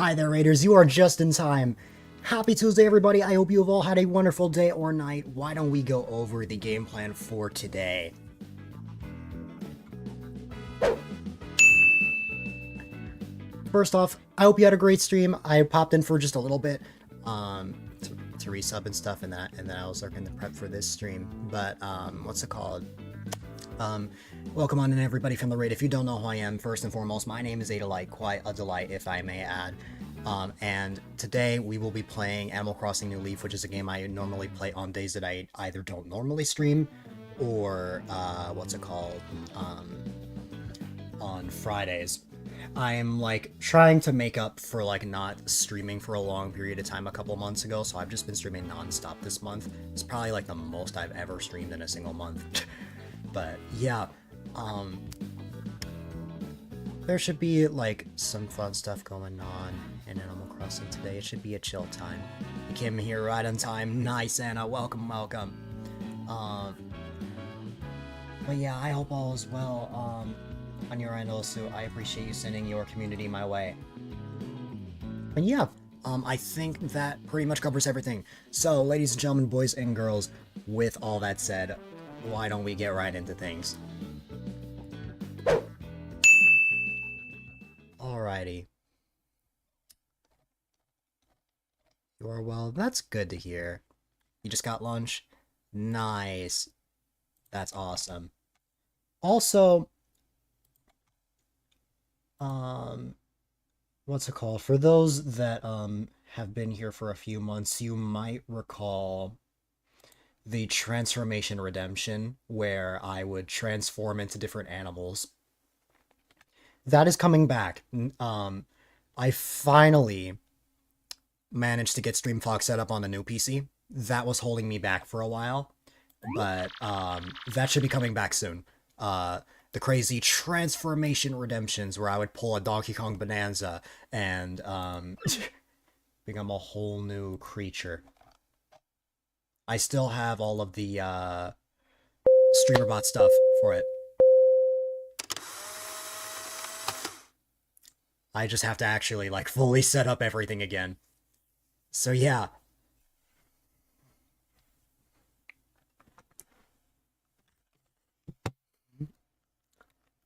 Hi there, Raiders. You are just in time. Happy Tuesday, everybody. I hope you have all had a wonderful day or night. Why don't we go over the game plan for today? First off, I hope you had a great stream. I popped in for just a little bit, to resub and stuff, and then I was looking to prep for this stream. But what's it called? Welcome on in, everybody from the raid. If you don't know who I am, first and foremost, my name is A-Dylite, quite a delight, if I may add. And today we will be playing Animal Crossing New Leaf, which is a game I normally play on days that I either don't normally stream, or, what's it called, on Fridays. I'm, like, trying to make up for, like, not streaming for a long period of time a couple months ago, so I've just been streaming non-stop this month. It's probably, like, the most I've ever streamed in a single month. But, yeah, there should be, like, some fun stuff going on in Animal Crossing today. It should be a chill time. You came here right on time. Nice, Anna. Welcome, welcome. But yeah, I hope all is well, on your end also. I appreciate you sending your community my way. And yeah, I think that pretty much covers everything. So, ladies and gentlemen, boys and girls, with all that said, why don't we get right into things? Alrighty. You are well. That's good to hear. You just got lunch? Nice. That's awesome. Also, what's it called? For those that, have been here for a few months, you might recall the Transformation Redemption, where I would transform into different animals. That is coming back. I finally managed to get StreamFox set up on the new PC. That was holding me back for a while, but that should be coming back soon. The crazy Transformation Redemptions, where I would pull a Donkey Kong Bonanza and become a whole new creature. I still have all of the StreamerBot stuff for it. I just have to actually, like, fully set up everything again. So yeah.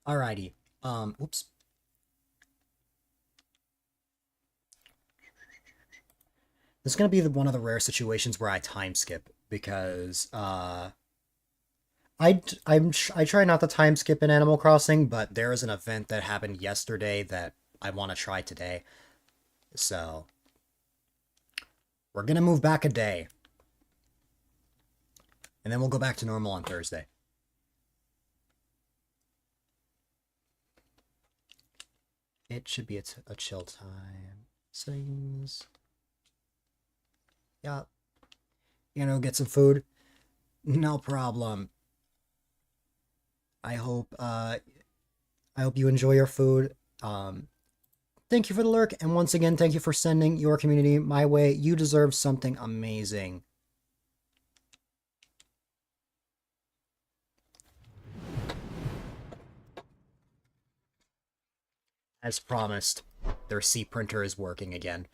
Alrighty. Oops. This is gonna be one of the rare situations where I time skip, because, I try not to time skip in Animal Crossing, but there is an event that happened yesterday that I want to try today. So, we're gonna move back a day. And then we'll go back to normal on Thursday. It should be a chill time. Settings. Yeah. You know, get some food. No problem. I hope you enjoy your food. Thank you for the lurk, and once again, thank you for sending your community my way. You deserve something amazing. As promised, their C printer is working again.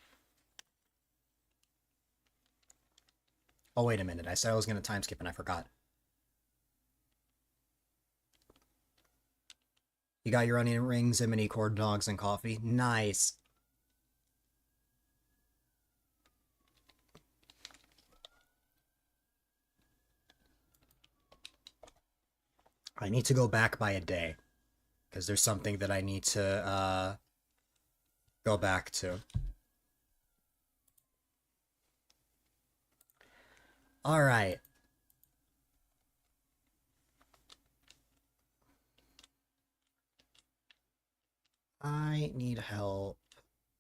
Oh, wait a minute. I said I was going to time skip and I forgot. You got your onion rings and mini corn dogs and coffee? Nice. I need to go back by a day, because there's something that I need to, go back to. Alright. I need help.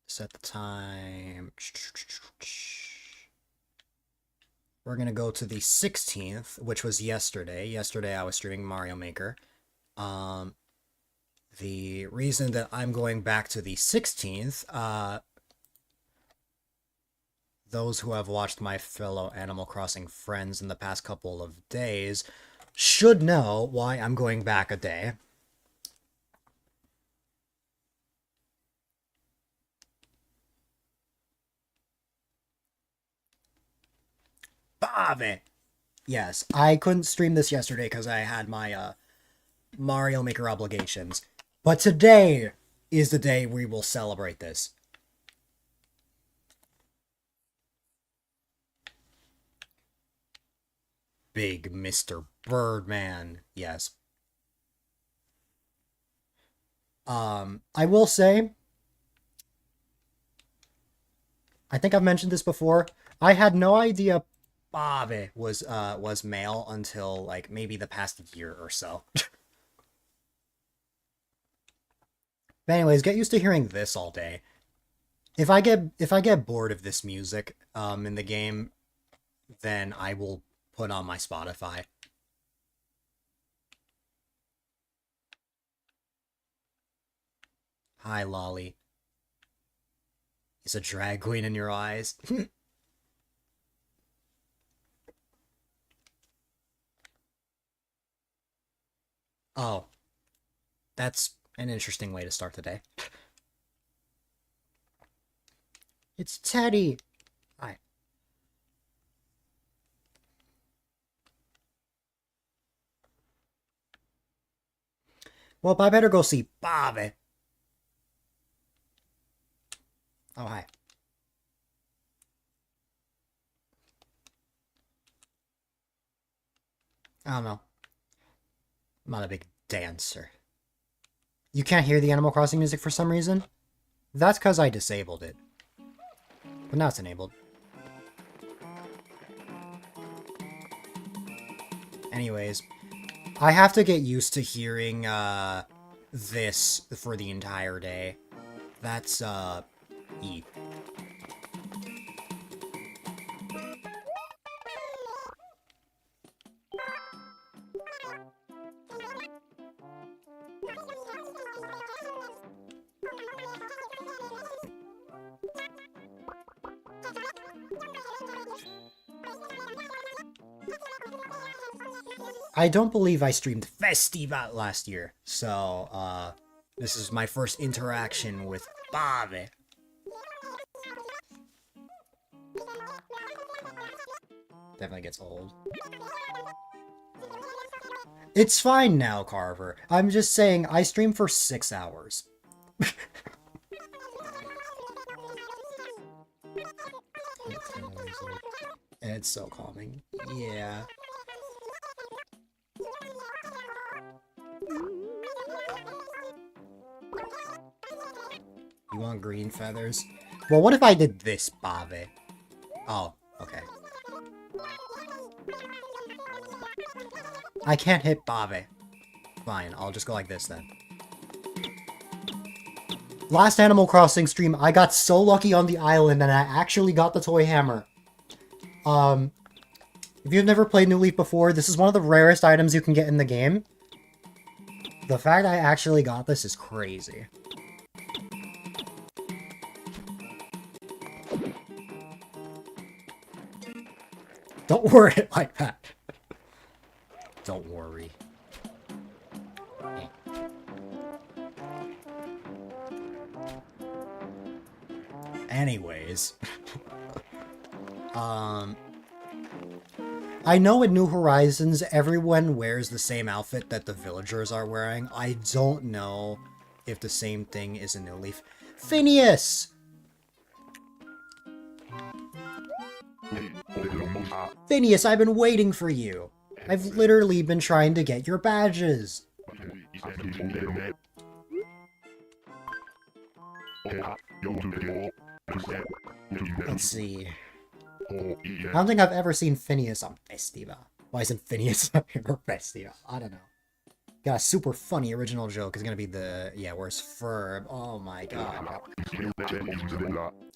Set the time. We're gonna go to the 16th, which was yesterday. Yesterday I was streaming Mario Maker. The reason that I'm going back to the 16th, those who have watched my fellow Animal Crossing friends in the past couple of days should know why I'm going back a day. Bave! Yes, I couldn't stream this yesterday because I had my Mario Maker obligations. But today is the day we will celebrate this. Big Mr. Birdman. Yes. I will say, I think I've mentioned this before. I had no idea Bave was male until like maybe the past year or so. But anyways, get used to hearing this all day. If I get bored of this music in the game, then I will put on my Spotify. Hi, Lolly. Is a drag queen in your eyes? Oh, that's an interesting way to start the day. It's Teddy. Hi. Well, I better go see Bobby. Oh, hi. I don't know. I'm not a big dancer. You can't hear the Animal Crossing music for some reason? That's because I disabled it. But now it's enabled. Anyways, I have to get used to hearing, this for the entire day. That's, E. I don't believe I streamed Festival last year, so, this is my first interaction with Bobby. Definitely gets old. It's fine now, Carver. I'm just saying, I stream for 6 hours. It's so calming. Yeah. You want green feathers? Well, what if I did this, Bave? Oh, okay. I can't hit Bave. Fine, I'll just go like this then. Last Animal Crossing stream, I got so lucky on the island and I actually got the toy hammer. If you've never played New Leaf before, this is one of the rarest items you can get in the game. The fact I actually got this is crazy. Don't word it like that. Don't worry. Anyways. I know in New Horizons, everyone wears the same outfit that the villagers are wearing. I don't know if the same thing is in New Leaf. Phineas! Phineas, I've been waiting for you. I've literally been trying to get your badges. Let's see. I don't think I've ever seen Phineas on Festiva. Why isn't Phineas on Festiva? I don't know. Got a super funny original joke. Is gonna be the... Yeah, where's Ferb? Oh my god.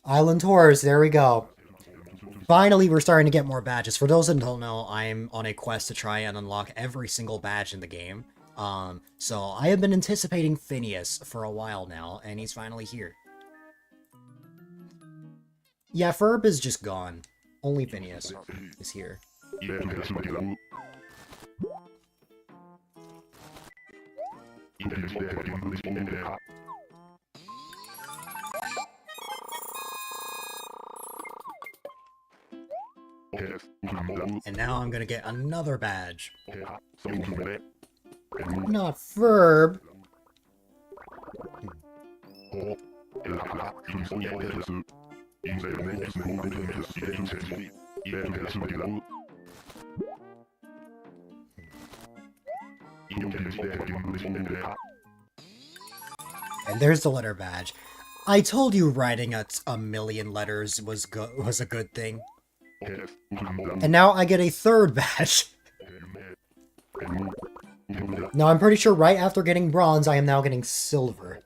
Island Tours, there we go. Finally, we're starting to get more badges. For those that don't know, I'm on a quest to try and unlock every single badge in the game. So I have been anticipating Phineas for a while now, and he's finally here. Yeah, Ferb is just gone. Only Phineas is here. And now I'm gonna get another badge. Not verb. And there's the letter badge. I told you writing a million letters was a good thing. And now I get a third badge. Now I'm pretty sure right after getting bronze, I am now getting silver.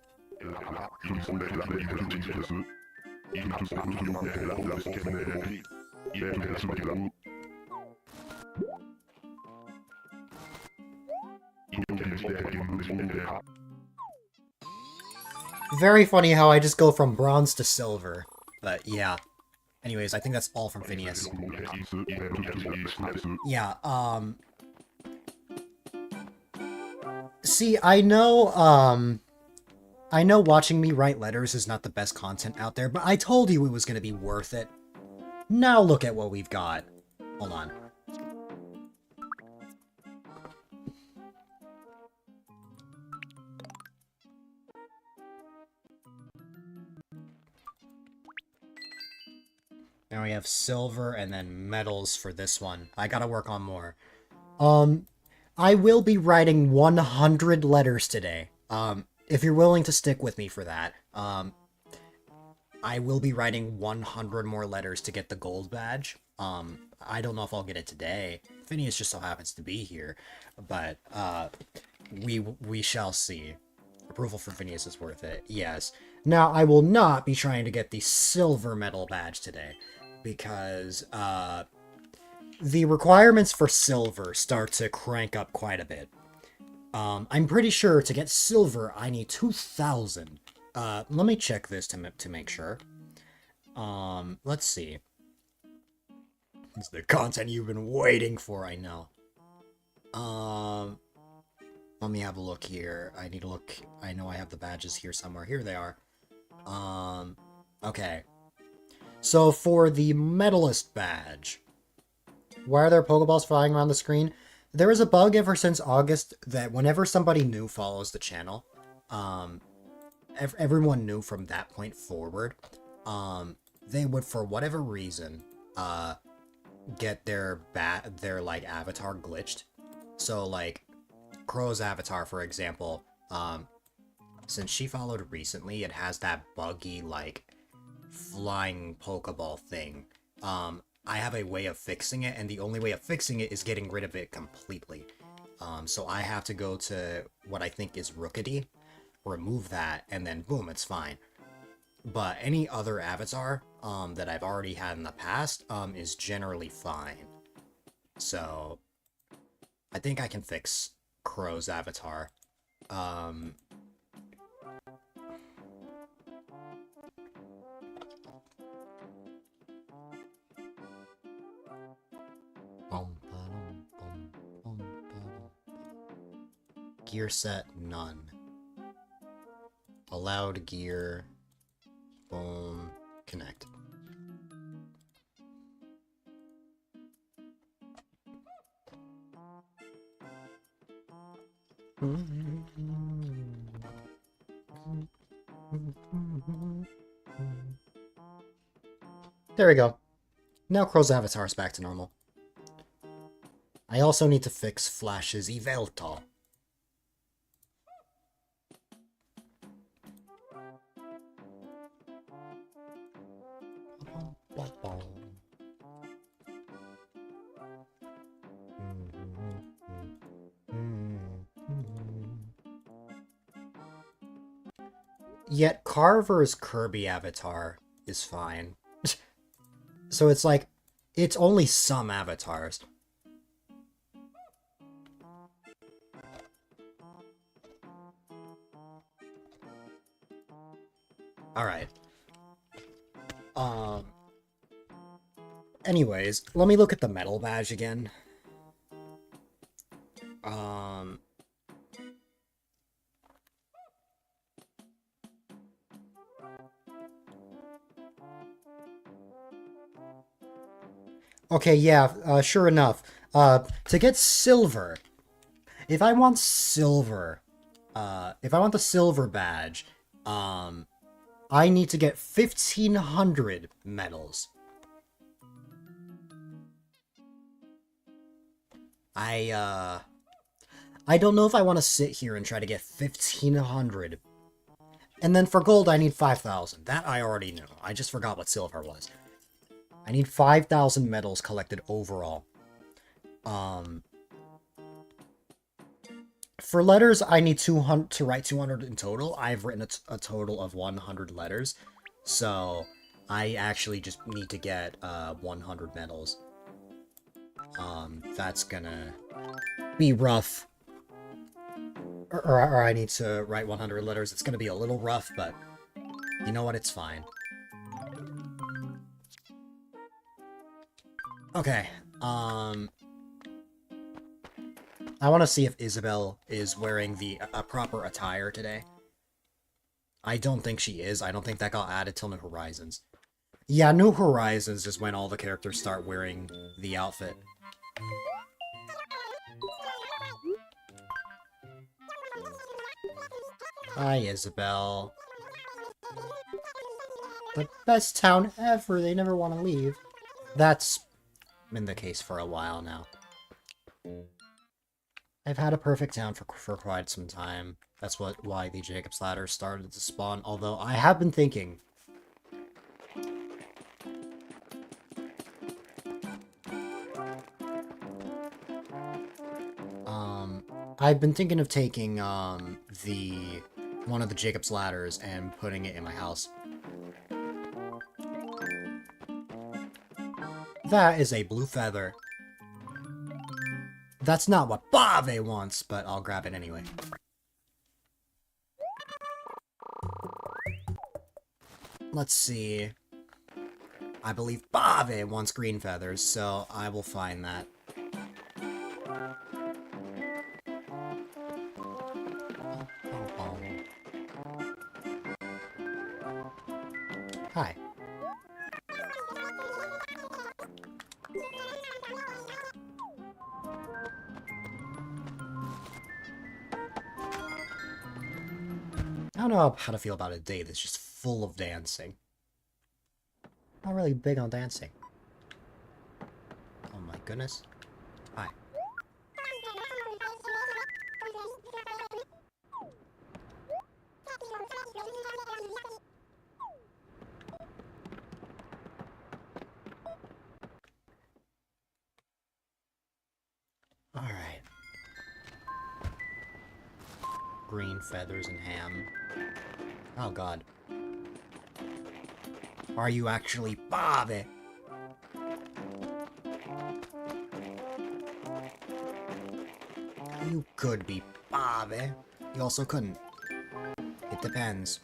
Very funny how I just go from bronze to silver. But yeah. Anyways, I think that's all from Phineas. Yeah, see, I know watching me write letters is not the best content out there, but I told you it was gonna be worth it. Now look at what we've got. Hold on. Now we have silver and then medals for this one. I gotta work on more. I will be writing 100 letters today. If you're willing to stick with me for that. I will be writing 100 more letters to get the gold badge. I don't know if I'll get it today. Phineas just so happens to be here. But, we shall see. Approval for Phineas is worth it. Yes. Now, I will not be trying to get the silver medal badge today. Because, the requirements for silver start to crank up quite a bit. I'm pretty sure to get silver, I need 2,000. Let me check this to make sure. Let's see. It's the content you've been waiting for, I know. Let me have a look here. I need to look. I know I have the badges here somewhere. Here they are. Okay. So for the medalist badge, why are there Pokeballs flying around the screen? There is a bug ever since August that whenever somebody new follows the channel, everyone new from that point forward, they would, for whatever reason, get their like avatar glitched. So like Crow's avatar, for example, since she followed recently, it has that buggy like flying Pokeball thing. I have a way of fixing it, and the only way of fixing it is getting rid of it completely. So I have to go to what I think is Rookity, remove that, and then boom, it's fine. But any other avatar that I've already had in the past is generally fine. So I think I can fix Crow's avatar. Gear set, none. Allowed gear, boom, connect. There we go. Now Crow's avatar is back to normal. I also need to fix Flash's Yveltal. Yet Carver's Kirby avatar is fine. So it's like, it's only some avatars. Alright. Anyways, let me look at the medal badge again. Okay, yeah, sure enough. To get silver, if I want silver, if I want the silver badge, um, I need to get 1,500 medals. I, I don't know if I want to sit here and try to get 1,500. And then for gold, I need 5,000. That I already knew. I just forgot what silver was. I need 5,000 medals collected overall. For letters, I need 200 to write 200 in total. I've written a total of 100 letters. So, I actually just need to get 100 medals. That's gonna be rough. Or I need to write 100 letters. It's gonna be a little rough, but you know what? It's fine. Okay, I want to see if Isabelle is wearing the proper attire today. I don't think she is. I don't think that got added till New Horizons. Yeah, New Horizons is when all the characters start wearing the outfit. Hi, Isabelle. The best town ever. They never want to leave. That's been the case for a while now. I've had a perfect town for quite some time. That's why the Jacob's Ladder started to spawn, although I have been thinking... I've been thinking of taking, one of the Jacob's Ladders and putting it in my house. That is a blue feather. That's not what Bave wants, but I'll grab it anyway. Let's see. I believe Bave wants green feathers, so I will find that. Hi. I don't know how to feel about a day that's just full of dancing. Not really big on dancing. Oh my goodness. Hi. Alright. Green feathers and ham. Oh god. Are you actually Bobby? You could be Bobby. You also couldn't. It depends.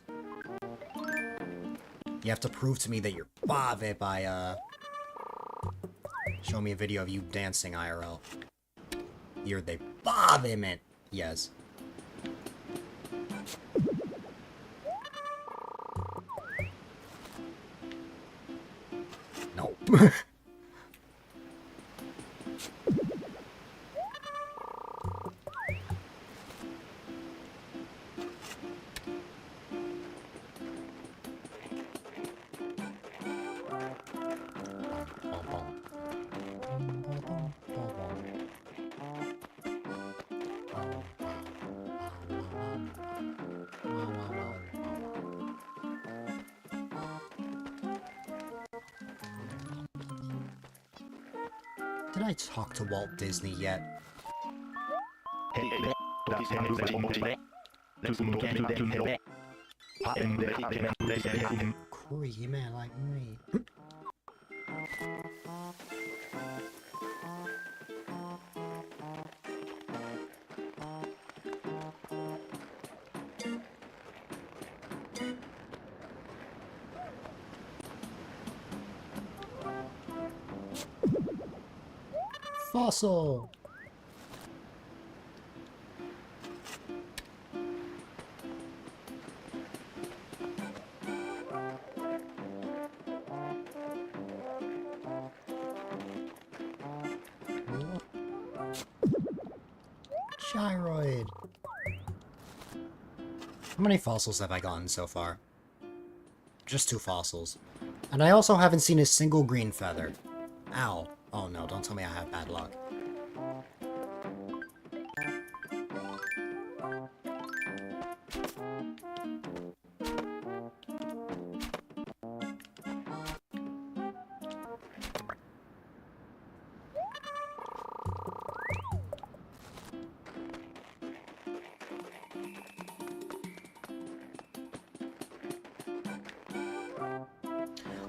You have to prove to me that you're Bobby by, show me a video of you dancing IRL. You're the Bobby man. Yes. No. Did I talk to Walt Disney yet? Creepy man like me. Fossil! Gyroid. How many fossils have I gotten so far? Just 2 fossils. And I also haven't seen a single green feather. Ow. Oh no, don't tell me I have bad luck.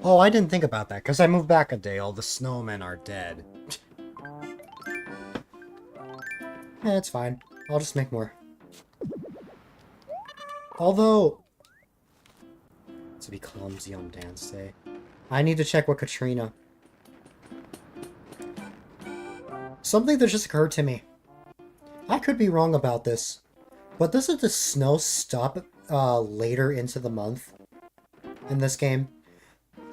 Oh, I didn't think about that, because I moved back a day. All the snowmen are dead. Yeah, it's fine. I'll just make more. Although... to be clumsy on dance day. I need to check with Katrina. Something that just occurred to me. I could be wrong about this, but doesn't the snow stop later into the month in this game?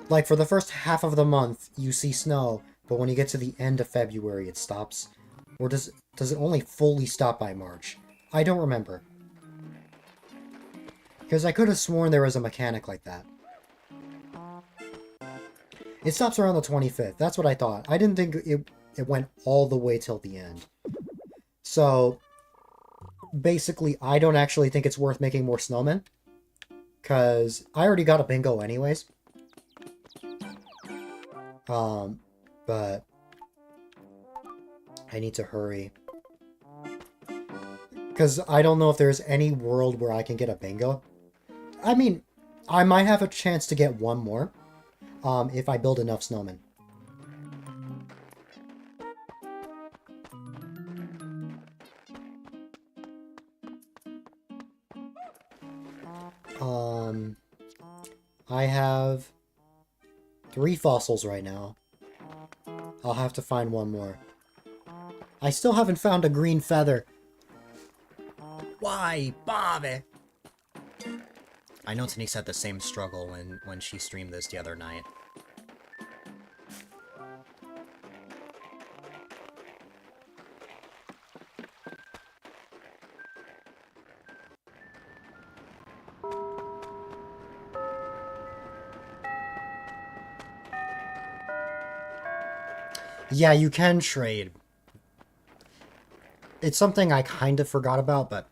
Like, for the first half of the month, you see snow, but when you get to the end of February, it stops? Or does it only fully stop by March? I don't remember. Because I could have sworn there was a mechanic like that. It stops around the 25th. That's what I thought. I didn't think it went all the way till the end. So, basically, I don't actually think it's worth making more snowmen. Because I already got a bingo anyways. But I need to hurry. Because I don't know if there's any world where I can get a bingo. I mean, I might have a chance to get one more, if I build enough snowmen. I have 3 fossils right now. I'll have to find one more. I still haven't found a green feather. Why, Bobby? I know Denise had the same struggle when she streamed this the other night. Yeah, you can trade. It's something I kind of forgot about, but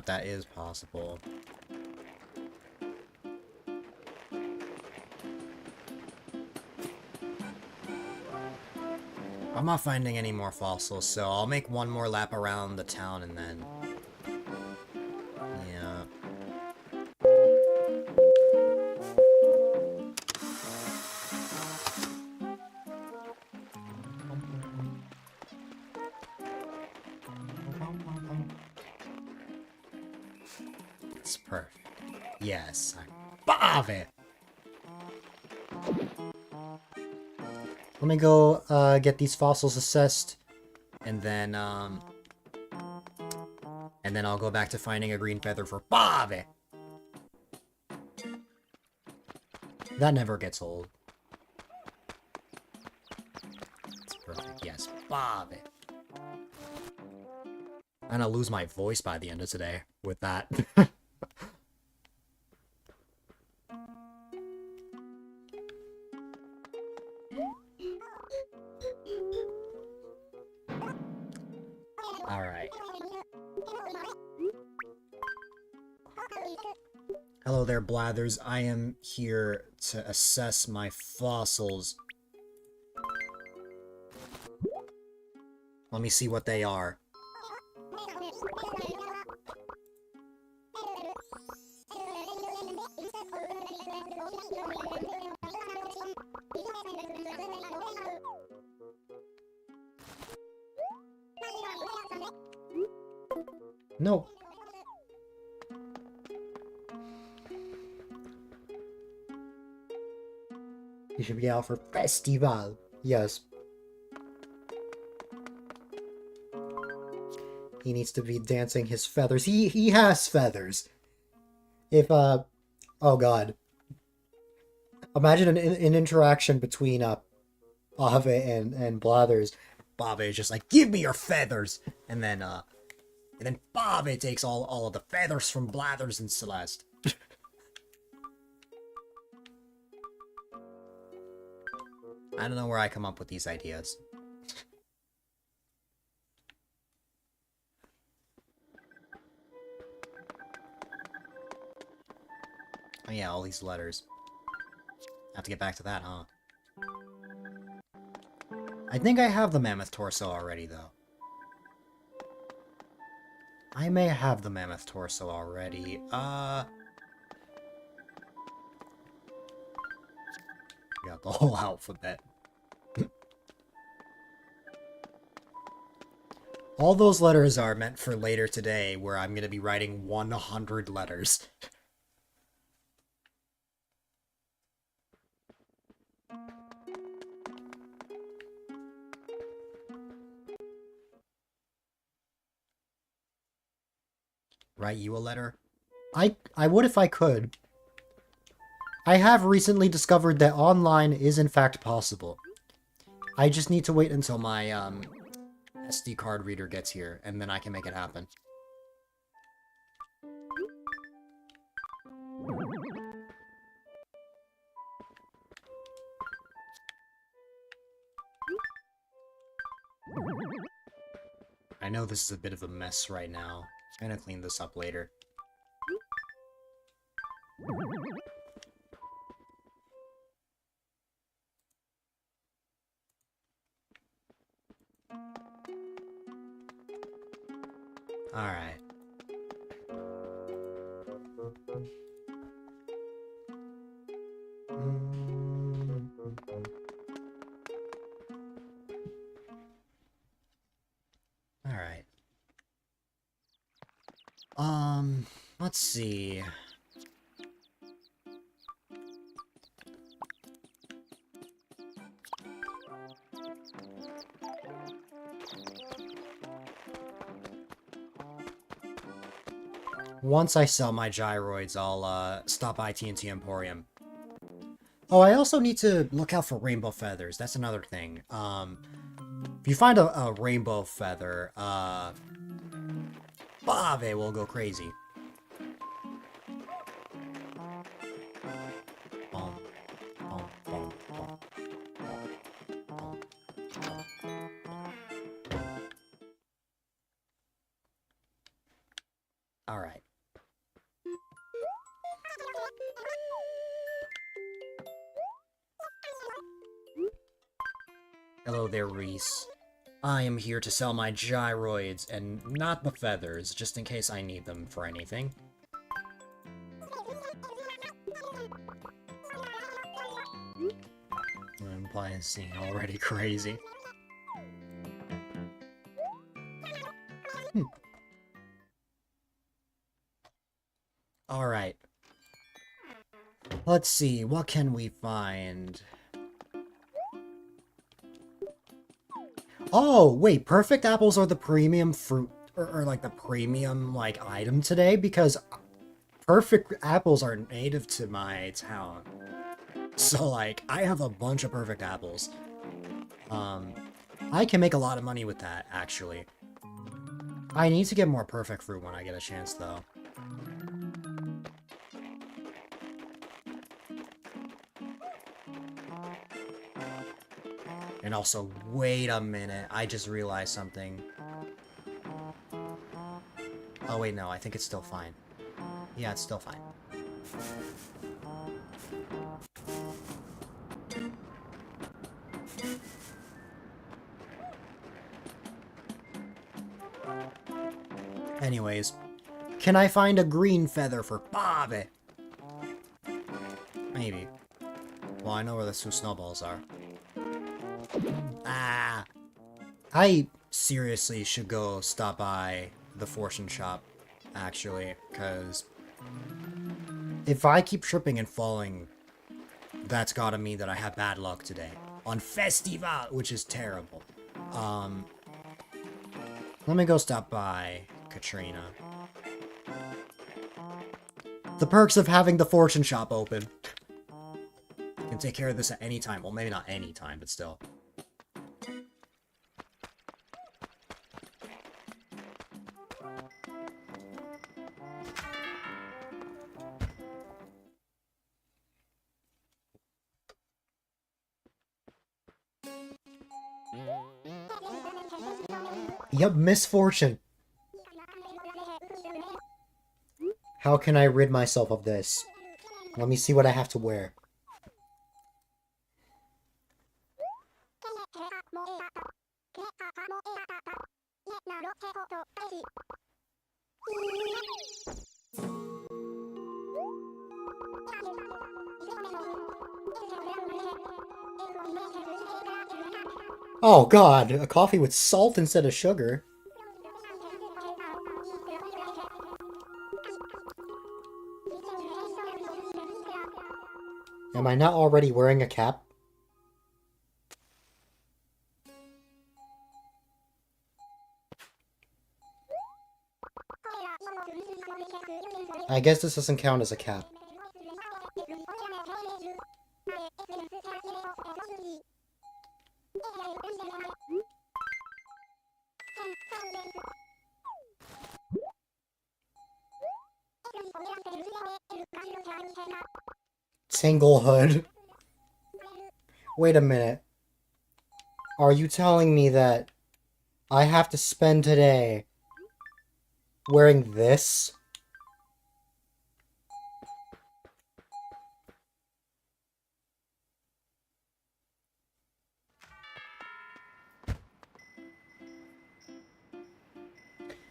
that is possible. I'm not finding any more fossils, so I'll make one more lap around the town and then... yeah. It's perfect. Yes, I love it! Let me go get these fossils assessed, and then I'll go back to finding a green feather for Bobby. That never gets old. It's perfect. Yes, Bobby. I'm gonna lose my voice by the end of today with that. Alright. Hello there, Blathers. I am here to assess my fossils. Let me see what they are. No. You should be out for festival. Yes. He needs to be dancing his feathers. He has feathers. If, oh god. Imagine an interaction between, Ave and Blathers. Bobby is just like, give me your feathers! And then Bobby takes all of the feathers from Blathers and Celeste. I don't know where I come up with these ideas. Oh yeah, all these letters. Have to get back to that, huh? I think I have the mammoth torso already, though. I may have the mammoth torso already. Got the whole alphabet. All those letters are meant for later today, where I'm gonna be writing 100 letters. Write you a letter? I would if I could. I have recently discovered that online is in fact possible. I just need to wait until my SD card reader gets here, and then I can make it happen. I know this is a bit of a mess right now. I'm gonna clean this up later. Alright. Alright. Let's see. Once I sell my gyroids, I'll, stop by TNT Emporium. Oh, I also need to look out for rainbow feathers. That's another thing. If you find a rainbow feather, Bave will go crazy. Alright. Hello there, Reese. I am here to sell my gyroids, and not the feathers, just in case I need them for anything. I'm playing scene already crazy. Alright. Let's see, what can we find? Oh, wait, perfect apples are the premium fruit, or like the premium, like, item today? Because perfect apples are native to my town. So, like, I have a bunch of perfect apples. I can make a lot of money with that, actually. I need to get more perfect fruit when I get a chance, though. And also, wait a minute, I just realized something. Oh wait, no, I think it's still fine. Yeah, it's still fine. Anyways, can I find a green feather for Bobby? Maybe. Well, I know where the two snowballs are. Ah! I seriously should go stop by the fortune shop, actually, because if I keep tripping and falling, that's gotta mean that I have bad luck today. On Festival, which is terrible. Let me go stop by Katrina. The perks of having the fortune shop open. Can take care of this at any time. Well, maybe not any time, but still. Yep, misfortune. How can I rid myself of this? Let me see what I have to wear. Oh god, a coffee with salt instead of sugar. Am I not already wearing a cap? I guess this doesn't count as a cap. Tinglehood. Wait a minute. Are you telling me that I have to spend today wearing this?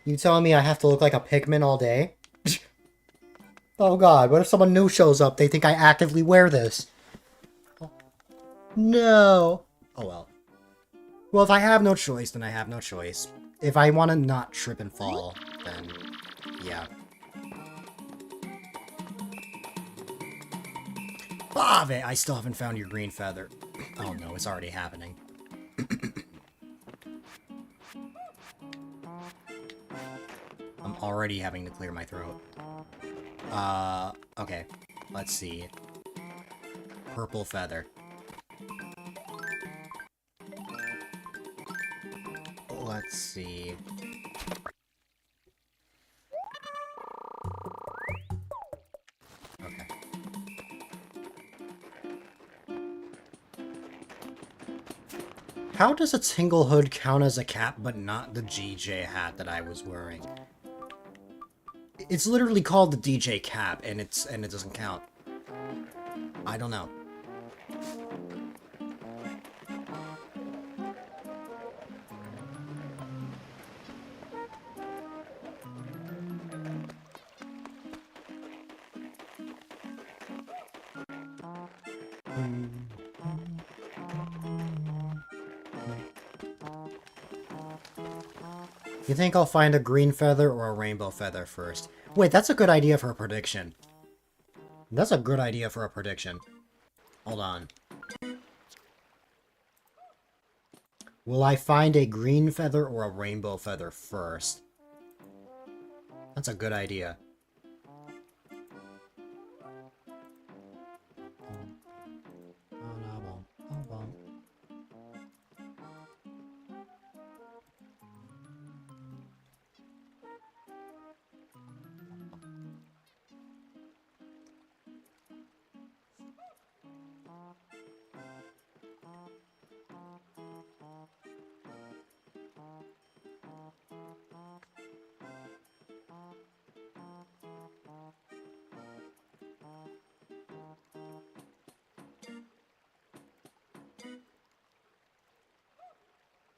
You telling me I have to look like a pigman all day? Oh god, what if someone new shows up? They think I actively wear this. No. Oh well. Well, if I have no choice, then I have no choice. If I want to not trip and fall, then yeah. Ah, I still haven't found your green feather. Oh no, it's already happening. I'm already having to clear my throat. Okay. Let's see. Purple feather. Let's see. Okay. How does a tingle hood count as a cap, but not the DJ hat that I was wearing? It's literally called the DJ cap, and it doesn't count. I don't know. You think I'll find a green feather or a rainbow feather first? Wait, that's a good idea for a prediction. That's a good idea for a prediction. Hold on. Will I find a green feather or a rainbow feather first? That's a good idea.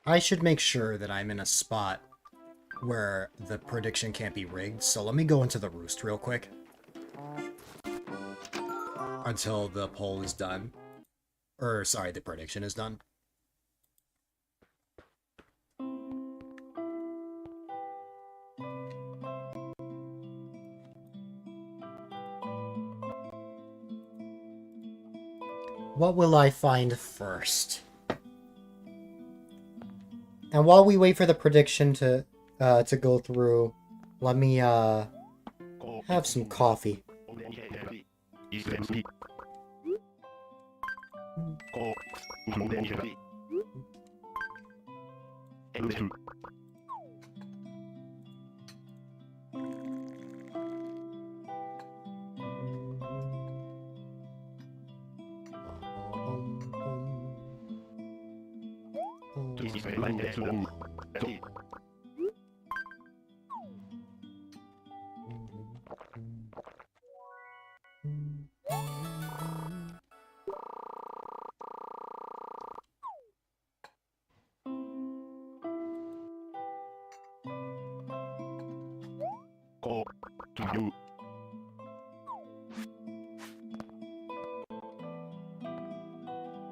I should make sure that I'm in a spot where the prediction can't be rigged, so let me go into the roost real quick. Until the poll is done. Or, sorry, the prediction is done. What will I find first? And while we wait for the prediction to go through, let me have some coffee.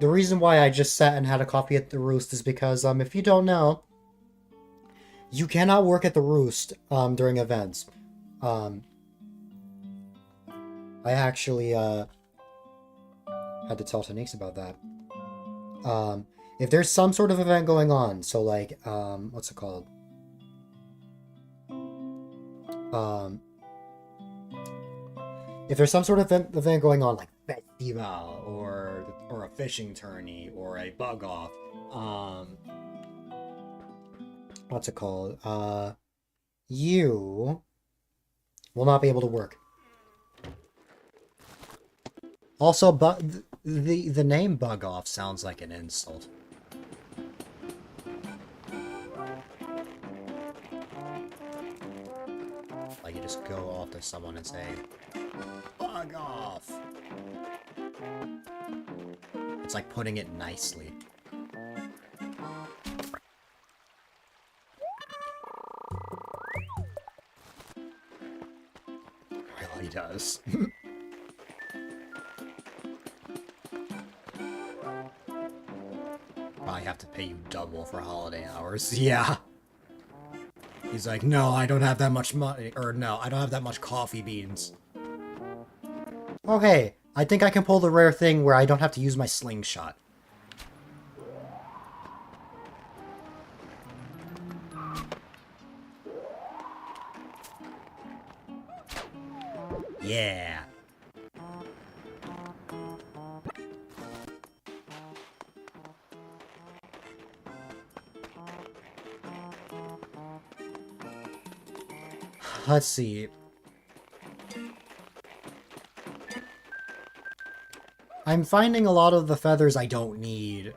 The reason why I just sat and had a coffee at the Roost is because, if you don't know, you cannot work at the Roost, during events. I actually, had to tell Tanix about that. If there's some sort of event going on, so like, what's it called? If there's some sort of event going on, like festival or a fishing tourney or a bug off, what's it called? You will not be able to work. Also, the name bug off sounds like an insult. Like you just go off to someone and say, bug off! It's like putting it nicely. Really does. I have to pay you double for holiday hours. Yeah. He's like, no, I don't have that much money. Or no, I don't have that much coffee beans. Okay, I think I can pull the rare thing where I don't have to use my slingshot. Yeah. Let's see. I'm finding a lot of the feathers I don't need.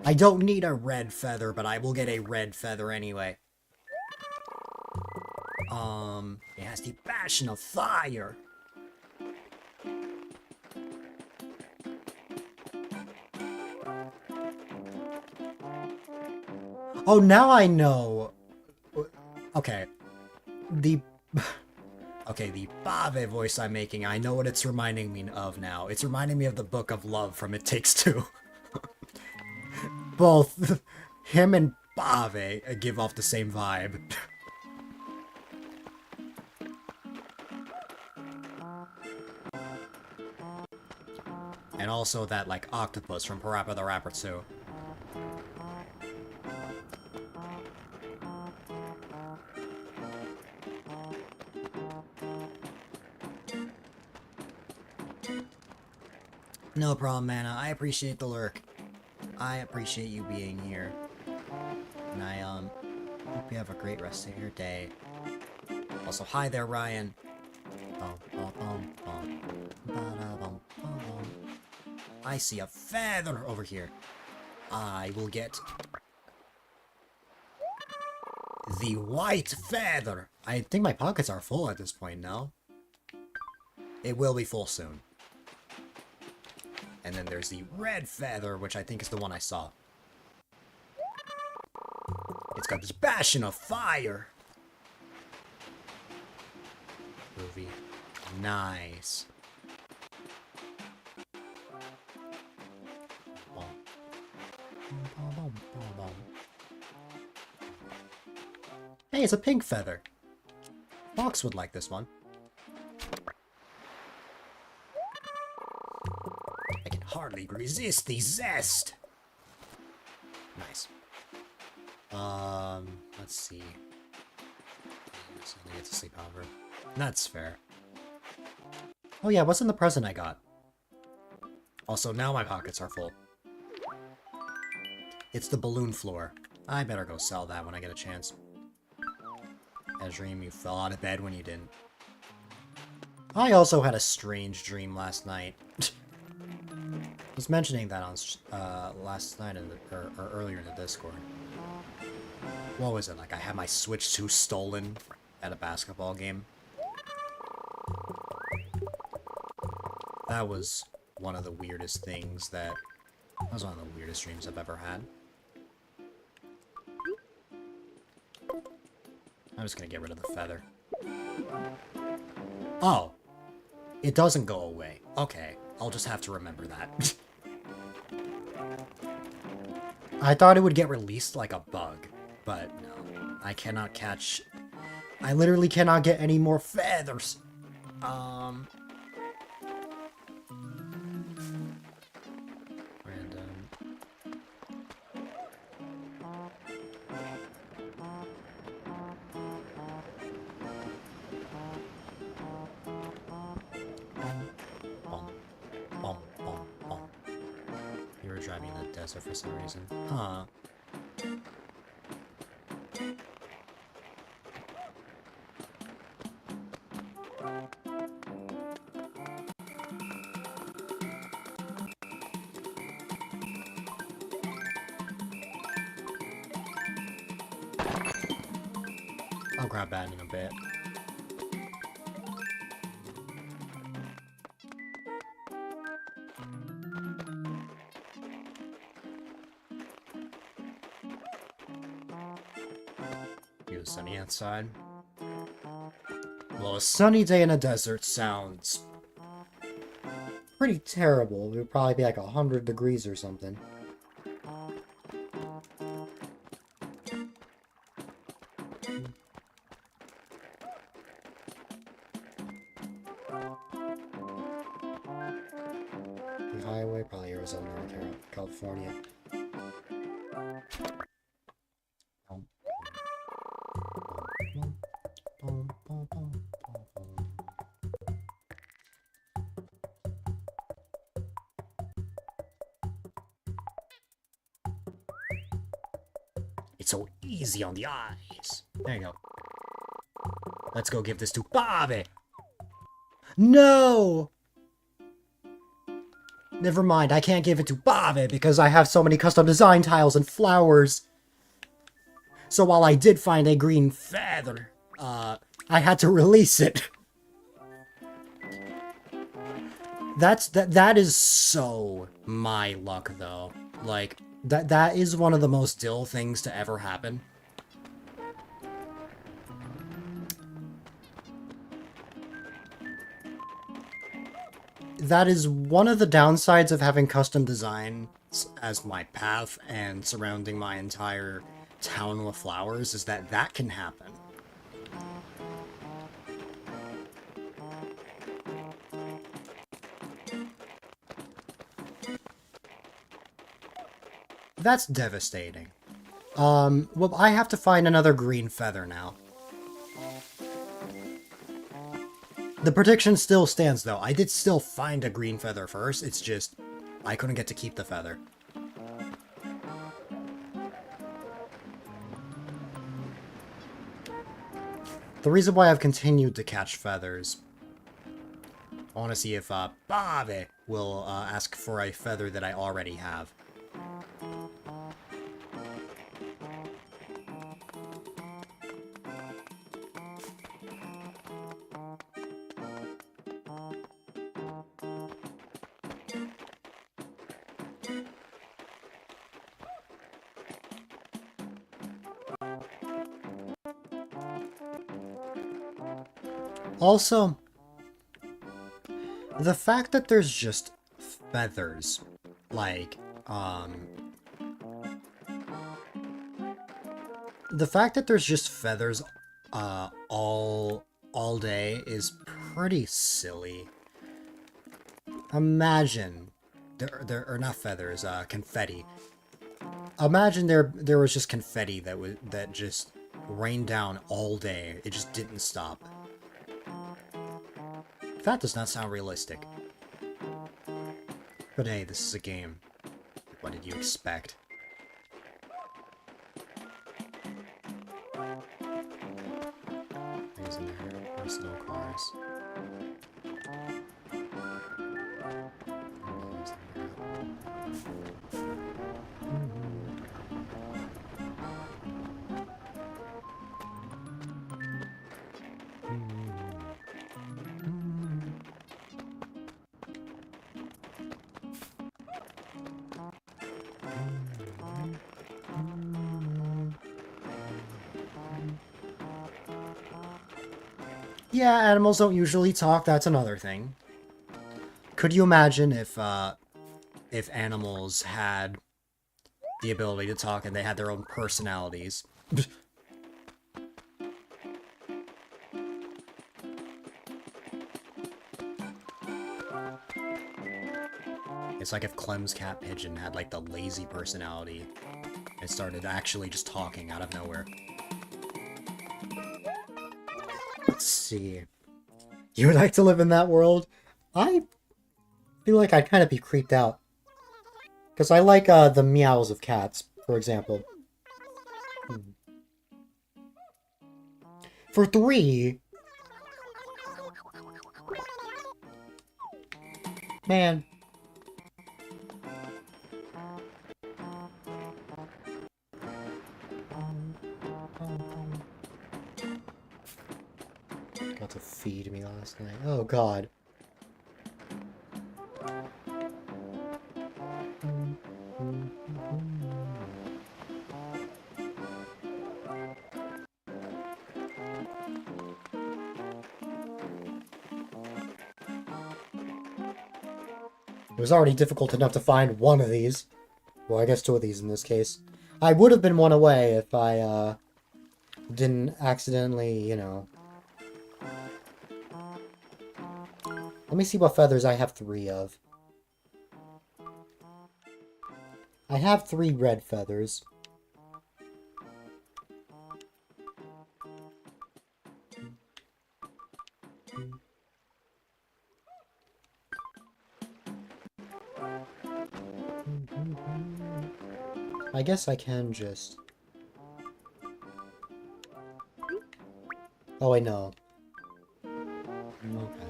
I don't need a red feather, but I will get a red feather anyway. It has the passion of fire. Oh, now I know. Okay. The Bave voice I'm making, I know what it's reminding me of now. It's reminding me of the Book of Love from It Takes Two. Both him and Bave give off the same vibe. And also that, like, octopus from Parappa the Rapper 2. No problem, Mana. I appreciate the lurk. I appreciate you being here. And I, hope you have a great rest of your day. Also, hi there, Ryan. I see a feather over here. I will get the white feather. I think my pockets are full at this point now. It will be full soon. And then there's the red feather, which I think is the one I saw. It's got this passion of fire. Movie. Nice. Hey, it's a pink feather. Fox would like this one. I can hardly resist the zest. Nice. Let's see. I get to sleep over. That's fair. Oh yeah, what's in the present I got? Also, now my pockets are full. It's the balloon floor. I better go sell that when I get a chance. A dream you fell out of bed when you didn't. I also had a strange dream last night. was mentioning that on last night in the, or earlier in the Discord. What was it? Like I had my Switch 2 stolen at a basketball game. That was one of the weirdest things that was one of the weirdest dreams I've ever had. I'm just gonna get rid of the feather. Oh! It doesn't go away. Okay, I'll just have to remember that. I thought it would get released like a bug, but no. I cannot catch... I literally cannot get any more feathers! Random... You were driving in the desert for some reason. Huh. I'll grab that in a bit. It was sunny outside. Well, a sunny day in a desert sounds pretty terrible. It would probably be like 100 degrees or something. The highway, probably Arizona or California. It's so easy on the eyes. There you go. Let's go give this to Bobby. No! Never mind, I can't give it to Bobby because I have so many custom design tiles and flowers. So while I did find a green feather, I had to release it. That is so my luck though. Like that is one of the most dill things to ever happen. That is one of the downsides of having custom designs as my path and surrounding my entire town with flowers, is that that can happen. That's devastating. Well, I have to find another green feather now. The prediction still stands, though. I did still find a green feather first, it's just I couldn't get to keep the feather. The reason why I've continued to catch feathers, I want to see if Bobby will ask for a feather that I already have. Also, the fact that there's just feathers, like, the fact that there's just feathers, all day is pretty silly. Imagine, there are not feathers, confetti. Imagine there was just confetti that just rained down all day. It just didn't stop. That does not sound realistic. But hey, this is a game. What did you expect? Things in there, personal cars. Yeah, animals don't usually talk, that's another thing. Could you imagine if animals had the ability to talk and they had their own personalities? It's like if Clem's cat pigeon had like the lazy personality. It started actually just talking out of nowhere. Let's see. You would like to live in that world? I feel like I'd kind of be creeped out. Because I like the meows of cats, for example. For 3... Man. Got to feed me last night. Oh, God. It was already difficult enough to find one of these. Well, I guess 2 of these in this case. I would have been one away if I, didn't accidentally, you know... Let me see what feathers I have 3 of. I have 3 red feathers. I guess I can just... Oh, wait, no. Okay.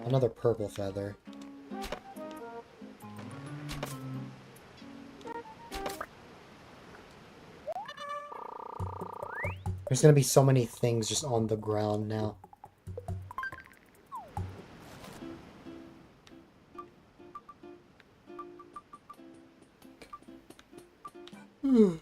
Another purple feather. There's gonna be so many things just on the ground now. You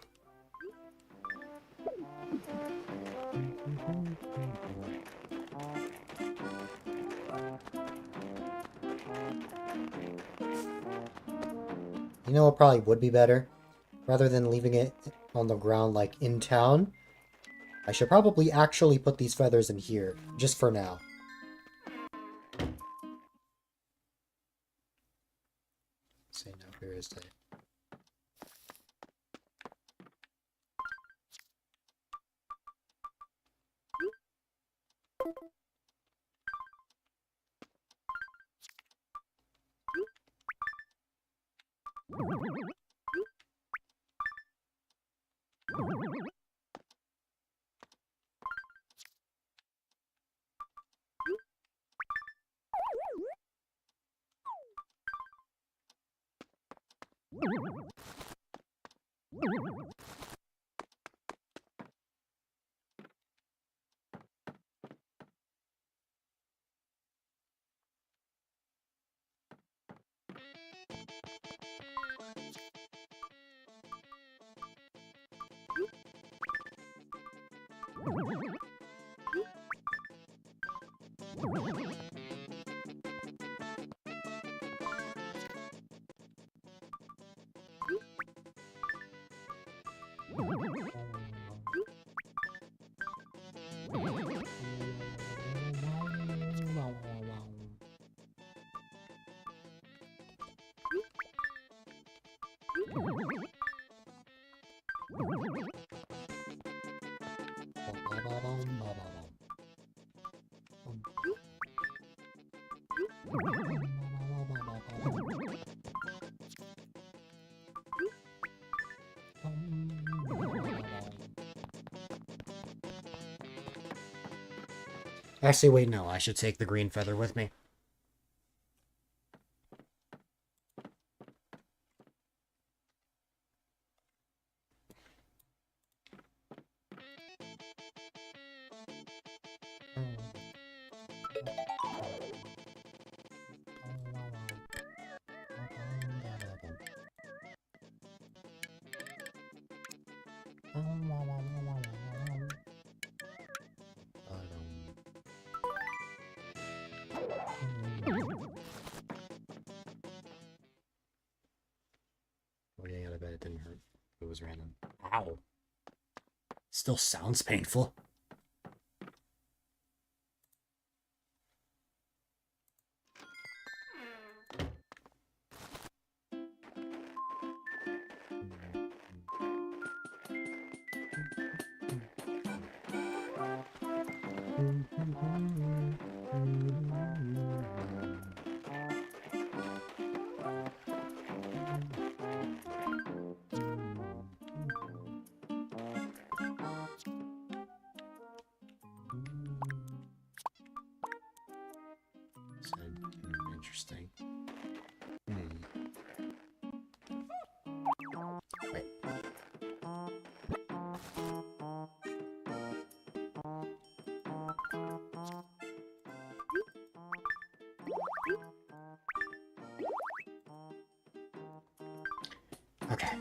know what probably would be better? Rather than leaving it on the ground like in town, I should probably actually put these feathers in here, just for now. Say no, here is the... Actually, wait, no, I should take the green feather with me. was random. Ow. Still sounds painful. Interesting. Wait. Okay.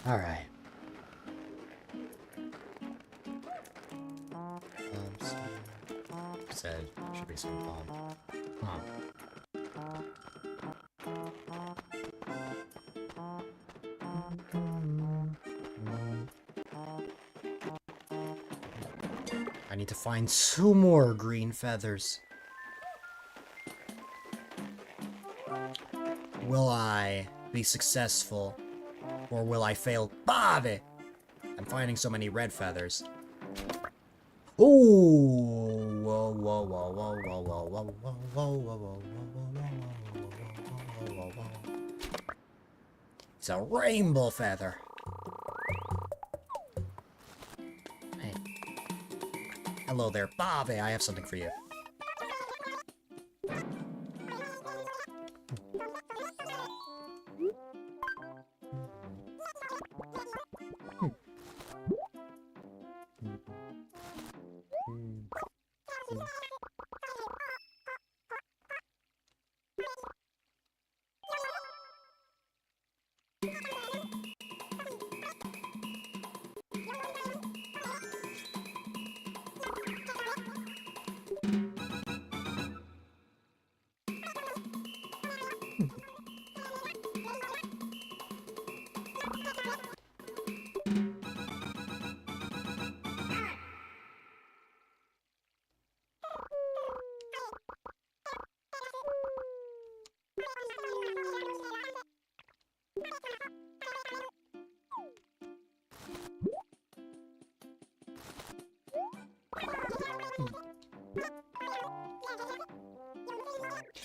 All right. Said should be some bomb. Huh. I need to find 2 more green feathers. Will I be successful? Or will I fail? Bave! I'm finding so many red feathers. Ooh! Whoa, whoa, whoa, whoa, whoa, whoa, whoa, whoa, whoa, whoa, whoa, whoa. It's a rainbow feather. Hey. Hello there, Bobby. I have something for you.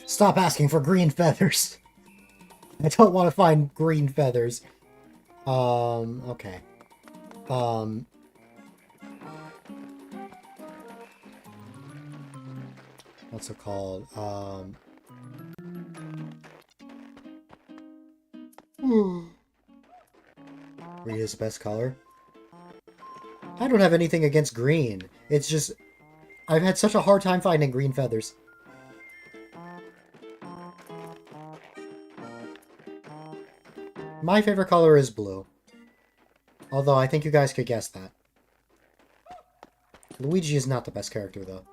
Stop asking for green feathers. I don't want to find green feathers. Okay. What's it called? Green is the best color. I don't have anything against green. It's just, I've had such a hard time finding green feathers. My favorite color is blue. Although I think you guys could guess that. Luigi is not the best character, though.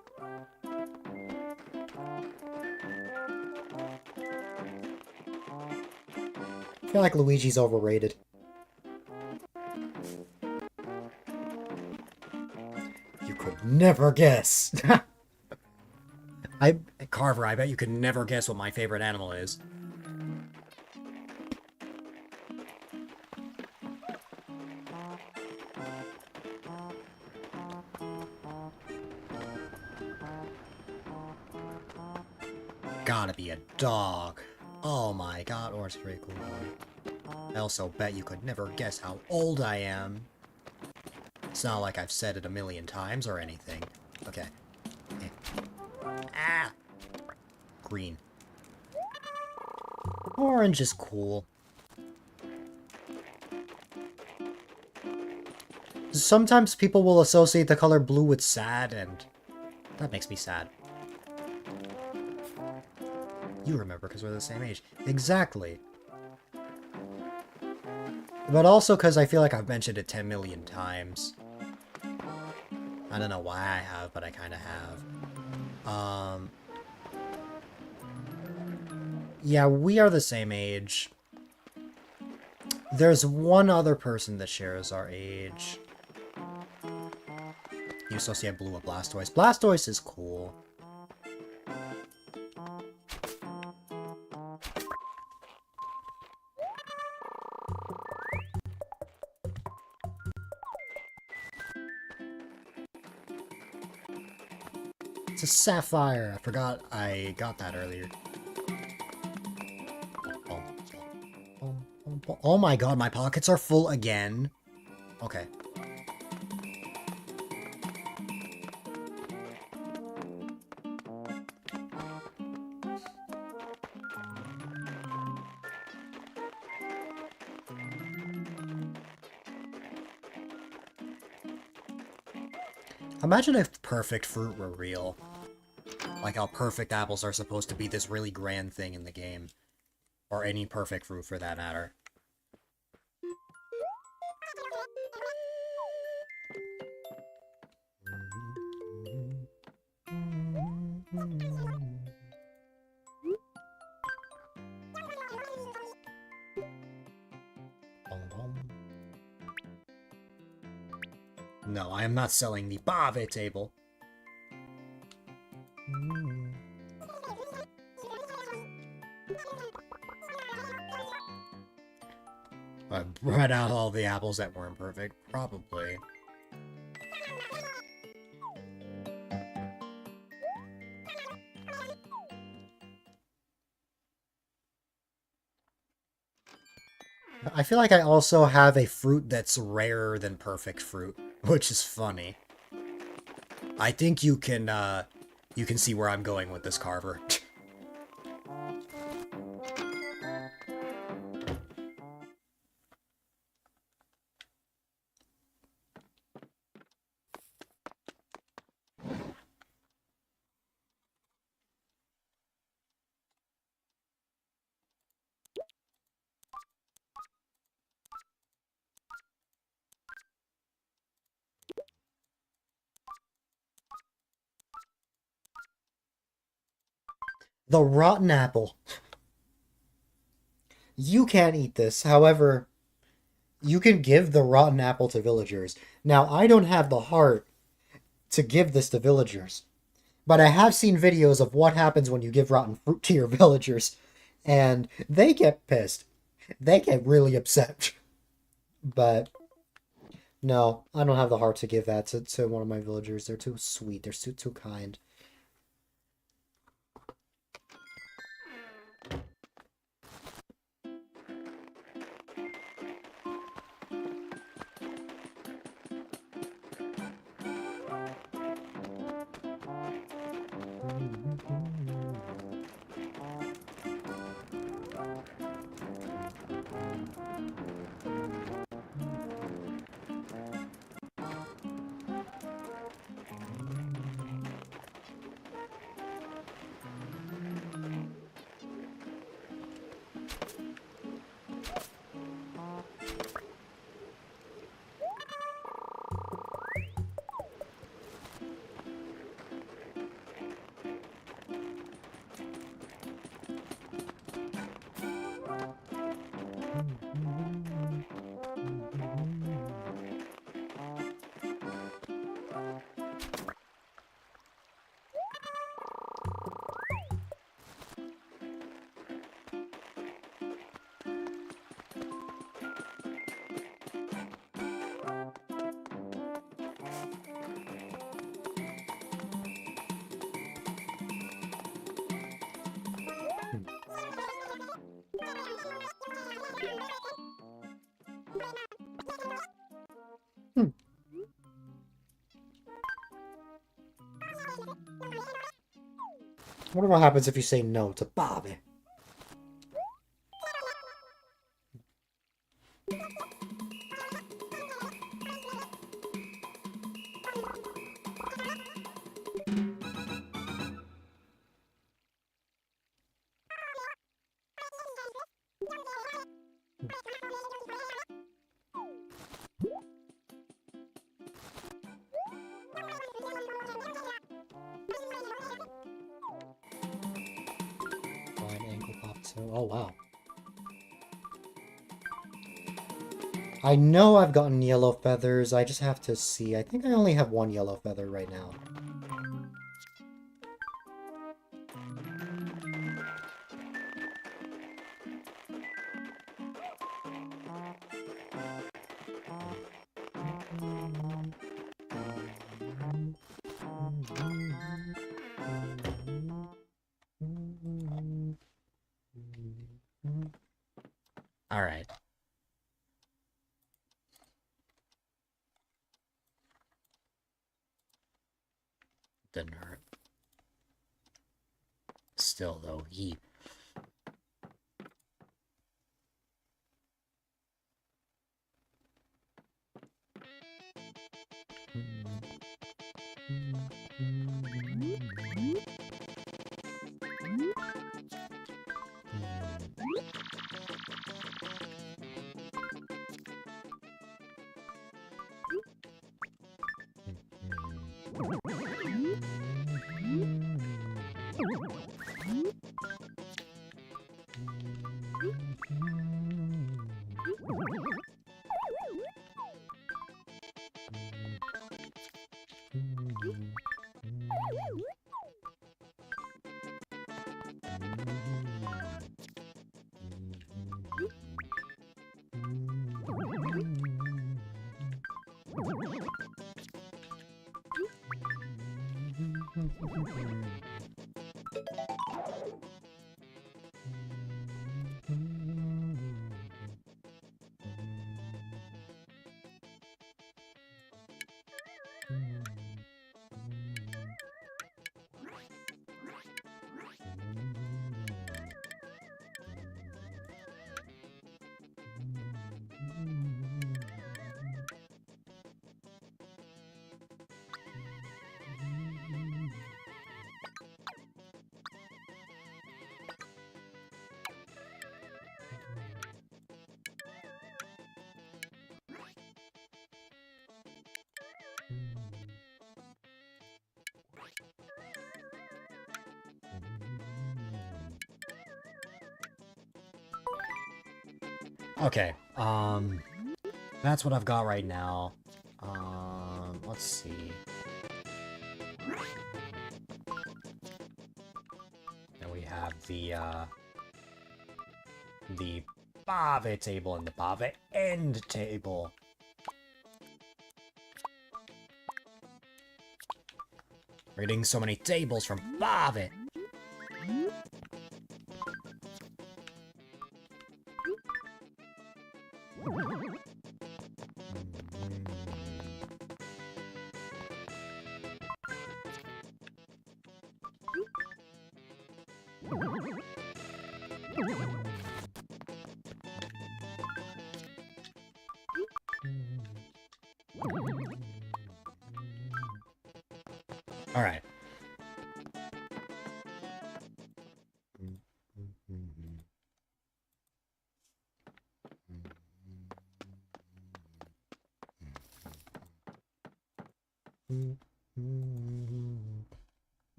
I feel like Luigi's overrated. You could never guess! Carver, I bet you could never guess what my favorite animal is. Gotta be a dog. Oh my god, or it's pretty cool. I also bet you could never guess how old I am. It's not like I've said it a million times or anything. Okay. Ah! Green. Orange is cool. sometimes people will associate the color blue with sad, and that makes me sad. You remember because we're the same age. Exactly. But also because I feel like I've mentioned it 10 million times. I don't know why I have, but I kind of have. Yeah, we are the same age. There's one other person that shares our age. You associate blue with Blastoise. Blastoise is cool. It's a sapphire. I forgot I got that earlier. Oh my god, my pockets are full again. Okay. Imagine if perfect fruit were real. Like how perfect apples are supposed to be this really grand thing in the game. Or any perfect fruit for that matter. No, I am not selling the Bave table. I brought out all the apples that weren't perfect. Probably. I feel like I also have a fruit that's rarer than perfect fruit, which is funny. I think you can see where I'm going with this, Carver. The rotten apple. You can't eat this, however, you can give the rotten apple to villagers. Now, I don't have the heart to give this to villagers, but I have seen videos of what happens when you give rotten fruit to your villagers, and they get pissed. They get really upset. But no, I don't have the heart to give that to one of my villagers. They're too sweet. They're too kind. Hmm. I wonder what happens if you say no to Bobby. So, oh wow. I know I've gotten yellow feathers, I just have to see. I think I only have one yellow feather right now. Alright. Didn't hurt. Still, though, he... Okay, that's what I've got right now. Let's see. Then we have the Bave table and the Bave end table. We're getting so many tables from Bave. All right.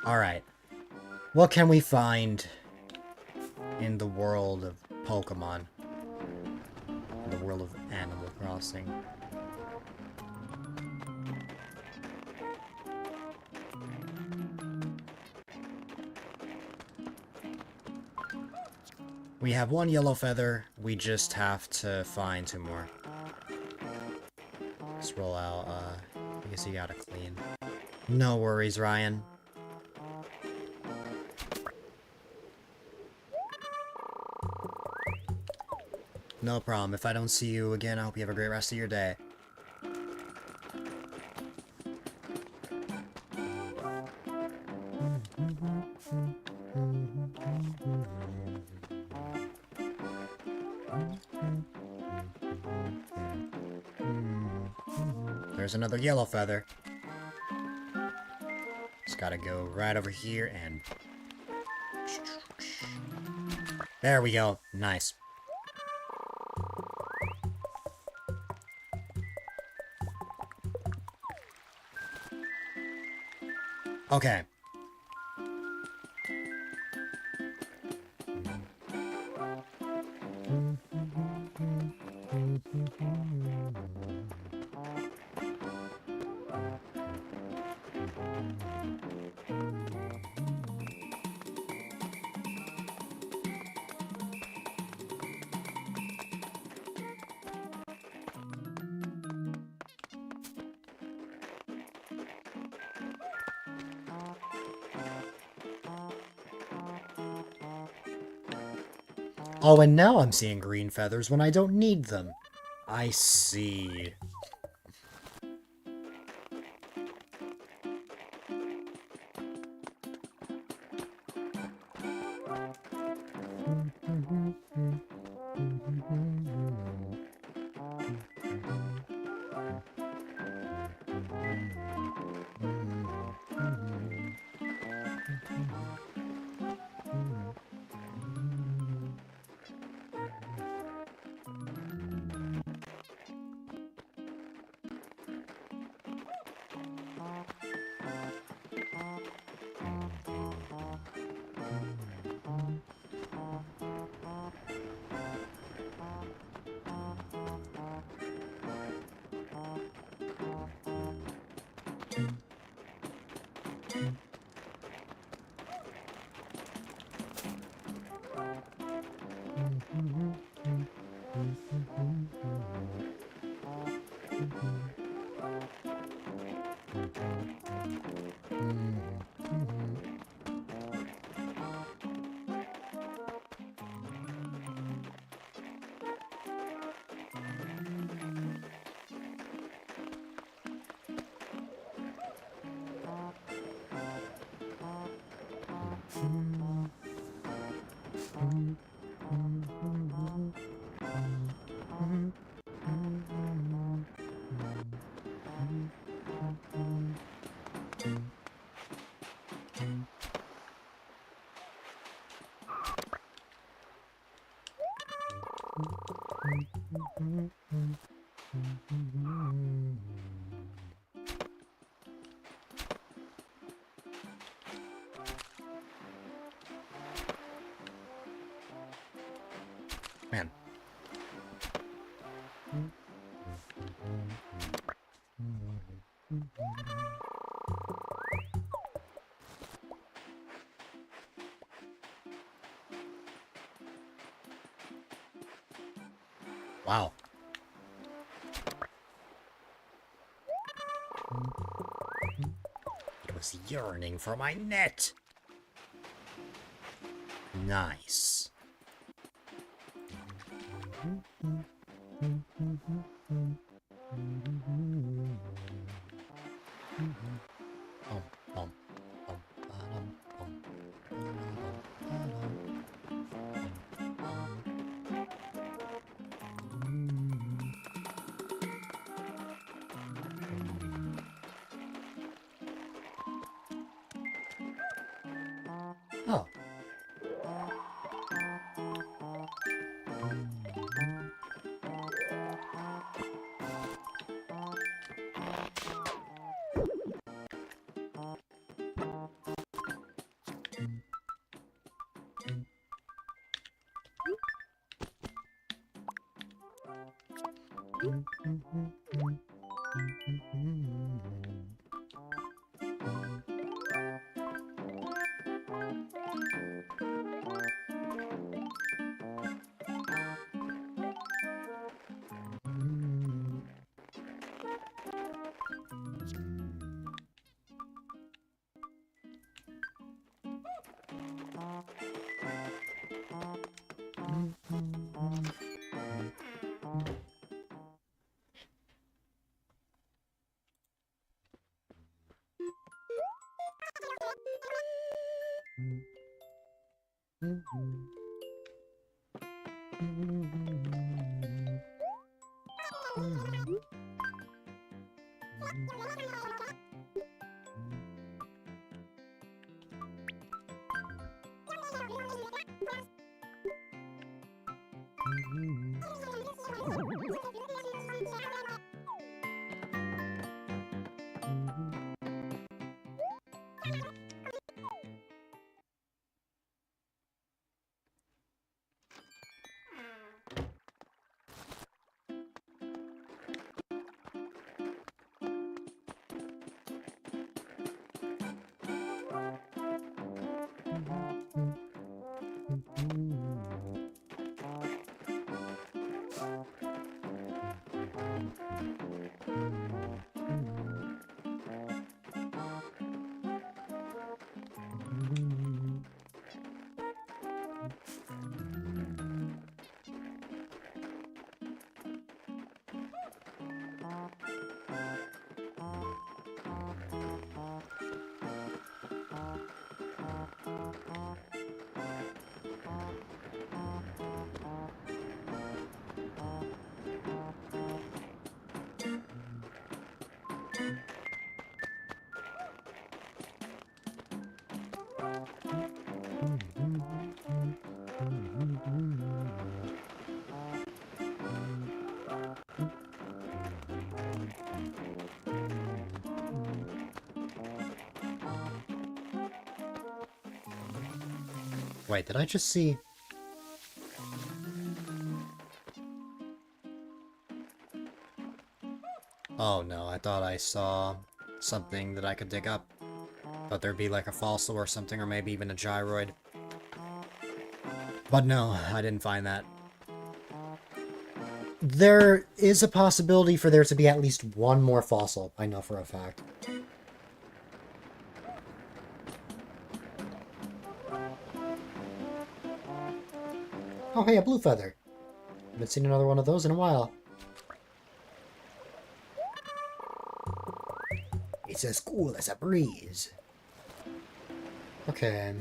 Alright. What can we find in the world of Pokemon? The world of Animal Crossing. We have one yellow feather, we just have to find two more. Let's roll out, I guess you gotta clean. No worries, Ryan. No problem. If I don't see you again, I hope you have a great rest of your day. There's another yellow feather. Just gotta go right over here and... There we go. Nice. Okay. Oh, and now I'm seeing green feathers when I don't need them. I see. Man. Wow. It was yearning for my net. Nice. Oh. Wait, did I just see... Oh no, I thought I saw something that I could dig up. Thought there'd be like a fossil or something, or maybe even a gyroid. But no, I didn't find that. There is a possibility for there to be at least one more fossil, I know for a fact. Oh hey, a blue feather. Haven't seen another one of those in a while. It's as cool as a breeze. Okay.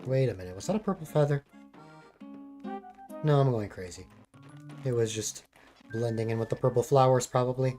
Wait a minute, was that a purple feather? No, I'm going crazy. It was just blending in with the purple flowers, probably.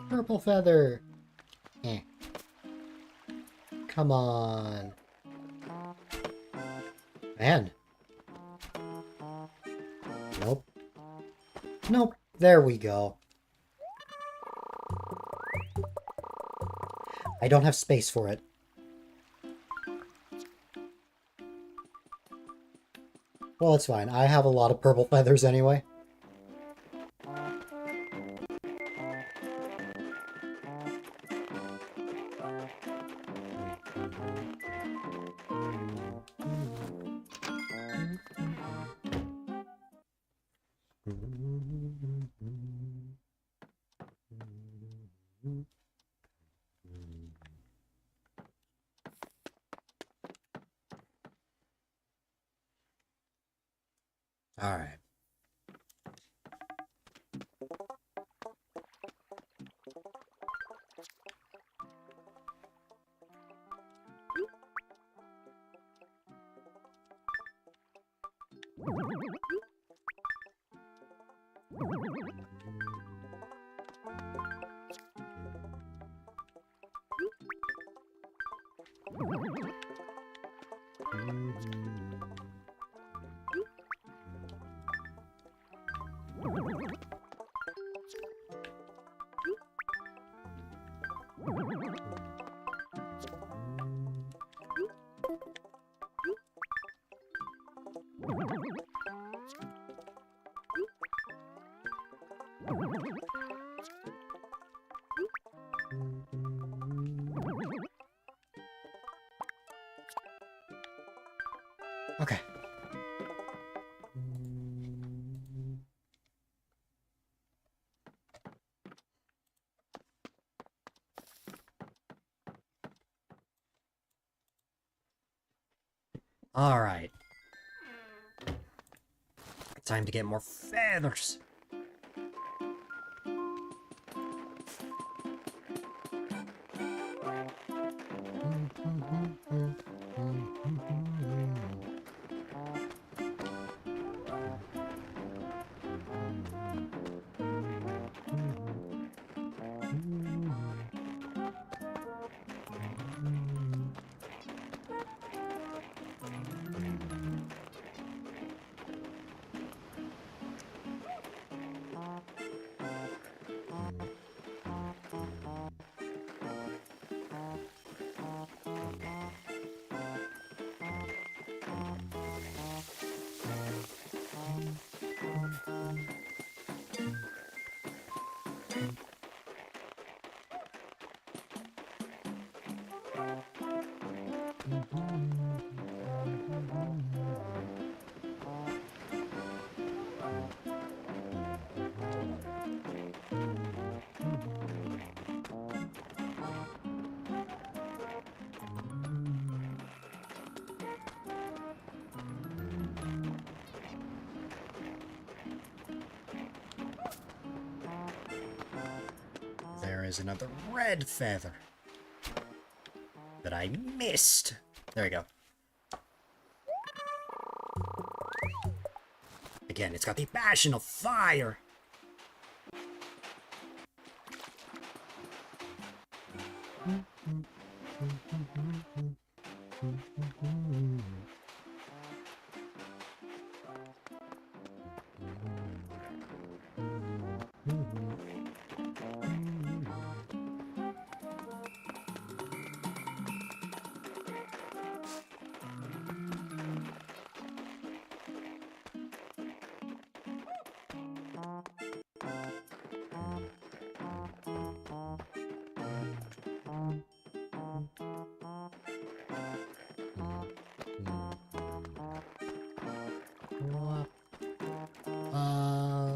Purple feather! Eh. Come on. Man. Nope. Nope. There we go. I don't have space for it. Well, it's fine. I have a lot of purple feathers anyway. Alright. Okay. Alright. Time to get more feathers. There is another red feather that I missed. There we go. Again, it's got the passion of fire.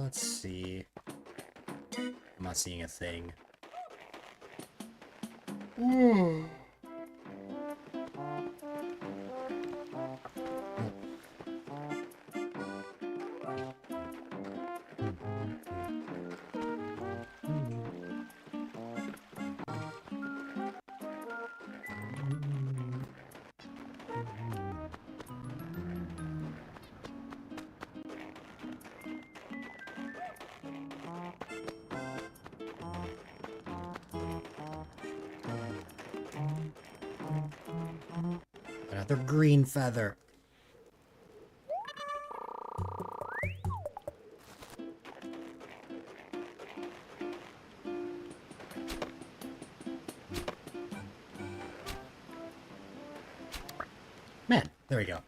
Let's see. I'm not seeing a thing. Another green feather. Man, there we go.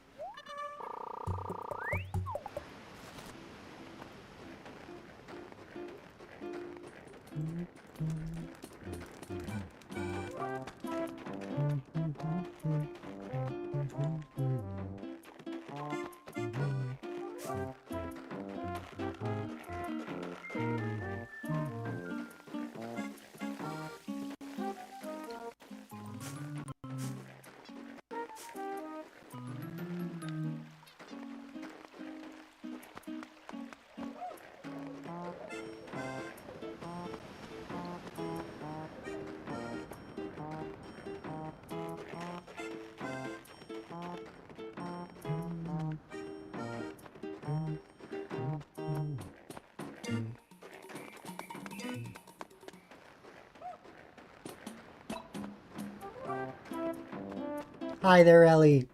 Hi there, Ellie.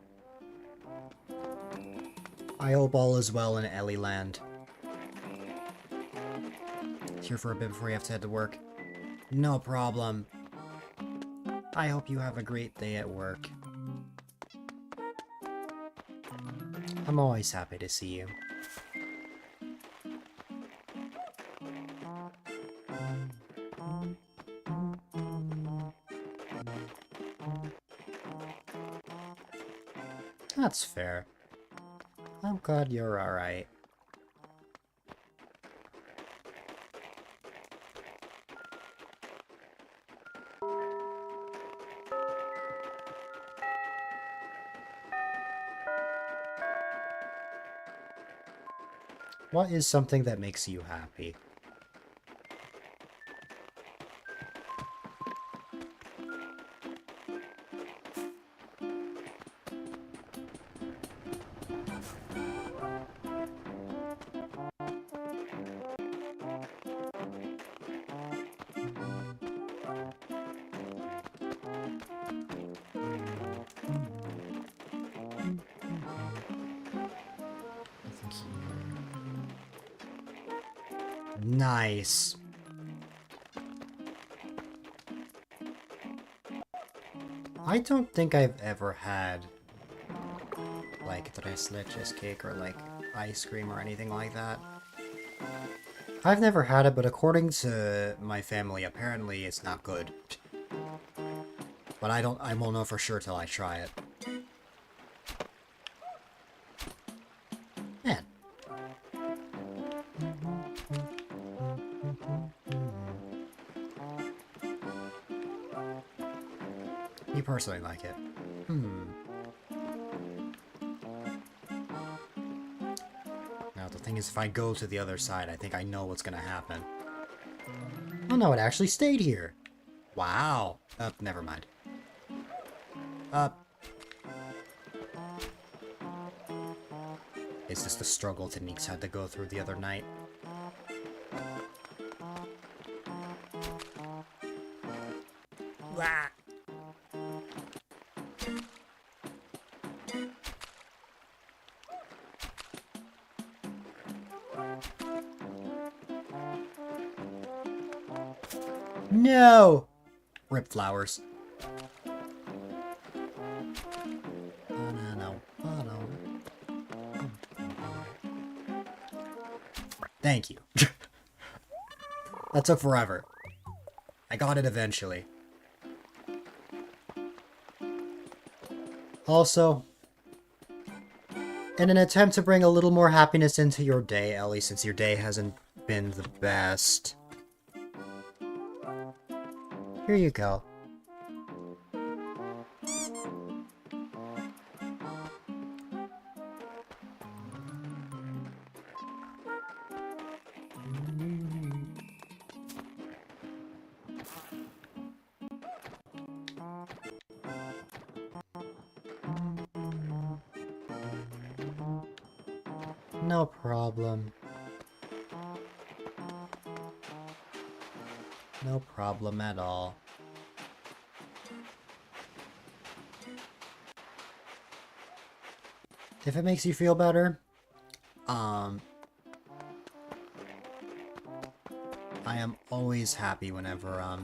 I hope all is well in Ellie land. Here for a bit before you have to head to work. No problem. I hope you have a great day at work. I'm always happy to see you. That's fair. I'm glad you're alright. What is something that makes you happy? Nice. I don't think I've ever had like tres leches cake or like ice cream or anything like that. I've never had it, but according to my family, apparently it's not good. But I won't know for sure till I try it. Man. You personally like it. Now the thing is, if I go to the other side, I think I know what's gonna happen. Oh no, it actually stayed here. Wow. Never mind. It's just the struggle Taniks had to go through the other night. Wah! No! Rip flowers. Thank you. That took forever. I got it eventually. Also, in an attempt to bring a little more happiness into your day, Ellie, since your day hasn't been the best, here you go. No problem. No problem at all. If it makes you feel better, I am always happy whenever, I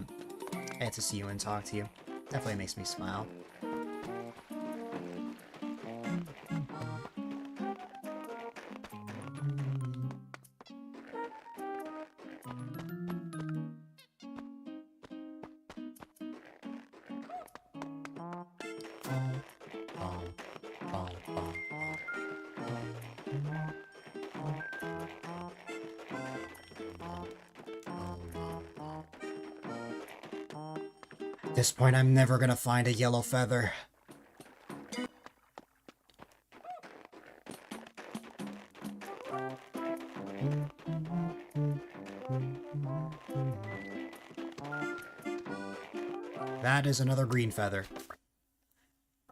get to see you and talk to you. Definitely makes me smile. At this point, I'm never gonna find a yellow feather. That is another green feather.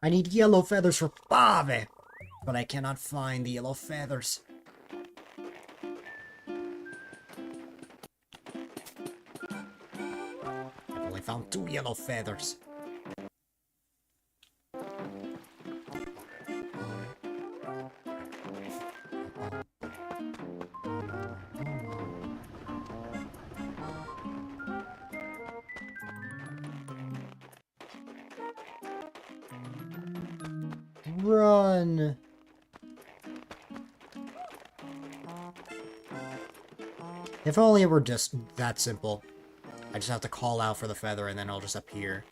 I need yellow feathers for Bave, but I cannot find the yellow feathers. I've only found 2 yellow feathers. Run! If only it were just that simple. I just have to call out for the feather and then it'll just appear.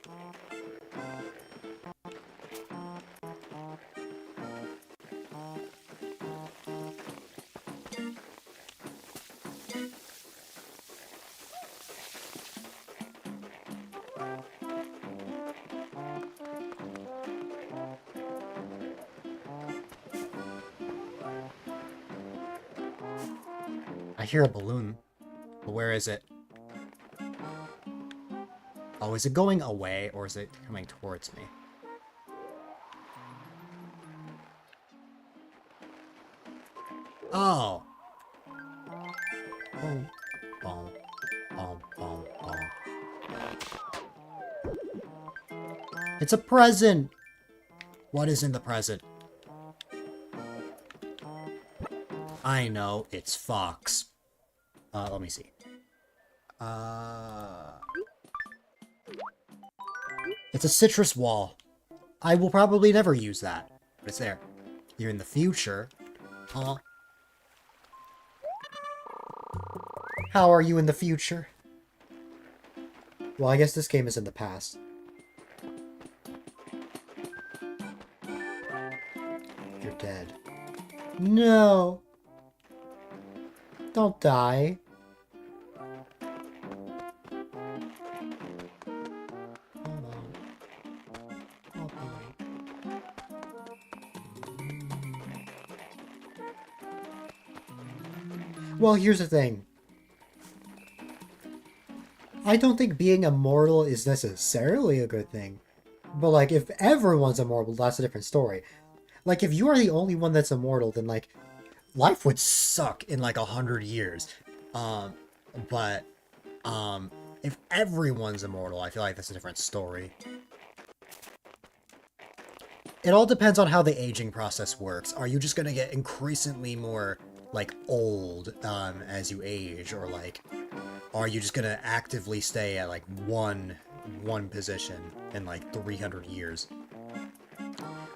I hear a balloon. But where is it? Oh, is it going away or is it coming towards me? Oh! Boom, boom, boom, boom, boom. It's a present! What is in the present? I know, it's Fox. Let me see. It's a citrus wall. I will probably never use that, but it's there. You're in the future. Huh? How are you in the future? Well, I guess this game is in the past. You're dead. No! Don't die. Hold on. I'll be late. Well, here's the thing. I don't think being immortal is necessarily a good thing. But, like, if everyone's immortal, that's a different story. Like, if you are the only one that's immortal, then, like, life would suck in, like, 100 years. But, if everyone's immortal, I feel like that's a different story. It all depends on how the aging process works. Are you just gonna get increasingly more, like, old, as you age? Or, like, are you just gonna actively stay at, like, one position in, like, 300 years?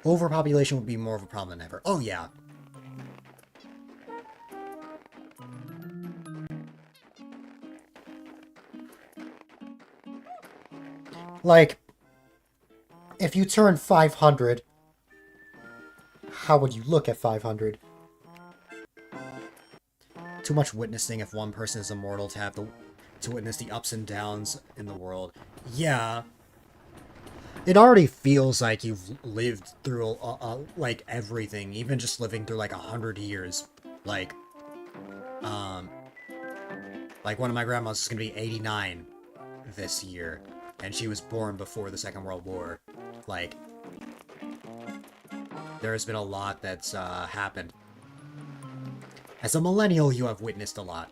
Overpopulation would be more of a problem than ever. Oh, yeah. Like, if you turn 500, how would you look at 500? Too much witnessing if one person is immortal to witness the ups and downs in the world. Yeah. It already feels like you've lived through, like, everything. Even just living through, like, 100 years. Like one of my grandmas is gonna be 89 this year. And she was born before the Second World War. Like, there's been a lot that's, happened. As a millennial, you have witnessed a lot.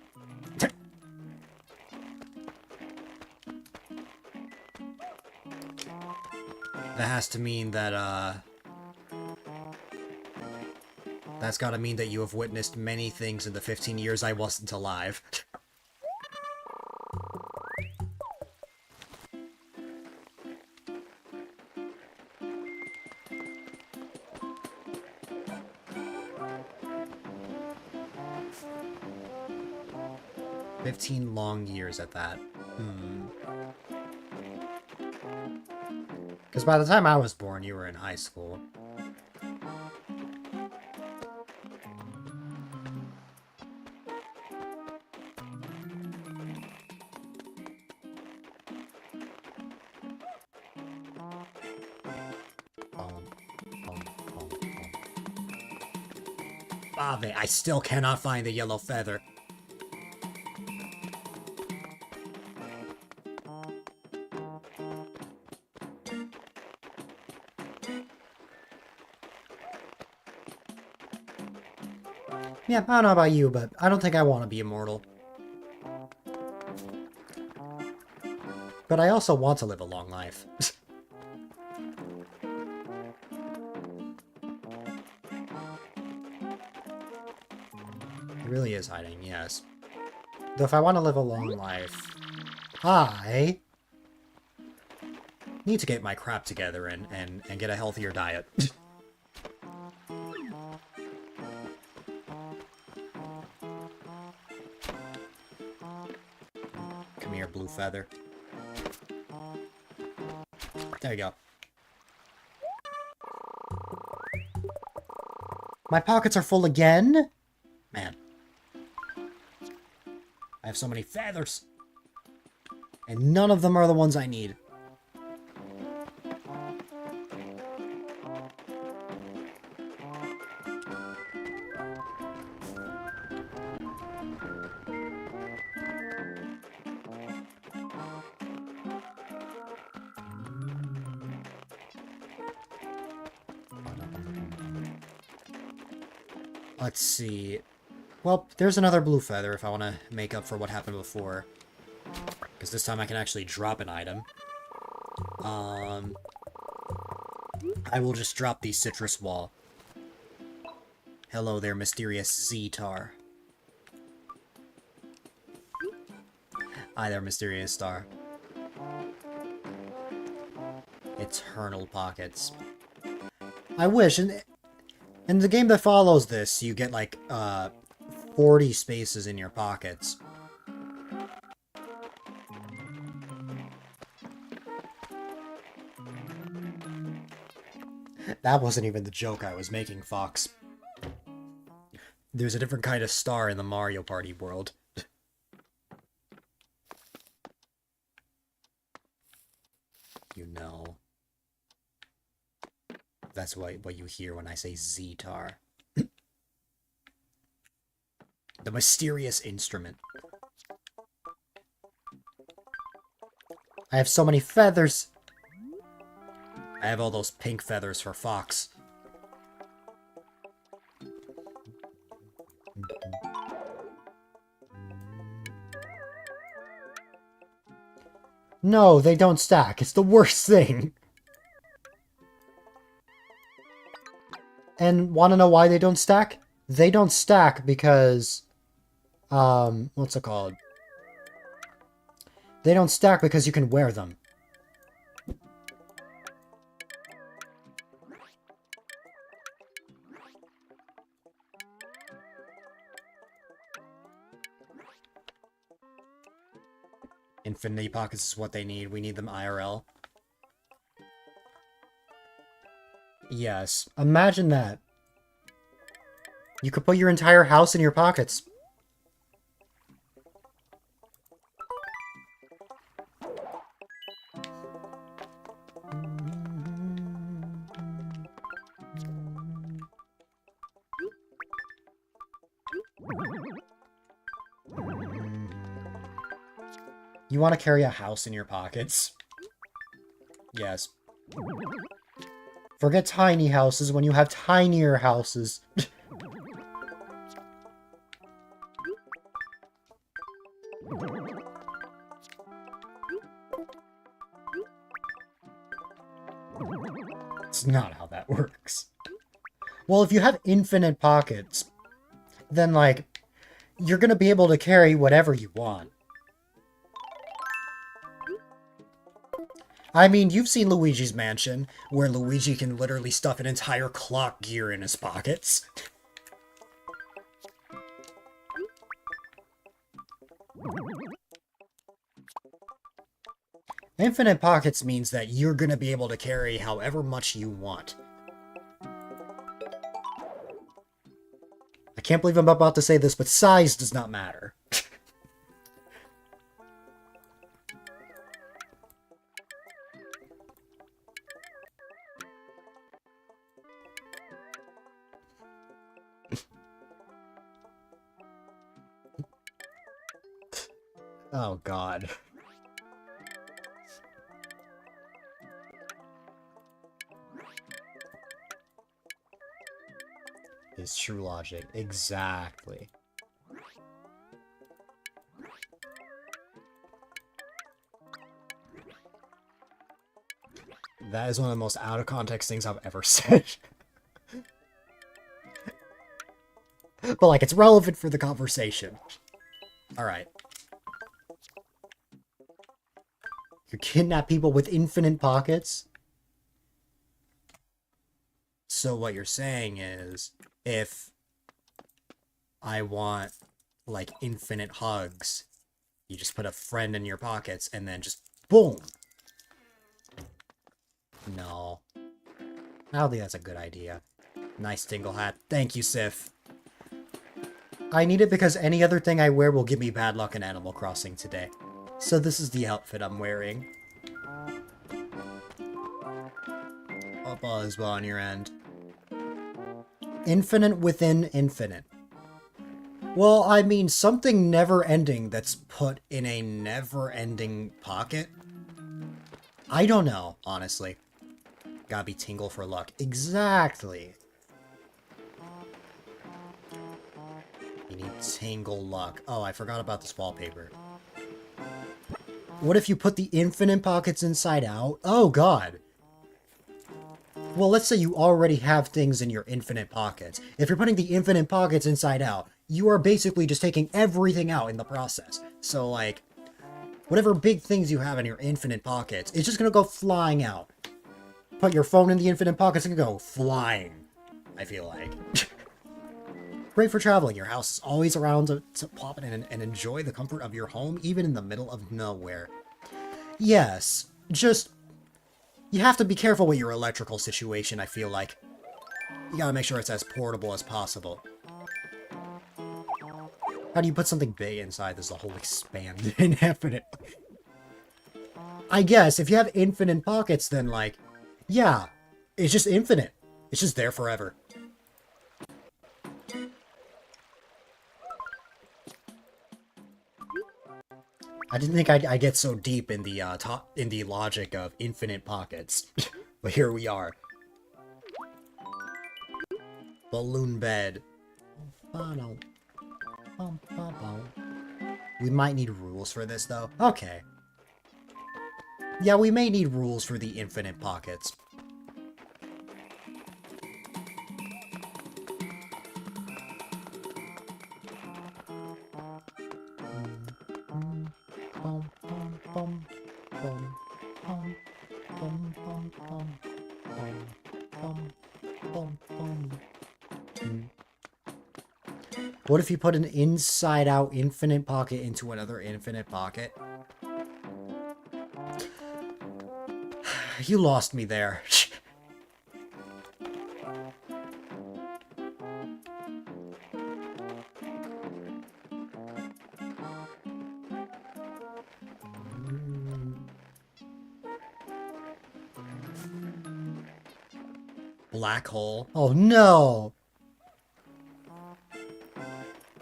That has to mean that, that's gotta mean that you have witnessed many things in the 15 years I wasn't alive. "15 long years at that. Because by the time I was born, you were in high school. Ave, I still cannot find the yellow feather. Yeah, I don't know about you, but I don't think I want to be immortal. But I also want to live a long life. It really is hiding, yes. Though if I want to live a long life, I need to get my crap together and get a healthier diet. here, blue feather. There you go. My pockets are full again? Man. I have so many feathers. And none of them are the ones I need. Let's see. Well, there's another blue feather if I want to make up for what happened before. Because this time I can actually drop an item. I will just drop the citrus wall. Hello there, mysterious Z-Tar. Hi there, mysterious star. Eternal pockets. I wish, in the game that follows this, you get like 40 spaces in your pockets. That wasn't even the joke I was making, Fox. There's a different kind of star in the Mario Party world. You know. That's what you hear when I say Z-Tar. The mysterious instrument. I have so many feathers. I have all those pink feathers for Fox. No, they don't stack. It's the worst thing. And want to know why they don't stack? They don't stack because... what's it called? They don't stack because you can wear them. Infinity pockets is what they need. We need them IRL. Yes. Imagine that. You could put your entire house in your pockets. You want to carry a house in your pockets? Yes. Forget tiny houses when you have tinier houses. It's not how that works. Well, if you have infinite pockets, then, like, you're gonna be able to carry whatever you want. I mean, you've seen Luigi's Mansion, where Luigi can literally stuff an entire clock gear in his pockets. Infinite pockets means that you're gonna be able to carry however much you want. I can't believe I'm about to say this, but size does not matter. Oh, God. Is true logic. Exactly. That is one of the most out-of-context things I've ever said. But, like, it's relevant for the conversation. Alright. You kidnap people with infinite pockets? So what you're saying is, if I want, like, infinite hugs, You just put a friend in your pockets and then just boom. No. I don't think that's a good idea. Nice tingle hat. Thank you, Sif. I need it because any other thing I wear will give me bad luck in Animal Crossing today. So this is the outfit I'm wearing. Up all is well on your end. Infinite within infinite. Well, I mean, something never-ending that's put in a never-ending pocket? I don't know, honestly. Gotta be tingle for luck. Exactly. You need tingle luck. Oh, I forgot about this wallpaper. What if you put the infinite pockets inside out? Oh, God. Well, let's say you already have things in your infinite pockets. If you're putting the infinite pockets inside out, you are basically just taking everything out in the process. So, like, whatever big things you have in your infinite pockets, it's just gonna go flying out. Put your phone in the infinite pockets and go flying, I feel like. Great for traveling. Your house is always around to pop in and enjoy the comfort of your home, even in the middle of nowhere. Yes, just... You have to be careful with your electrical situation, I feel like. You gotta make sure it's as portable as possible. How do you put something big inside this? The whole expand infinite. I guess, if you have infinite pockets, then, like, yeah, it's just infinite. It's just there forever. I didn't think I'd get so deep in the logic of infinite pockets, but here we are. Balloon bed. We might need rules for this, though. Okay. Yeah, we may need rules for the infinite pockets. What if you put an inside-out infinite pocket into another infinite pocket? You lost me there. Black hole. Oh no!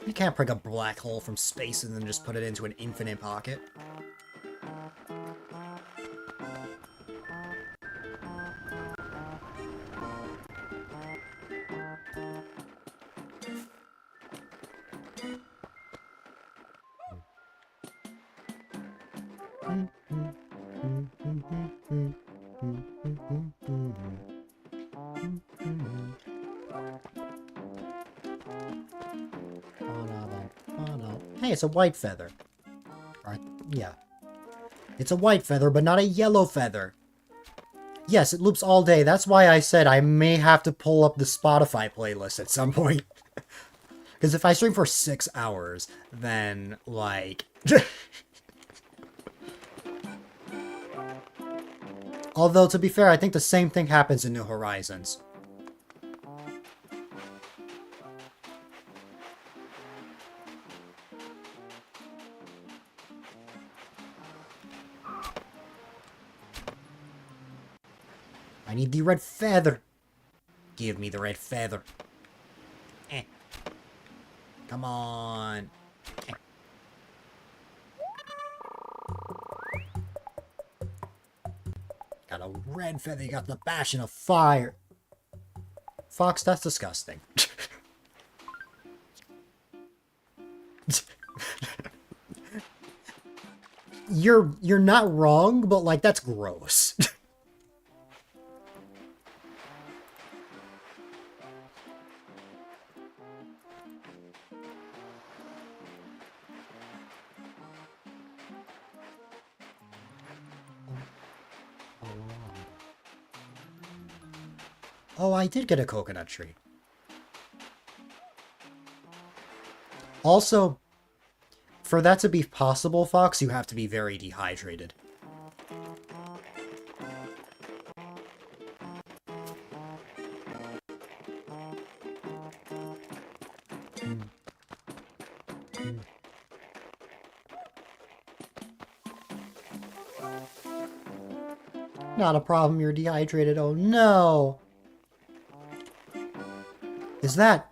You can't pick a black hole from space and then just put it into an infinite pocket. Hey, it's a white feather. Right? Yeah. It's a white feather, but not a yellow feather. Yes, it loops all day. That's why I said I may have to pull up the Spotify playlist at some point. Because if I stream for 6 hours, then, like... Although, to be fair, I think the same thing happens in New Horizons. I need the red feather. Give me the red feather. Eh. Come on. Eh. Got a red feather, you got the bastion of fire. Fox, that's disgusting. You're not wrong, but like that's gross. Oh, I did get a coconut tree. Also, For that to be possible, Fox, you have to be very dehydrated. Not a problem, you're dehydrated. Oh no! Is that...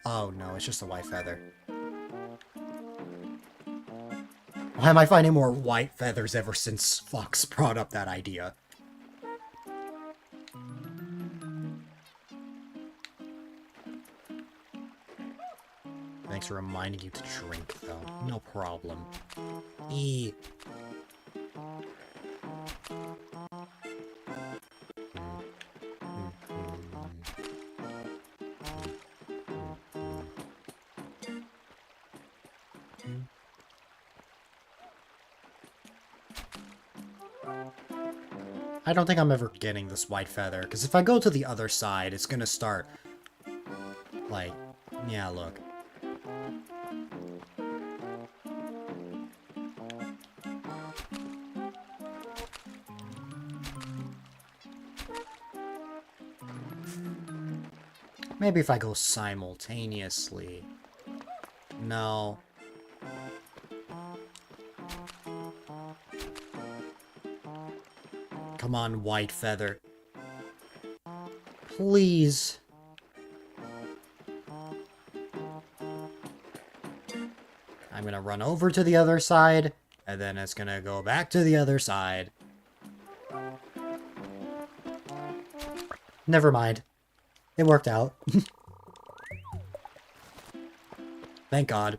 Oh no, it's just a white feather. Why am I finding more white feathers ever since Fox brought up that idea? Thanks for reminding you to drink, though. No problem. E. I don't think I'm ever getting this white feather, because if I go to the other side, it's gonna start... Like, yeah, look. Maybe if I go simultaneously. No. Come on, white feather. Please. I'm gonna run over to the other side, and then it's gonna go back to the other side. Never mind. It worked out. Thank God.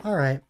All right.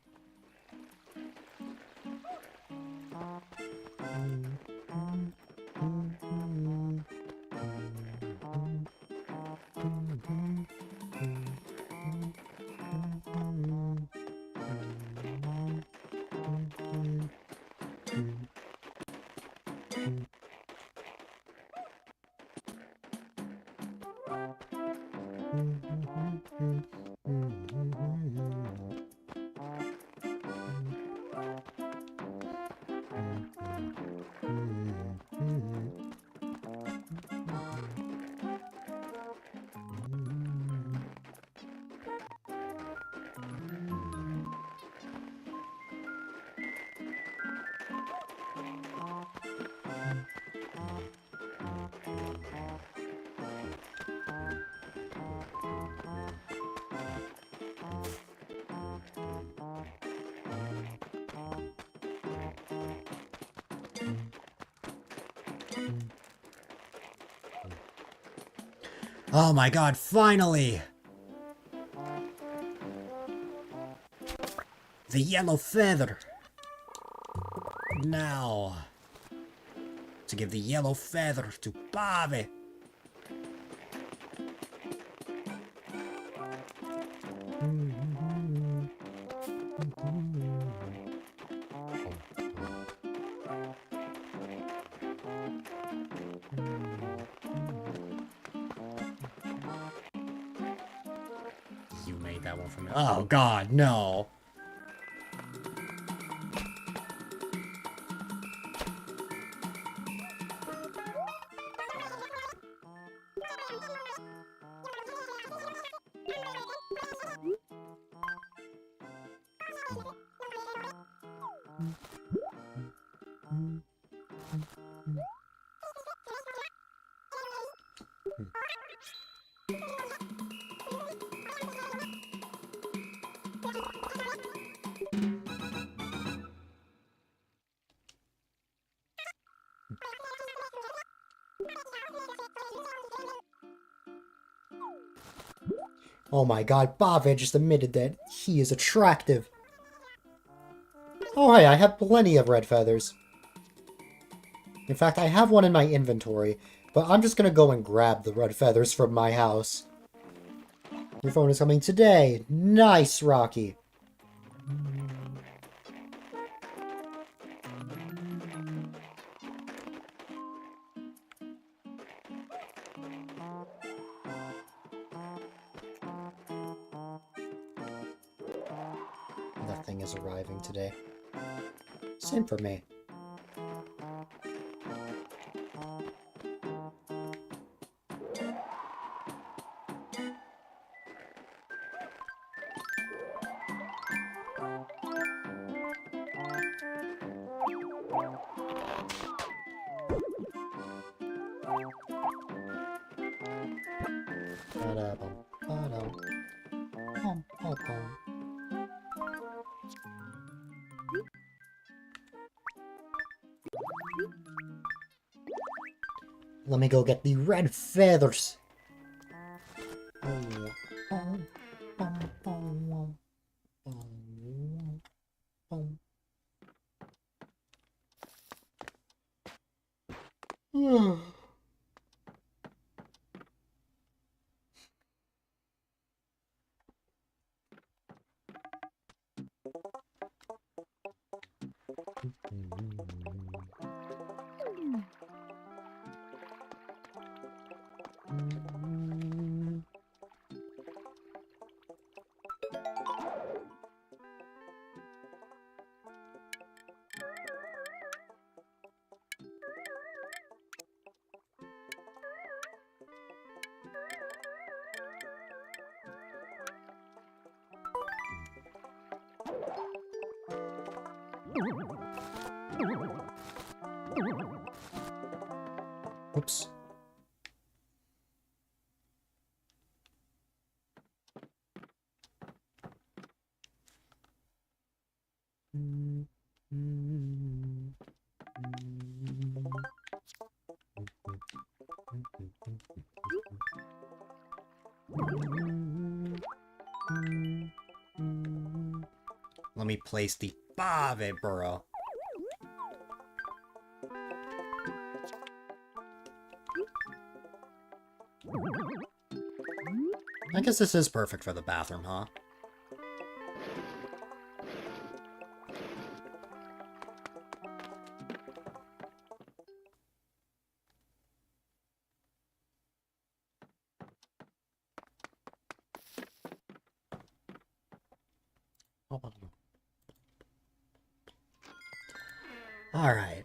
Oh my God, finally! The yellow feather! Now, to give the yellow feather to Bobby! You made that one for me. Oh God, no! Oh my God, Bobby just admitted that he is attractive. Oh hey, I have plenty of red feathers. In fact, I have one in my inventory, but I'm just gonna go and grab the red feathers from my house. Your phone is coming today. Nice, Rocky. Nothing is arriving today. Same for me. Let me go get the red feathers. Oops. Let me place the Bave burrow. I guess this is perfect for the bathroom, huh? Alright.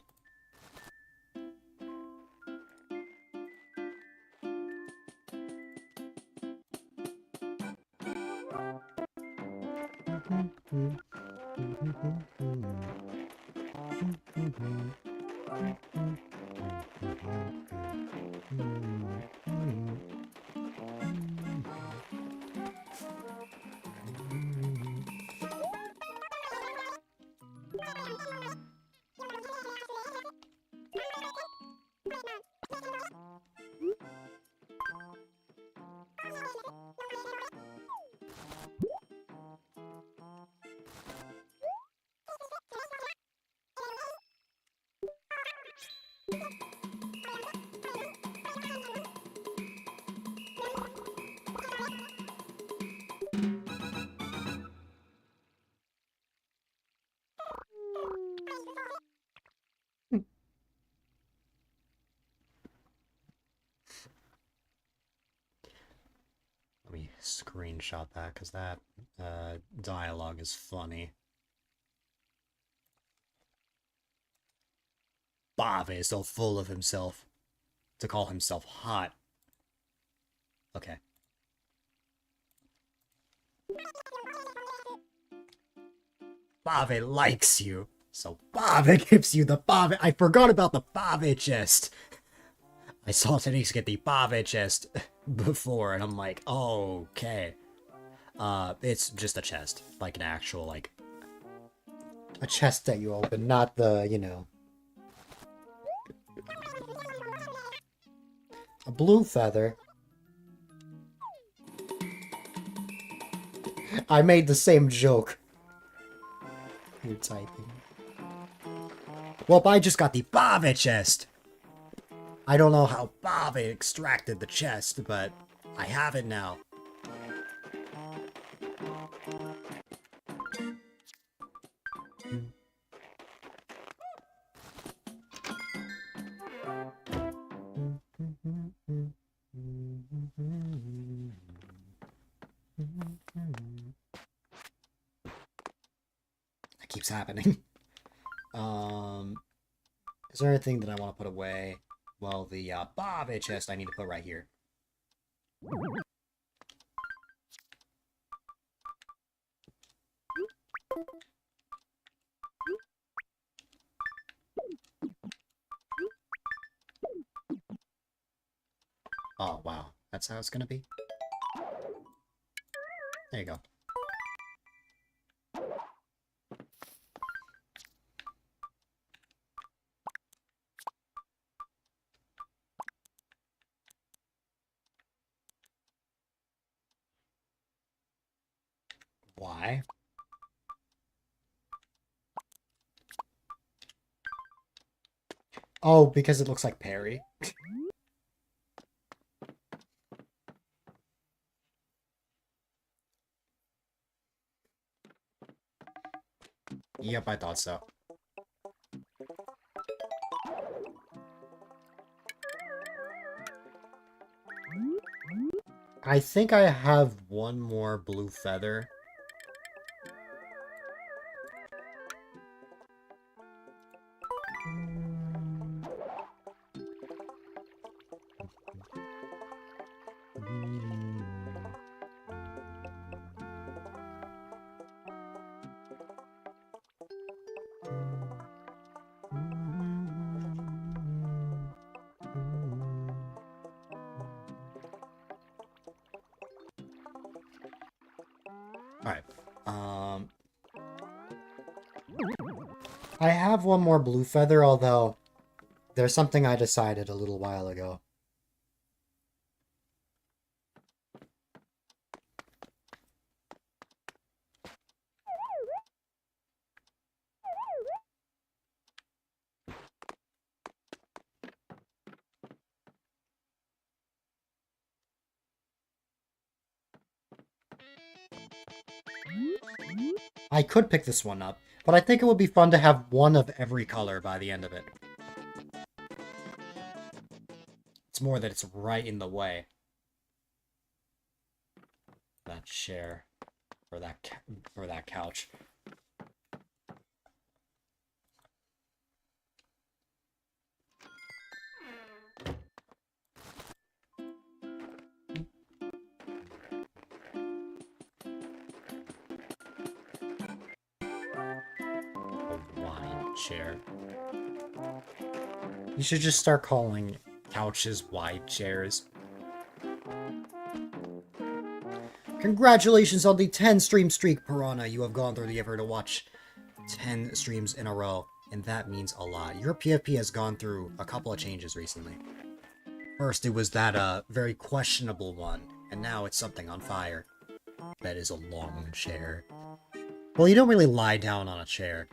Let me screenshot that, because that dialogue is funny. Bave is so full of himself to call himself hot. Okay. Bave likes you, so Bave gives you the Bave. I forgot about the Bave chest. I saw Denise get the Bave chest before, and I'm like, oh, okay. It's just a chest, like an actual, like... A chest that you open, not the, you know... A blue feather. I made the same joke. You're typing. Well, I just got the Bava chest. I don't know how Bava extracted the chest, but I have it now. That keeps happening. Is there anything that I want to put away? Well, the Bava chest I need to put right here. Oh, wow. That's how it's gonna be? There you go. Why? Oh, because it looks like Perry. Yep, I thought so. I think I have one more blue feather. Alright. I have one more blue feather, although there's something I decided a little while ago. I could pick this one up, but I think it would be fun to have one of every color by the end of it. It's more that it's right in the way. That chair. Or that couch. Wide chair. You should just start calling couches wide chairs. Congratulations on the 10 stream streak, Piranha. You have gone through the effort to watch 10 streams in a row, and that means a lot. Your PFP has gone through a couple of changes recently. First, it was that very questionable one, and now it's something on fire. That is a long chair. Well, you don't really lie down on a chair.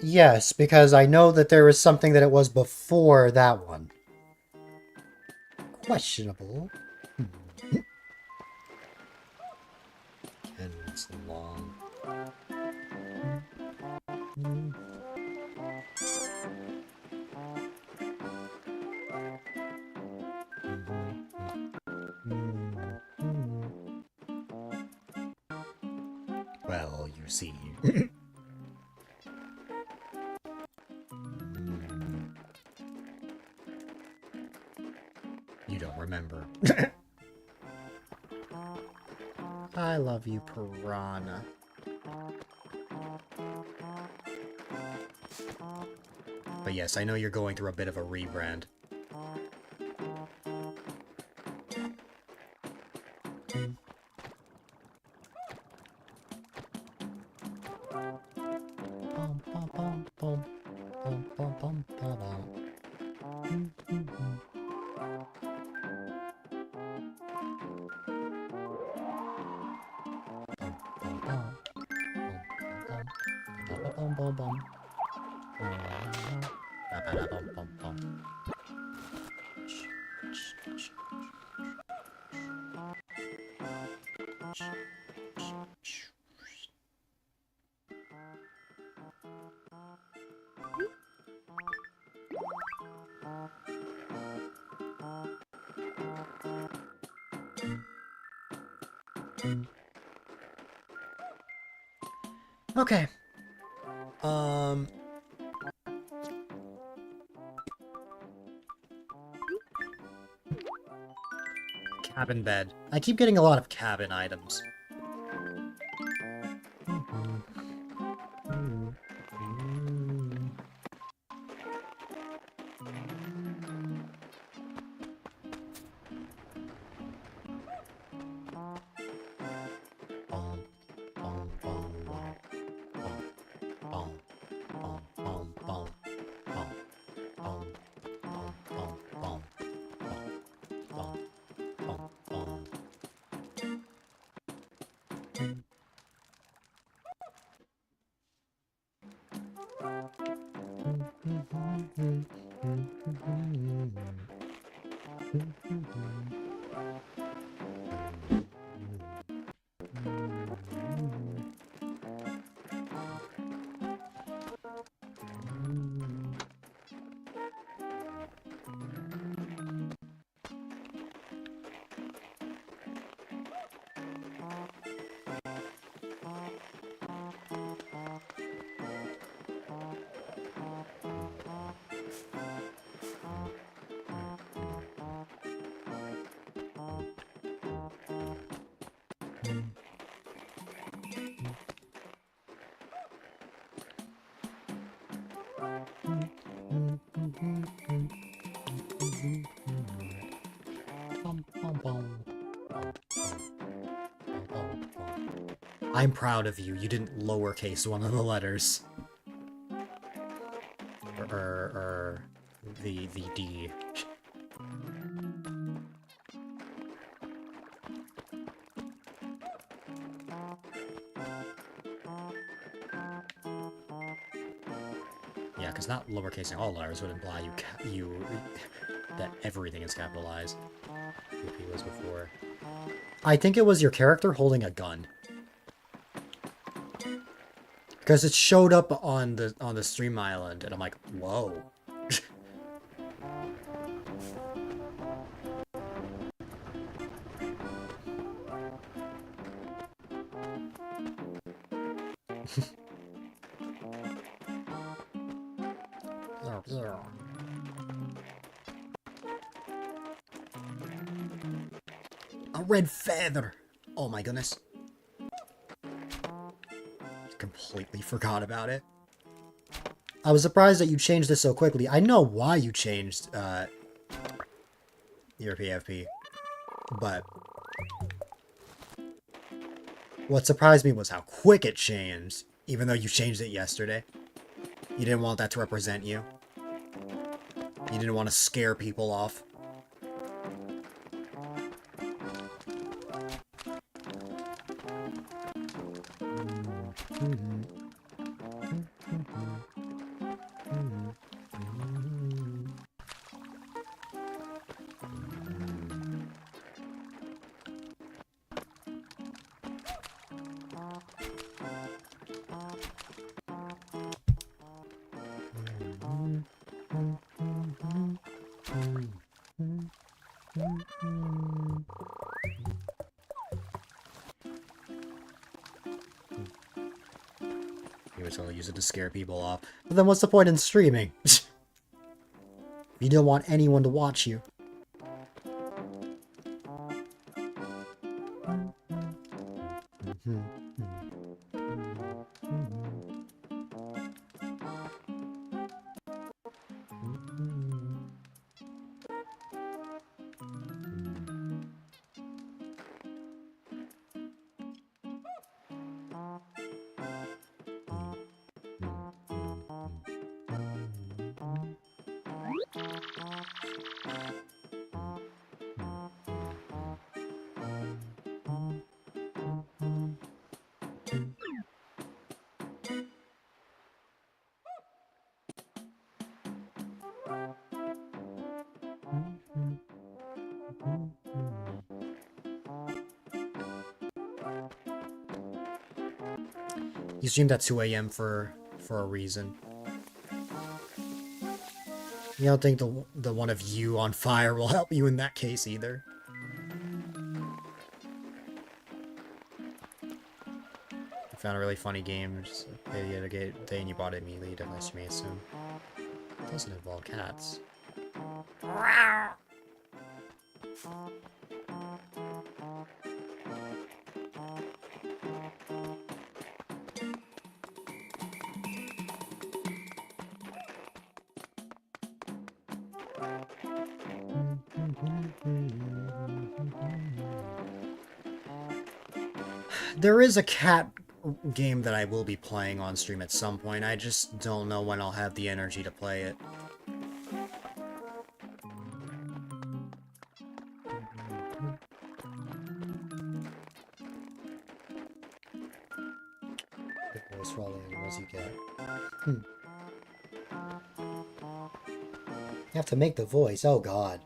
Yes, because I know that there was something that it was before that one. Questionable. And it's long. Well, you see. You don't remember. I love you, Piranha. But yes, I know you're going through a bit of a rebrand. bum bum. Ba-ba-da-bum-bum-bum. Okay. Um. Cabin bed. I keep getting a lot of cabin items. I'm proud of you. You didn't lowercase one of the letters. Or the D. Yeah, because not lowercasing all letters would imply that everything is capitalized. If was before. I think it was your character holding a gun. Because it showed up on the stream island, and I'm like, whoa. A red feather! Oh my goodness. Completely forgot about it. I was surprised that you changed this so quickly. I know why you changed your PFP, but what surprised me was how quick it changed, even though you changed it yesterday. You didn't want that to represent you. You didn't want to scare people off. You were just gonna use it to scare people off. But then what's the point in streaming? You don't want anyone to watch you. You streamed at 2 a.m. for a reason. You don't think the one of you on fire will help you in that case either? You found a really funny game, just played it a day and you bought it immediately. Definitely stream it soon. It doesn't involve cats. There is a cat game that I will be playing on stream at some point. I just don't know when I'll have the energy to play it. Good voice for all the animals you get. You have to make the voice, oh god.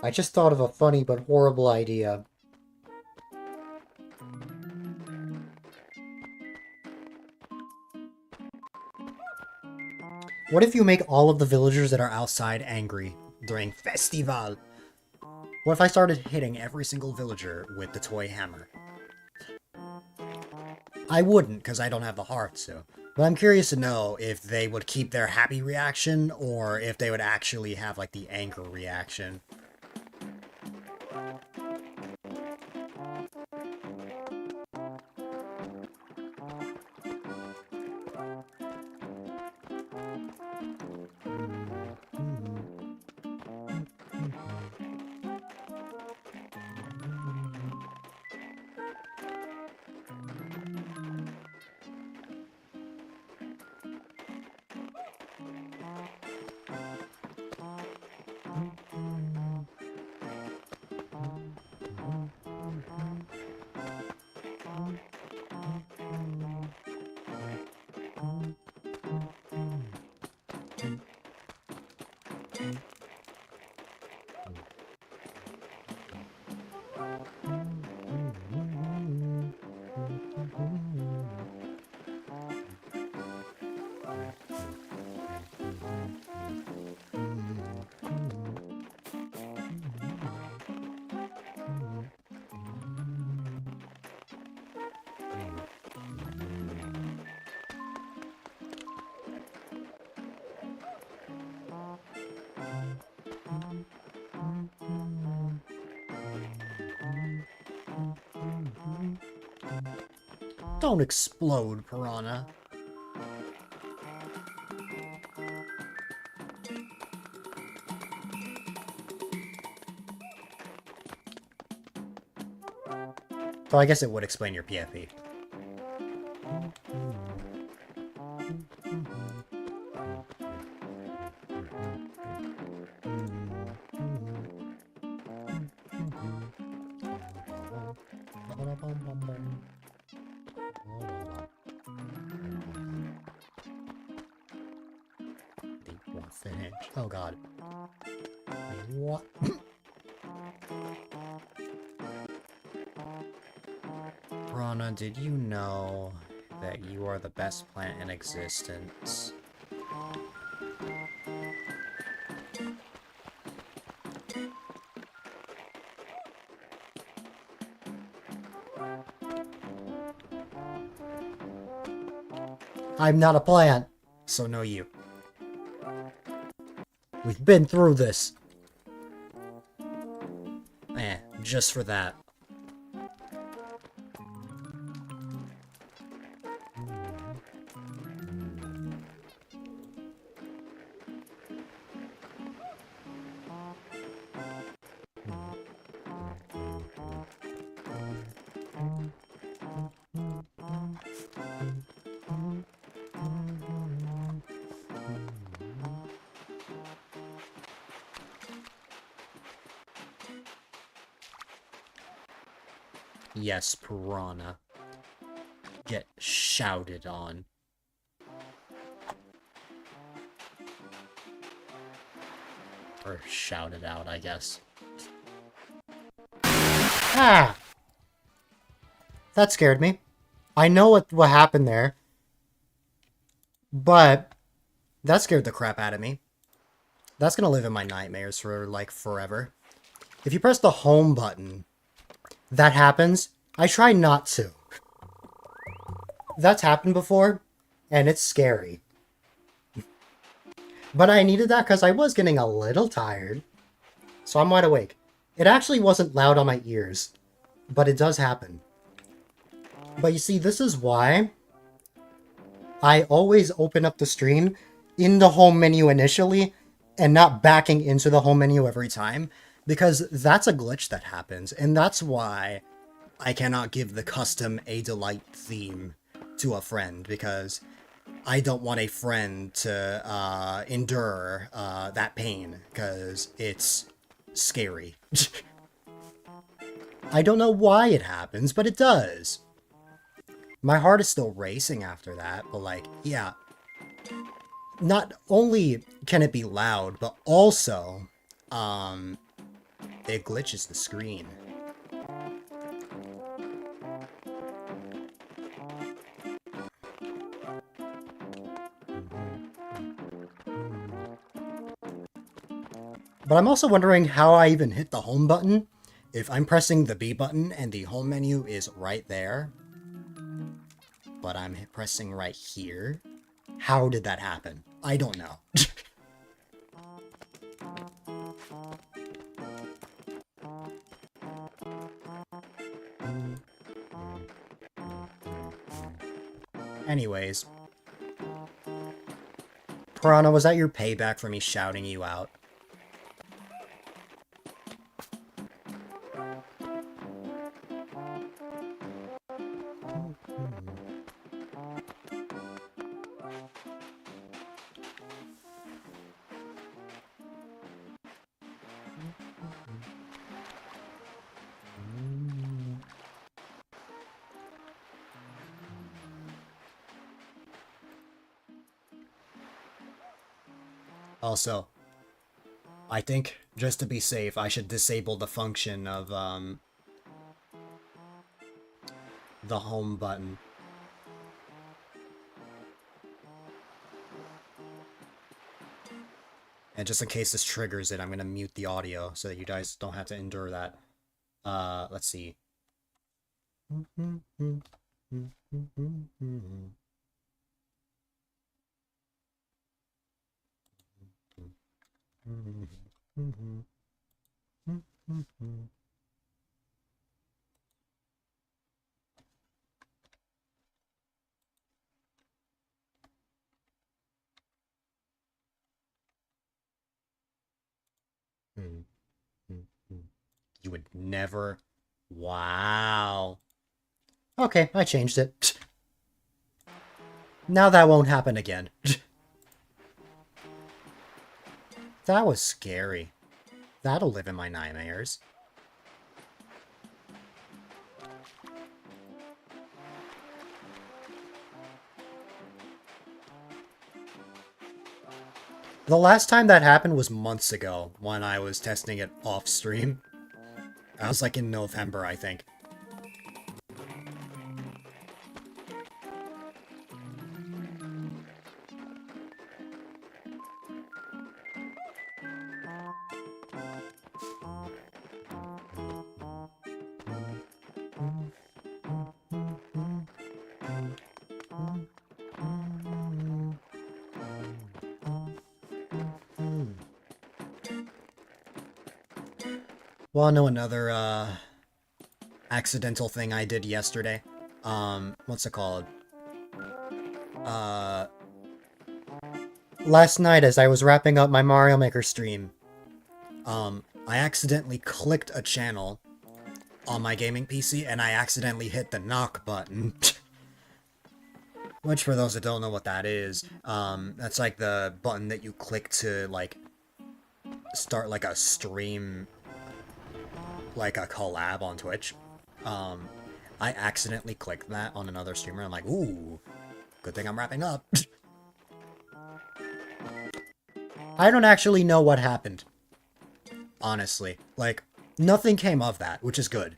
I just thought of a funny but horrible idea. What if you make all of the villagers that are outside angry during festival? What if I started hitting every single villager with the toy hammer? I wouldn't, because I don't have the heart to. But I'm curious to know if they would keep their happy reaction, or if they would actually have, like, the anger reaction. Don't explode, Piranha. Though I guess it would explain your PFP. Finish. Oh god. What? Rana, did you know that you are the best plant in existence. I'm not a plant. So no you. We've been through this. Just for that. Yes, piranha. Get shouted on. Or shouted out, I guess. Ah! That scared me. I know what happened there. But That scared the crap out of me. That's gonna live in my nightmares for, like, forever. if you press the home button, that happens. I try not to. That's happened before, and it's scary. But I needed that because I was getting a little tired. So I'm wide awake. It actually wasn't loud on my ears, but it does happen. But you see, this is why I always open up the stream in the home menu initially and not backing into the home menu every time, because that's a glitch that happens, and that's why I cannot give the custom A-Dylite theme to a friend, because I don't want a friend to endure that pain, because it's scary. I don't know why it happens, but it does. My heart is still racing after that, but like, yeah. Not only can it be loud, but also, it glitches the screen. But I'm also wondering how I even hit the home button. If I'm pressing the B button and the home menu is right there, but I'm pressing right here. How did that happen? I don't know. Anyways. Piranha, was that your payback for me shouting you out? Also, I think, just to be safe, I should disable the function of, the home button. And just in case this triggers it, I'm gonna mute the audio so that you guys don't have to endure that. Let's see. You would never... Wow. Okay, I changed it. Now that won't happen again. That was scary. That'll live in my nightmares. The last time that happened was months ago, when I was testing it off stream. I was like in November, I think. Wanna know another, accidental thing I did yesterday? What's it called? Uh, Last night, as I was wrapping up my Mario Maker stream, I accidentally clicked a channel on my gaming PC, and I accidentally hit the knock button. Which, for those that don't know what that is, that's like the button that you click to, like, start, like, a stream, like a collab on Twitch. I accidentally clicked that on another streamer. I'm like, ooh, good thing I'm wrapping up. I don't actually know what happened. Honestly. Like, nothing came of that, which is good.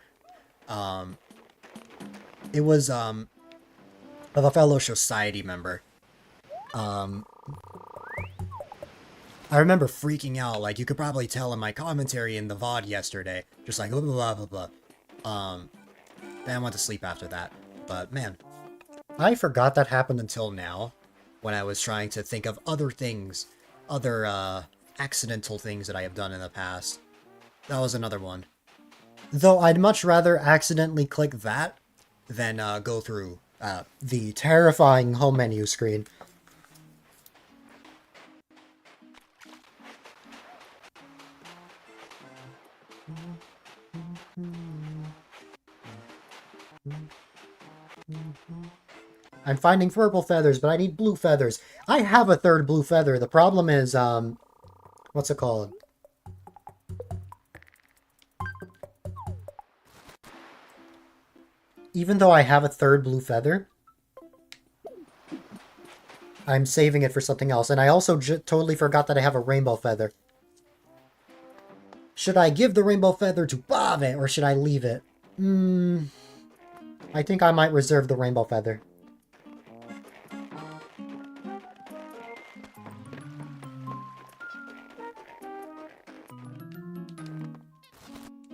It was, of a fellow society member. I remember freaking out, like, you could probably tell in my commentary in the VOD yesterday. Just like, blah, blah, blah, blah, blah. Then I went to sleep after that. But, man, I forgot that happened until now, when I was trying to think of other things, other, accidental things that I have done in the past. That was another one. Though I'd much rather accidentally click that than, go through, the Terrifying home menu screen. I'm finding purple feathers, but I need blue feathers. I have a third blue feather. The problem is, what's it called? Even though I have a third blue feather, I'm saving it for something else. And I also totally forgot that I have a rainbow feather. Should I give the rainbow feather to Bave, or should I leave it? I think I might reserve the rainbow feather.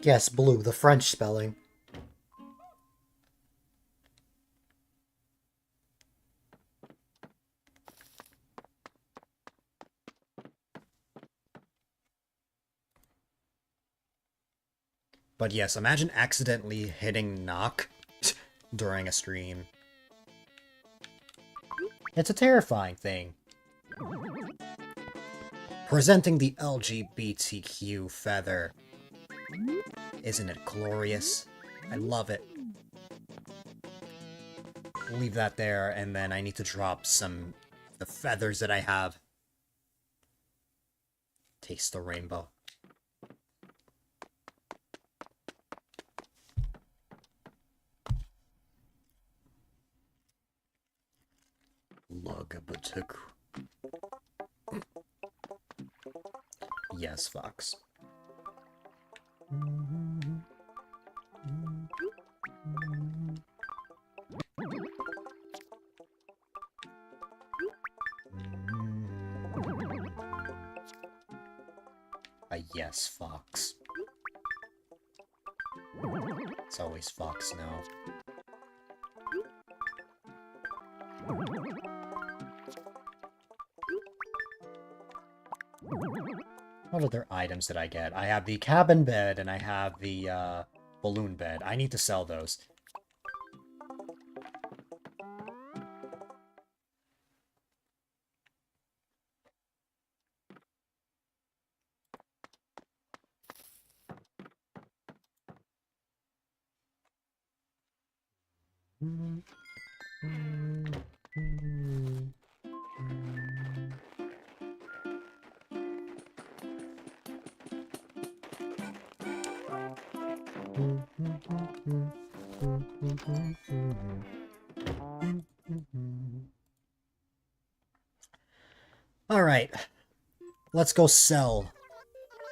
Yes, blue, the French spelling. But yes, imagine accidentally hitting knock during a stream. It's a terrifying thing. Presenting the LGBTQ feather. Isn't it glorious? I love it. Leave that there, and then I need to drop the feathers that I have. Taste the rainbow. Lugabatook. Yes, Fox. A yes, Fox. It's always Fox now. What other items did I get? I have the cabin bed and I have the balloon bed. I need to sell those. Alright. Let's go sell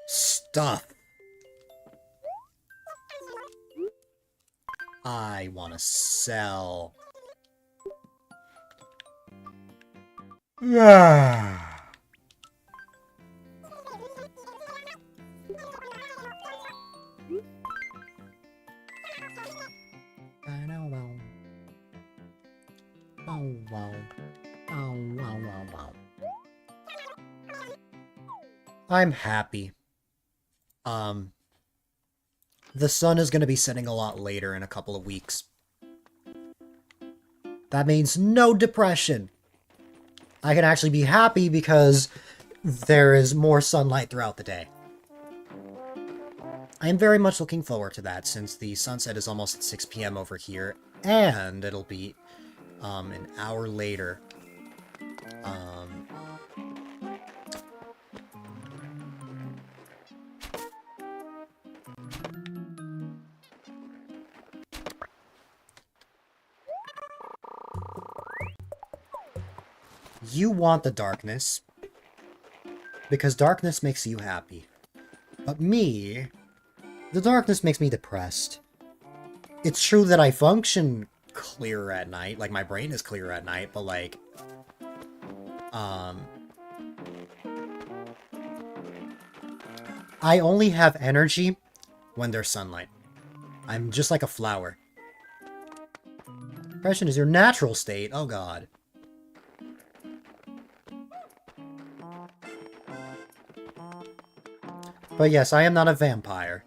stuff. I want to sell. Yeah. I'm happy. The sun is going to be setting a lot later in a couple of weeks. That means no depression. I can actually be happy because there is more sunlight throughout the day. I am very much looking forward to that since the sunset is almost at 6 p.m. over here, and it'll be an hour later. You want the darkness because darkness makes you happy. But me, the darkness makes me depressed. It's true that I function clearer at night, like my brain is clearer at night, but like, I only have energy when there's sunlight. I'm just like a flower. Depression is your natural state, oh god. But yes, I am not a vampire.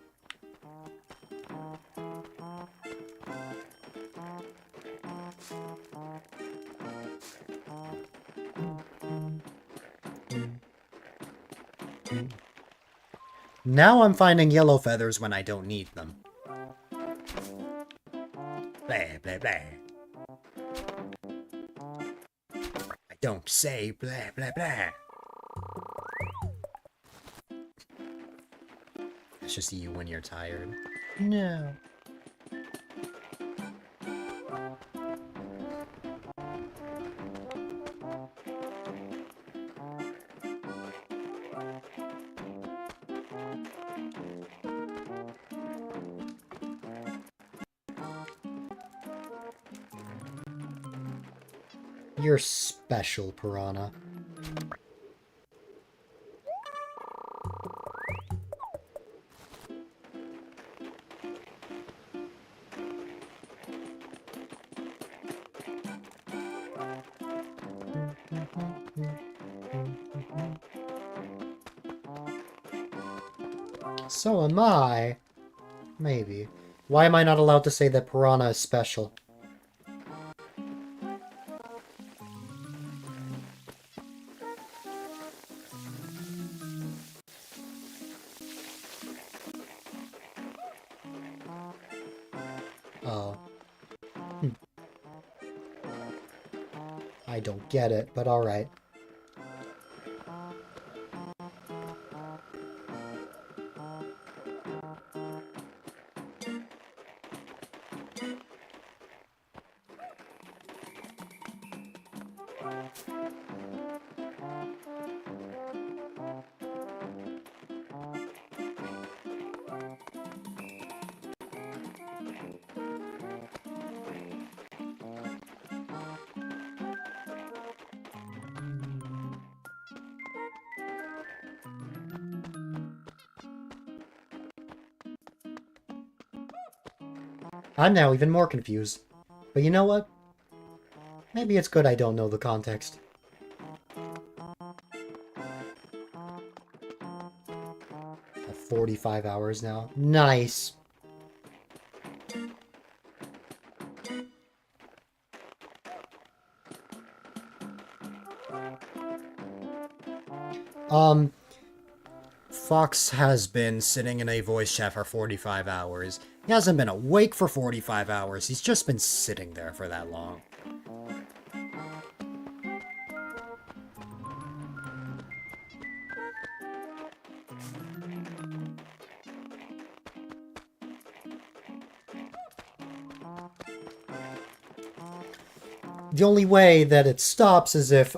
Now I'm finding yellow feathers when I don't need them. Blah, blah, blah. I don't say blah, blah, blah. It's just you when you're tired. No. You're special, Piranha. So am I. Maybe. Why am I not allowed to say that Piranha is special? Oh. I don't get it, but alright. I'm now even more confused. But you know what? Maybe it's good I don't know the context. At 45 hours now. Nice! Fox has been sitting in a voice chat for 45 hours. He hasn't been awake for 45 hours, he's just been sitting there for that long. The only way that it stops is if,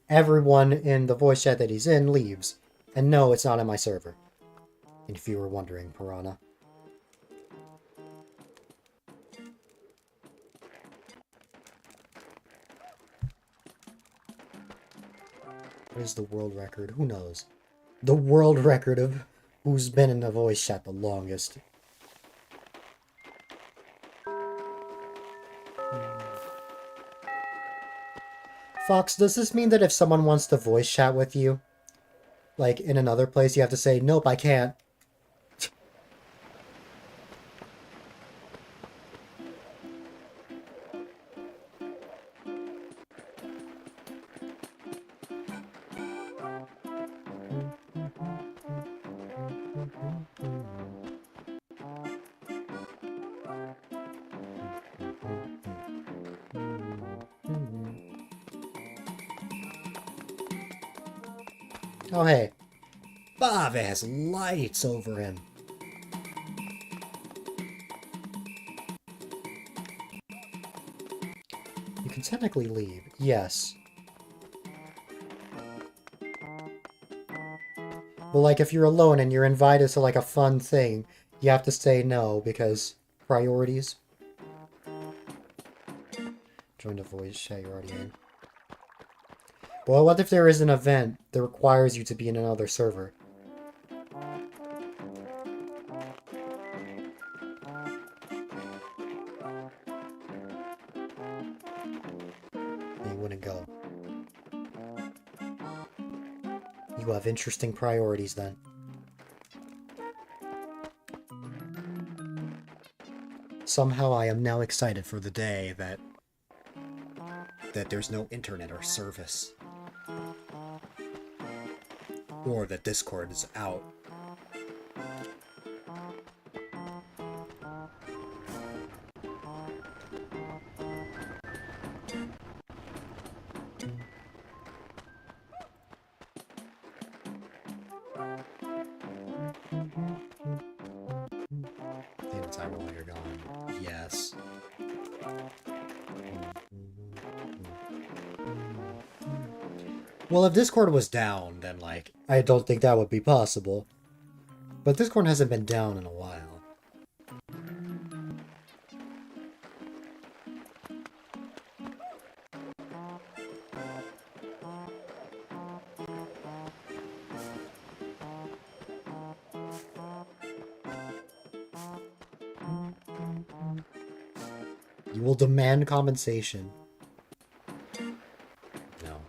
everyone in the voice chat that he's in leaves. And no, it's not on my server. If you were wondering, Piranha. What is the world record? Who knows? The world record of who's been in the voice chat the longest. Fox, does this mean that if someone wants to voice chat with you, like in another place, you have to say, nope, I can't? Oh, hey. Bob has lights over him. You can technically leave. Yes. But, like, if you're alone and you're invited to, like, a fun thing, you have to say no because priorities. Join the voice chat you're already in. Well, what if there is an event that requires you to be in another server? And you wouldn't go. You have interesting priorities then. Somehow I am now excited for the day that there's no internet or service. Or that Discord is out. Data timer while you're gone. Yes. Well, if Discord was down, then, like, I don't think that would be possible. But Discord hasn't been down in a while. You will demand compensation. No.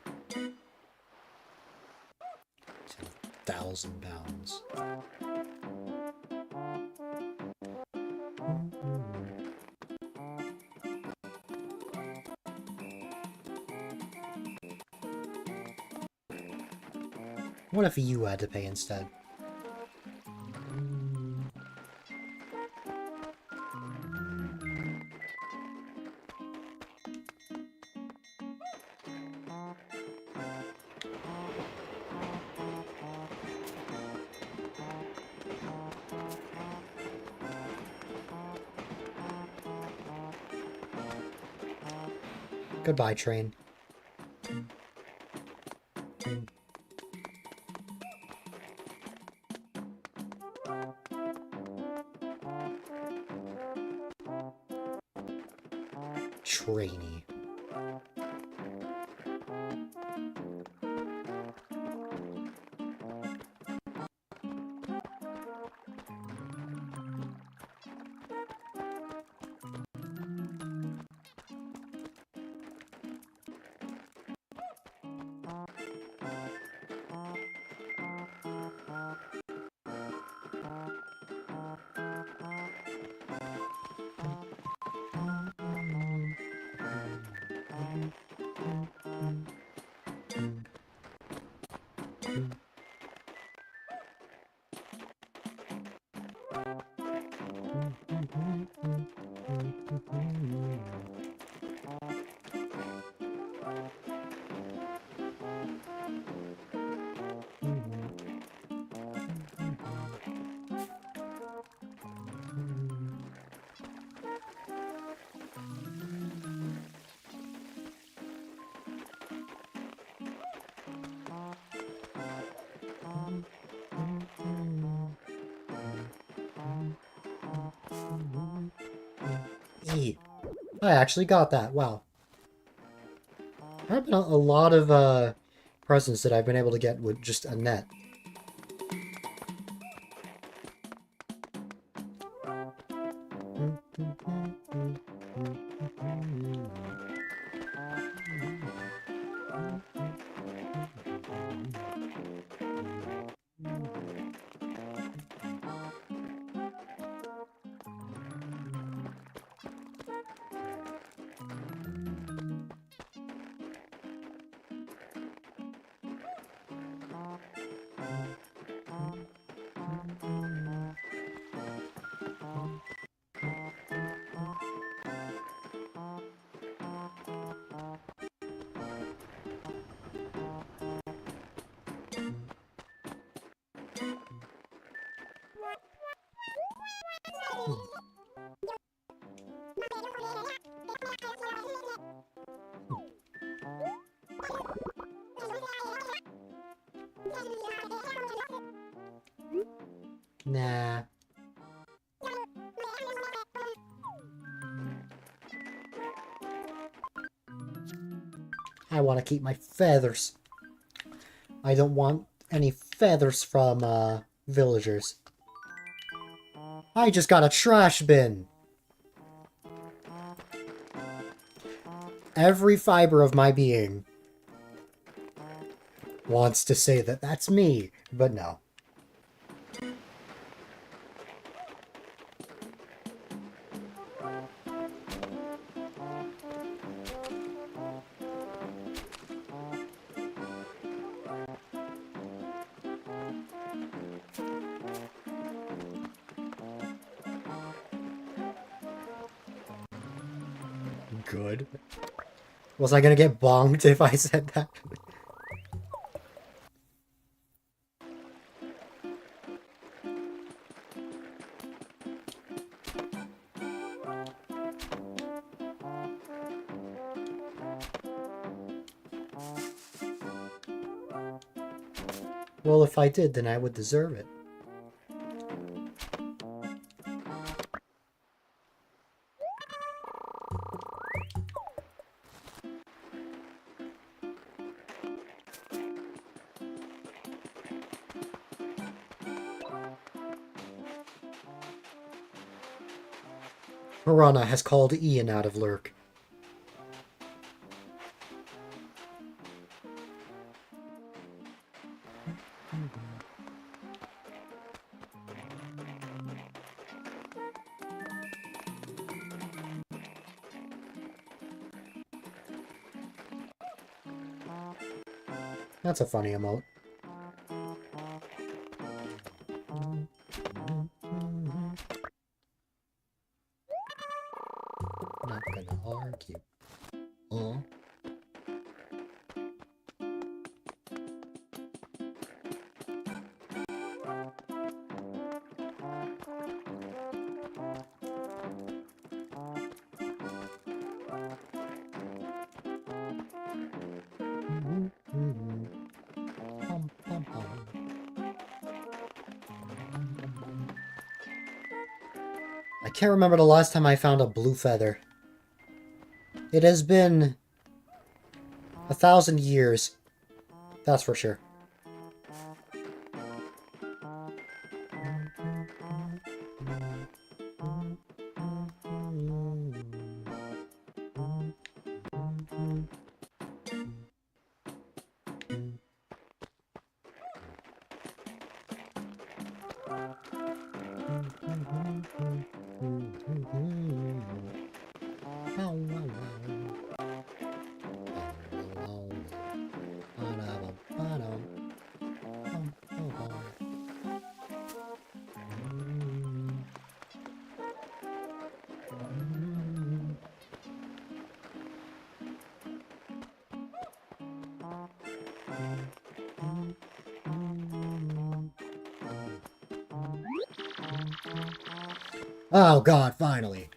£10,000. What if you had to pay instead? Goodbye, train. Trainee. E. I actually got that. Wow. There have been a lot of presents that I've been able to get with just a net. Nah. I want to keep my feathers. I don't want any feathers from, villagers. I just got a trash bin. Every fiber of my being wants to say that that's me, but no. Good. Was I gonna get bonked if I said that? Well, if I did, then I would deserve it. Piranha has called Ian out of lurk. That's a funny emote. Not gonna argue. Oh. I can't remember the last time I found a blue feather. It has been 1,000 years. That's for sure. Oh god, finally.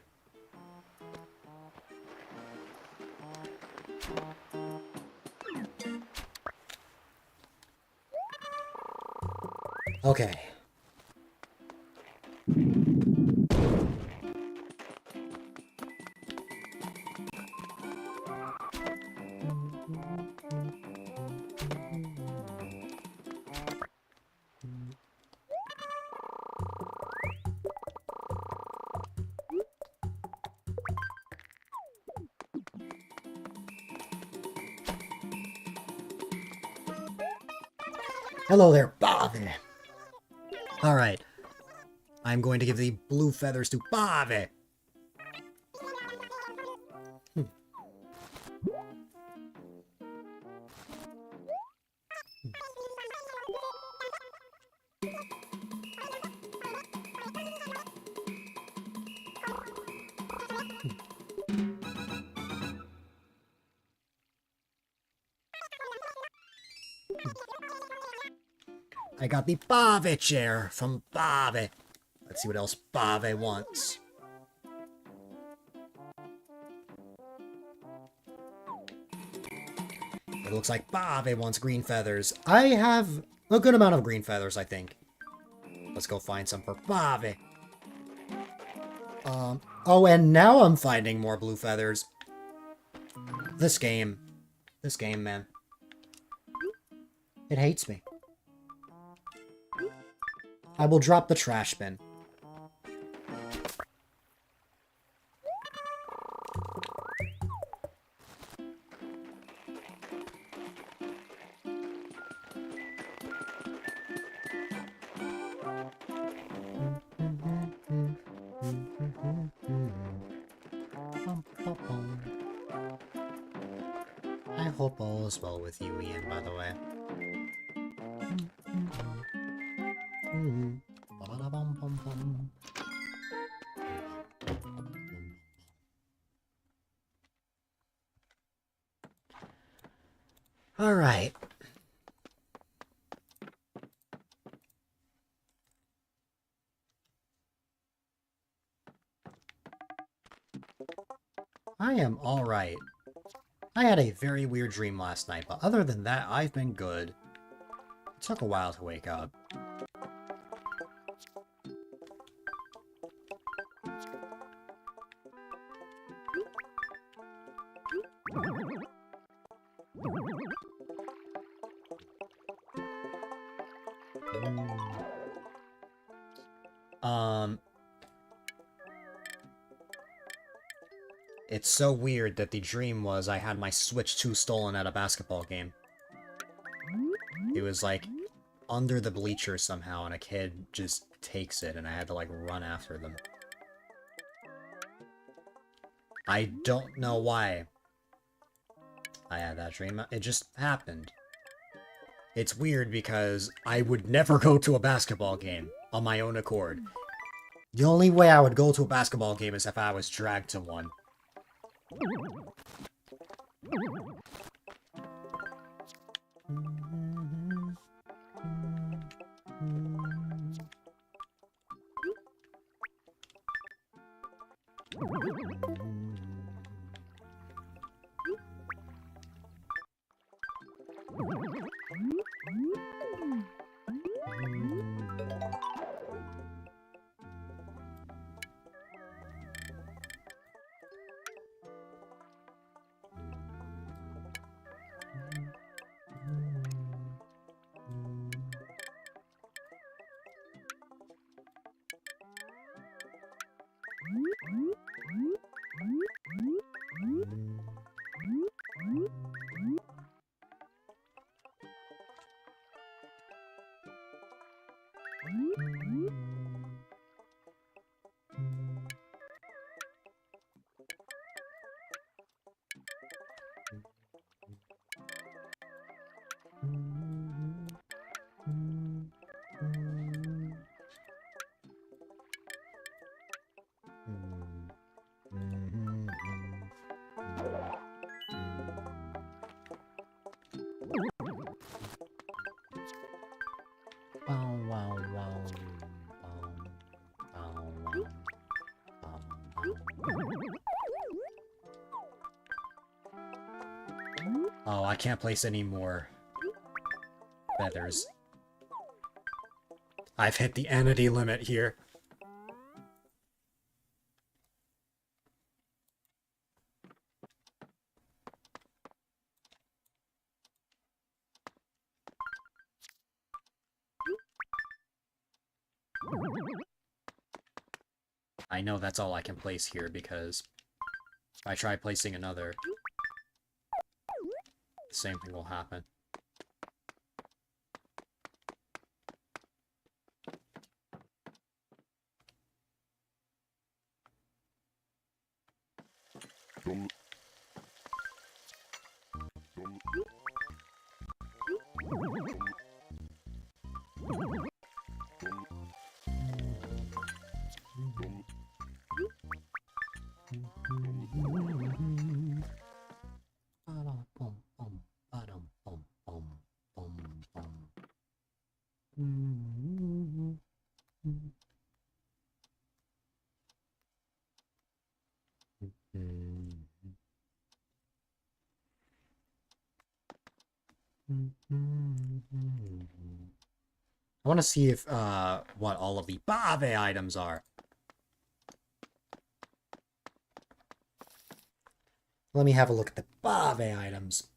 Okay. Hello there, Bobby. Alright. I'm going to give the blue feathers to Bobby. I got the Bobby chair from Bobby. Let's see what else Bobby wants. It looks like Bobby wants green feathers. I have a good amount of green feathers, I think. Let's go find some for Bobby. Oh, and now I'm finding more blue feathers. This game, man, it hates me. I will drop the trash bin. I hope all is well with you, Ian, by the way. All right. I am all right. I had a very weird dream last night, but other than that, I've been good. It took a while to wake up. It's so weird that the dream was I had my Switch 2 stolen at a basketball game. It was like under the bleachers somehow, and a kid just takes it, and I had to like run after them. I don't know why I had that dream. It just happened. It's weird because I would never go to a basketball game on my own accord. The only way I would go to a basketball game is if I was dragged to one. Oh, I can't place any more feathers. I've hit the entity limit here. I know that's all I can place here because if I try placing another, the same thing will happen. I want to see if what all of the Bave items are. Let me have a look at the Bave items.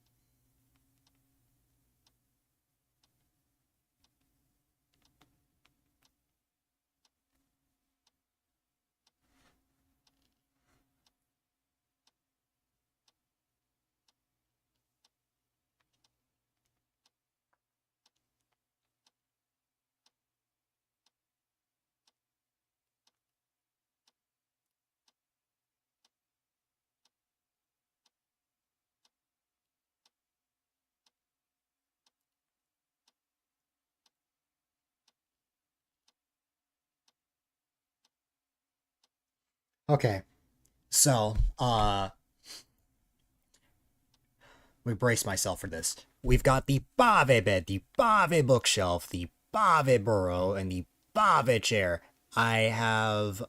Okay, so, we brace myself for this. We've got the Bave bed, the Bave bookshelf, the Bave burrow, and the Bave chair. I have,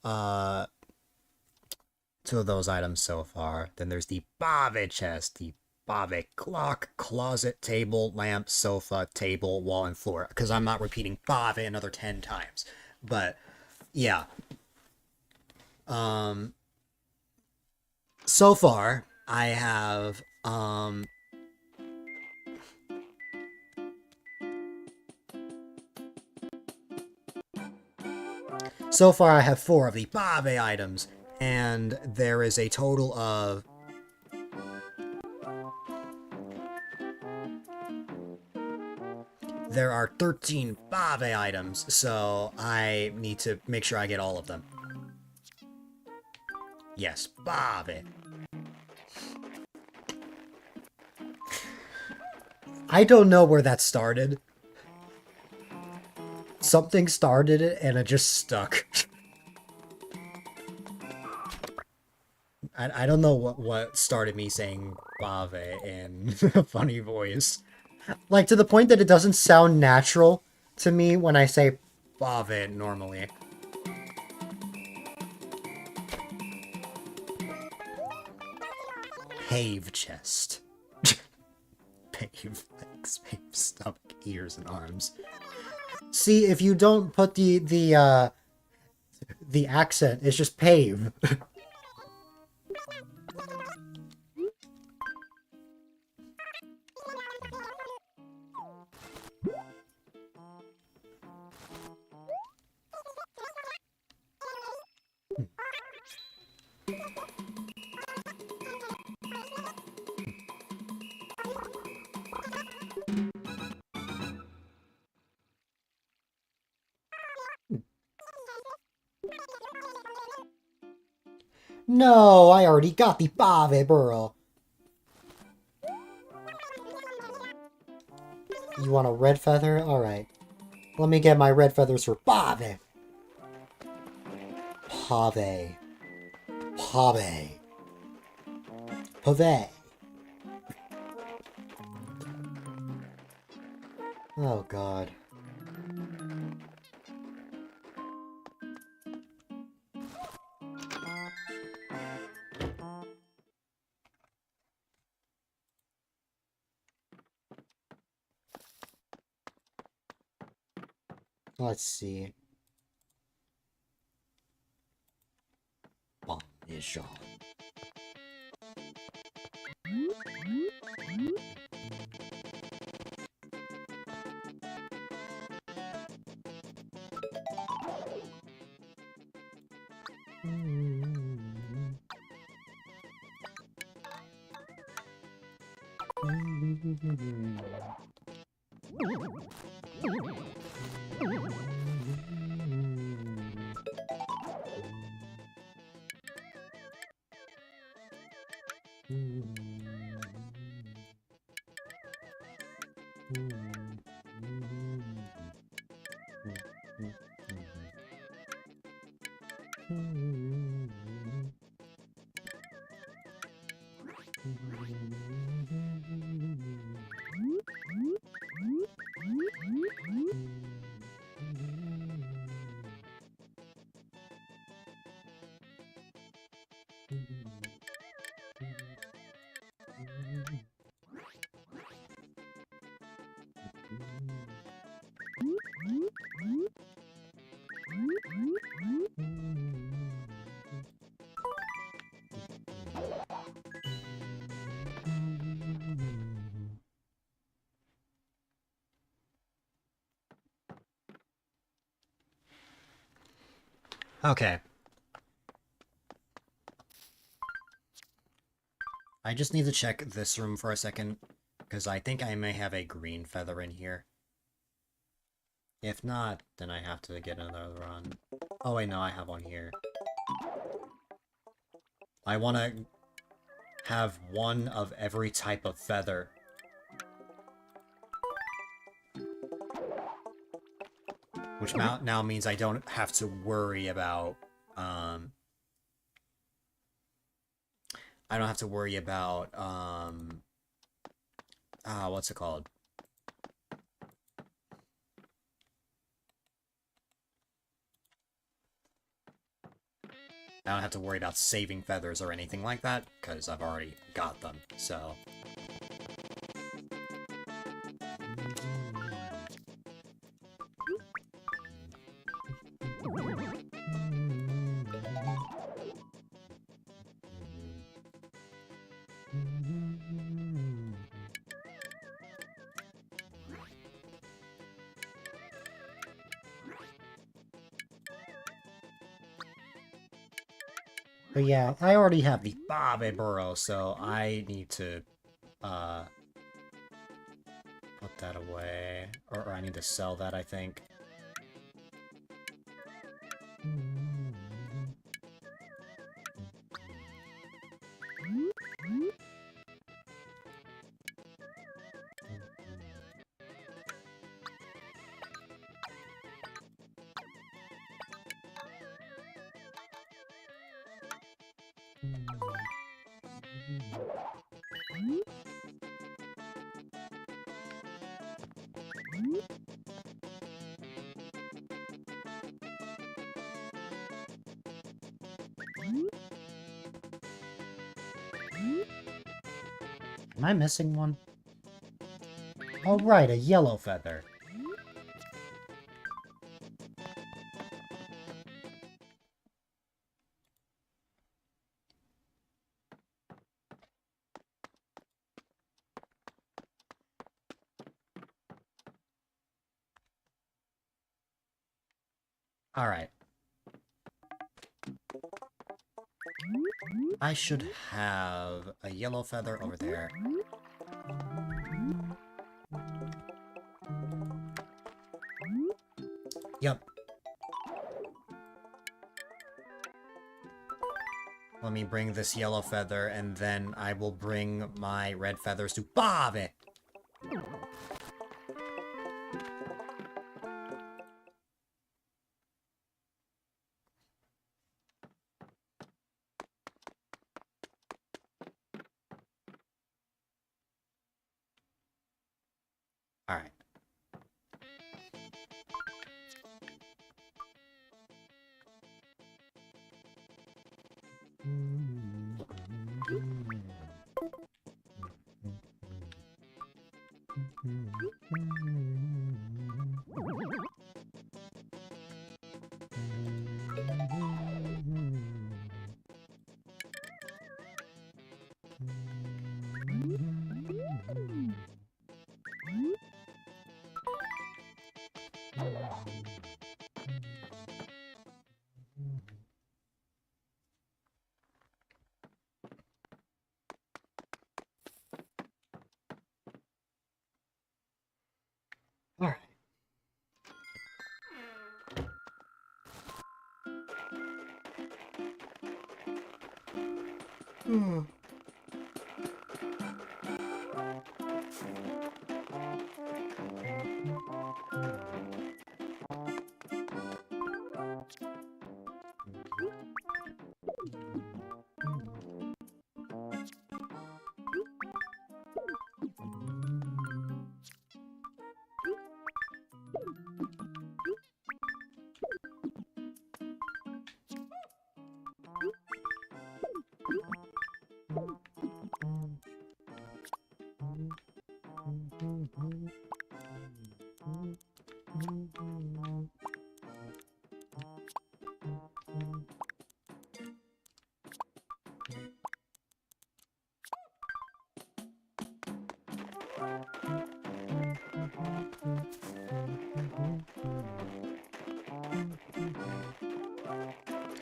two of those items so far. Then there's the Bave chest, the Bave clock, closet, table, lamp, sofa, table, wall, and floor. Because I'm not repeating Bave another 10 times. But, yeah. So far, I have, so far I have 4 of the Bave items. And there is a total of there are 13 Bave items, so I need to make sure I get all of them. Yes, Bave. I don't know where that started. Something started it and it just stuck. I don't know what started me saying Bave in a funny voice. Like, to the point that it doesn't sound natural to me when I say Bave normally. Pave chest. Pave legs, pave stomach, ears, and arms. See, if you don't put the accent, it's just pave. No, I already got the Bave burrow. You want a red feather? Alright. Let me get my red feathers for Bave. Pave. Pave. Pave. Oh god. Let's see. Parmesan. Okay. I just need to check this room for a second, because I think I may have a green feather in here. If not, then I have to get another run. Oh wait, no, I have one here. I want to have one of every type of feather. Which now means I don't have to worry about, I don't have to worry about, what's it called? I don't have to worry about saving feathers or anything like that, because I've already got them, so... But yeah, I already have the... Bobby burrow, so I need to, uh... put that away. Or I need to sell that, I think. Am I missing one? Oh right, a yellow feather. Alright. I should have a yellow feather over there. Yep. Let me bring this yellow feather, and then I will bring my red feathers to Bobby! Alright. Alright. Hmm.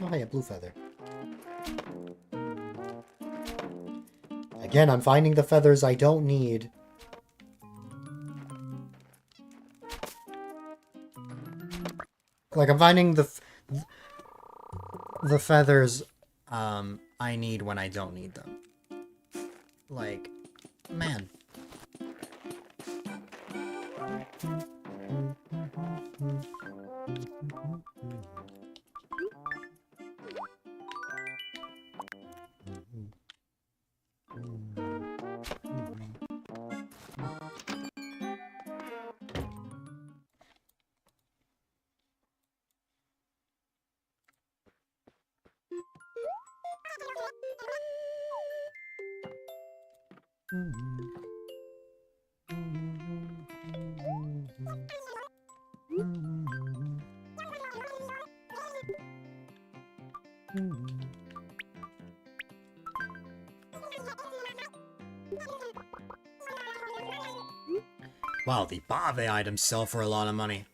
Oh, hey, a blue feather. Again, I'm finding the feathers I don't need. Like, I'm finding the feathers I need when I don't need them. Like, man. Wow, the Bave items sell for a lot of money.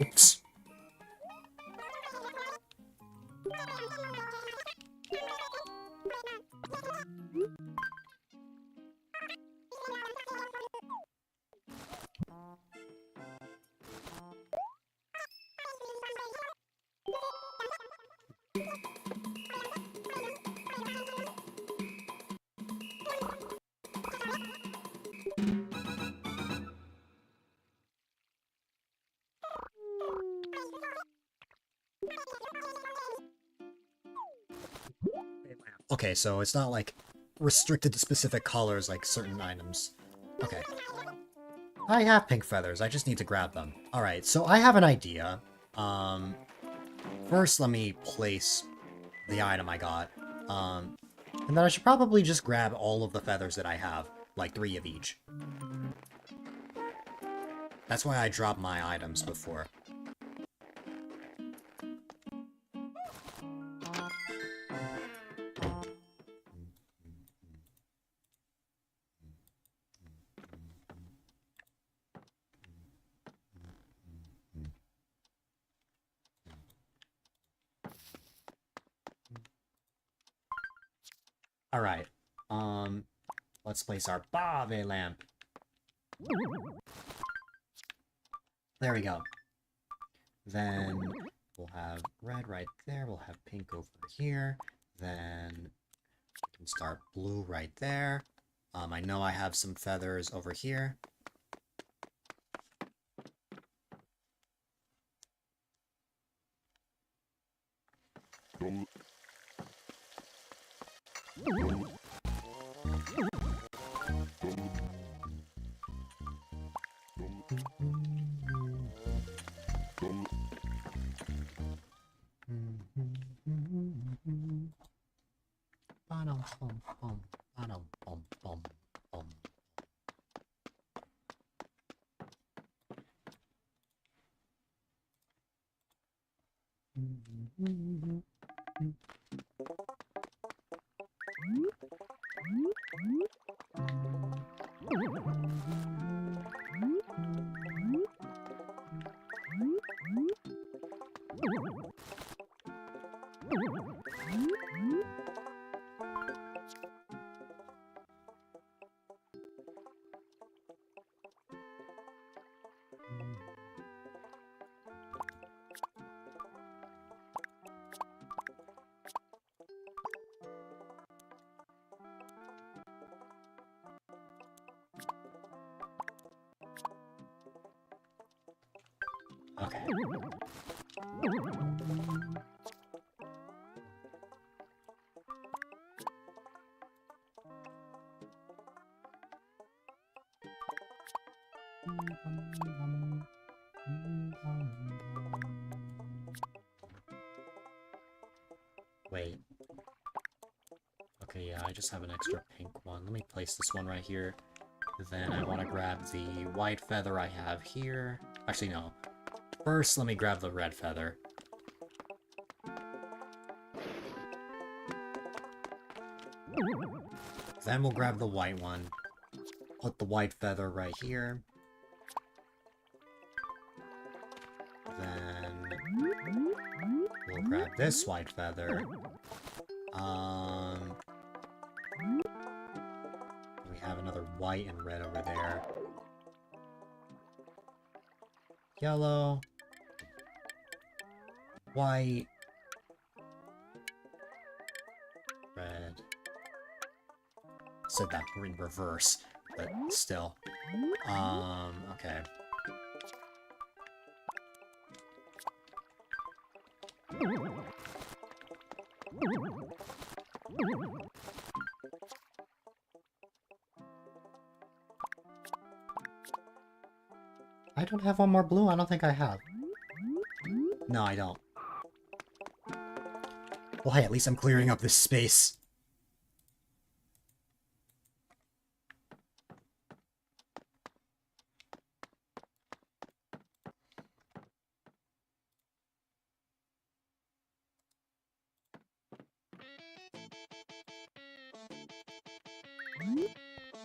Oops. Okay, so it's not like restricted to specific colors like certain items. Okay. I have pink feathers, I just need to grab them. Alright, so I have an idea. First let me place the item I got. And then I should probably just grab all of the feathers that I have, like 3 of each. That's why I dropped my items before. Alright, let's place our Bave lamp. There we go. Then we'll have red right there, we'll have pink over here, then we can start blue right there. I know I have some feathers over here. Okay. just have an extra pink one. Let me place this one right here. Then I want to grab the white feather I have here. Actually, no. First, let me grab the red feather. Then we'll grab the white one. Put the white feather right here. Then we'll grab this white feather. We have another white and red over there. Yellow. White. Red. Said that in reverse, but still. Okay. I don't have one more blue? I don't think I have. No, I don't. Well, hey, at least I'm clearing up this space.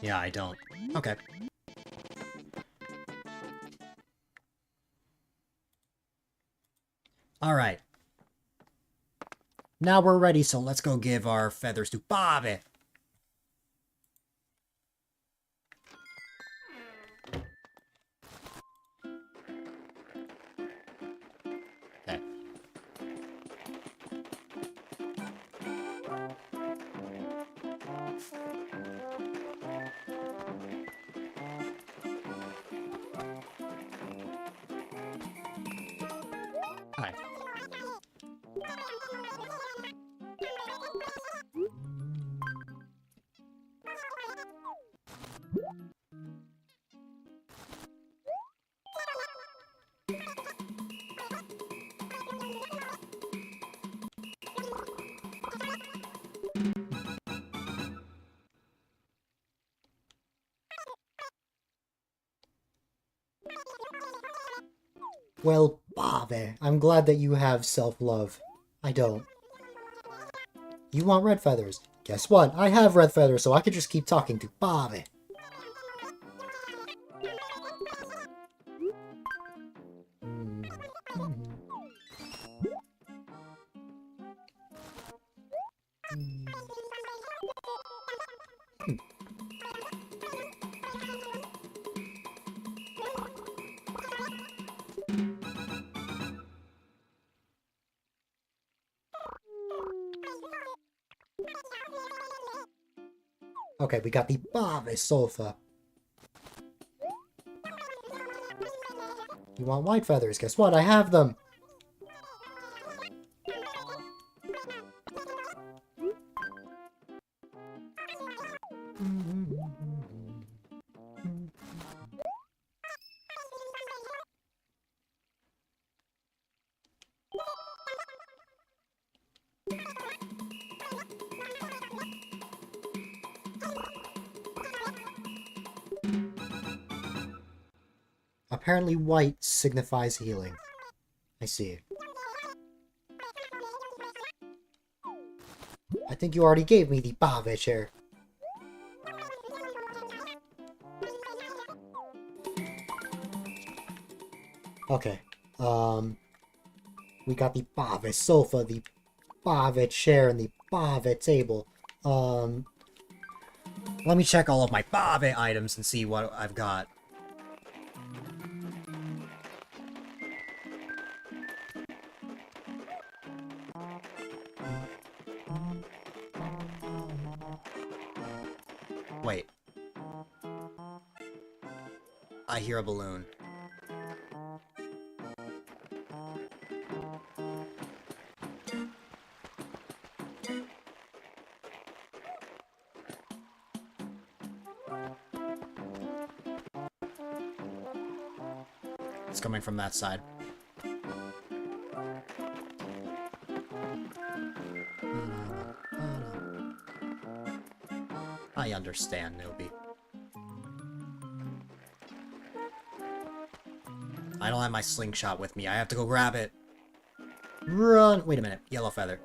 Yeah, I don't. Okay. Alright. Now we're ready, so let's go give our feathers to Bobby. Okay. Hi. Well, Bobby, I'm glad that you have self-love. I don't. You want red feathers? Guess what? I have red feathers, so I could just keep talking to Bobby. Okay, we got the Bobby sofa. You want white feathers? Guess what? I have them. Apparently white signifies healing. I see. I think you already gave me the Bobby chair. Okay. We got the Bobby sofa, the Bobby chair, and the Bobby table. Let me check all of my Bobby items and see what I've got. Wait. I hear a balloon. It's coming from that side. understand, newbie. I don't have my slingshot with me. I have to go grab it. Run! Wait a minute. Yellow feather.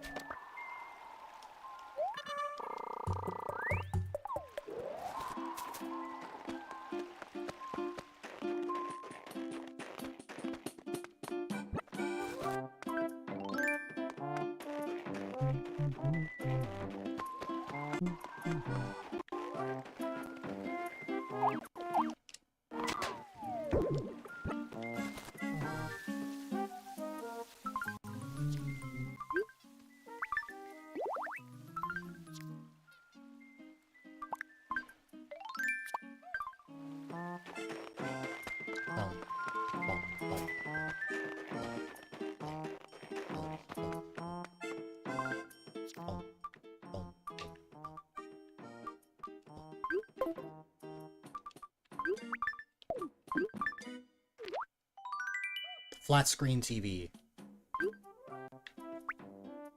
Flat screen TV.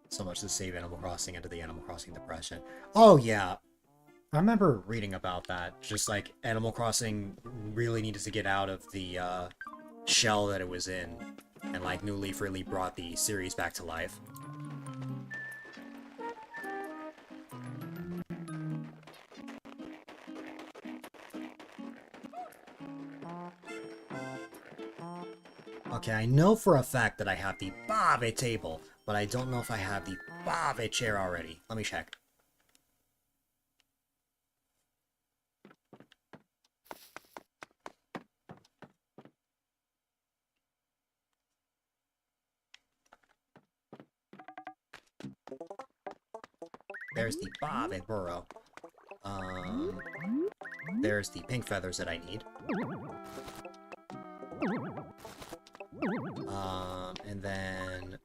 So much to save Animal Crossing into the Animal Crossing depression. Oh yeah, I remember reading about that. Just like Animal Crossing really needed to get out of the shell that it was in, and like New Leaf really brought the series back to life. Okay, I know for a fact that I have the Bave table, but I don't know if I have the Bave chair already. Let me check. There's the Bave burrow. There's the pink feathers that I need. And then...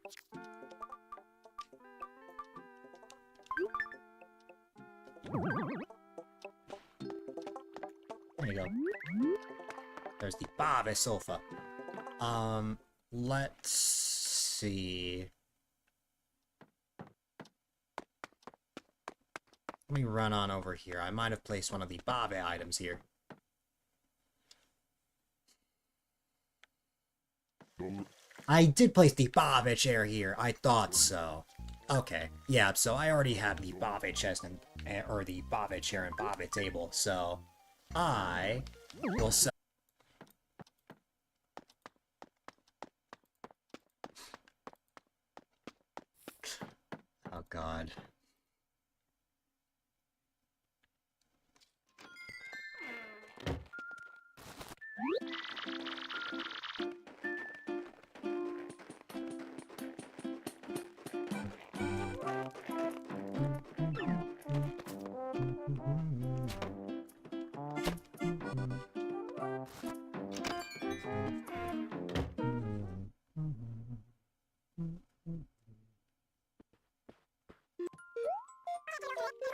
There you go. There's the Bave sofa. Let's see... Let me run on over here. I might have placed one of the Bave items here. I did place the Bave chair here. I thought so. Okay. Yeah, so I already have the Bave chest and or the Bave chair and Bave table, so I will sell. Oh god.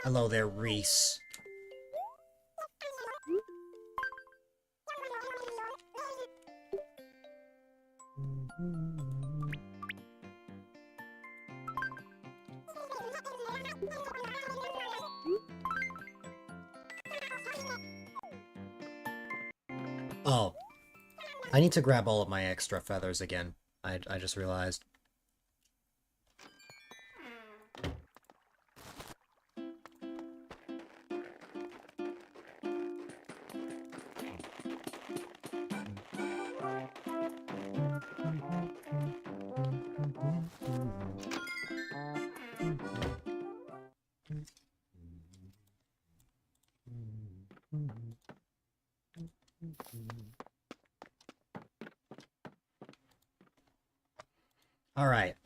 Hello there, Reese. Oh. I need to grab all of my extra feathers again. I just realized. All right.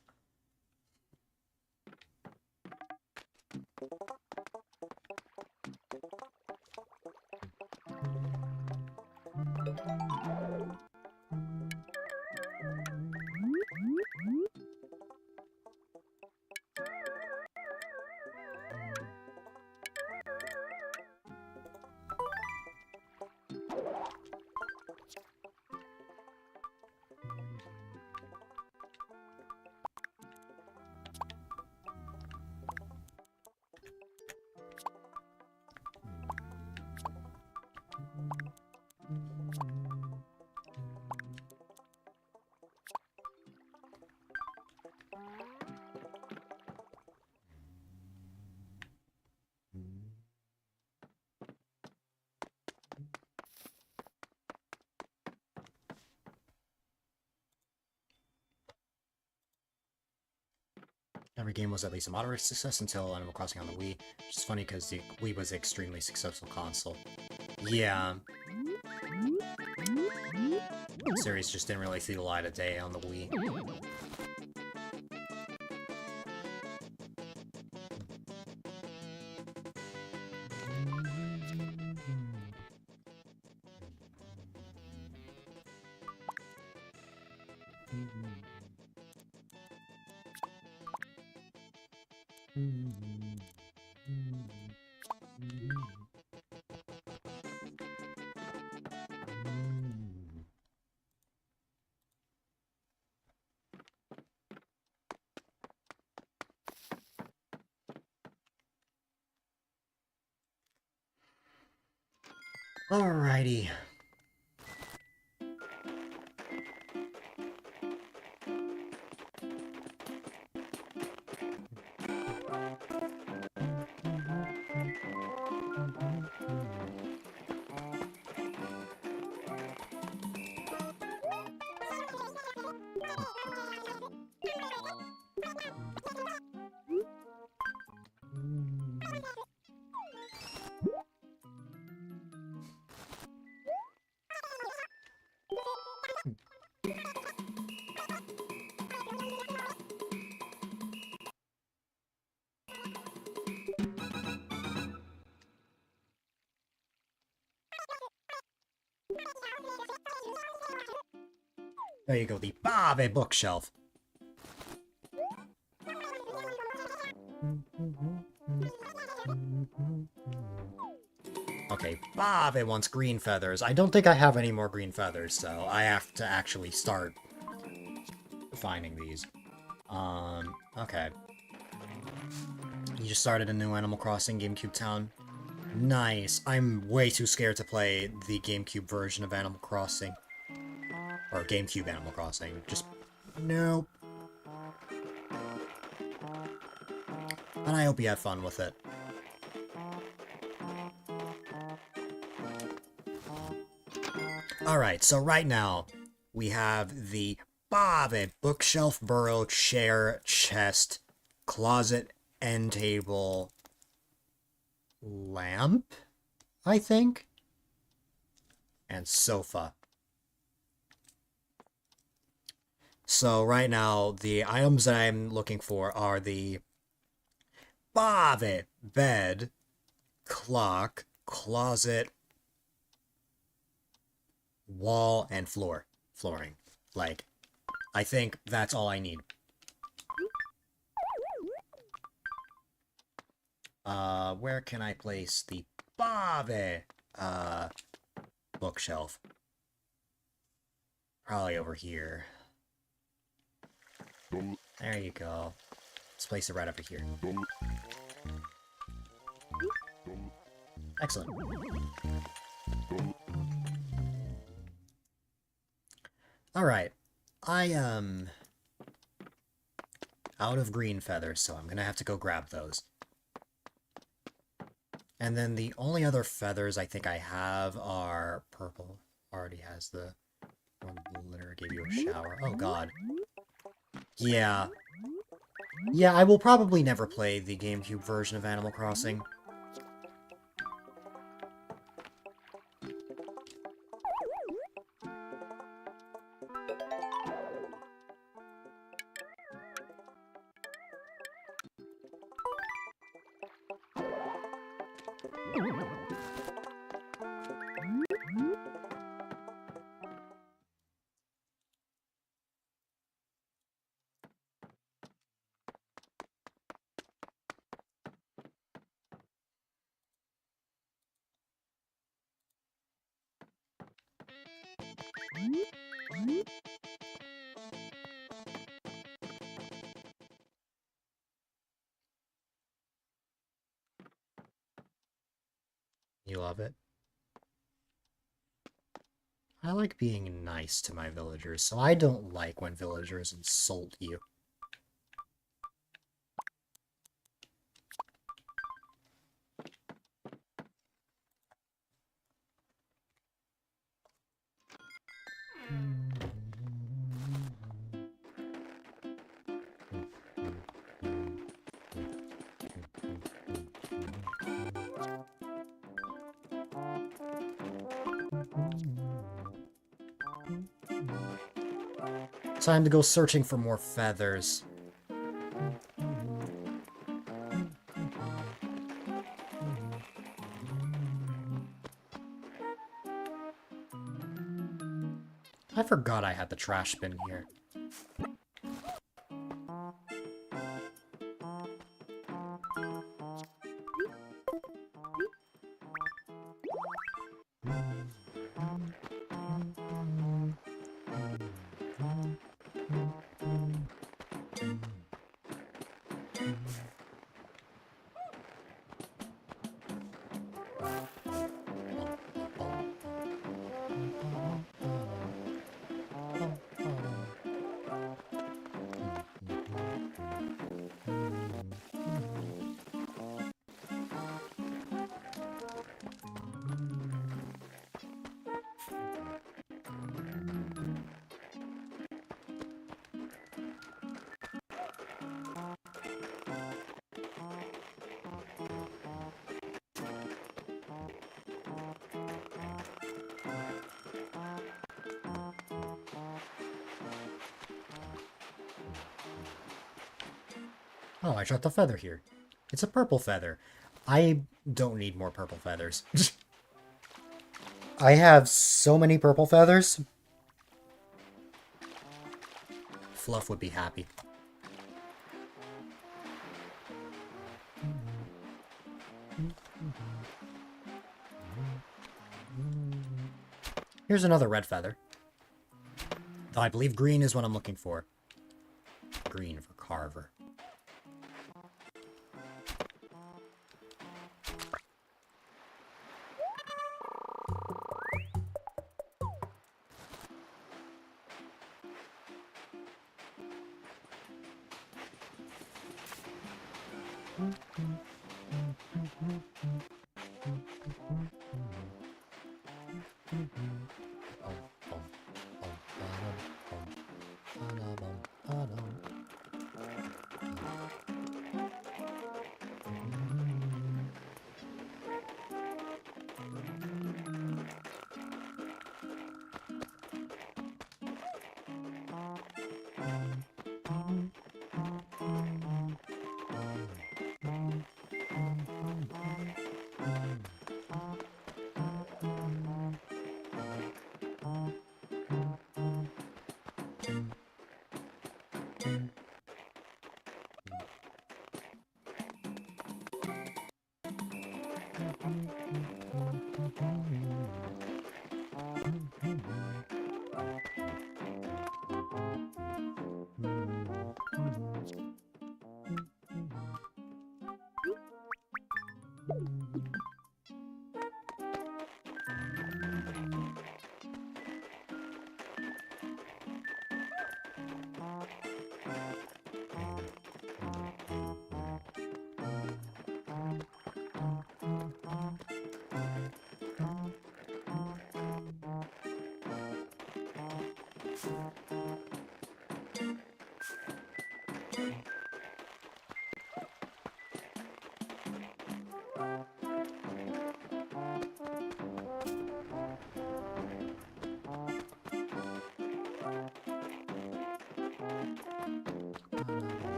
every game was at least a moderate success until Animal Crossing on the Wii. Which is funny because the Wii was an extremely successful console. Yeah. The series just didn't really see the light of day on the Wii. Alrighty. There you go, the Bave bookshelf. Okay, Bave wants green feathers. I don't think I have any more green feathers, so I have to actually start finding these. Okay. You just started a new Animal Crossing GameCube town? Nice. I'm way too scared to play the GameCube version of Animal Crossing. Or GameCube Animal Crossing. Just... nope. And I hope you have fun with it. Alright, so right now, we have the Bave bookshelf, burrow, chair, chest, closet, end table, lamp, I think, and sofa. So right now, the items that I'm looking for are the Bave bed, clock, closet, wall, and flooring. Like, I think that's all I need. Where can I place the Bave, bookshelf? Probably over here. There you go. Let's place it right over here. Excellent. Alright. I am out of green feathers, so I'm gonna have to go grab those. And then the only other feathers I think I have are purple. Already has the one litter gave you a shower. Oh god. Yeah. Yeah, I will probably never play the GameCube version of Animal Crossing. You love it? I like being nice to my villagers, so I don't like when villagers insult you. Time to go searching for more feathers. I forgot I had the trash bin here. Oh, I dropped a feather here. It's a purple feather. I don't need more purple feathers. I have so many purple feathers. Fluff would be happy. Here's another red feather. Though I believe green is what I'm looking for. Green for Carver.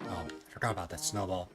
Oh, forgot about that snowball.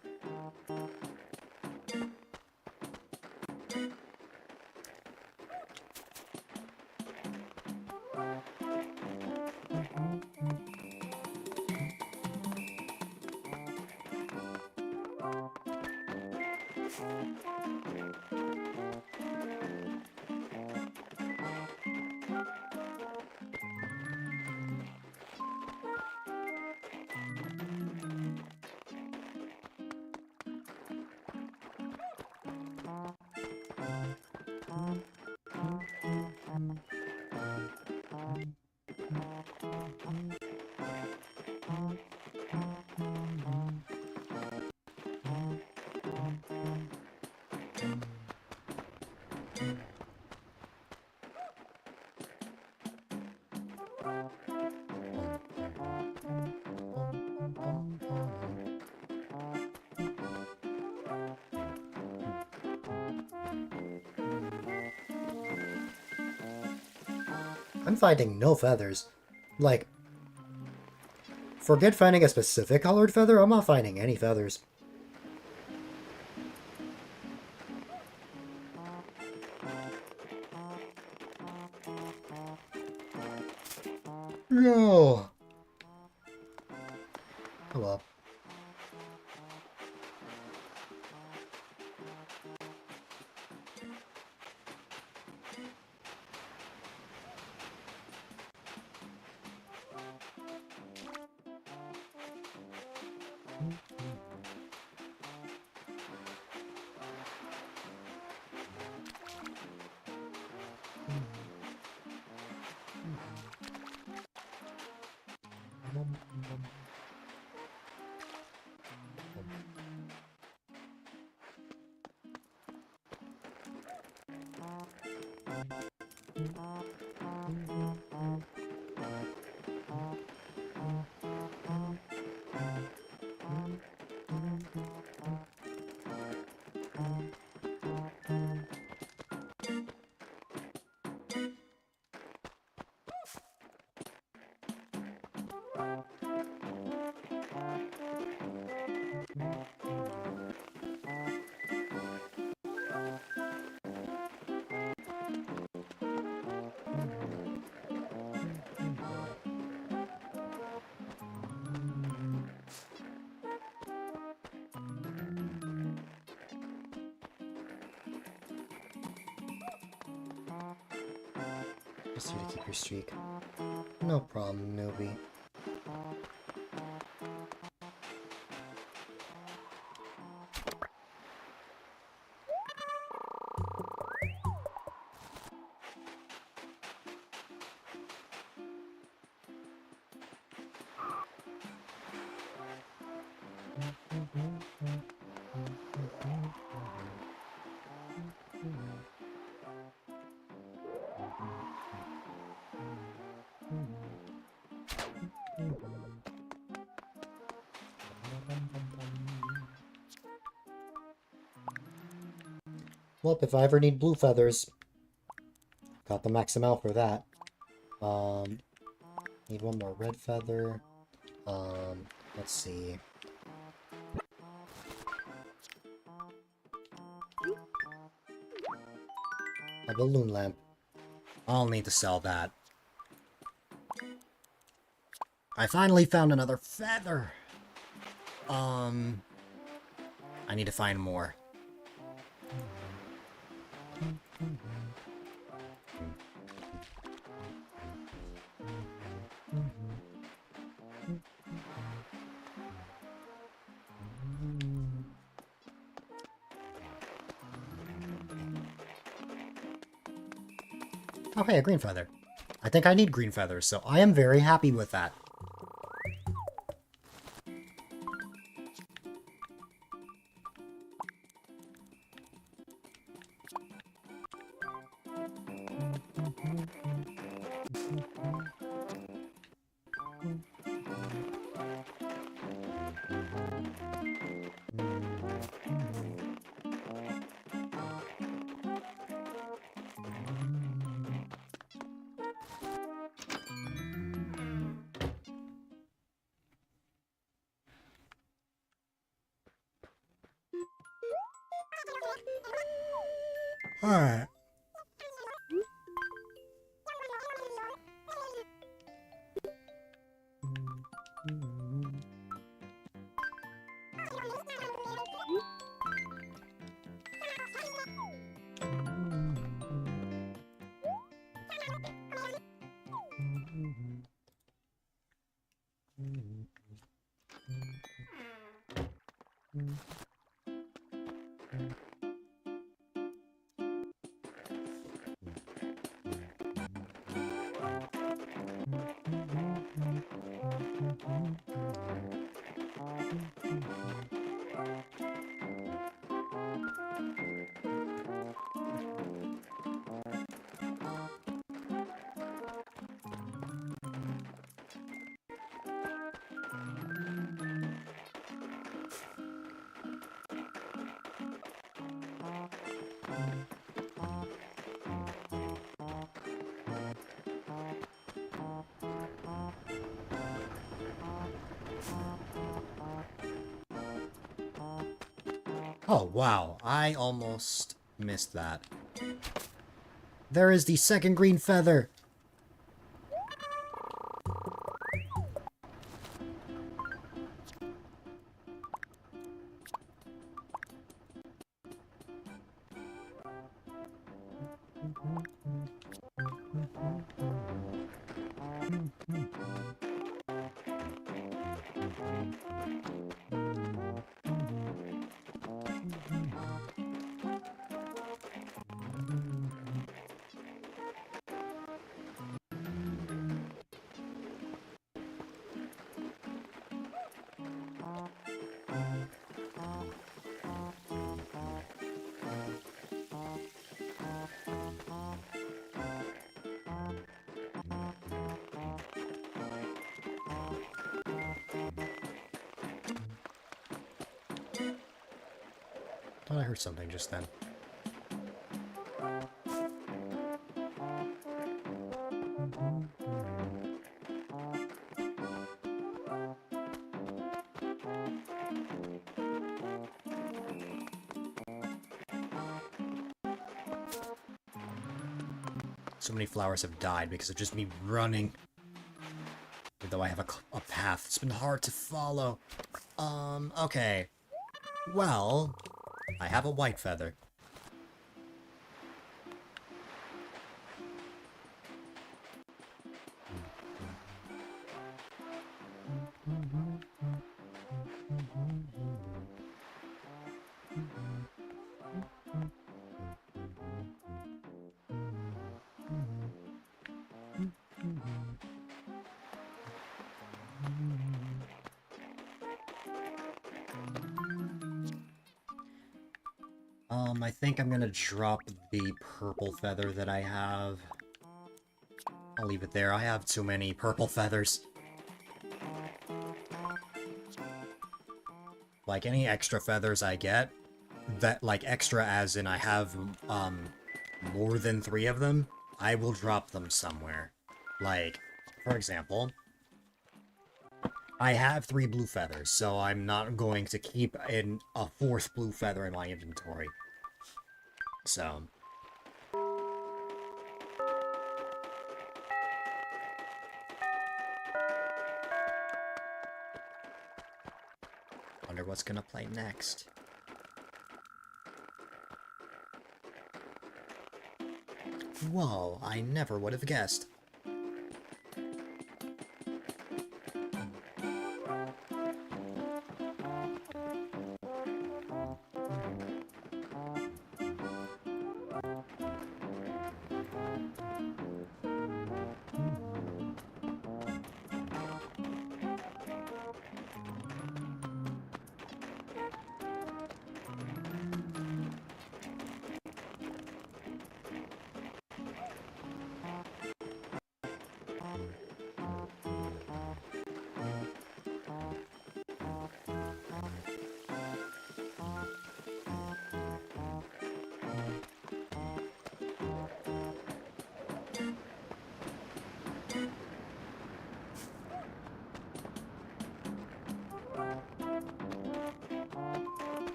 I'm finding no feathers. Like, forget finding a specific colored feather, I'm not finding any feathers. No. Oh well. Just here to keep your streak. No problem, newbie. Well, if I ever need blue feathers, got the XML for that. Need one more red feather. Let's see. A balloon lamp. I'll need to sell that. I finally found another feather! I need to find more. Oh hey, a green feather. I think I need green feathers, so I am very happy with that. Alright. Oh, wow. I almost missed that. There is the second green feather. Thought I heard something just then. So many flowers have died because of just me running. Even though I have a path, it's been hard to follow. Okay. Well, I have a white feather. I think I'm gonna drop the purple feather that I have. I'll leave it there. I have too many purple feathers. Like, any extra feathers I get, that, like, extra as in I have, more than 3 of them, I will drop them somewhere. Like, for example, I have 3 blue feathers, so I'm not going to keep in a 4th blue feather in my inventory. So, wonder what's gonna play next. Whoa, I never would have guessed.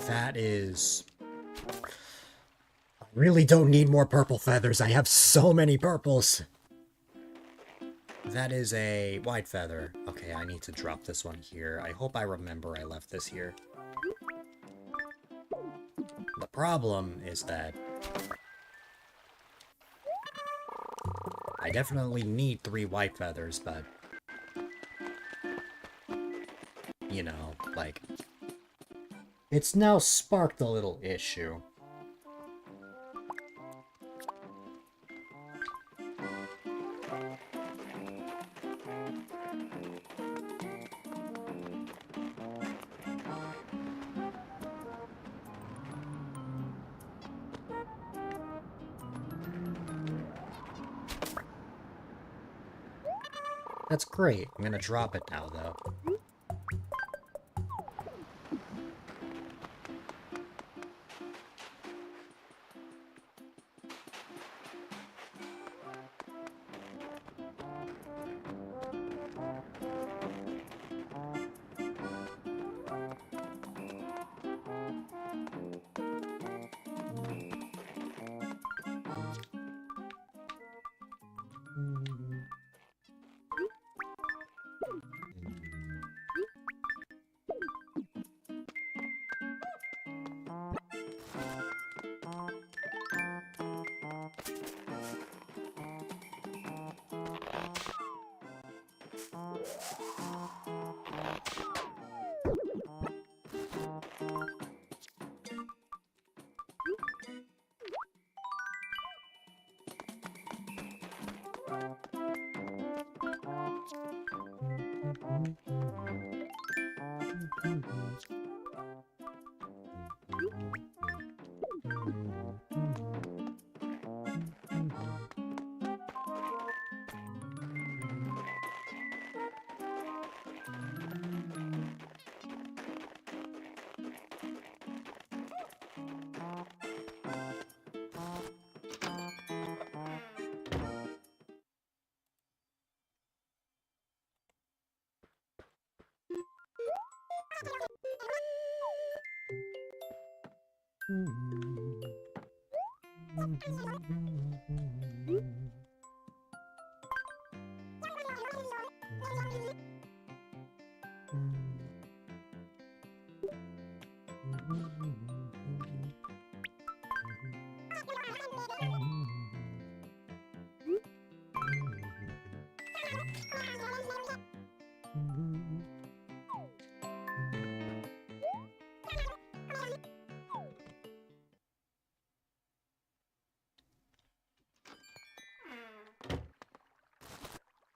That is... I really don't need more purple feathers. I have so many purples. That is a white feather. Okay, I need to drop this one here. I hope I remember I left this here. The problem is that I definitely need 3 white feathers, but you know, like, it's now sparked a little issue. That's great. I'm gonna drop it now, though.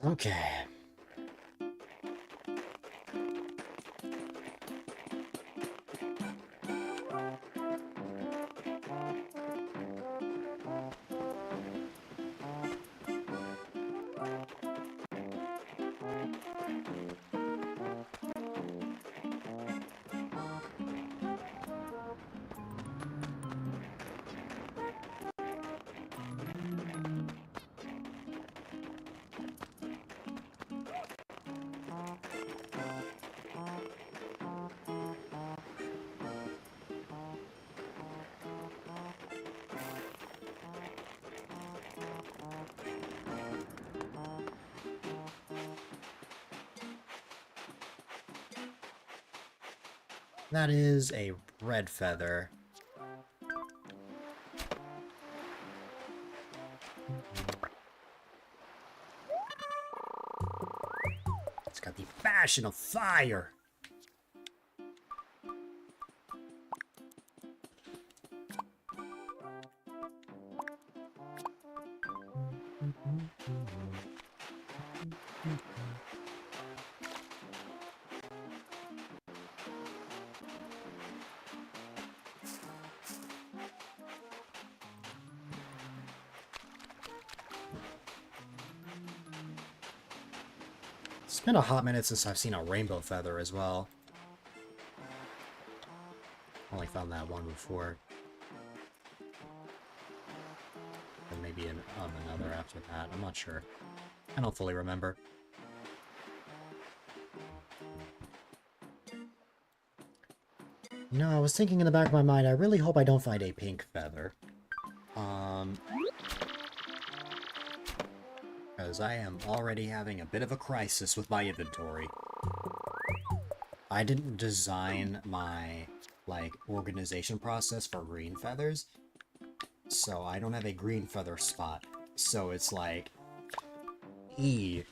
Okay. That is a red feather. It's got the fashion of fire. It's been a hot minute since I've seen a rainbow feather as well. Only found that one before. And maybe another after that. I'm not sure. I don't fully remember. You know, I was thinking in the back of my mind, I really hope I don't find a pink feather. Because I am already having a bit of a crisis with my inventory. I didn't design my, like, organization process for green feathers, so I don't have a green feather spot. So it's like, E.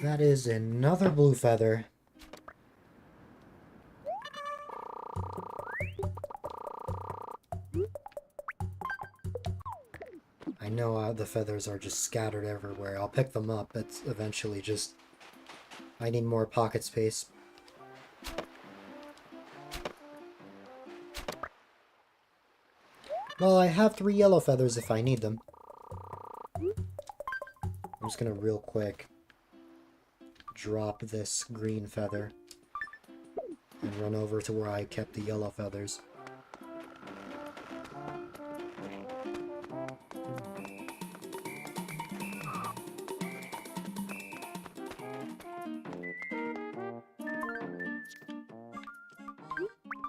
That is another blue feather. I know the feathers are just scattered everywhere. I'll pick them up. It's eventually just... I need more pocket space. Well, I have 3 yellow feathers if I need them. I'm just gonna real quick drop this green feather and run over to where I kept the yellow feathers.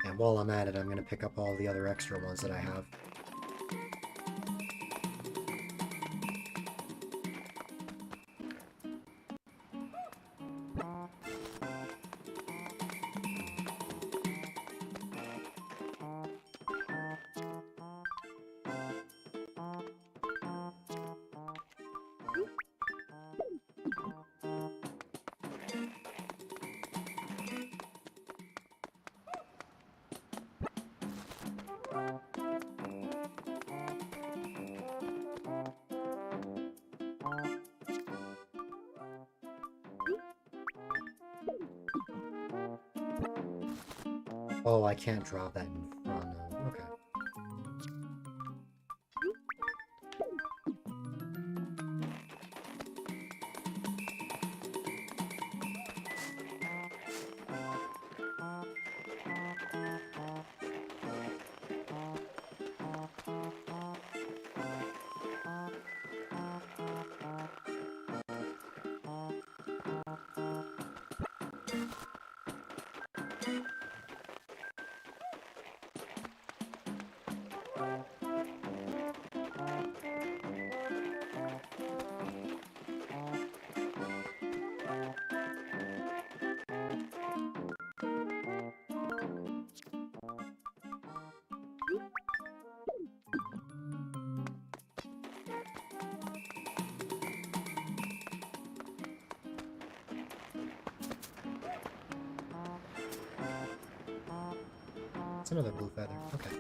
And while I'm at it, I'm gonna pick up all the other extra ones that I have. Oh, I can't drop that in front of... Okay. another blue feather. Okay.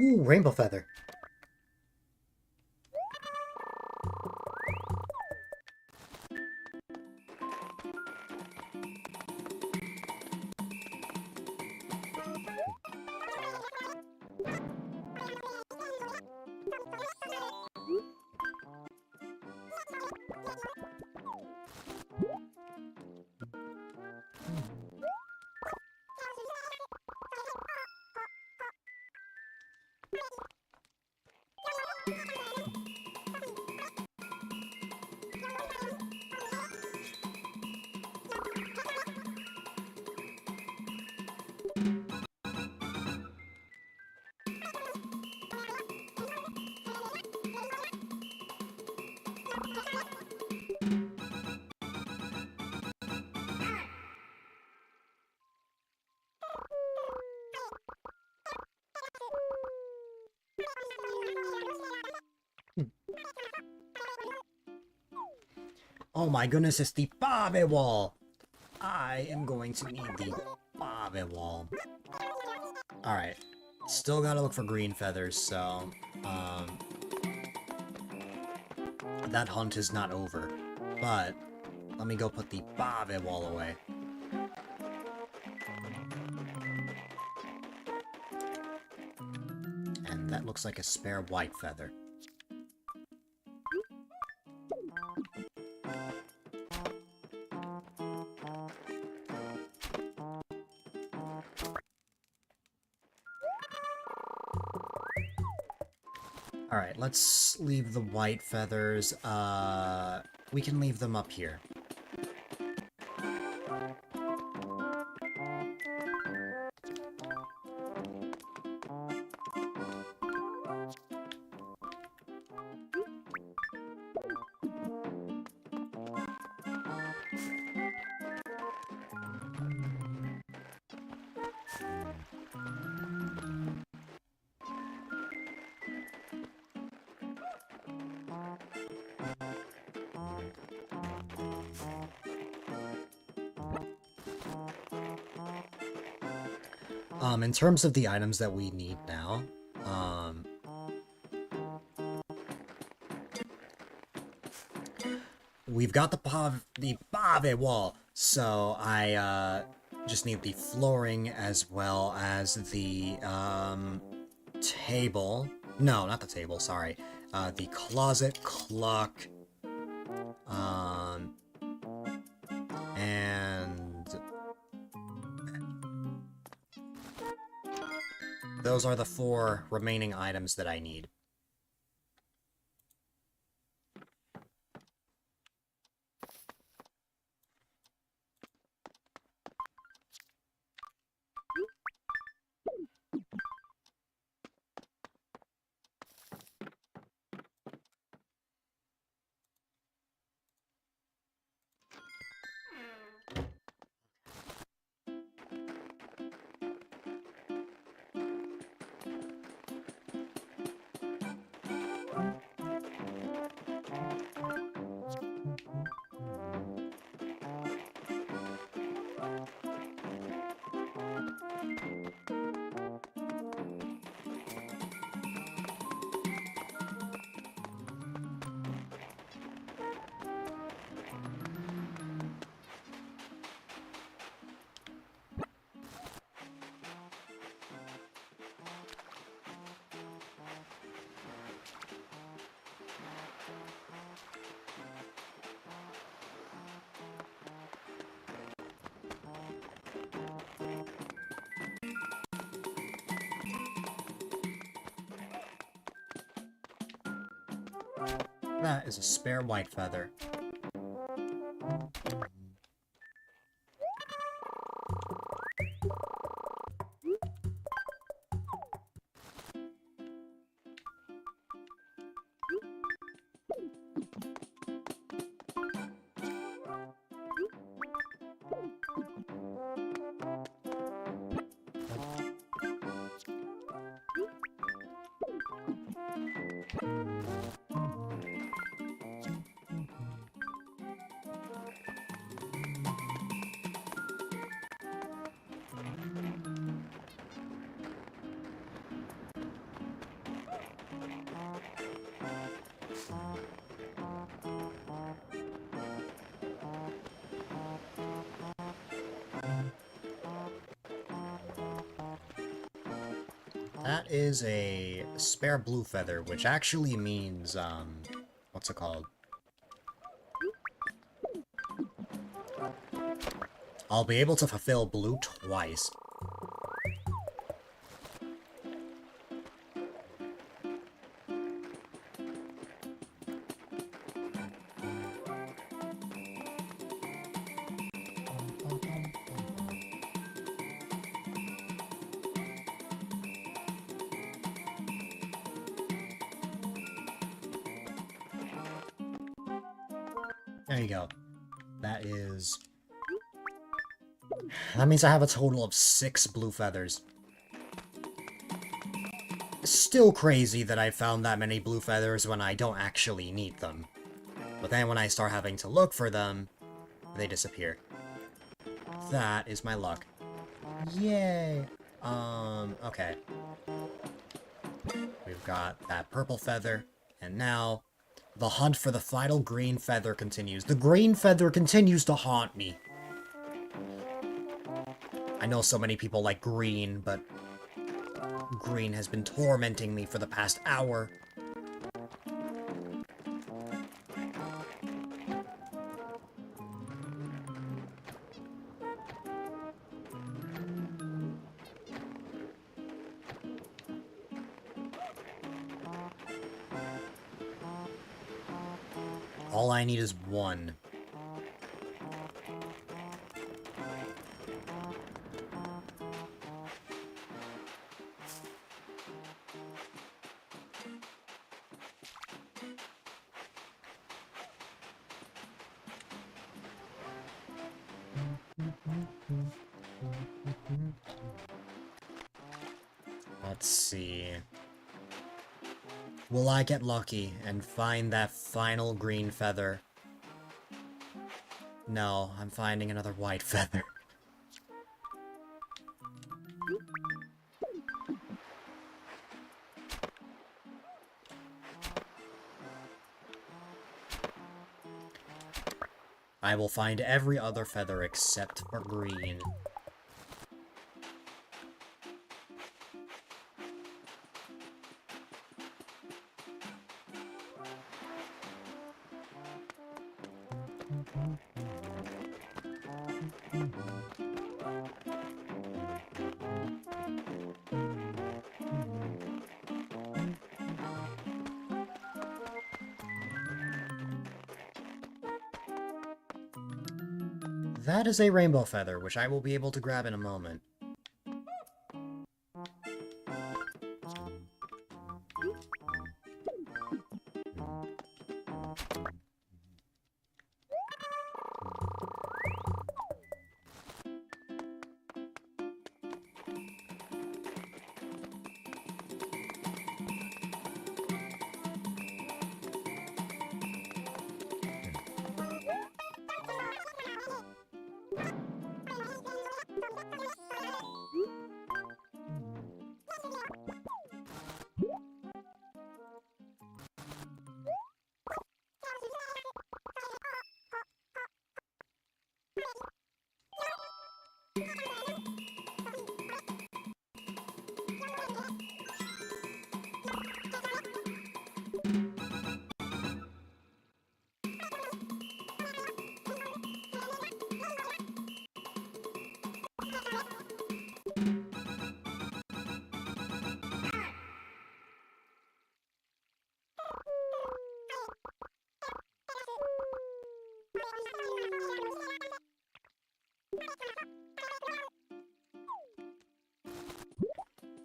Ooh, rainbow feather. Oh my goodness, it's the Bobby wall! I am going to need the Bobby wall. Alright. Still gotta look for green feathers, so... that hunt is not over. But, let me go put the Bobby wall away. And that looks like a spare white feather. Alright, let's leave the white feathers. We can leave them up here. In terms of the items that we need now, we've got the pave wall, so I just need the flooring as well as the table. No, not the table. Sorry, the closet, clock, and those are the 4 remaining items that I need. That is a spare white feather. That is a spare blue feather, which actually means, what's it called? I'll be able to fulfill blue twice. There you go. That is... That means I have a total of 6 blue feathers. Still crazy that I found that many blue feathers when I don't actually need them. But then when I start having to look for them, they disappear. That is my luck. Yay! Okay. We've got that purple feather, and now the hunt for the final green feather continues. The green feather continues to haunt me. I know so many people like green, but green has been tormenting me for the past hour. All I need is one. Let's see. Will I get lucky and find that final green feather? No, I'm finding another white feather. I will find every other feather except for green. That is a rainbow feather, which I will be able to grab in a moment.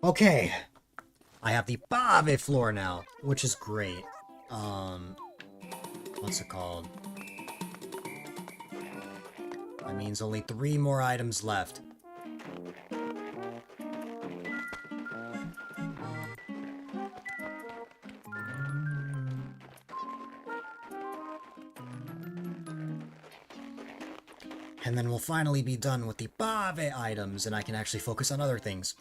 Okay, I have the Bave floor now, which is great. What's it called? That means only 3 more items left. And then we'll finally be done with the Bave items, and I can actually focus on other things.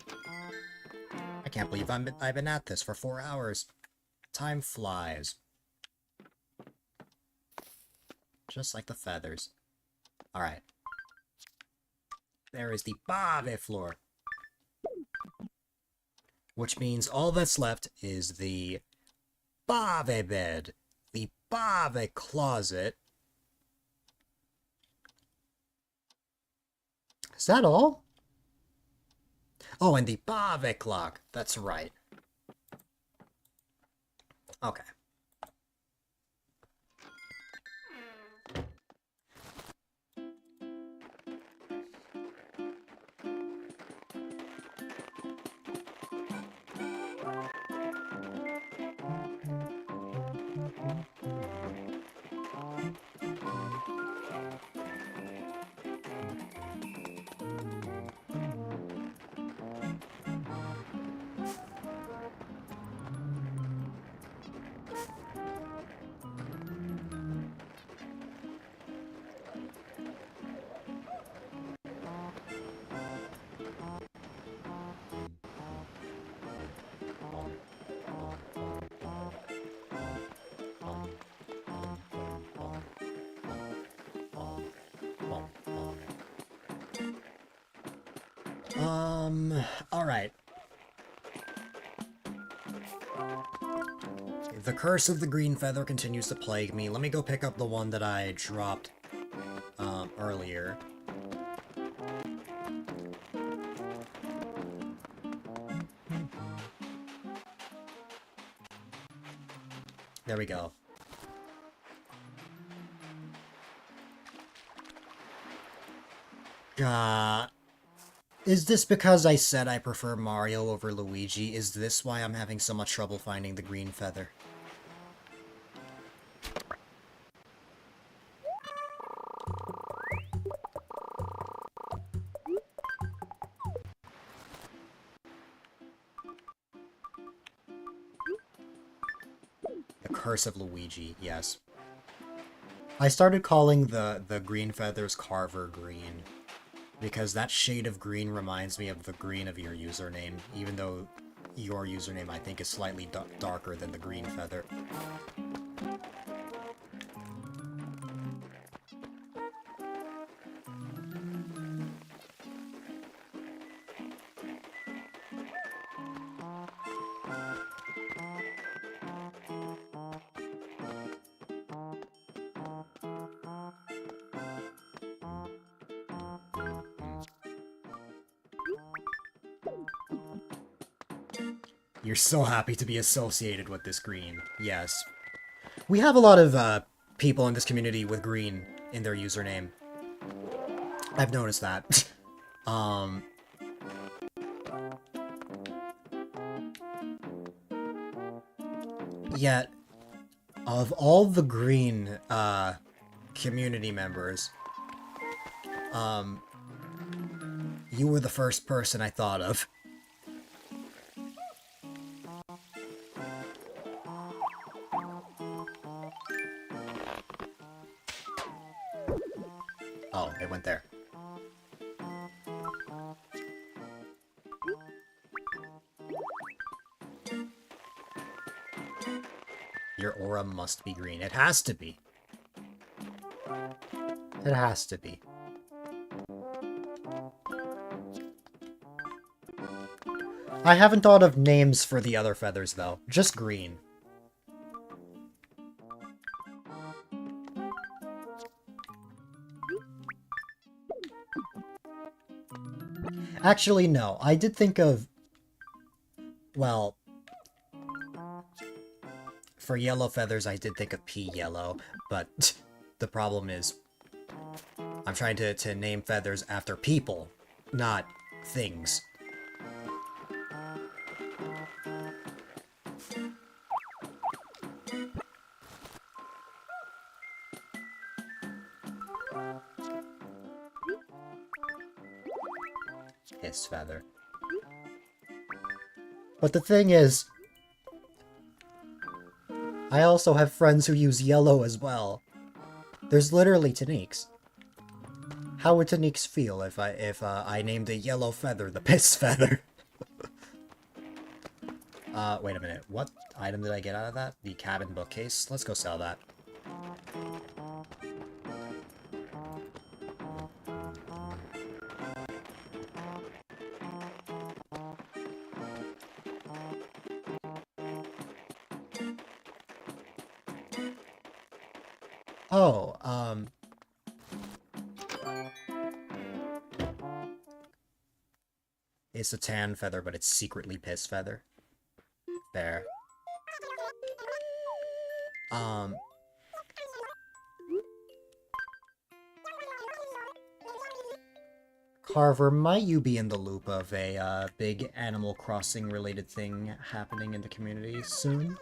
I can't believe I've been at this for 4 hours. Time flies. just like the feathers. Alright. There is the Bave floor. Which means all that's left is the Bave bed, the Bave closet. Is that all? Oh, and the Bave clock. That's right. Okay. Alright. The curse of the green feather continues to plague me. Let me go pick up the one that I dropped, earlier. There we go. Is this because I said I prefer Mario over Luigi? Is this why I'm having so much trouble finding the green feather? The curse of Luigi, yes. I started calling the green feathers Carver Green, because that shade of green reminds me of the green of your username, even though your username, I think, is slightly darker than the green feather. You're so happy to be associated with this green. Yes. We have a lot of, people in this community with green in their username. I've noticed that. Yet, of all the green, community members, you were the first person I thought of. Oh, it went there. Your aura must be green. It has to be. It has to be. I haven't thought of names for the other feathers, though. Just green. Actually, no. I did think of... Well... For yellow feathers, I did think of pea yellow, but the problem is... I'm trying to name feathers after people, not things. His feather. But the thing is, I also have friends who use yellow as well. There's literally Taniques. How would Taniques feel if I named a yellow feather the piss feather? Wait a minute. What item did I get out of that? The cabin bookcase? Let's go sell that. Oh, it's a tan feather, but it's secretly piss feather. There. Um, Carver, might you be in the loop of a big Animal Crossing related thing happening in the community soon?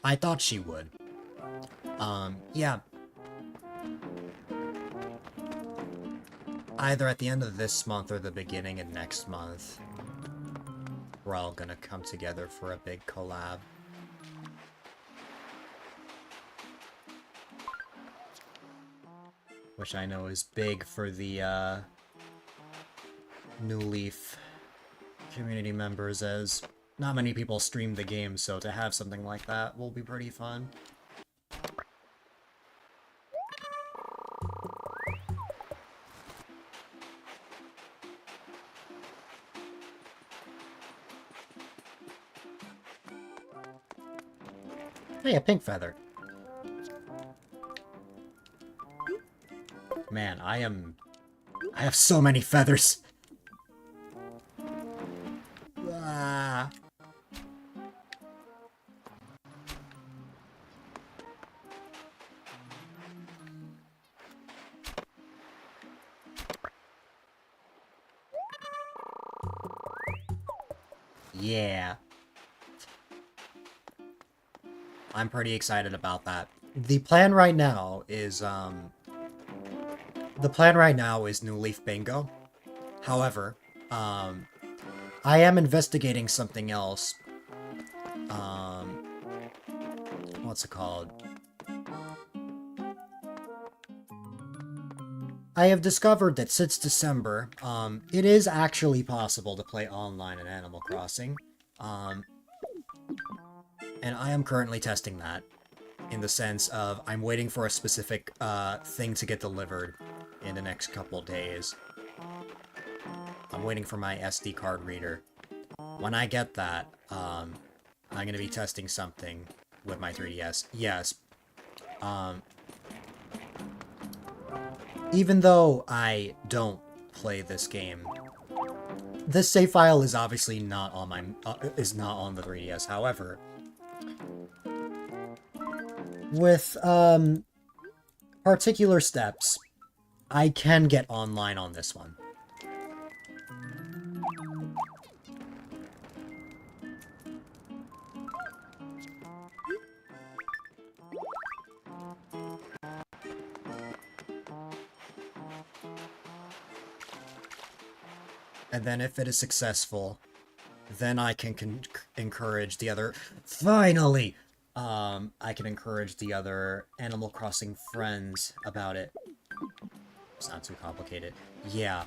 I thought she would. Yeah. Either at the end of this month or the beginning of next month, we're all gonna come together for a big collab. Which I know is big for the, New Leaf community members, as not many people stream the game, so to have something like that will be pretty fun. Hey, a pink feather. Man, I have so many feathers. Ah. Yeah. I'm pretty excited about that. The plan right now is, New Leaf Bingo. However, I am investigating something else. What's it called? I have discovered that since December, it is actually possible to play online in Animal Crossing. And I am currently testing that, in the sense of I'm waiting for a specific thing to get delivered in the next couple days. I'm waiting for my SD card reader. When I get that, I'm going to be testing something with my 3DS. Yes. Even though I don't play this game, this save file is obviously not on my is not on the 3DS. However, with particular steps, I can get online on this one. And then if it is successful, then I can encourage the other... Finally! I can encourage the other Animal Crossing friends about it. It's not too complicated. Yeah.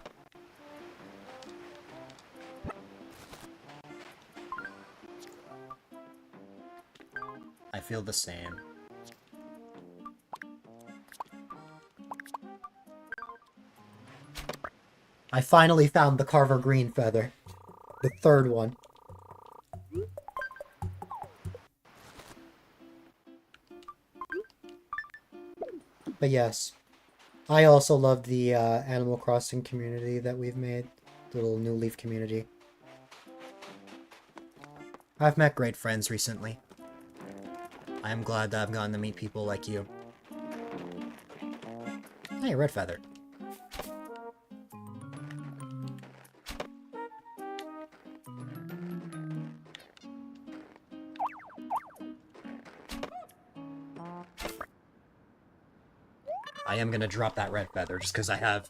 I feel the same. I finally found the Carver Green feather. The third one. But yes, I also love the Animal Crossing community that we've made. The little New Leaf community. I've met great friends recently. I am glad that I've gotten to meet people like you. Hey, red feather. I am gonna drop that red feather just because I have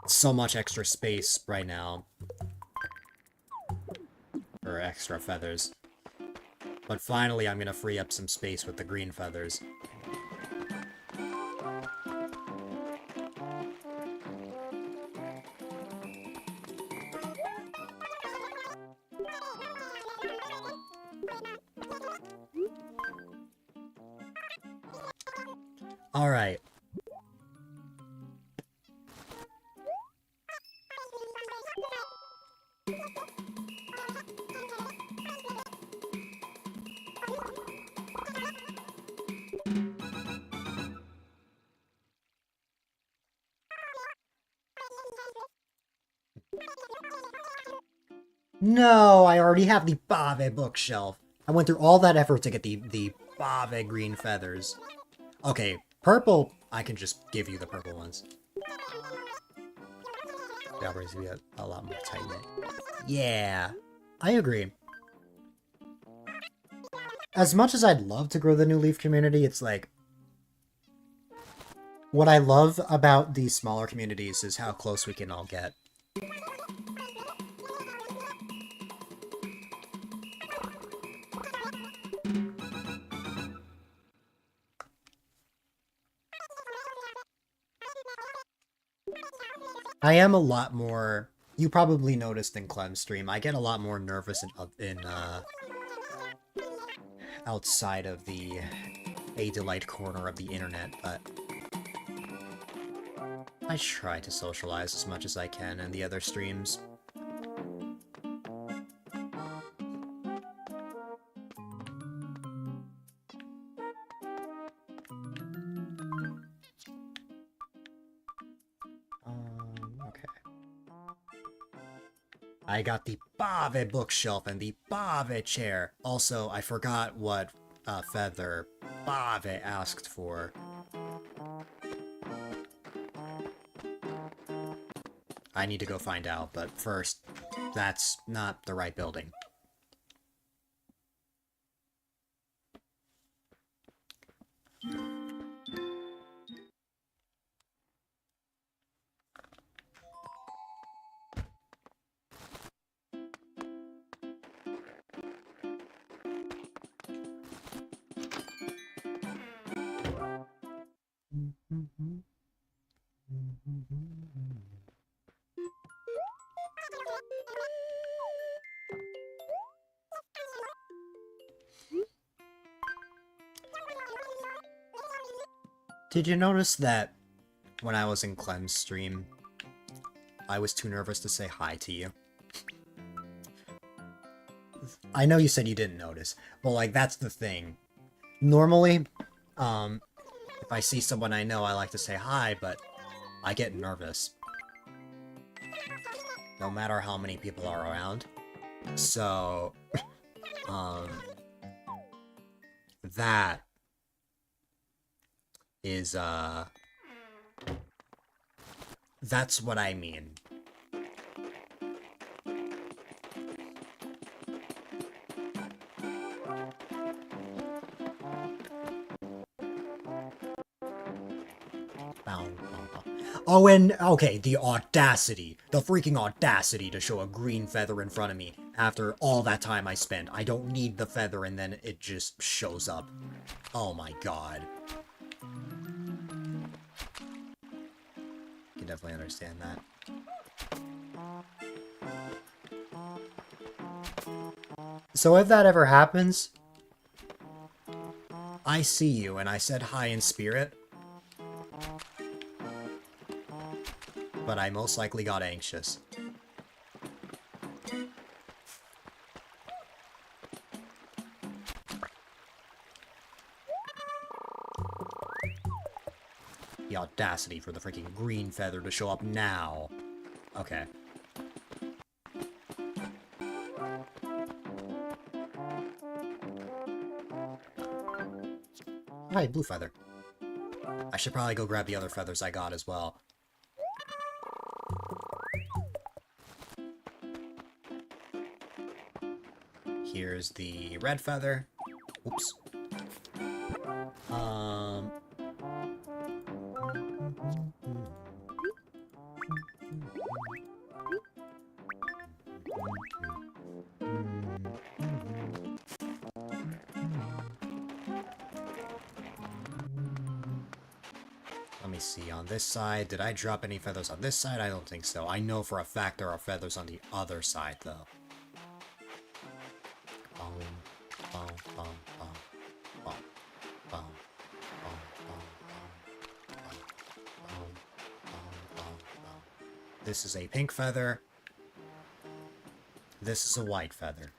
so much extra space right now. Or extra feathers. But finally I'm gonna free up some space with the green feathers. Alright. No, I already have the Bave bookshelf. I went through all that effort to get the Bave green feathers. Okay, purple, I can just give you the purple ones. That brings me a lot more tight-knit. Yeah, I agree. As much as I'd love to grow the New Leaf community, it's like... What I love about these smaller communities is how close we can all get. I am a lot more... You probably noticed in Clem's stream, I get a lot more nervous in outside of the A-Dylite corner of the internet, but I try to socialize as much as I can in the other streams. Okay. I got the Bave bookshelf and the Bave chair. Also, I forgot what feather Bave asked for. I need to go find out, but first, that's not the right building. Did you notice that when I was in Clem's stream, I was too nervous to say hi to you? I know you said you didn't notice, but like that's the thing. Normally, if I see someone I know, I like to say hi, but I get nervous. No matter how many people are around. So, that is, that's what I mean. Oh, and, okay, the audacity. The freaking audacity to show a green feather in front of me after all that time I spent. I don't need the feather and then it just shows up. Oh my god. I can definitely understand that. So if that ever happens, I see you and I said hi in spirit, but I most likely got anxious. The audacity for the freaking green feather to show up now. Okay. Hi, blue feather. I should probably go grab the other feathers I got as well. Here's the red feather. Oops. Let me see, on this side, did I drop any feathers on this side? I don't think so. I know for a fact there are feathers on the other side, though. Boom, boom, boom, boom, boom, boom, boom, boom, boom. This is a pink feather. This is a white feather.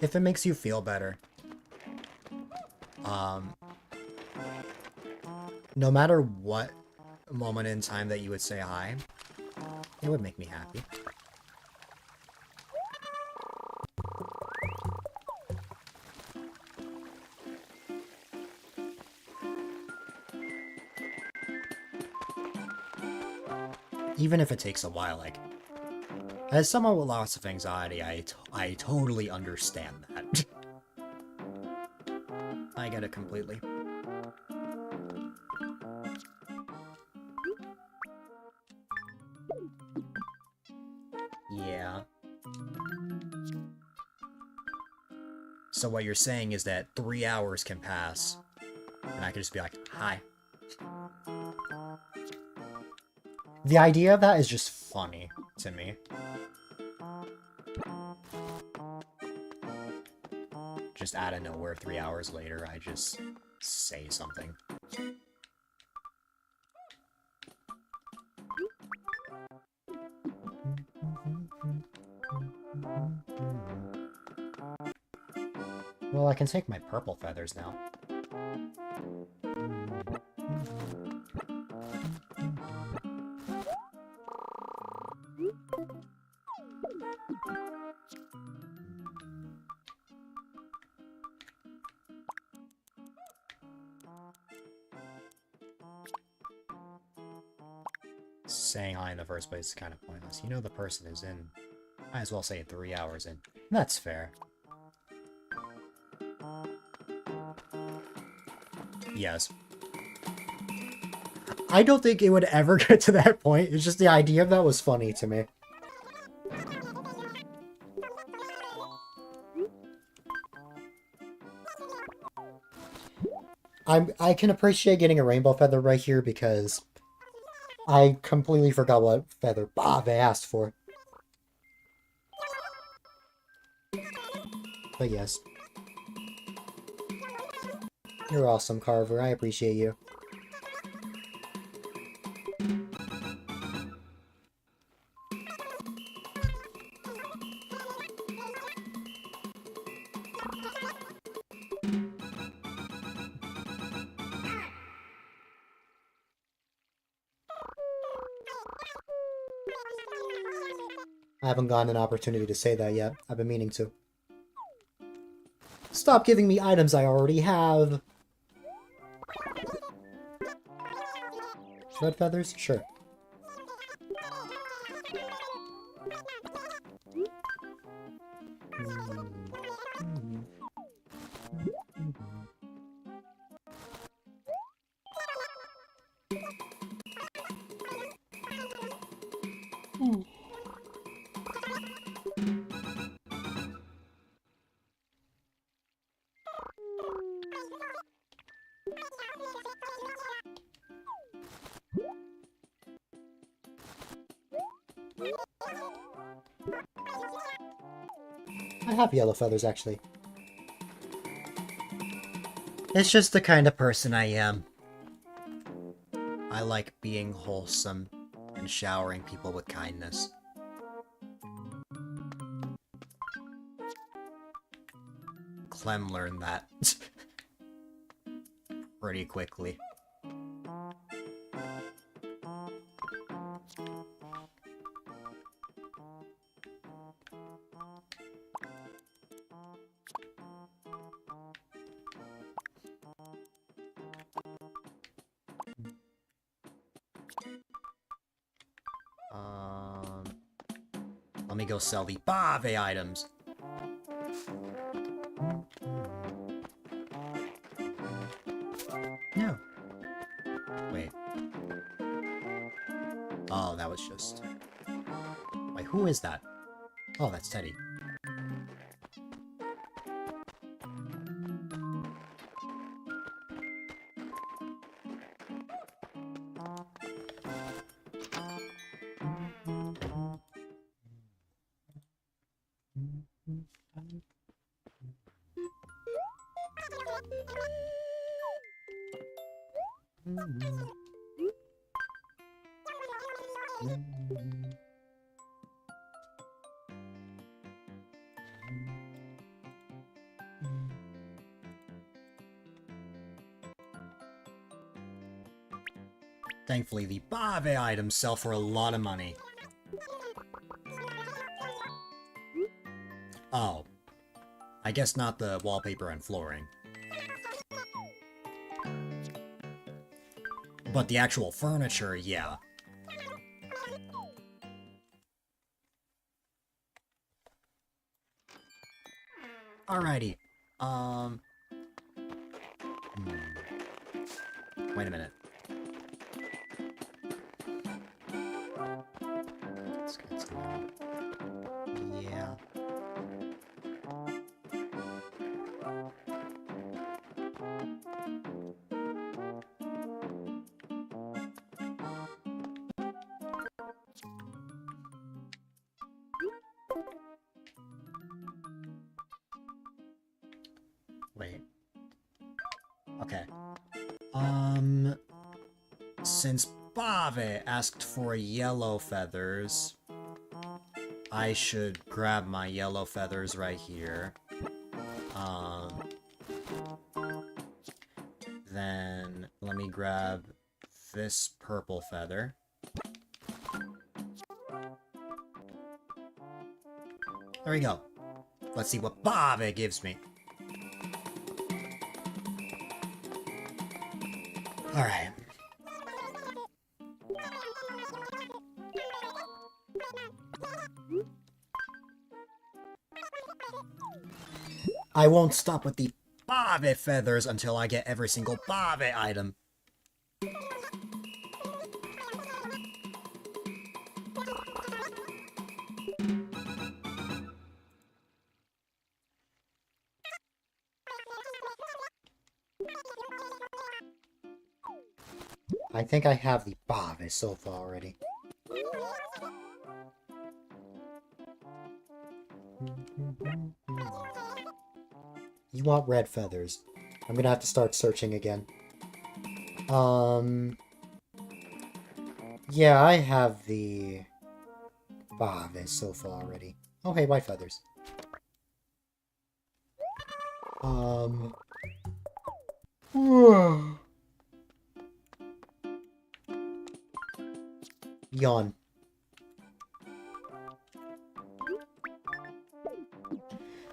If it makes you feel better, no matter what moment in time that you would say hi, it would make me happy. Even if it takes a while, like, as someone with lots of anxiety, I totally understand that. I get it completely. Yeah. So what you're saying is that 3 hours can pass, and I could just be like, hi. The idea of that is just funny to me. Just out of nowhere, 3 hours later, I just say something. Well, I can take my purple feathers now. Saying hi in the first place is kind of pointless. You know the person is in. Might as well say 3 hours in. That's fair. Yes. I don't think it would ever get to that point. It's just the idea of that was funny to me. I can appreciate getting a rainbow feather right here because I completely forgot what feather Bob asked for. But yes. You're awesome, Carver. I appreciate you. I haven't gotten an opportunity to say that yet. I've been meaning to. Stop giving me items I already have! Red feathers? Sure. I have yellow feathers, actually. It's just the kind of person I am. I like being wholesome and showering people with kindness. Clem learned that pretty quickly. Let me go sell the Bave items. No. Wait. Oh, that was just... Wait, who is that? Oh, that's Teddy. Thankfully, the Bave items sell for a lot of money. Oh. I guess not the wallpaper and flooring. But the actual furniture, yeah. Alrighty. Wait a minute. Let's get some... Yeah. Wait. Okay. Since Bave asked for yellow feathers, I should grab my yellow feathers right here. Then let me grab this purple feather. There we go. Let's see what Bave gives me. Alright. I won't stop with the Bave feathers until I get every single Bave item. I think I have the Bave sofa already. You want red feathers. I'm gonna have to start searching again. Yeah, I have the Bave sofa already. Oh, hey, white feathers. Yawn.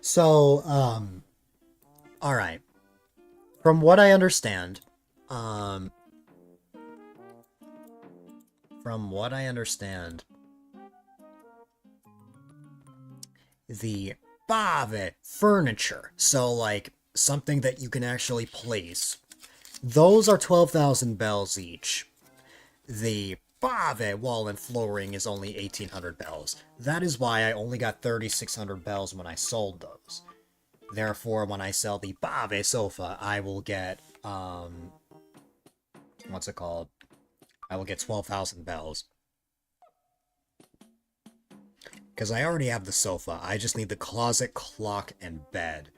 So, alright. From what I understand, the Bave furniture, so like something that you can actually place, those are 12,000 bells each. The Bave wall and flooring is only 1,800 bells. That is why I only got 3,600 bells when I sold those. Therefore, when I sell the Bave sofa, I will get, what's it called? I will get 12,000 bells. Because I already have the sofa, I just need the closet, clock, and bed.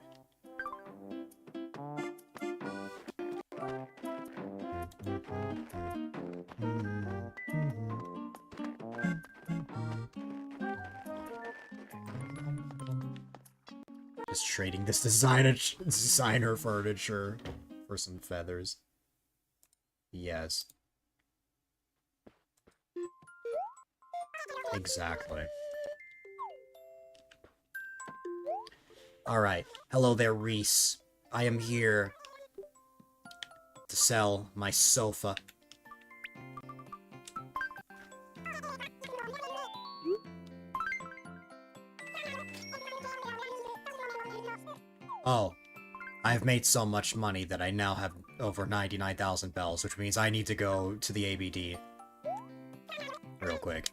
Just trading this designer furniture for some feathers. Yes. Exactly. Alright. Hello there, Reese. I am here to sell my sofa. Oh. I've made so much money that I now have over 99,000 bells, which means I need to go to the ABD. Real quick.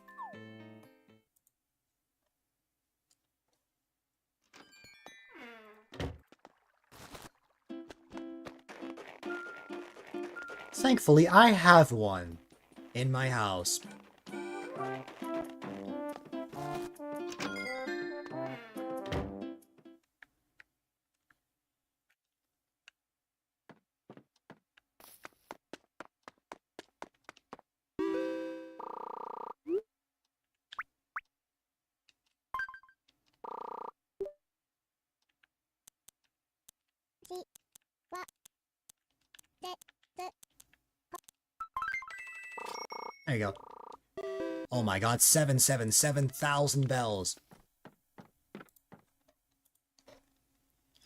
Thankfully, I have one in my house. There you go. Oh my god, 777,000 bells.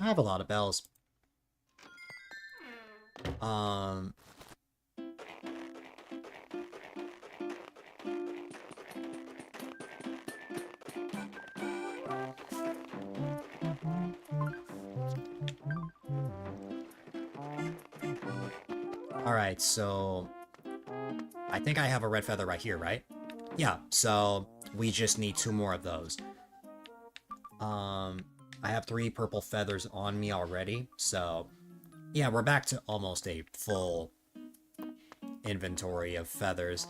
I have a lot of bells. Alright, so I think I have a red feather right here, right? Yeah, so we just need 2 more of those. I have 3 purple feathers on me already, so yeah, we're back to almost a full inventory of feathers.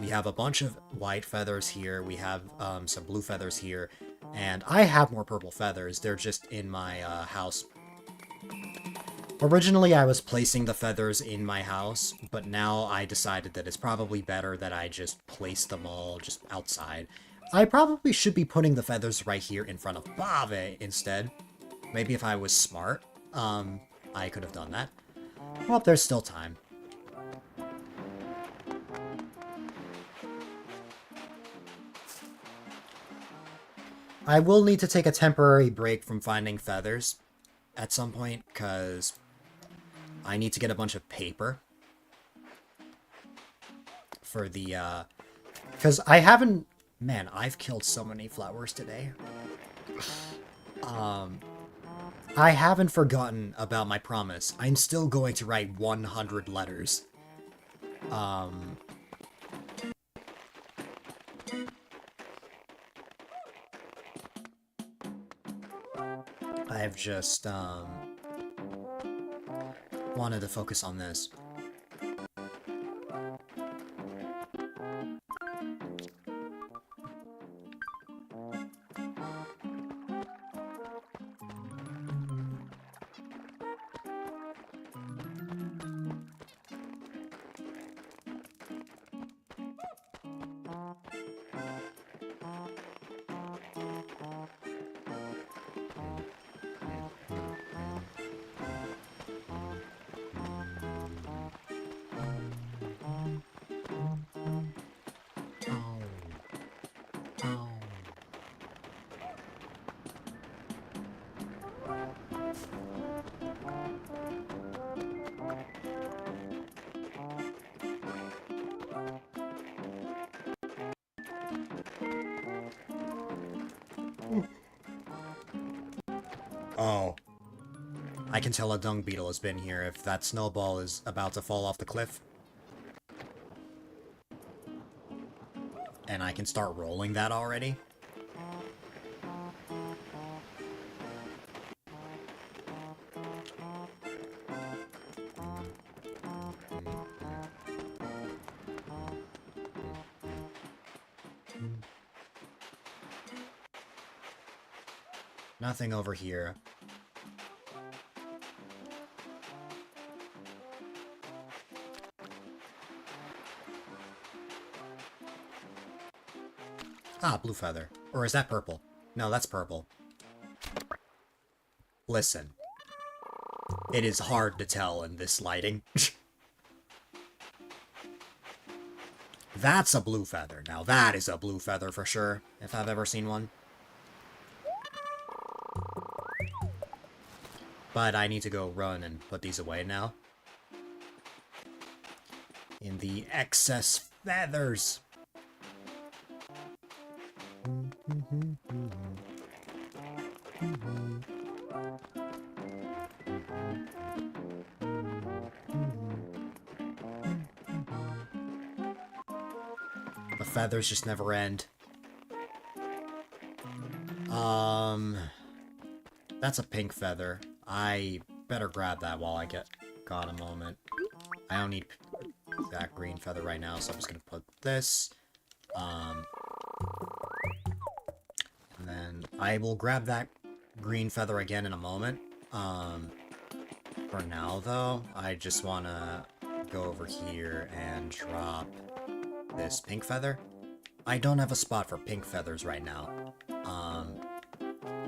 We have a bunch of white feathers here, we have some blue feathers here, and I have more purple feathers, they're just in my house. Originally, I was placing the feathers in my house, but now I decided that it's probably better that I just place them all just outside. I probably should be putting the feathers right here in front of Bave instead. Maybe if I was smart, I could have done that. Well, there's still time. I will need to take a temporary break from finding feathers at some point, because I need to get a bunch of paper for the, because I haven't... Man, I've killed so many flowers today. I haven't forgotten about my promise. I'm still going to write 100 letters. I've just, wanted to focus on this. Oh. I can tell a dung beetle has been here if that snowball is about to fall off the cliff. And I can start rolling that already. Nothing over here. Ah, blue feather. Or is that purple? No, that's purple. Listen. It is hard to tell in this lighting. That's a blue feather. Now that is a blue feather for sure, if I've ever seen one. But I need to go run and put these away now. In the excess feathers. The feathers just never end. That's a pink feather. I better grab that while I got a moment. I don't need that green feather right now, so I'm just gonna put this. And then I will grab that green feather again in a moment. For now, though, I just wanna go over here and drop this pink feather. I don't have a spot for pink feathers right now.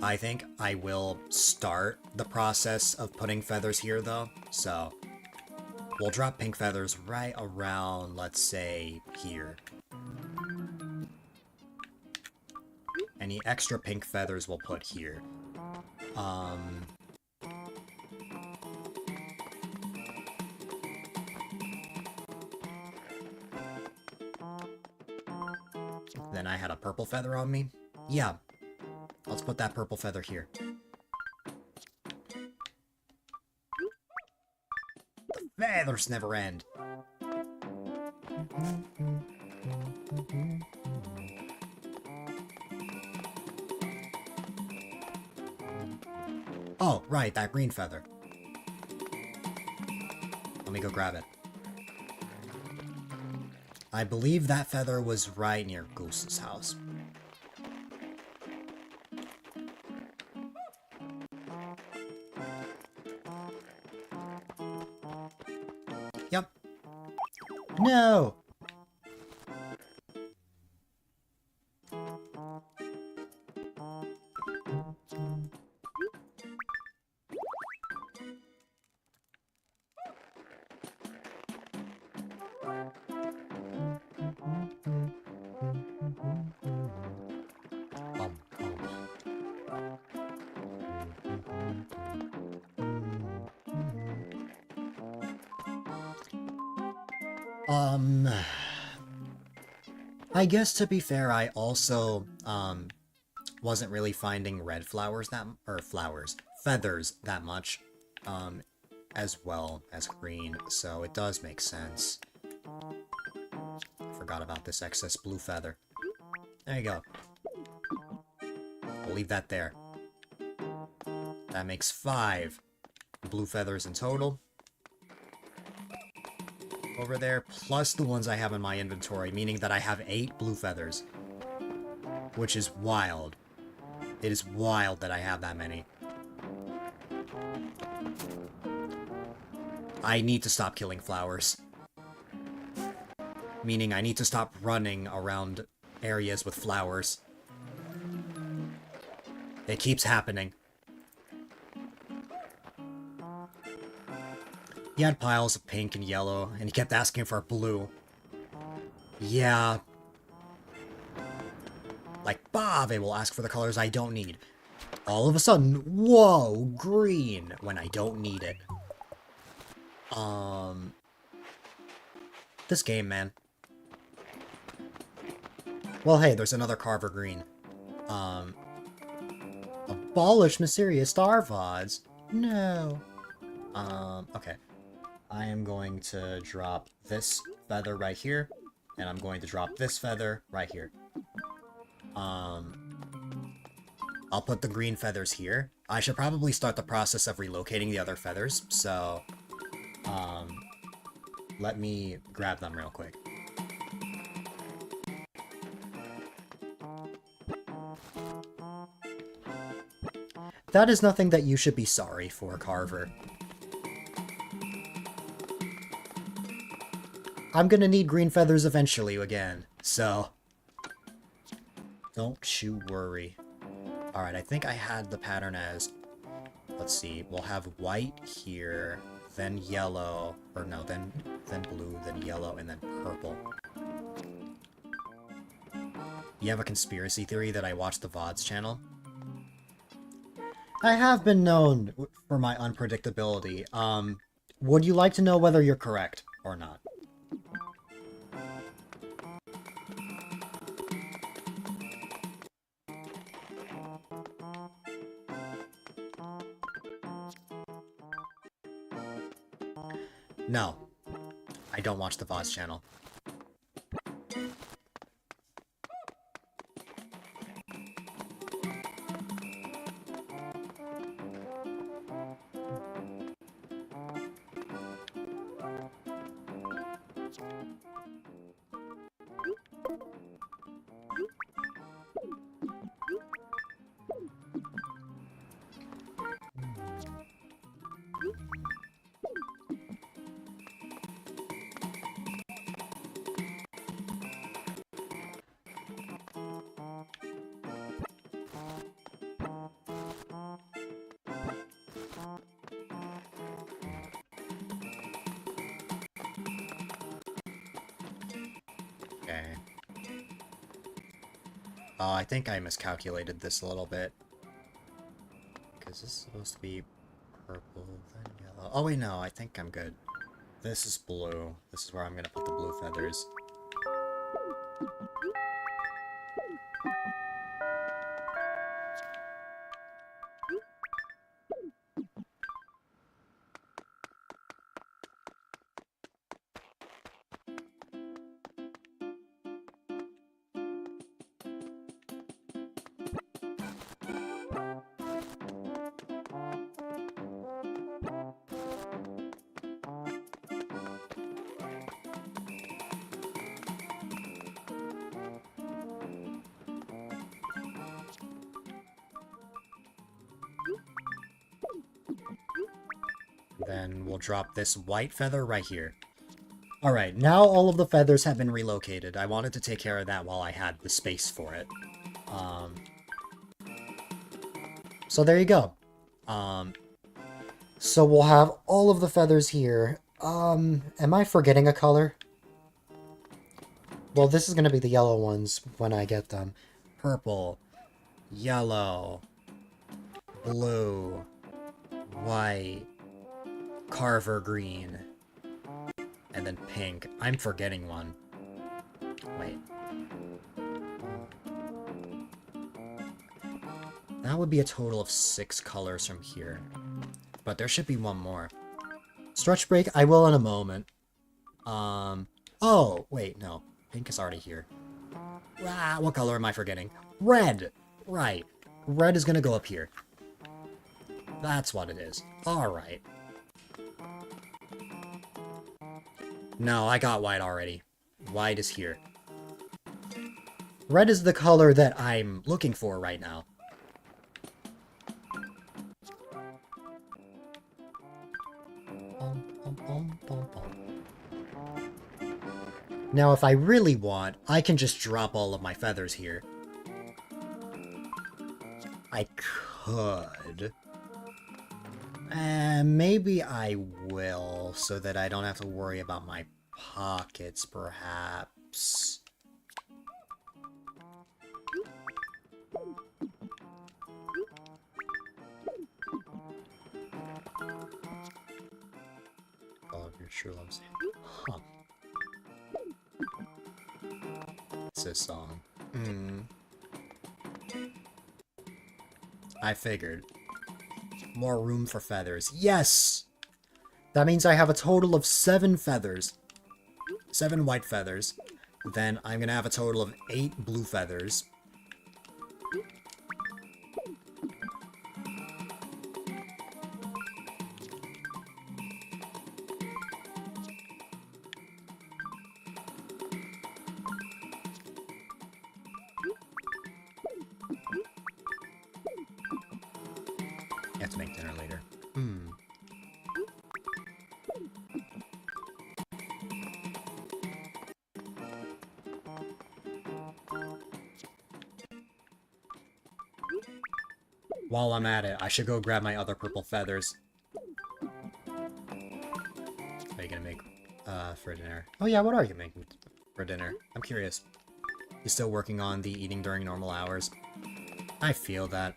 I think I will start the process of putting feathers here, though, so We'll drop pink feathers right around, let's say, here. Any extra pink feathers we'll put here. Then I had a purple feather on me. Yeah, let's put that purple feather here. The feathers never end. Oh, right, that green feather. Let me go grab it. I believe that feather was right near Goose's house. Yep. No! I guess to be fair, I also, wasn't really finding red flowers feathers that much, as well as green, so it does make sense. Forgot about this excess blue feather. There you go. We'll leave that there. That makes 5 blue feathers in total. Over there, plus the ones I have in my inventory, meaning that I have 8 blue feathers. Which is wild. It is wild that I have that many. I need to stop killing flowers. Meaning I need to stop running around areas with flowers. It keeps happening. He had piles of pink and yellow, and he kept asking for blue. Yeah. Like, Bob, I will ask for the colors I don't need. All of a sudden, whoa, green, when I don't need it. This game, man. Well, hey, there's another Carver Green. Abolish mysterious star VODs. No. Okay. I am going to drop this feather right here, and I'm going to drop this feather right here. I'll put the green feathers here. I should probably start the process of relocating the other feathers, so, let me grab them real quick. That is nothing that you should be sorry for, Carver. I'm gonna need green feathers eventually again, so don't you worry. Alright, I think I had the pattern as, let's see, we'll have white here, then yellow, or no, then blue, then yellow, and then purple. You have a conspiracy theory that I watch the VODs channel? I have been known for my unpredictability. Would you like to know whether you're correct or not? No, I don't watch the VODs channel. Okay. I think I miscalculated this a little bit. Because this is supposed to be purple, then yellow. Oh wait, no, I think I'm good. This is blue. This is where I'm gonna put the blue feathers. Then we'll drop this white feather right here. Alright, now all of the feathers have been relocated. I wanted to take care of that while I had the space for it. So there you go. So we'll have all of the feathers here. Am I forgetting a color? Well, this is going to be the yellow ones when I get them. Purple, yellow, blue, white, carver green, and then pink. I'm forgetting one. Wait. That would be a total of 6 colors from here. But there should be one more. Stretch break, I will in a moment. Oh, wait, no. Pink is already here. Ah, what color am I forgetting? Red! Right. Red is gonna go up here. That's what it is. Alright. No, I got white already. White is here. Red is the color that I'm looking for right now. Now, if I really want, I can just drop all of my feathers here. I could. Maybe I will, so that I don't have to worry about my pockets, perhaps. All of your true loves. Huh. It's this song. I figured. More room for feathers. Yes! That means I have a total of 7 feathers. 7 white feathers. Then I'm gonna have a total of 8 blue feathers. You have to make dinner later. While I'm at it, I should go grab my other purple feathers. What are you gonna make for dinner? Oh yeah, what are you making for dinner? I'm curious. You still working on the eating during normal hours? I feel that.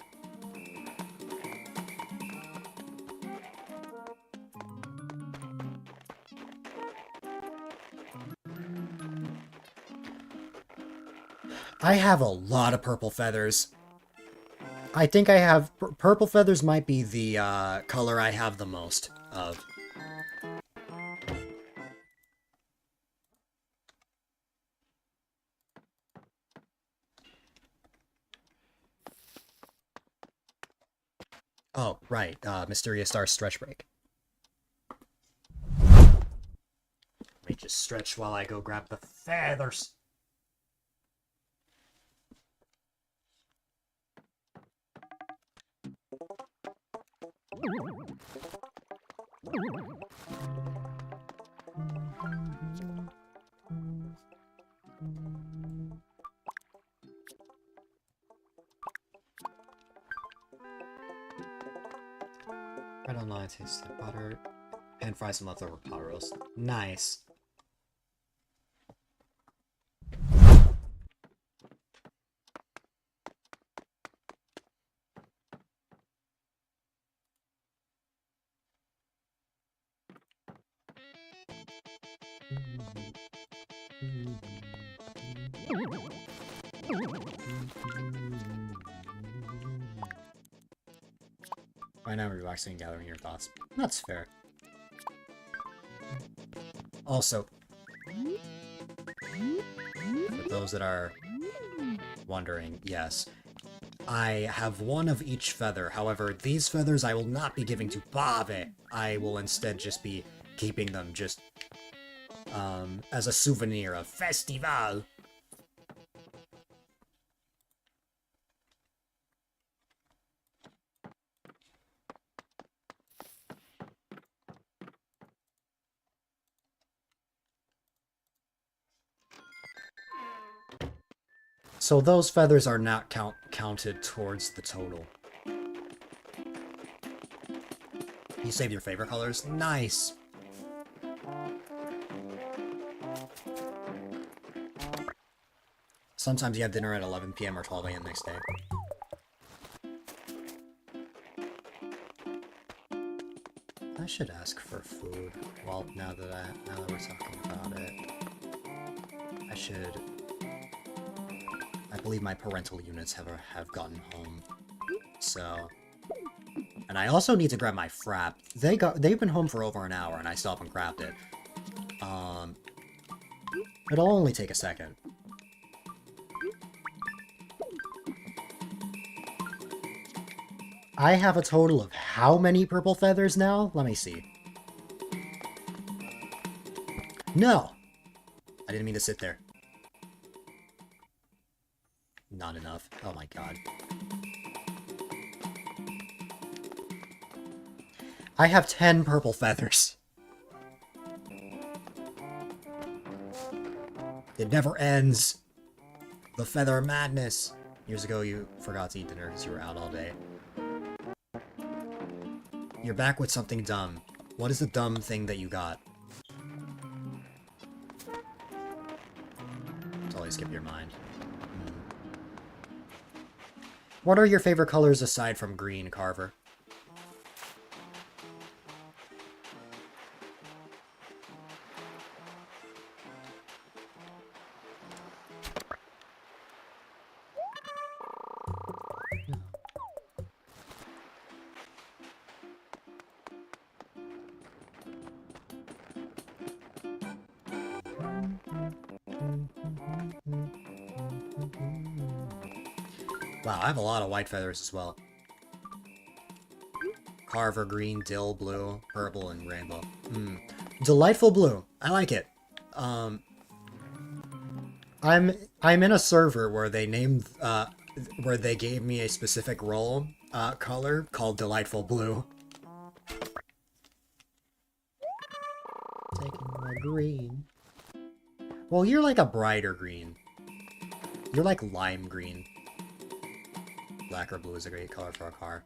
I have a lot of purple feathers. I think I have... Purple feathers might be the color I have the most of. Oh, right. Mysterious Star stretch break. Let me just stretch while I go grab the feathers. Bread online tastes like butter. Pan fry some leftover pot roast. Nice. Right now, relaxing and gathering your thoughts. That's fair. Also, for those that are wondering, yes, I have one of each feather. However, these feathers I will not be giving to Bave. I will instead just be keeping them just as a souvenir of Festival. So those feathers are not counted towards the total. You saved your favorite colors? Nice! Sometimes you have dinner at 11 p.m. or 12 a.m. next day. I should ask for food. Well, now that we're talking about it, I should. I believe my parental units have gotten home, so. And I also need to grab my frap. They've been home for over an hour, and I still haven't grabbed it. It'll only take a second. I have a total of how many purple feathers now? Let me see. No! I didn't mean to sit there. Not enough. Oh my god. I have 10 purple feathers. It never ends. The feather madness. Years ago, you forgot to eat dinner because you were out all day. You're back with something dumb. What is the dumb thing that you got? Totally skip your mind. What are your favorite colors aside from green, Carver? Wow, I have a lot of white feathers as well. Carver green, dill blue, purple, and rainbow. Delightful blue. I like it. I'm in a server where they named where they gave me a specific role color called Delightful Blue. Taking the green. Well, you're like a brighter green. You're like lime green. Black or blue is a great color for a car.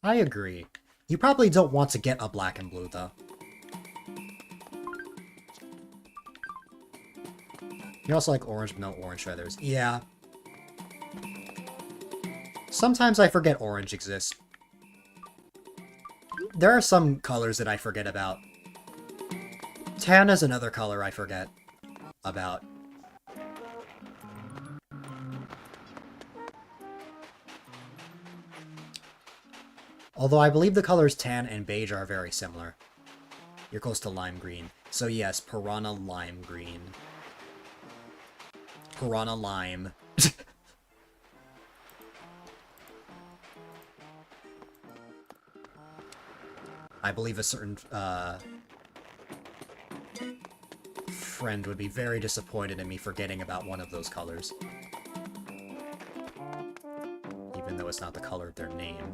I agree. You probably don't want to get a black and blue, though. You also like orange, but no orange feathers. Yeah. Sometimes I forget orange exists. There are some colors that I forget about. Tan is another color I forget about. Although I believe the colors tan and beige are very similar. You're close to lime green. So yes, piranha lime green. Piranha lime. I believe a certain friend would be very disappointed in me forgetting about one of those colors. Even though it's not the color of their name.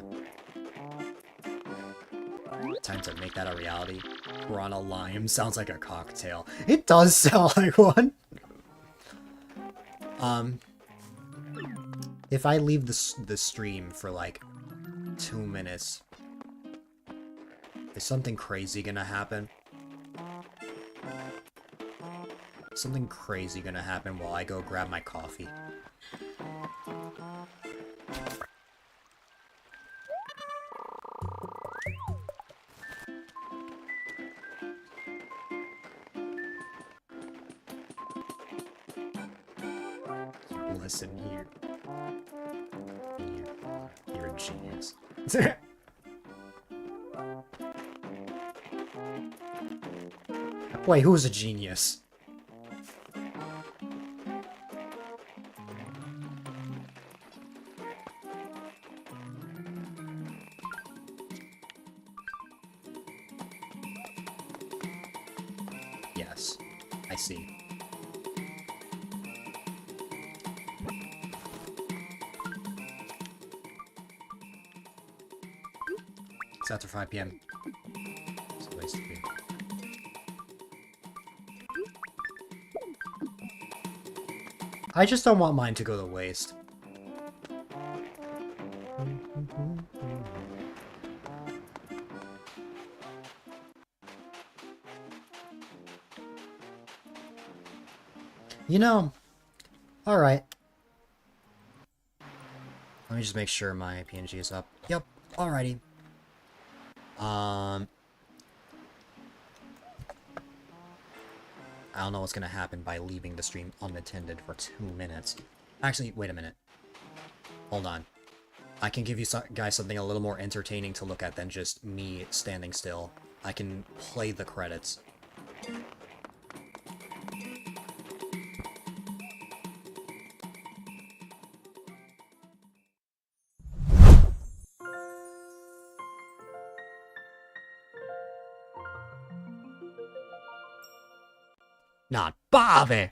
Time to make that a reality. Piranha lime sounds like a cocktail. It does sound like one! If I leave the stream for like 2 minutes, is something crazy gonna happen? Something crazy gonna happen while I go grab my coffee. Listen here. You're a genius. Wait, who's a genius? Yes, I see. It's after 5 p.m. It's a waste of food. I just don't want mine to go to waste. You know, alright. Let me just make sure my PNG is up. Yep, alrighty. I don't know what's gonna happen by leaving the stream unattended for 2 minutes. Actually, wait a minute. Hold on. I can give you guys something a little more entertaining to look at than just me standing still. I can play the credits. Not Bobby!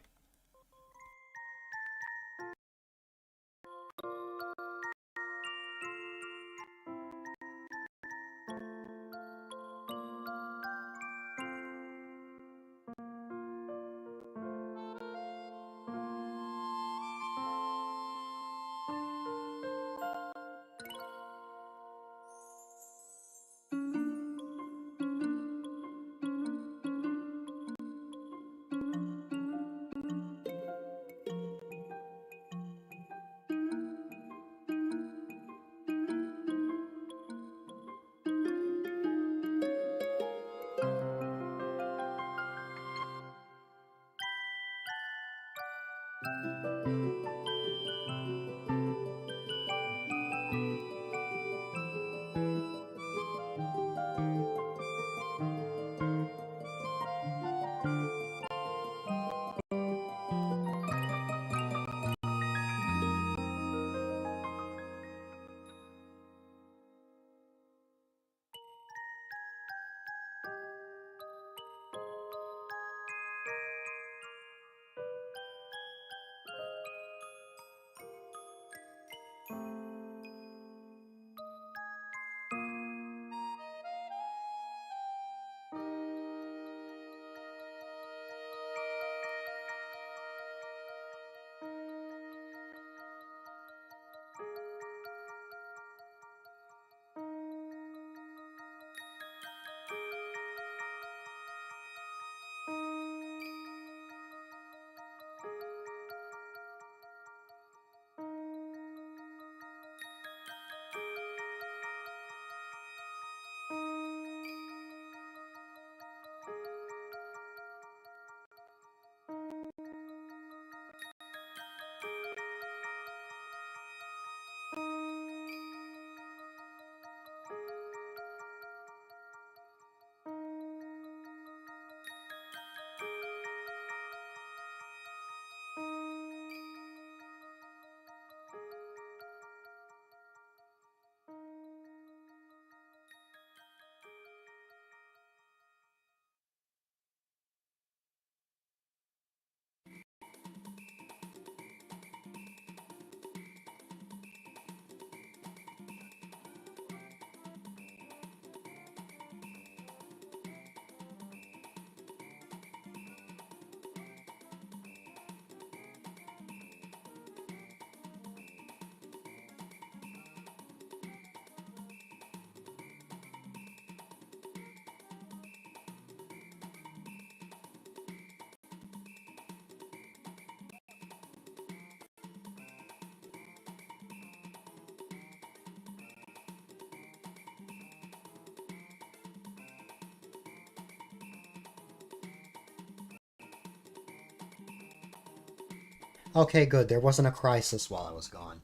Okay, good. There wasn't a crisis while I was gone.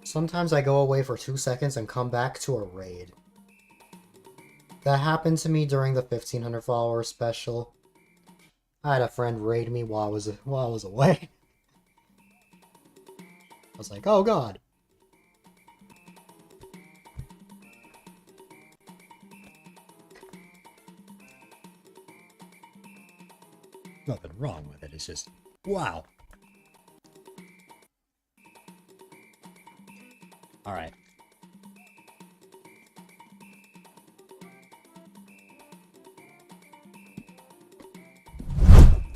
Sometimes I go away for 2 seconds and come back to a raid. That happened to me during the 1500 follower special. I had a friend raid me while I was away. I was like, oh god. Nothing wrong with it. It's just, wow. All right.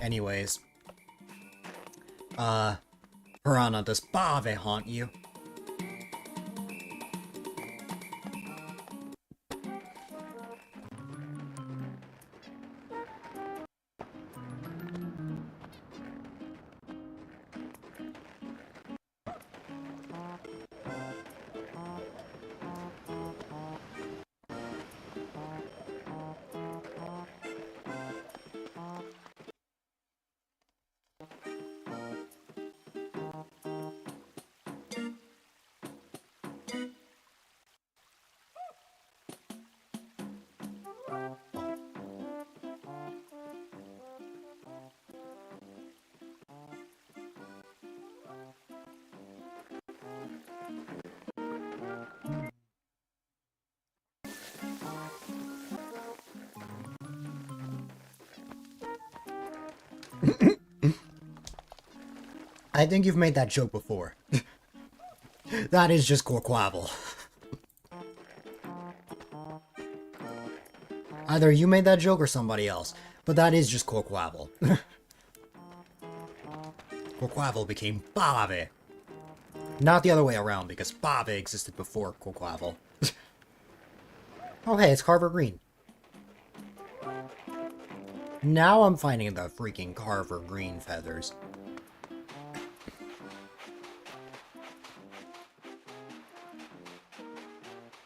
Anyways, Piranha, does Bave haunt you? I think you've made that joke before. That is just Corquavel. Either you made that joke or somebody else, but that is just Corquavel. Corquavel became Bave. Not the other way around, because Bave existed before Corquavel. Oh hey, it's Carver Green. Now I'm finding the freaking Carver Green feathers.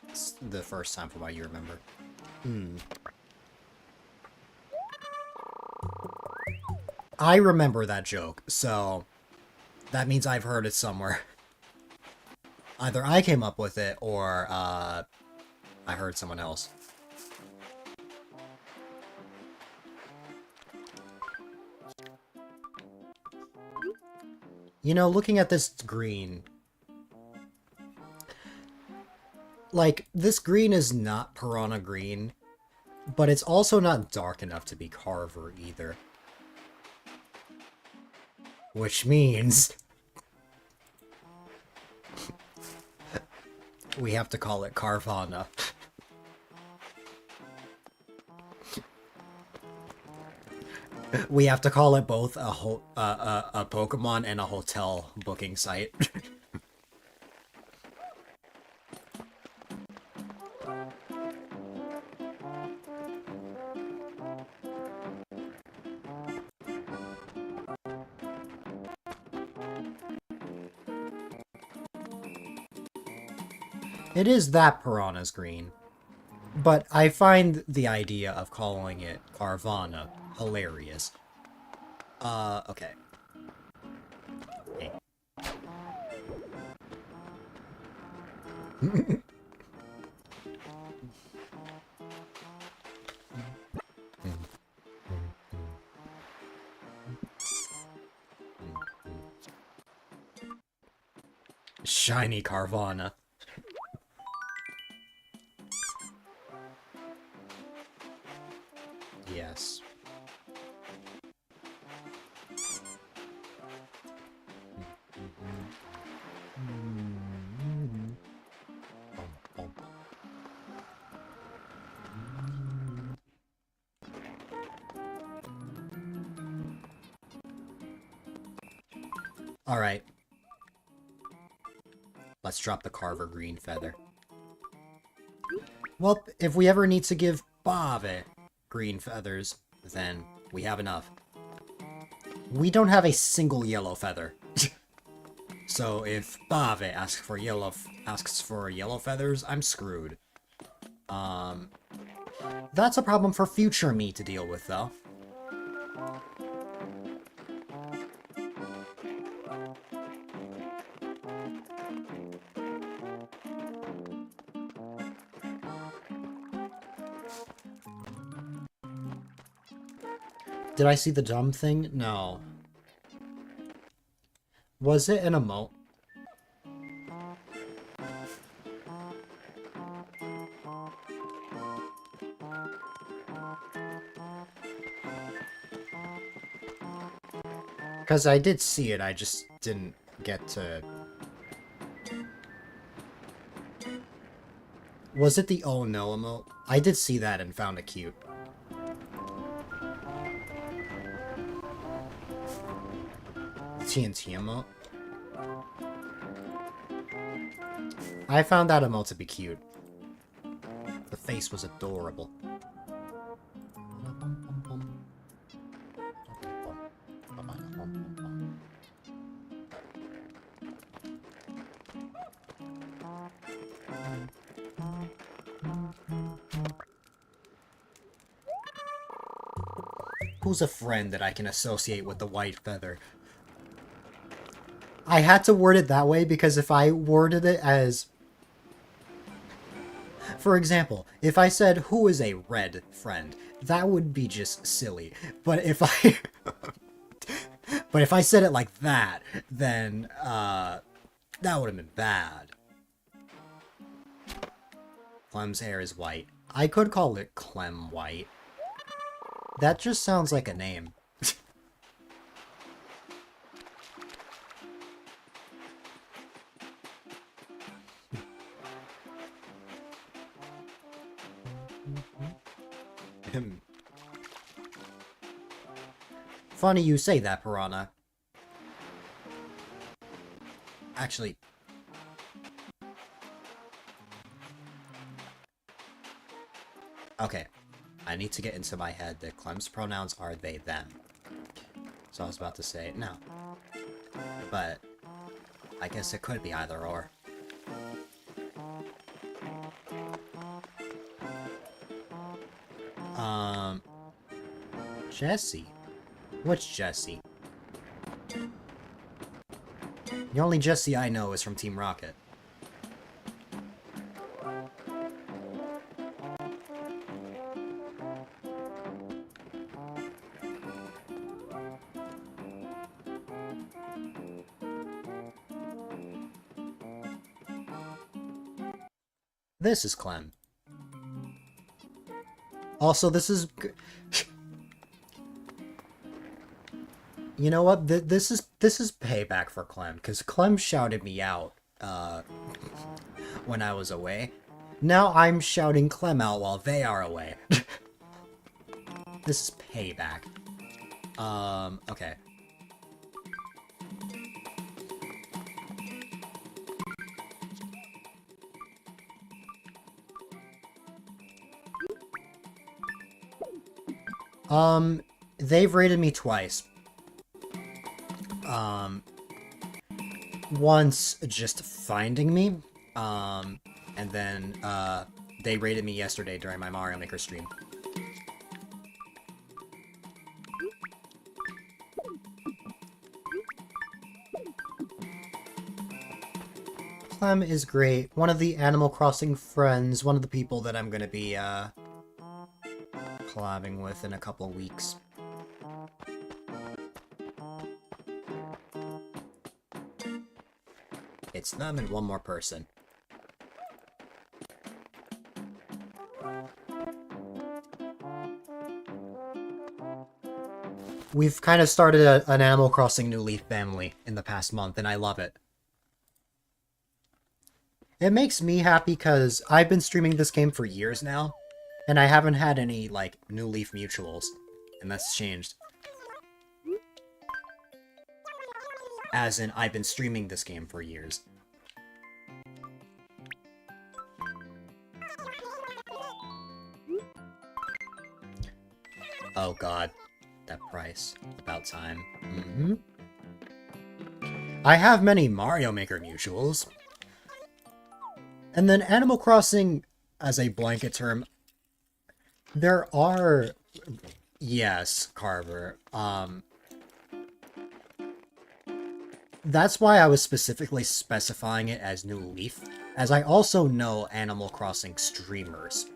It's the first time from what you remember. I remember that joke, so that means I've heard it somewhere. Either I came up with it, or I heard someone else. You know, looking at this green, like, this green is not Piranha Green, but it's also not dark enough to be Carver either. Which means we have to call it Carvana. We have to call it both a Pokemon and a hotel booking site. It is that Piranha's Green, but I find the idea of calling it Carvana hilarious. Okay. Hey. Shiny Carvana. Yes. Alright. Let's drop the Carver Green feather. Well, if we ever need to give Bave green feathers, then we have enough. We don't have a single yellow feather. So if Bave asks for yellow feathers, I'm screwed. Um, that's a problem for future me to deal with, though. Did I see the dumb thing? No. Was it an emote? Because I did see it, I just didn't get to... Was it the oh no emote? I did see that and found it cute. TNT emote? I found that emote to be cute. The face was adorable. Who's a friend that I can associate with the white feather? I had to word it that way because if I worded it as... For example, if I said, who is a red friend? That would be just silly. But if I... but if I said it like that, then, that would have been bad. Clem's hair is white. I could call it Clem White. That just sounds like a name. Funny you say that, Piranha. Actually... Okay. I need to get into my head that Clem's pronouns are they, them. So I was about to say no. But... I guess it could be either or. Jesse? Which Jesse? The only Jesse I know is from Team Rocket. This is Clem. Also, this is... You know what? This is payback for Clem, because Clem shouted me out, when I was away. Now I'm shouting Clem out while they are away. This is payback. Okay. They've rated me twice. Once just finding me, and then, they rated me yesterday during my Mario Maker stream. Clem is great. One of the Animal Crossing friends, one of the people that I'm gonna be, collabing with in a couple weeks. It's them and one more person. We've kind of started an Animal Crossing New Leaf family in the past month, and I love it. It makes me happy because I've been streaming this game for years now, and I haven't had any, like, New Leaf mutuals, and that's changed. As in, I've been streaming this game for years. Oh god. That price. About time. I have many Mario Maker mutuals. And then Animal Crossing, as a blanket term, there are... Yes, Carver. That's why I was specifically specifying it as New Leaf, as I also know Animal Crossing streamers.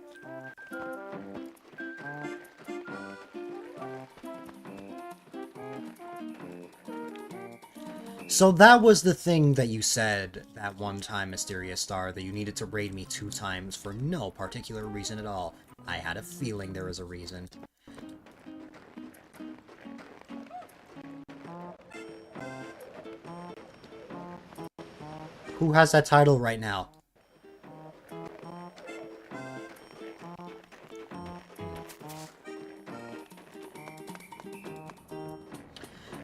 So that was the thing that you said that one time, Mysterious Star, that you needed to raid me 2 times for no particular reason at all. I had a feeling there was a reason. Who has that title right now?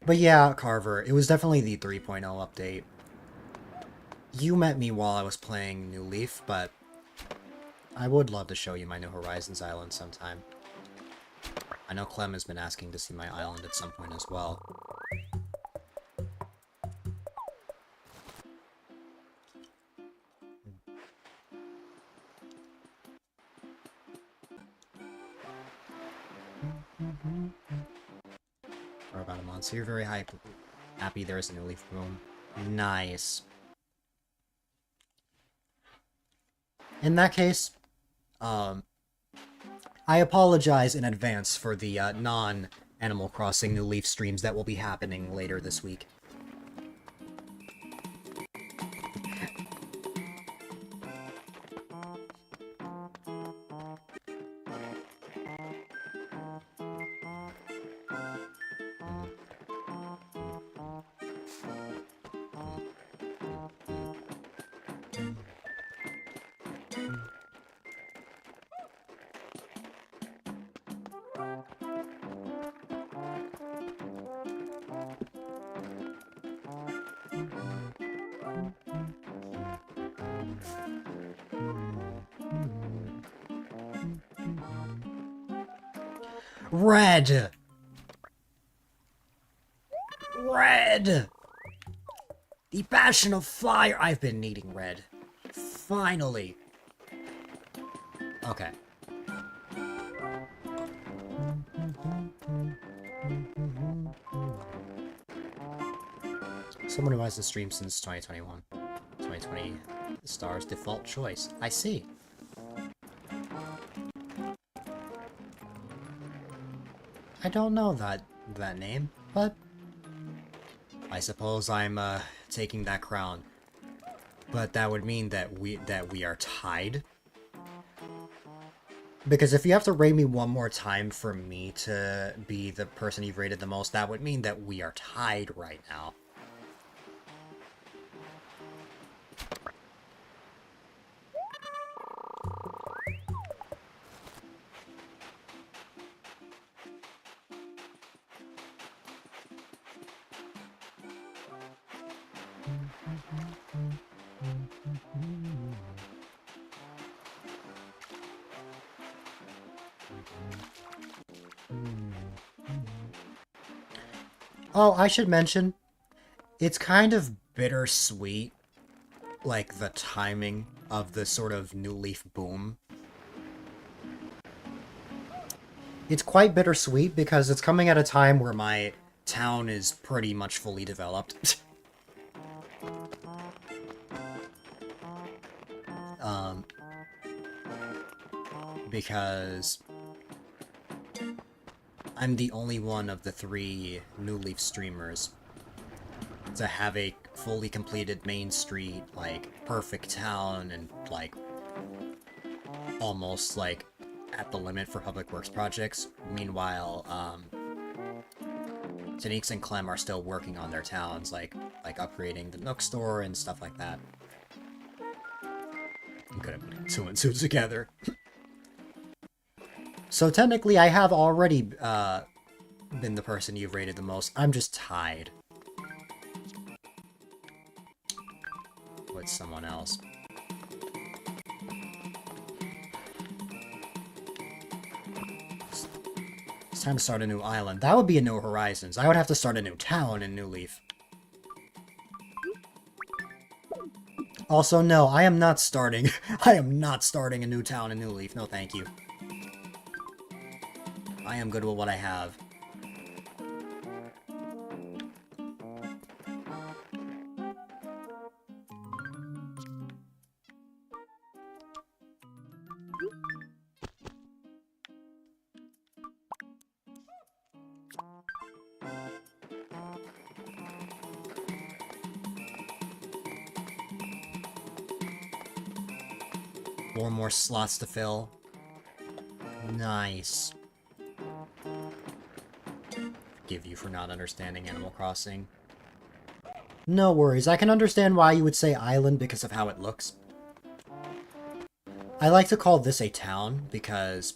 But yeah, Carver, it was definitely the 3.0 update. You met me while I was playing New Leaf, but I would love to show you my New Horizons island sometime. I know Clem has been asking to see my island at some point as well. For about a month, so you're very happy there's a New Leaf boom. Nice. In that case, I apologize in advance for the non-Animal Crossing New Leaf streams that will be happening later this week. Red! Red! The Passion of Fire! I've been needing red. Finally. Okay. Someone who hasn't streamed since 2021. 2020 Star's default choice. I see. I don't know that name, but I suppose I'm taking that crown. But that would mean that we are tied. Because if you have to raid me one more time for me to be the person you've rated the most, that would mean that we are tied right now. Oh, I should mention, it's kind of bittersweet, like, the timing of the sort of New Leaf boom. It's quite bittersweet because it's coming at a time where my town is pretty much fully developed. Because I'm the only one of the 3 New Leaf streamers to have a fully completed main street, like, perfect town, and, like, almost, like, at the limit for public works projects. Meanwhile, Taniks and Clem are still working on their towns, like upgrading the Nook store and stuff like that. I'm gonna put 2 and 2 together. So technically, I have already been the person you've rated the most. I'm just tied with someone else. It's time to start a new island. That would be a New Horizons. I would have to start a new town in New Leaf. Also, no, I am not starting. I am not starting a new town in New Leaf. No, thank you. I am good with what I have. Four more slots to fill. Nice. Forgive you for not understanding Animal Crossing. No worries, I can understand why you would say island because of how it looks. I like to call this a town because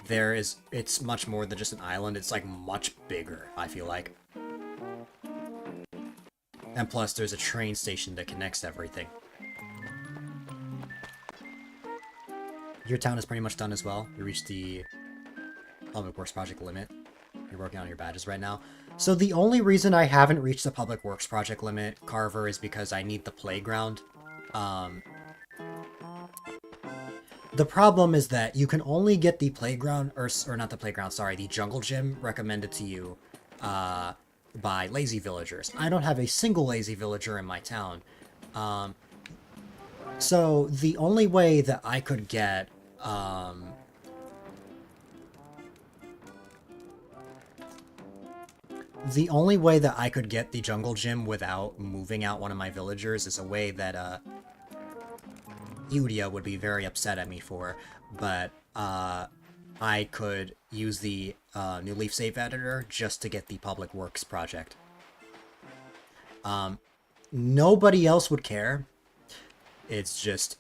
it's much more than just an island, it's like much bigger, I feel like. And plus there's a train station that connects everything. Your town is pretty much done as well. You reached the Public Works Project limit. You're working on your badges right now. So the only reason I haven't reached the Public Works Project limit, Carver, is because I need the playground. The problem is that you can only get the playground, or not the playground, sorry, the jungle gym recommended to you by lazy villagers. I don't have a single lazy villager in my town. So the only way that I could get the only way that I could get the jungle gym without moving out one of my villagers is a way that Yudia would be very upset at me for, but I could use the New Leaf save editor just to get the Public Works project. Nobody else would care. It's just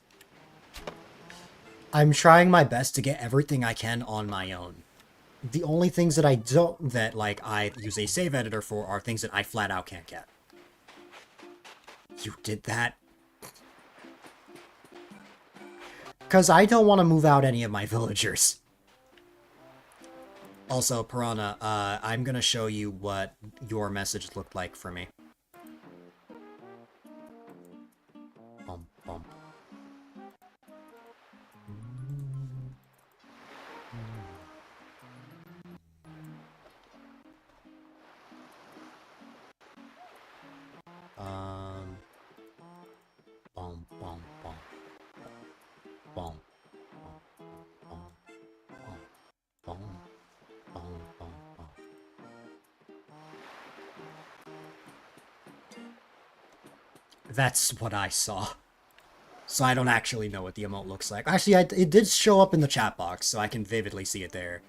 I'm trying my best to get everything I can on my own. The only things that I use a save editor for are things that I flat out can't get. You did that? Because I don't want to move out any of my villagers. Also, Piranha, I'm going to show you what your message looked like for me. Bump, bump. Bum, bum, bum. Bum. Bum, bum, bum, bum, bum. That's what I saw. So I don't actually know what the emote looks like. Actually, it did show up in the chat box, so I can vividly see it there.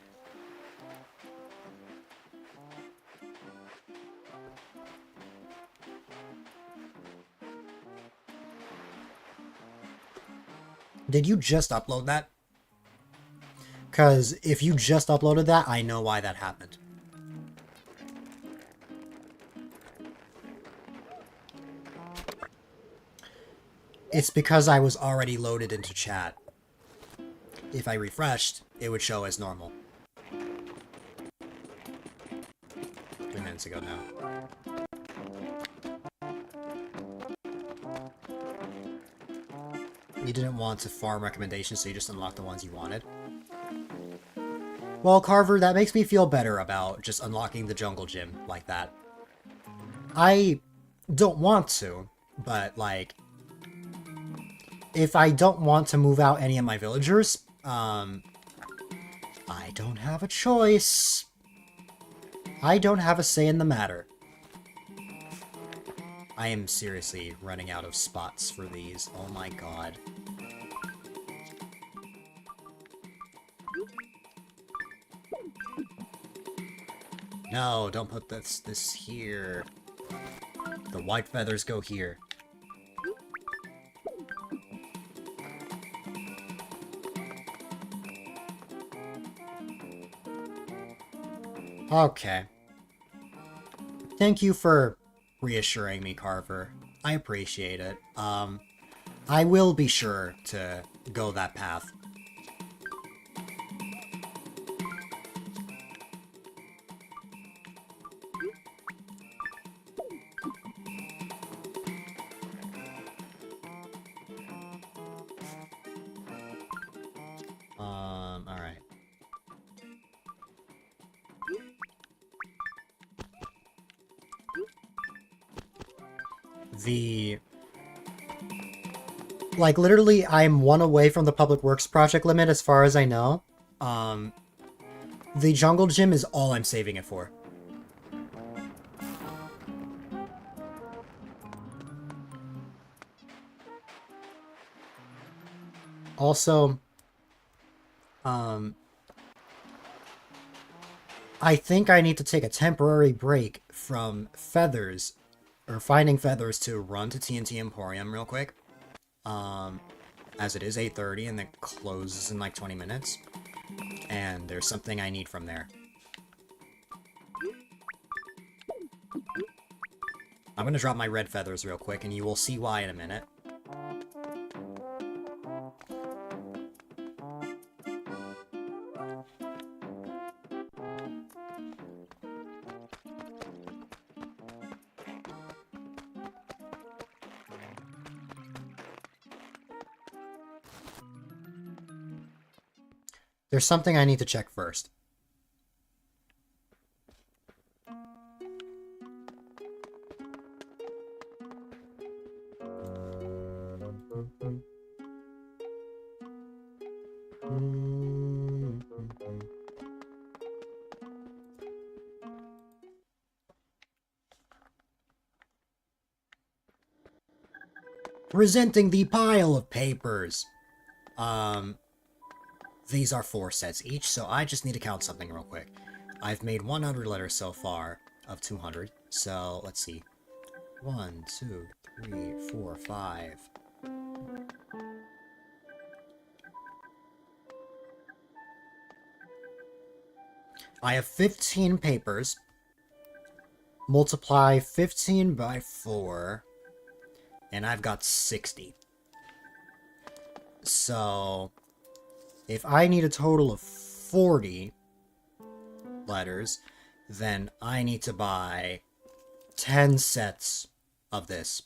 Did you just upload that? Because if you just uploaded that, I know why that happened. It's because I was already loaded into chat. If I refreshed, it would show as normal. 3 minutes ago now. You didn't want to farm recommendations, so you just unlocked the ones you wanted? Well, Carver, that makes me feel better about just unlocking the jungle gym like that. I don't want to, but, like, if I don't want to move out any of my villagers, I don't have a choice. I don't have a say in the matter. I am seriously running out of spots for these. Oh my god. No, don't put this here. The white feathers go here. Okay. Thank you for reassuring me, Carver. I appreciate it. I will be sure to go that path. Alright. Like, literally, I'm one away from the public works project limit as far as I know. The jungle gym is all I'm saving it for. Also, I think I need to take a temporary break From feathers, or finding feathers, to run to TNT Emporium real quick. As it is 8:30 and it closes in like 20 minutes. And there's something I need from there. I'm gonna drop my red feathers real quick, and you will see why in a minute. There's something I need to check first. Presenting the pile of papers. These are 4 sets each, so I just need to count something real quick. I've made 100 letters so far of 200, so let's see. 1, 2, 3, 4, 5. I have 15 papers. Multiply 15 by 4, and I've got 60. So, if I need a total of 40 letters, then I need to buy 10 sets of this.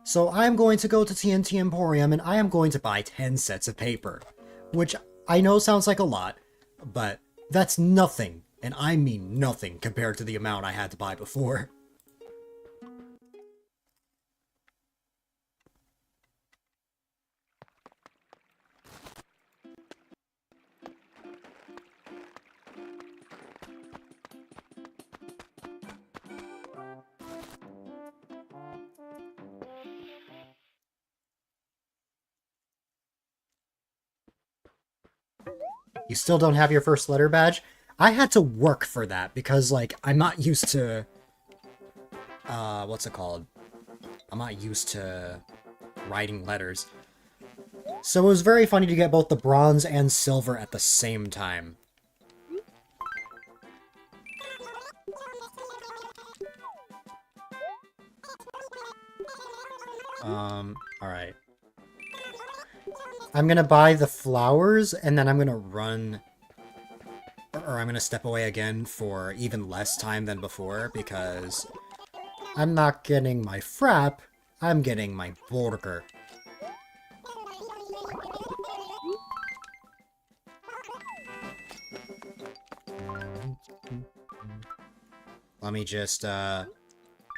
So I'm going to go to TNT Emporium and I am going to buy 10 sets of paper. Which I know sounds like a lot, but that's nothing, and I mean nothing compared to the amount I had to buy before. You still don't have your first letter badge? I had to work for that because, like, I'm not used to... what's it called? I'm not used to writing letters. so it was very funny to get both the bronze and silver at the same time. Alright. I'm gonna buy the flowers, and then I'm gonna Run... Or I'm gonna step away again for even less time than before, because I'm not getting my frap. I'm getting my burger. Let me just,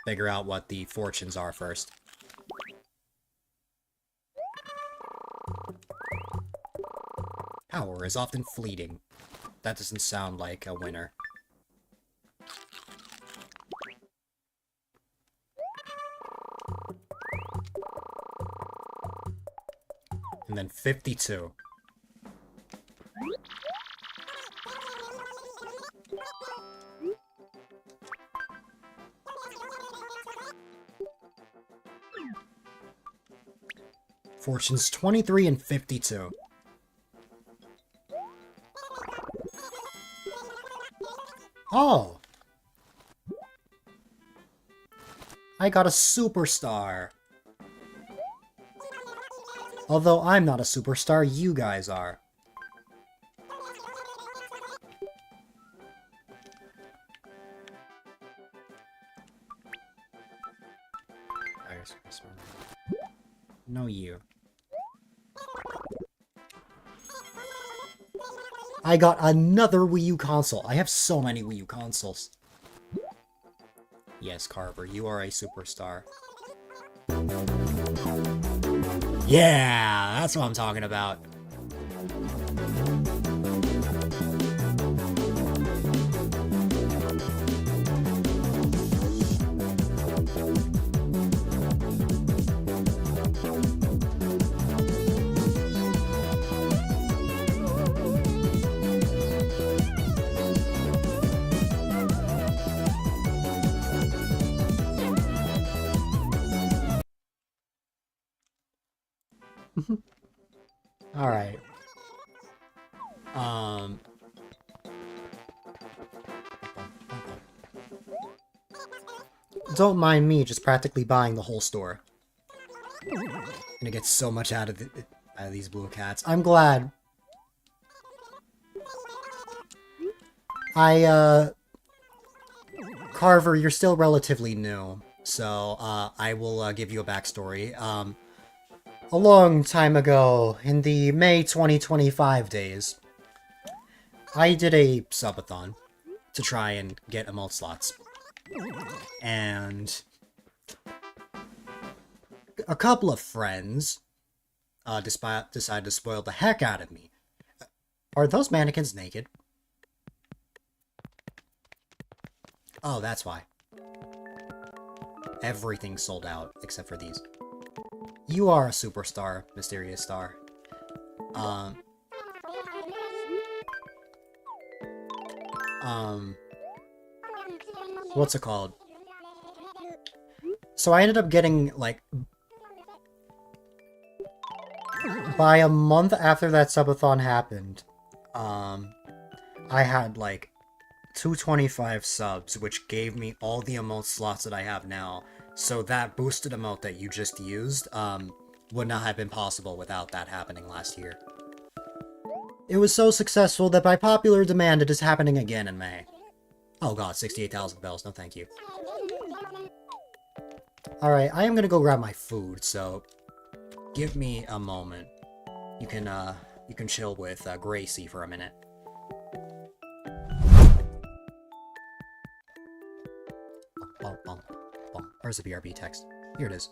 figure out what the fortunes are first. Power is often fleeting. That doesn't sound like a winner. And then 52. Fortunes 23 and 52. Oh! I got a superstar. Although I'm not a superstar, you guys are. No, you. I got another Wii U console. I have so many Wii U consoles. Yes, Carver, you are a superstar. Yeah, that's what I'm talking about. Alright. Um, Don't mind me just practically buying the whole store. gonna get so much out of these blue cats. I'm glad. Carver, you're still relatively new. So, I will give you a backstory. A long time ago, in the May 2025 days, I did a subathon to try and get emote slots. And a couple of friends decided to spoil the heck out of me. are those mannequins naked? Oh, that's why. Everything sold out except for these. You are a superstar, mysterious star. Um, what's it called? So I ended up getting, like, by a month after that subathon happened, I had like 225 subs, which gave me all the emote slots that I have now. So that boosted emote that you just used, would not have been possible without that happening last year. it was so successful that by popular demand it is happening again in May. Oh god, 68,000 bells, no thank you. Alright, I am gonna go grab my food. So, give me a moment. You can chill with Gracie for a minute. Bum, bum, bum. Where's the BRB text? Here it is.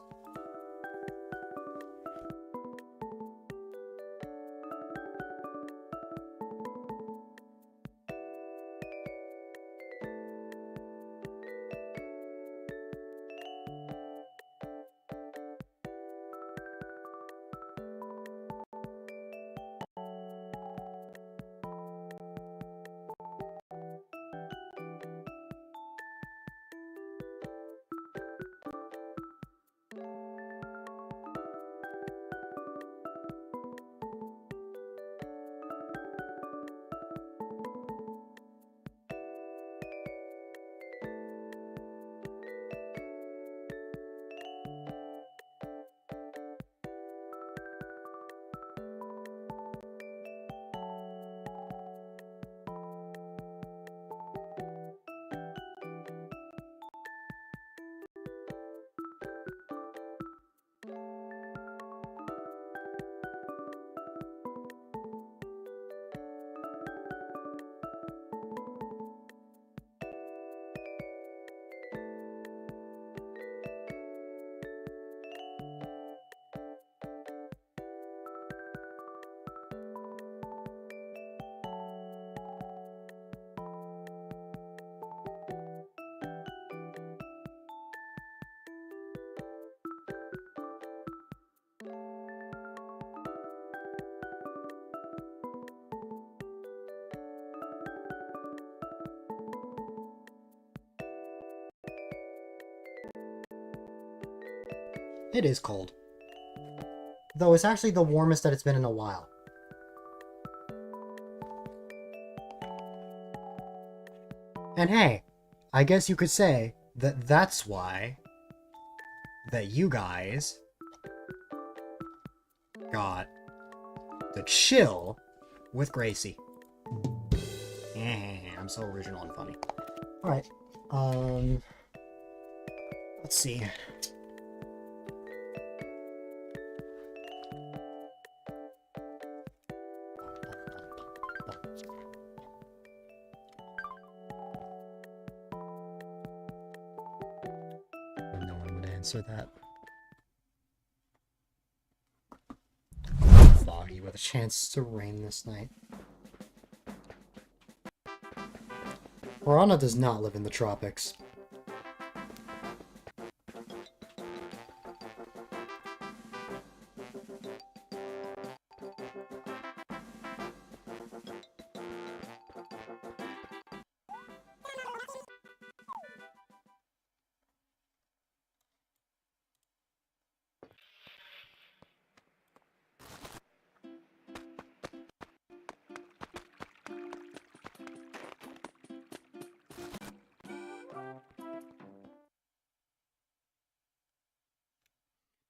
It is cold. Though it's actually the warmest that it's been in a while. And hey, I guess you could say that that's why That you guys got to chill with Gracie. I'm so original and funny. Alright, let's see. answer that. Foggy with a chance to rain this night. Piranha does not live in the tropics.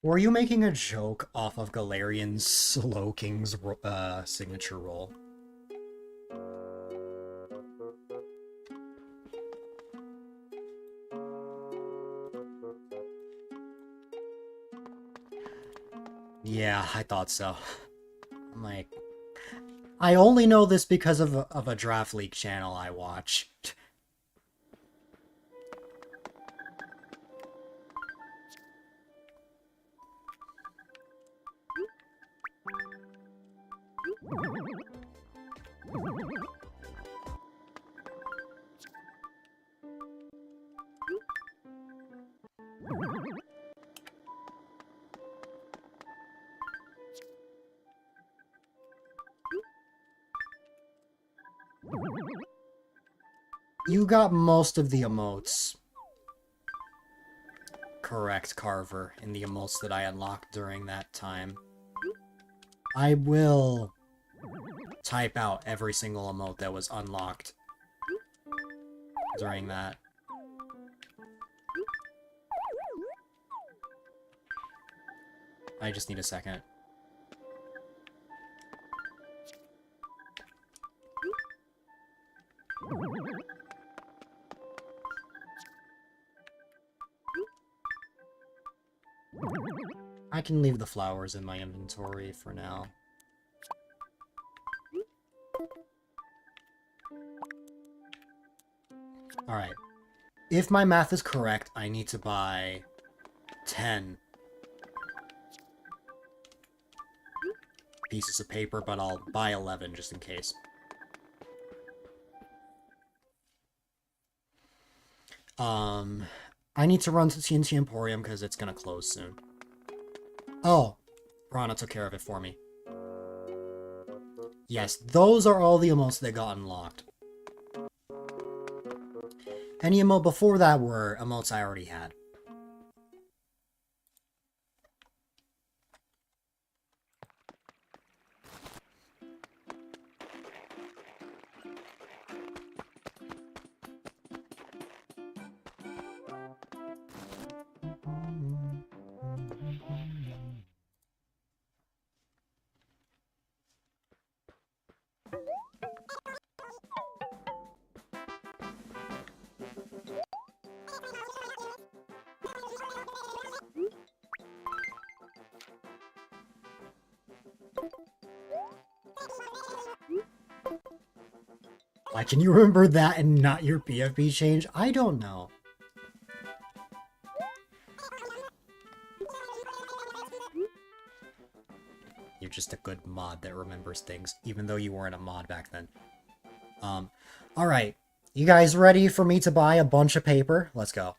Were you making a joke off of Galarian's Slowking's signature roll? Yeah, I thought so. I'm like, I only know this because of a Draft League channel I watch. You got most of the emotes correct, Carver, in the emotes that I unlocked during that time. I will type out every single emote that was unlocked during that. I just need a second. I can leave the flowers in my inventory for now. Alright. If my math is correct, I need to buy 10 pieces of paper, but I'll buy 11 just in case. I need to run to TNT Emporium because it's gonna close soon. Oh, Rana took care of it for me. Yes, those are all the emotes that got unlocked. Any emote before that were emotes I already had. Why can you remember that and not your PFP change? I don't know. You're just a good mod that remembers things, even though you weren't a mod back then. Alright. You guys ready for me to buy a bunch of paper? Let's go.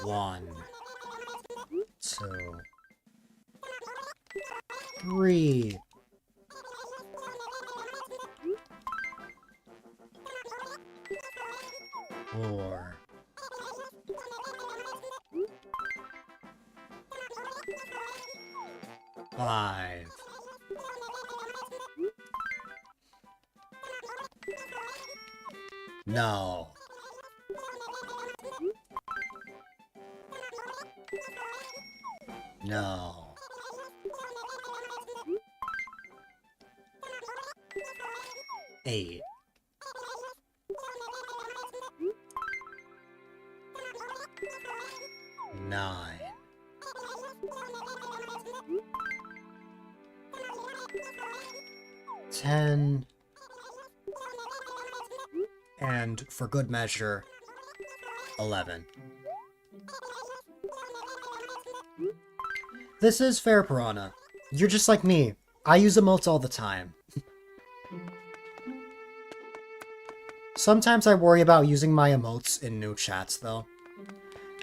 1, 2, 3. 4. 5. 9. 8. 9. 10. And for good measure, 11. This is fair, Piranha. You're just like me. I use emotes all the time. Sometimes I worry about using my emotes in new chats, though.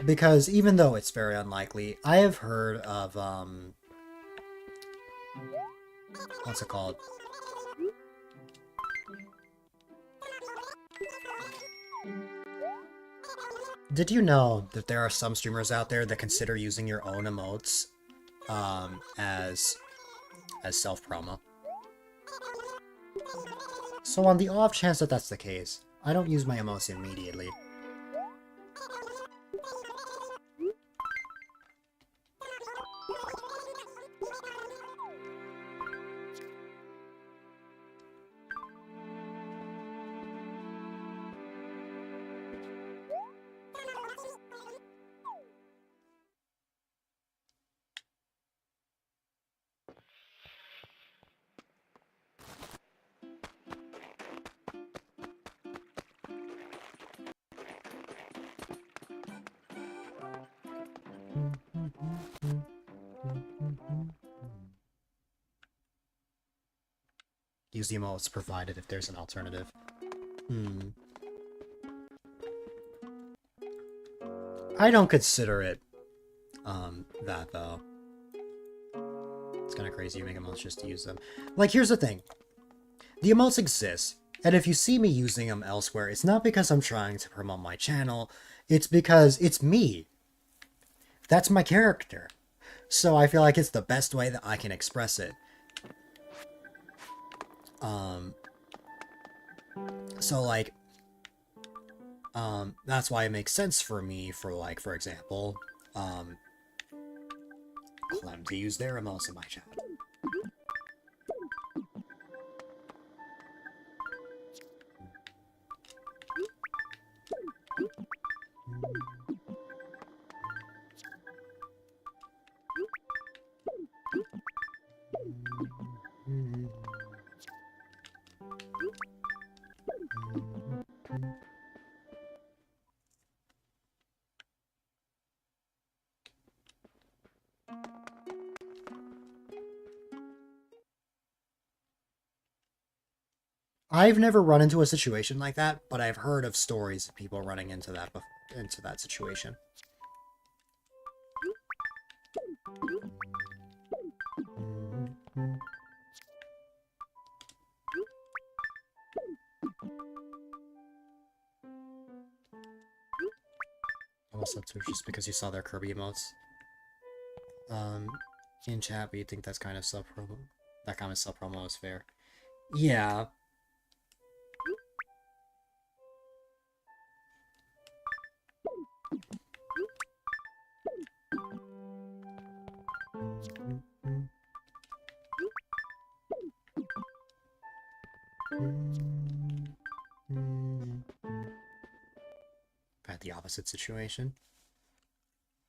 Because even though it's very unlikely, I have heard of, what's it called? Did you know that there are some streamers out there that consider using your own emotes, as self-promo? So on the off chance that that's the case, I don't use my emotes immediately. Use the emotes provided if there's an alternative. I don't consider it, that, though. It's kind of crazy you make emotes just to use them. Like, here's the thing. The emotes exist, and if you see me using them elsewhere, it's not because I'm trying to promote my channel, it's because it's me. That's my character. So I feel like it's the best way that I can express it. So, like, that's why it makes sense for me for, like, for example, Clem to use their emotes in my chat. I've never run into a situation like that, but I've heard of stories of people running into that situation. Also, too, just because you saw their Kirby emotes. In chat, but you think that's kind of sub-promo? That kind of sub-promo is fair. Yeah. I've had the opposite situation.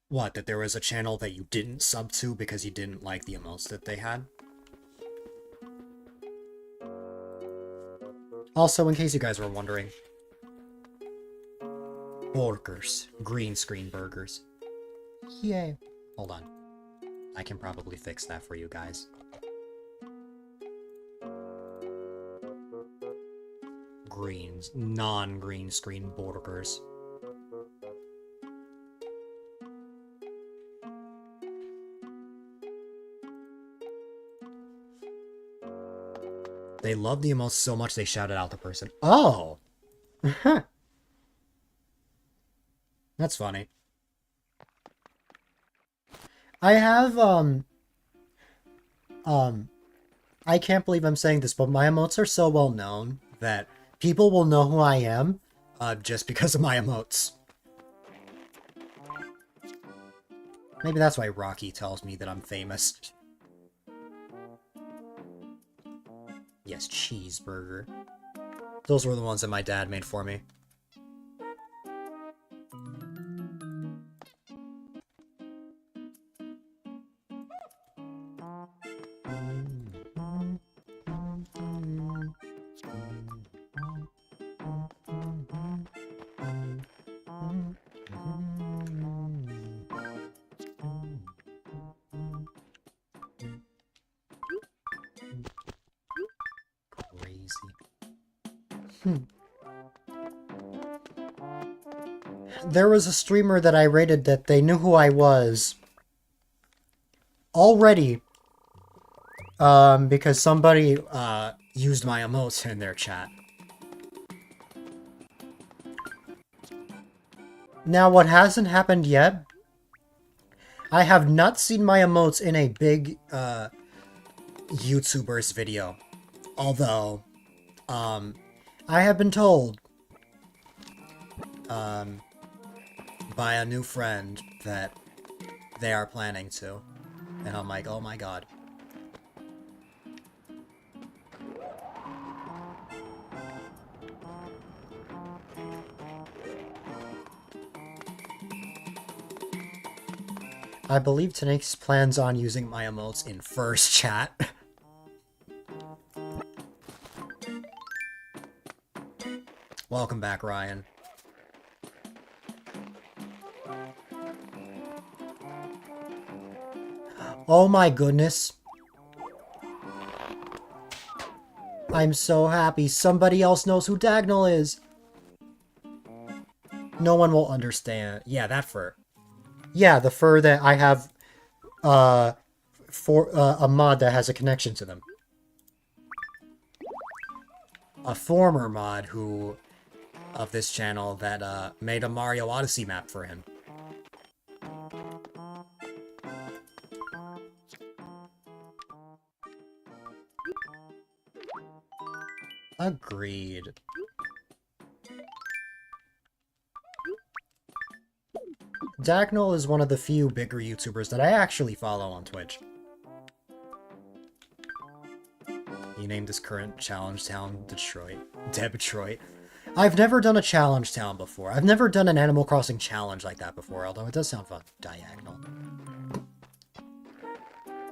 What, that there was a channel that you didn't sub to because you didn't like the emotes that they had? Also, in case you guys were wondering, burgers. Green screen burgers. Yay. Hold on. I can probably fix that for you guys. Greens. Non-green screen burgers. They love the emotes so much they shouted out the person. Oh! That's funny. I have, I can't believe I'm saying this, but my emotes are so well known that people will know who I am, just because of my emotes. Maybe that's why Rocky tells me that I'm famous. Yes, cheeseburger. Those were the ones that my dad made for me. There was a streamer that I rated that they knew who I was already, because somebody Used my emotes in their chat. Now, what hasn't happened yet, I have not seen my emotes in a big YouTuber's video. Although, I have been told by a new friend that they are planning to. And I'm like, oh my god. I believe Tanik's plans on using My emotes in first chat. Welcome back, Ryan. Oh my goodness. I'm so happy somebody else knows who Dagnall is. No one will understand. Yeah, that fur. Yeah, the fur that I have for a mod that has a connection to them. A former mod who of this channel that made a Mario Odyssey map for him. Agreed. Dagnall is one of the few bigger YouTubers that I actually follow on Twitch. He named his current challenge town Detroit. Detroit. I've never done a challenge town before. I've never done an Animal Crossing challenge like that before, although it does sound fun. Diagonal.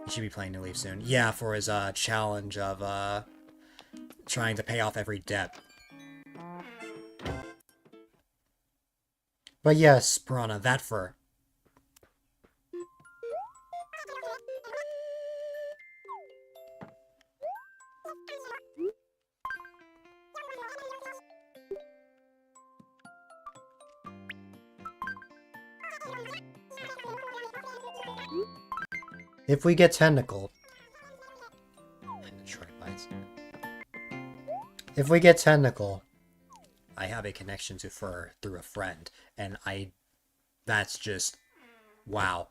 He should be playing New Leaf soon. Yeah, for his challenge of trying to pay off every debt. But yes, Piranha, that fur. if we get Tentacle, Detroit bites. if we get Tentacle, I have a connection to fur through a friend, and that's just, wow.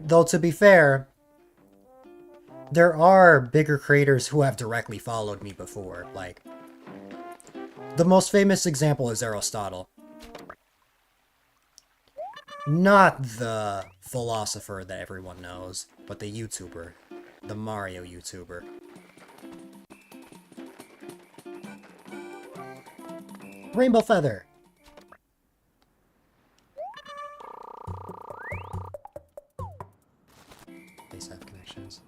though to be fair, there are bigger creators who have Directly followed me before, like, the most famous example is Aristotle. Not the philosopher that everyone knows, but the YouTuber. The Mario YouTuber. Rainbow Feather. They have connections.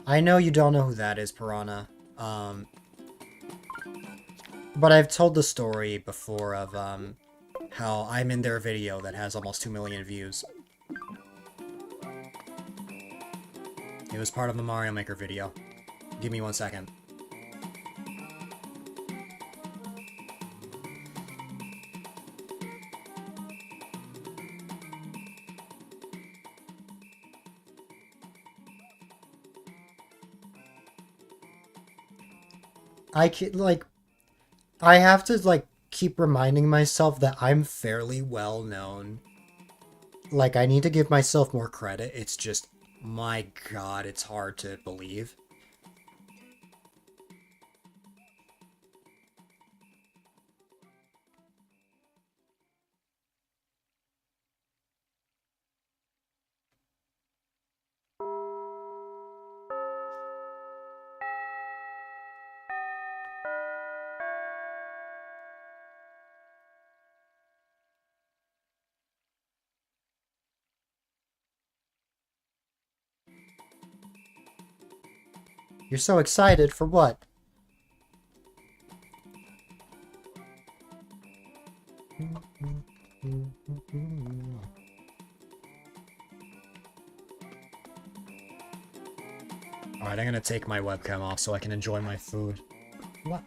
I know you don't know who That is Piranha. but I've told the Story before of, how I'm in their video that has almost 2 million views. It was part of the Mario Maker video. Give me 1 second. I have to, like, keep reminding myself that I'm Fairly well known. like, I need to give myself more Credit. It's just, my god, it's hard to believe. You're so excited for what? Alright, I'm gonna take my webcam off so I can enjoy my food. What?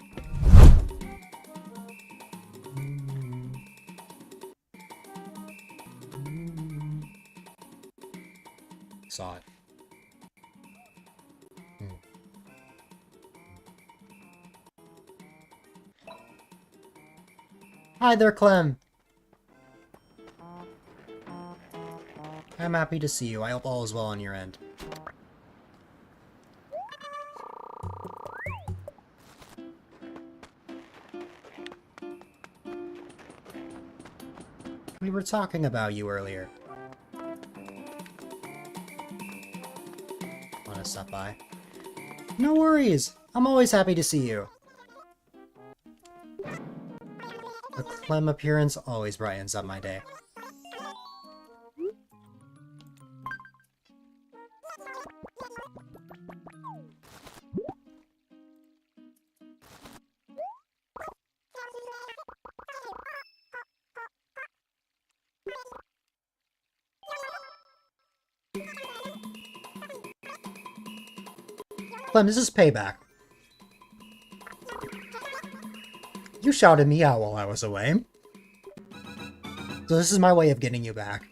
Saw it. Hi there, Clem. I'm happy to see you. I hope all is well on your end. We were talking about you earlier. Wanna stop by? No worries! I'm always happy to see you. A Clem appearance always brightens up my day. Clem, this is payback. You shouted me out while I was away. So this is my way of getting you back.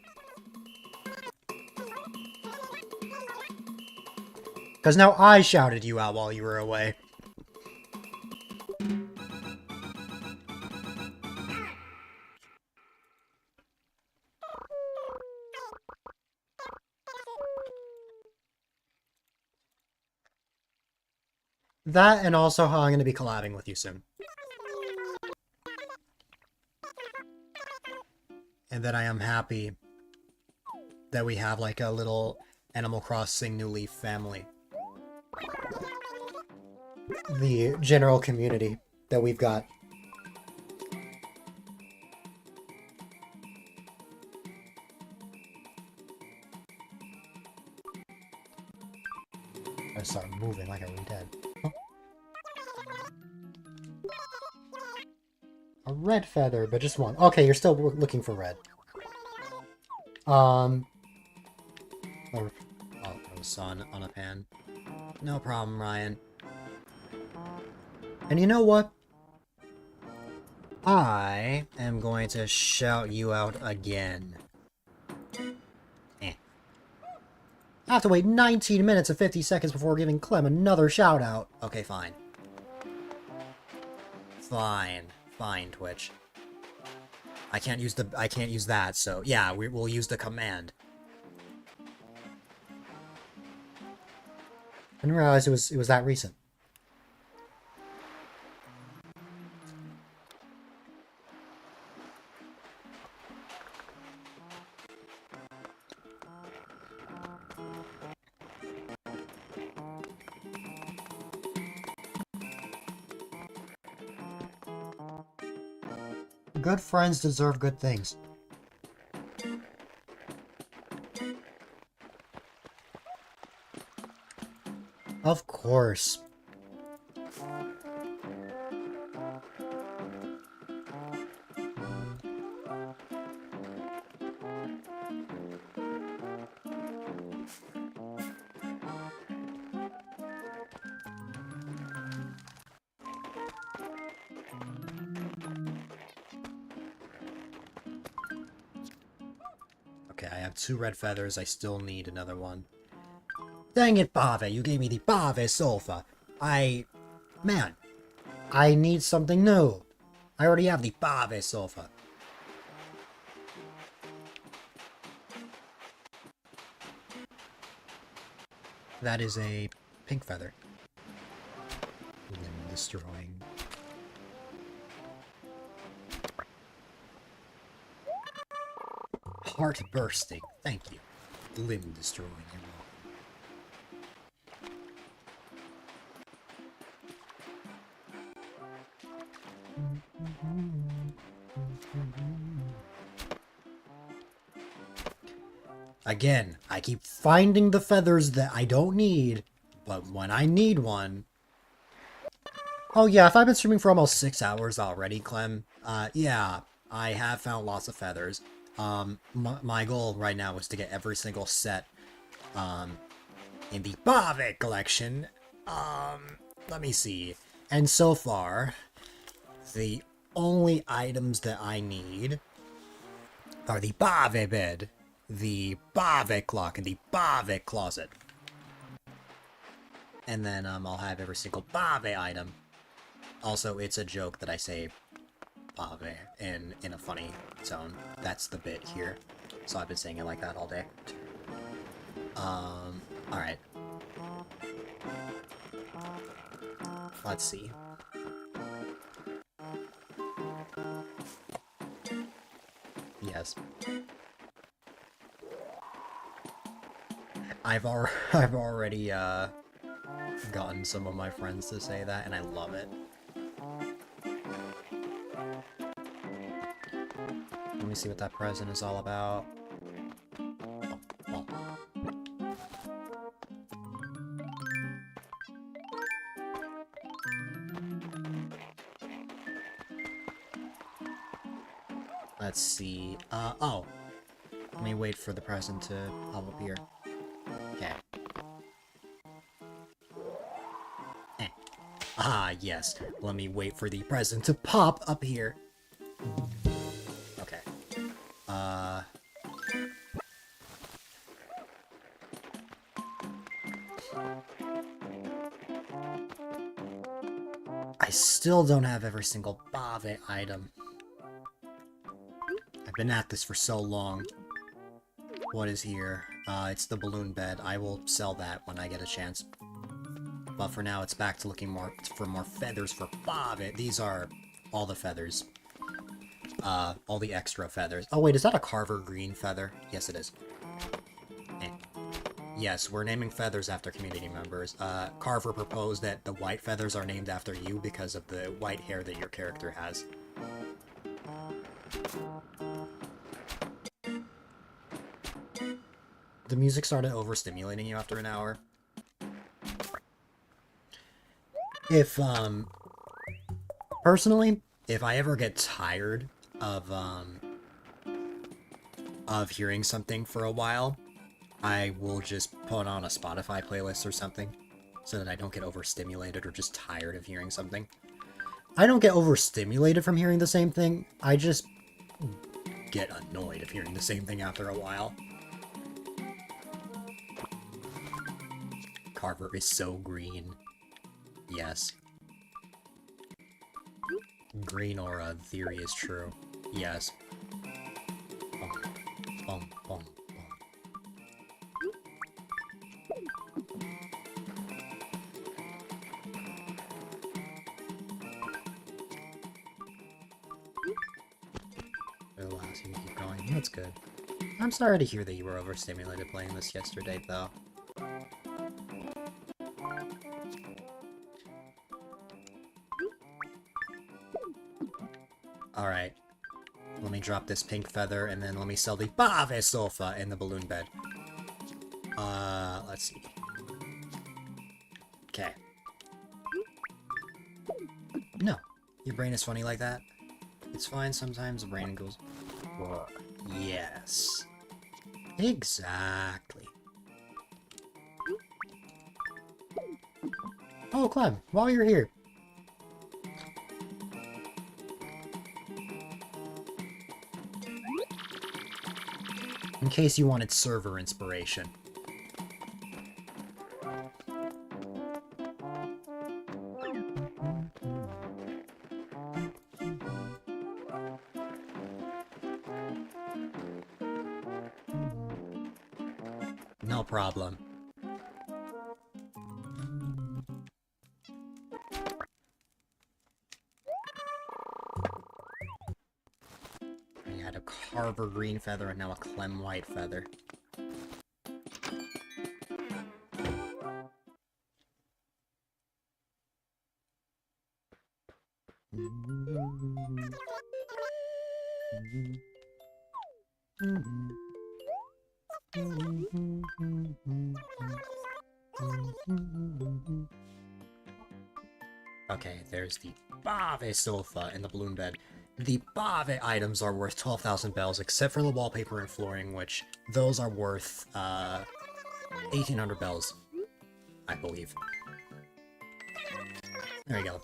Because now I shouted you out while you were away. That, and also how I'm going to be collabing with you soon. And that I am happy that we have like a little Animal Crossing New Leaf family. The general community that we've got. I start moving like a dead. Huh? A red feather, but just one. Okay, you're still looking for red. Oh, sun on a pan. No problem, Ryan. And you know what? I am going to shout you out again. I have to wait 19 minutes and 50 seconds before giving Clem another shout out. Okay, fine. Fine. Fine, Twitch. I can't use that, so yeah, we'll use the command. I didn't realize it was that recent. Good friends deserve good things. Of course. Okay, I have 2 red feathers. I still need another one. Dang it, Bave! You gave me the Bave sofa. Man, I need something new. I already have the Bave sofa. That is a pink feather. Limb destroying. Heart bursting. Thank you. Limb destroying. Again, I keep finding the feathers that I don't need, but when I need one... Oh yeah, if I've been streaming for almost 6 hours already, Clem, yeah, I have found lots of feathers. My goal right now is to get every single set, in the Bave collection, let me see. And so far, the only items that I need are the Bave bed, the Bave clock, and the Bave closet. And then I'll have every single Bave item. Also, it's a joke that I say Bave in a funny tone. That's the bit here. So I've been saying it like that all day. Alright. Let's see. Yes. I've already gotten some of my friends to say that, and I love it. Let me see what that present is all about. Oh, oh. Let's see. Oh. Let me wait for the present to pop up here. Okay. Ah, yes. Let me wait for the present to pop up here. Okay. I still don't have every single Bave item. I've been at this for so long. What is here? It's the balloon bed. I will sell that when I get a chance. But for now, it's back to looking for more feathers for Bave. These are all the feathers. All the extra feathers. Oh wait, is that a Carver green feather? Yes, it is. Eh. Yes, we're naming feathers after community members. Carver proposed that the white feathers are named after you because of the white hair that your character has. The music started overstimulating you after an hour. If, personally, if I ever get tired of hearing something for a while, I will just put on a Spotify playlist or something, so that I don't get overstimulated or just tired of hearing something. I don't get overstimulated from hearing the same thing, I just get annoyed of hearing the same thing after a while. Carver is so green. Yes. Green aura theory is true. Yes. Boom, boom, boom, boom. It allows you to keep going. That's good. I'm sorry to hear that you were overstimulated playing this yesterday, though. Alright. Let me drop this pink feather, and then let me sell the Bave sofa in the balloon bed. Let's see. Okay. No. Your brain is funny like that? It's fine, sometimes the brain goes... Whoa. Yes. Exactly. Oh, Clem, while you're here. In case you wanted server inspiration. No problem. We had a Carver green feather and now a Clem white feather. Okay, there's the Bave sofa and the balloon bed. The Bave items are worth 12,000 bells, except for the wallpaper and flooring, which those are worth 1,800 bells. I believe. There you go.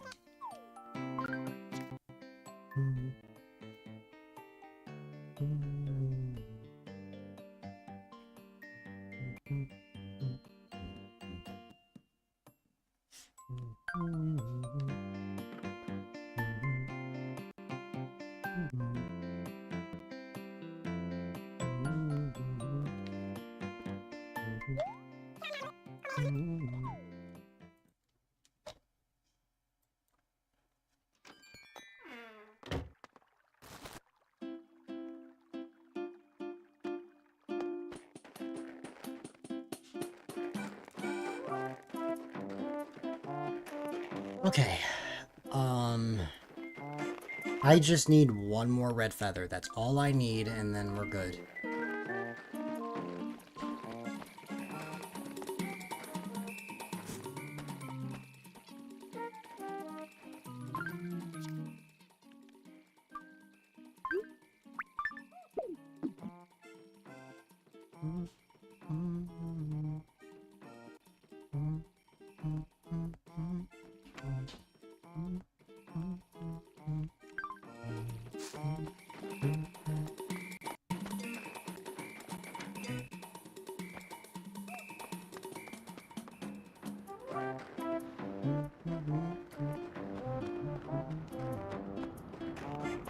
Okay. I just need one more red feather. That's all I need, and then we're good.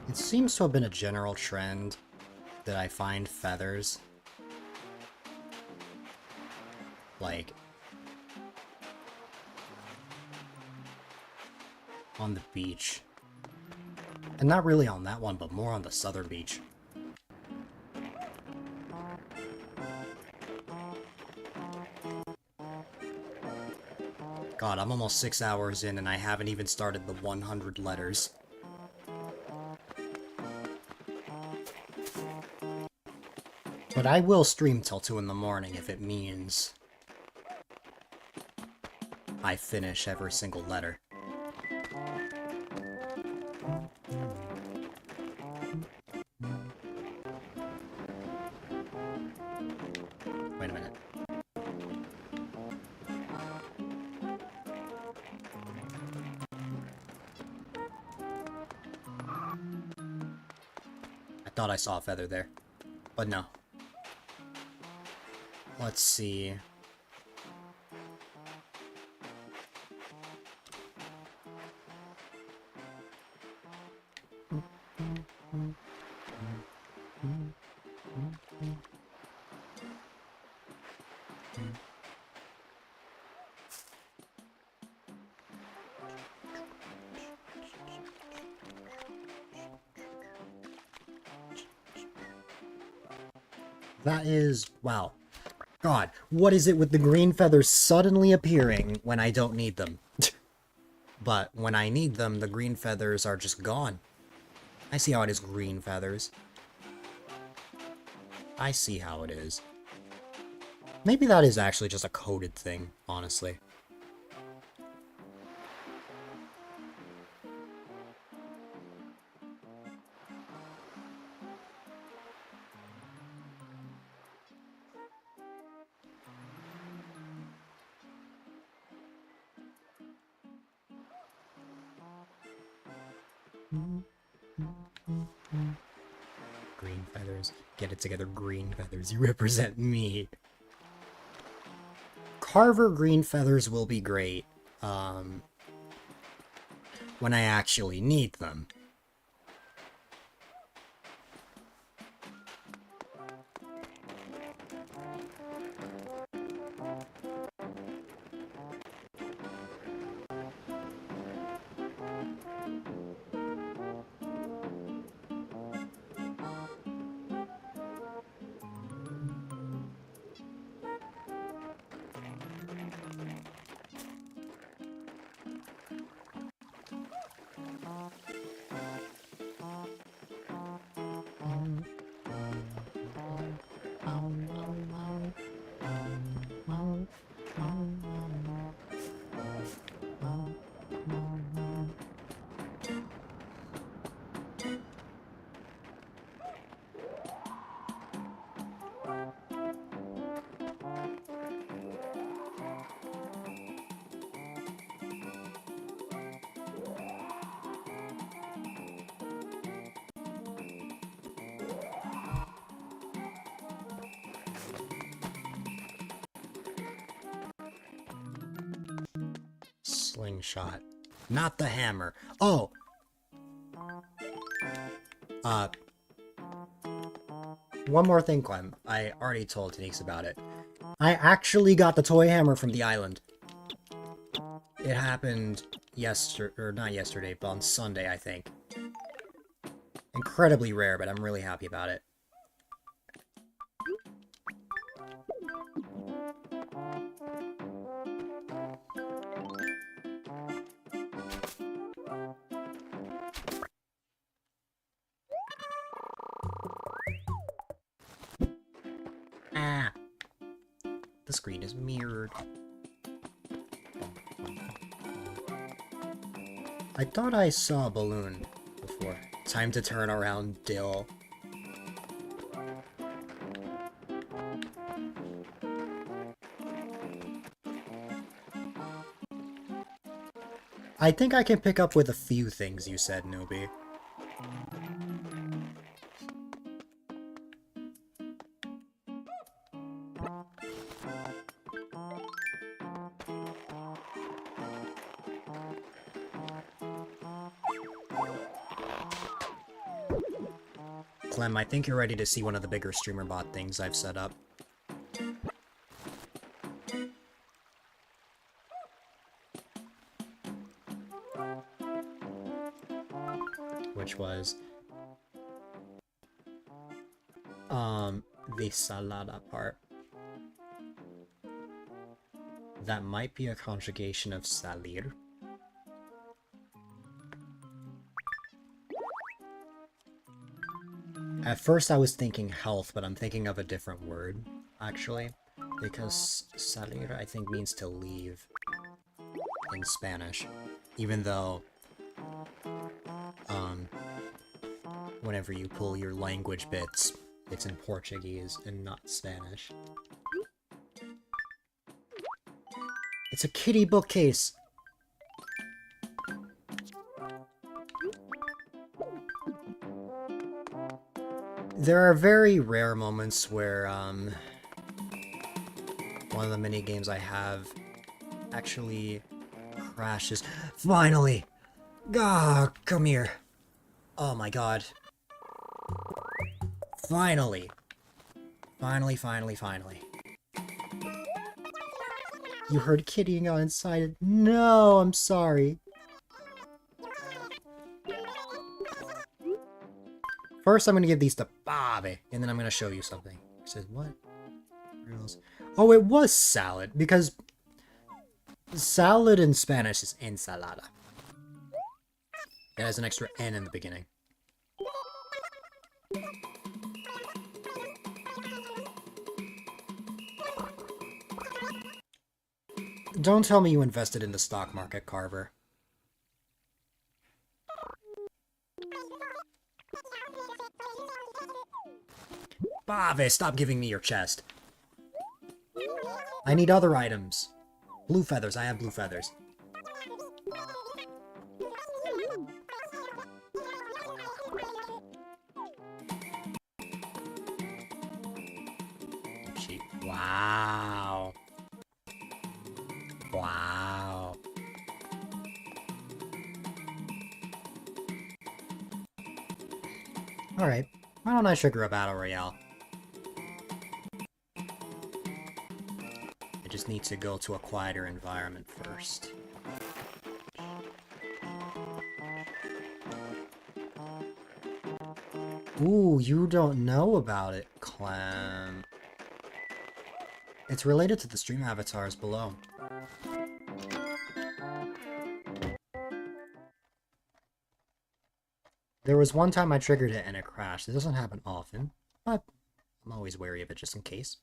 It seems to have been a general trend that I find feathers, like, on the beach. And not really on that one, but more on the southern beach. God, I'm almost 6 hours in and I haven't even started the 100 letters. But I will stream till 2 in the morning if it means I finish every single letter. Wait a minute. I thought I saw a feather there, but no. Let's see. That is... wow. God, what is it with the green feathers suddenly appearing when I don't need them? But when I need them, the green feathers are just gone. I see how it is, green feathers. I see how it is. Maybe that is actually just a coded thing, honestly. Green feathers. Get it together, green feathers. You represent me. Carver green feathers will be great. When I actually need them. slingshot. Not the hammer. Oh! One more thing, Clem. I already told Denise about it. I actually got the toy hammer from the island. It happened or not yesterday, but on Sunday, I think. Incredibly rare, but I'm really happy about it. Ah! The screen is mirrored. I thought I saw a balloon before. Time to turn around, Dill. I think I can pick up with a few things you said, newbie. Clem, I think you're ready to see one of the bigger streamer bot things I've set up. Which was... the salada part. That might be a conjugation of salir. At first I was thinking health, but I'm thinking of a different word, actually. Because salir, I think, means to leave in Spanish. Even though, whenever you pull your language bits, it's in Portuguese and not Spanish. It's a kitty bookcase! There are very rare moments where, one of the mini games I have actually crashes. Finally! Ah, come here. Oh my god. Finally. Finally. You heard Kitty and got inside. No, I'm sorry. First, I'm gonna give these to Bobby, and then I'm gonna show you something. He says, what? Oh, it was salad, because salad in Spanish is ensalada. It has an extra N in the beginning. Don't tell me you invested in the stock market, Carver. Bave, stop giving me your chest. I need other items. Blue feathers, I have blue feathers. Wow. Wow. Alright, why don't I trigger a battle royale? I just need to go to a quieter environment first. Ooh, you don't know about it, Clem. It's related to the stream avatars below. There was one time I triggered it and it crashed. It doesn't happen often, but I'm always wary of it just in case.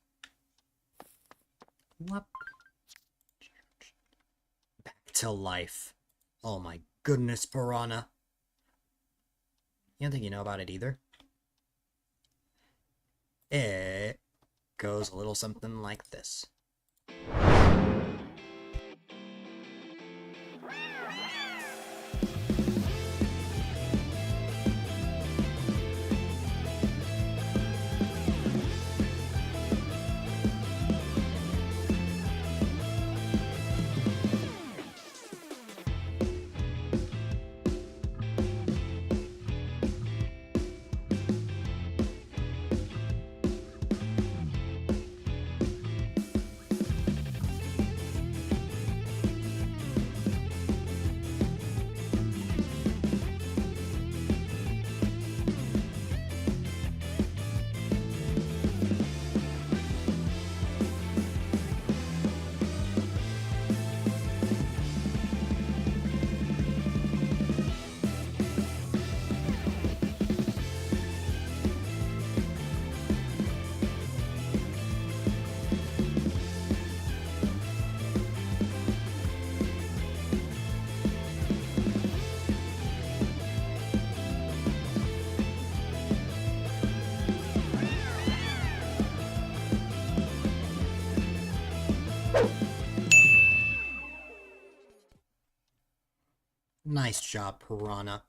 What? Back to life. Oh my goodness, Piranha. You don't think you know about it either? It goes a little something like this. Nice job, Piranha.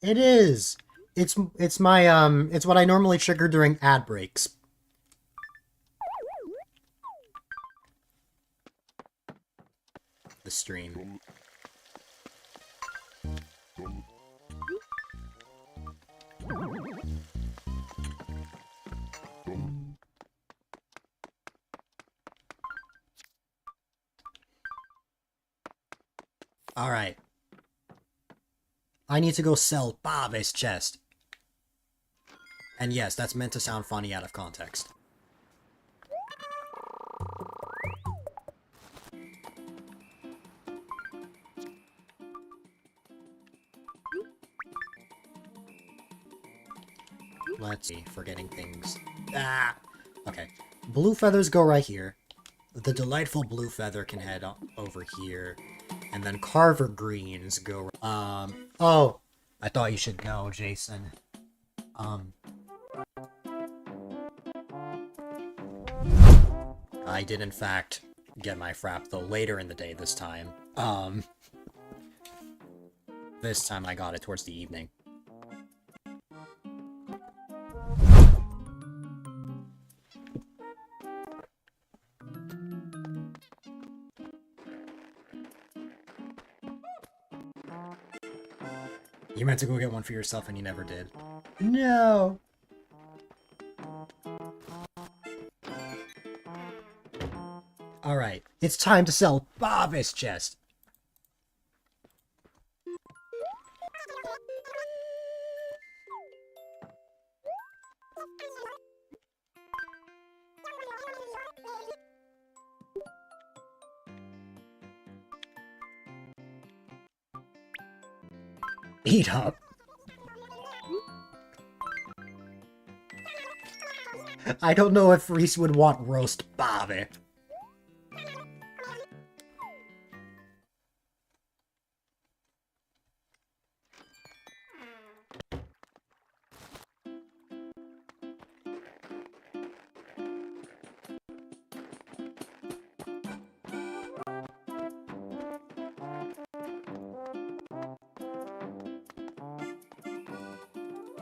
It is. It's my it's what I normally trigger during ad breaks. The stream. Alright. I need to go sell Bobby's chest. And yes, that's meant to sound funny out of context. Let's see, forgetting things. Ah! Okay. Blue feathers go right here. The delightful blue feather can head over here. And then Carver greens go... Oh! I thought you should know, Jason. I did in fact get my frap, though later in the day this time. This time I got it towards the evening. You meant to go get one for yourself and you never did. No. Alright, it's time to sell Bobby's chest. Eat up. I don't know if Reese would want roast Bobby.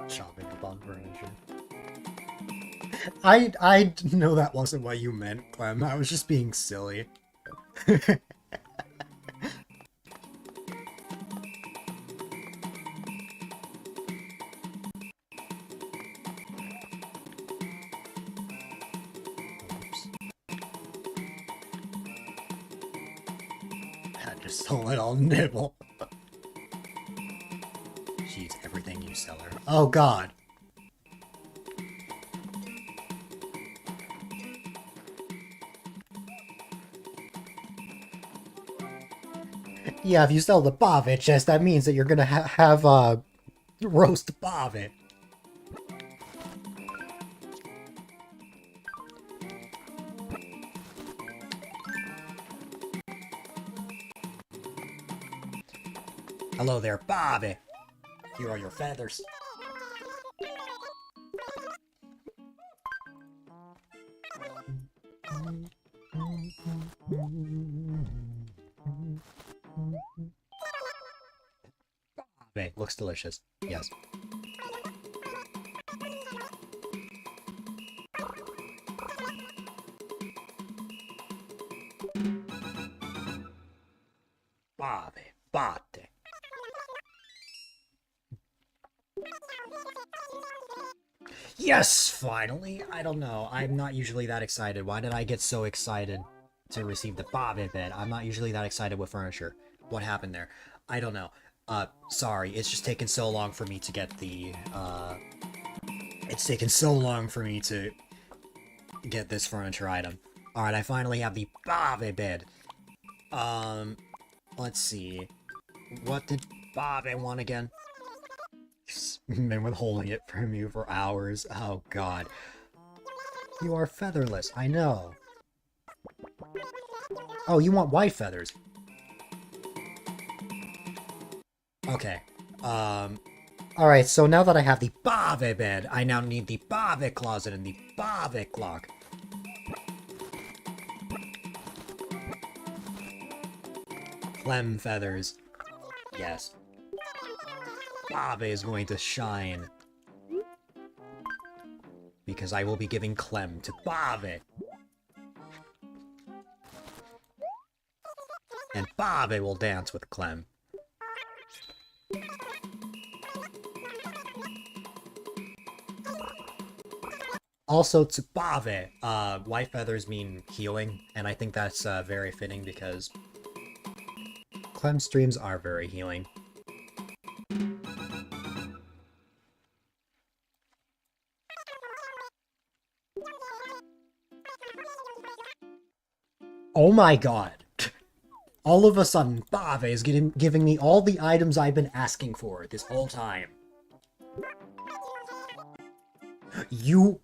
Shopping upon furniture. I No, that wasn't what you meant, Clem. I was just being silly. Oops. Had just a little nibble. She eats everything you sell her. Oh god. Yeah, if you sell the Bobby chest, that means that you're gonna have roast Bobby. Hello there, Bobby. Here are your feathers. Bobby looks delicious. Yes. Bobby. Bate. Yes, finally! I don't know. I'm not usually that excited. Why did I get so excited to receive the Bobby bed? I'm not usually that excited with furniture. What happened there? I don't know. Sorry. It's just taken so long for me to get the, It's taken so long for me to get this furniture item. Alright, I finally have the Bobby bed. Let's see. What did Bobby want again? Been withholding it from you for hours. Oh god. You are featherless, I know. Oh, you want white feathers. Okay. Alright, so now that I have the... Bave bed. I now need the Bave closet and the Bave clock. Clem feathers. Yes. Bave is going to shine. Because I will be giving Clem to Bave. And Bave will dance with Clem. Also, to Bave, white feathers mean healing, and I think that's very fitting because Clem streams are very healing. Oh my god. All of a sudden, Bave is giving me all the items I've been asking for this whole time. You...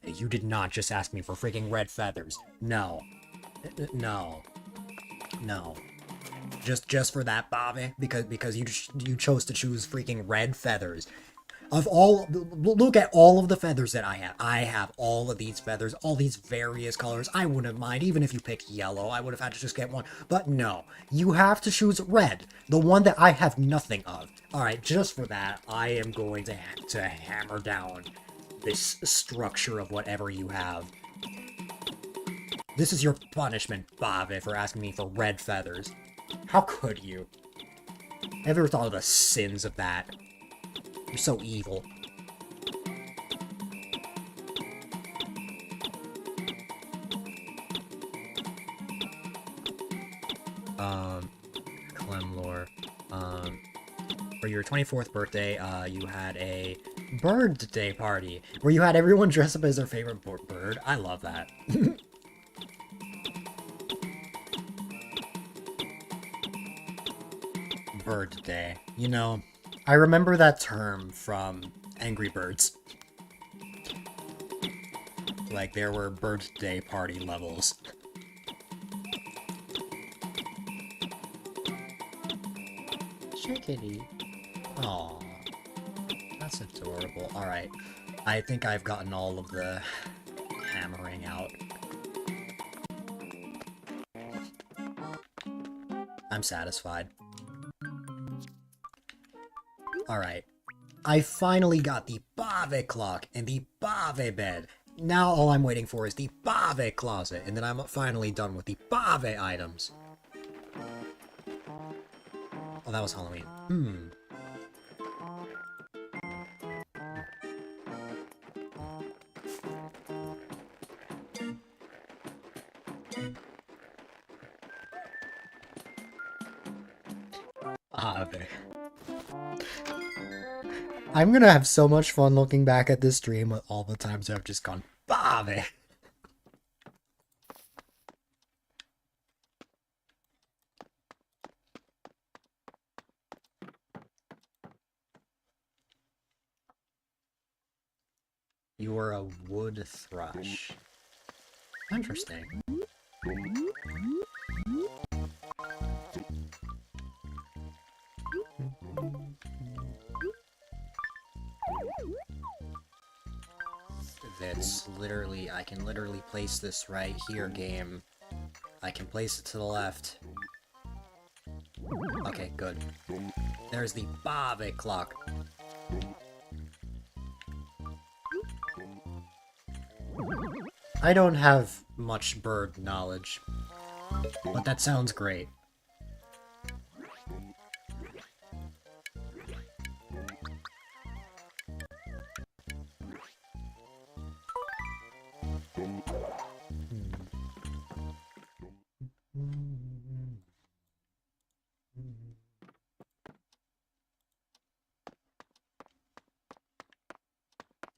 You did not just ask me for freaking red feathers. No. No. No. Just for that, Bave? Because you chose to choose freaking red feathers. Of all, look at all of the feathers that I have. I have all of these feathers, all these various colors. I wouldn't mind, even if you picked yellow, I would have had to just get one. But no, you have to choose red, the one that I have nothing of. Alright, just for that, I am going to hammer down this structure of whatever you have. This is your punishment, Bave, for asking me for red feathers. How could you? Ever thought of the sins of that? You're so evil. Clem lore. For your 24th birthday, you had a birthday party where you had everyone dress up as their favorite bird. I love that. Birthday. You know, I remember that term from Angry Birds. Like, there were birthday party levels. Chickadee. Aww. That's adorable. Alright. I think I've gotten all of the hammering out. I'm satisfied. Alright. I finally got the Bave clock and the Bave bed. Now all I'm waiting for is the Bave closet, and then I'm finally done with the Bave items. Oh, that was Halloween. Bave. I'm gonna have so much fun looking back at this stream with all the times I've just gone, Bave! You are a wood thrush. Interesting. That's literally, I can literally place this right here, game. I can place it to the left. Okay, good. There's the Bave clock. I don't have much bird knowledge, but that sounds great.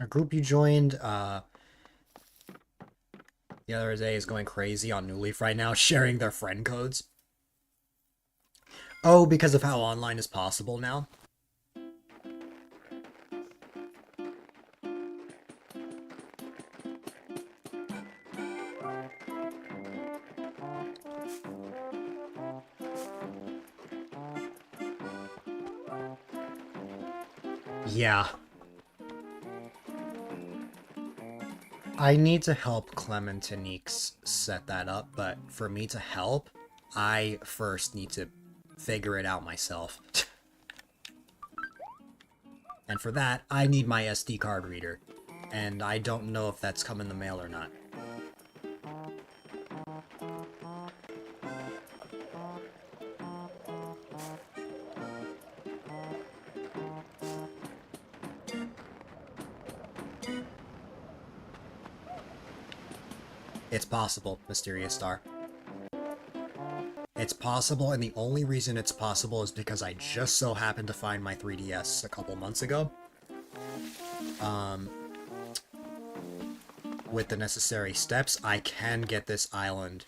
A group you joined, the other day is going crazy on New Leaf right now, sharing their friend codes. Oh, because of how online is possible now? Yeah. I need to help Clem and Tanique set that up, but for me to help, I first need to figure it out myself. And for that, I need my SD card reader. And I don't know if that's come in the mail or not. It's possible, Mysterious Star. It's possible, and the only reason it's possible is because I just so happened to find my 3DS a couple months ago. With the necessary steps, I can get this island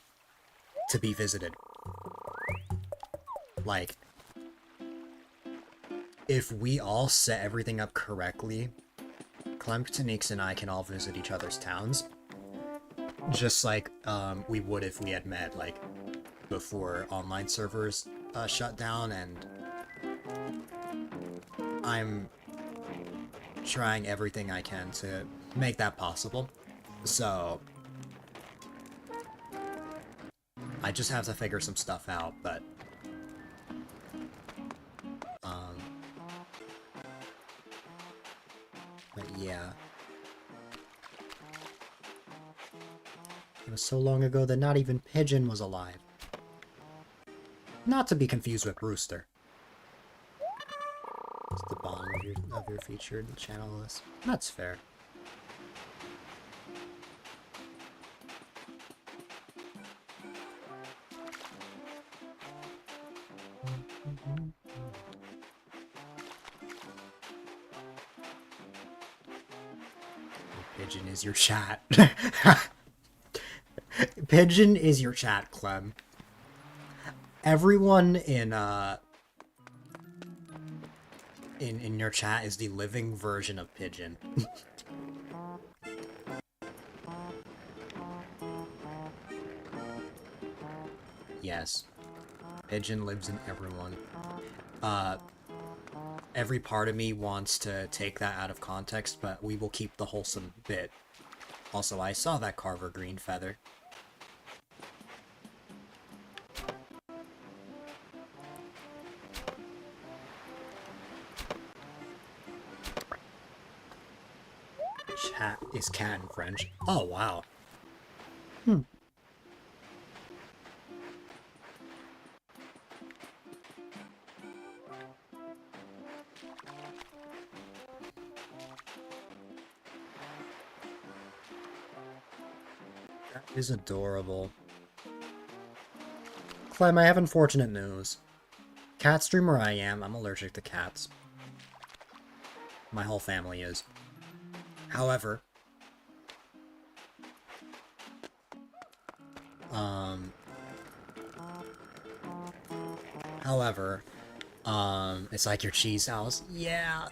to be visited. Like, if we all set everything up correctly, Clem, Tanique, and I can all visit each other's towns. Just like we would if we had met, like, before online servers shut down, and I'm trying everything I can to make that possible. So I just have to figure some stuff out, but yeah. It was so long ago that not even Pigeon was alive. Not to be confused with Brewster. It's the bottom of your featured channel list. That's fair. Pigeon is your chat. Pigeon is your chat, Clem. Everyone in your chat is the living version of Pigeon. Yes. Pigeon lives in everyone. Every part of me wants to take that out of context, but we will keep the wholesome bit. Also, I saw that Carver green feather. Chat is cat in French. Oh, wow. That is adorable. Clem, I have unfortunate news. Cat streamer I am, I'm allergic to cats. My whole family is. However, it's like your cheese house. Yeah.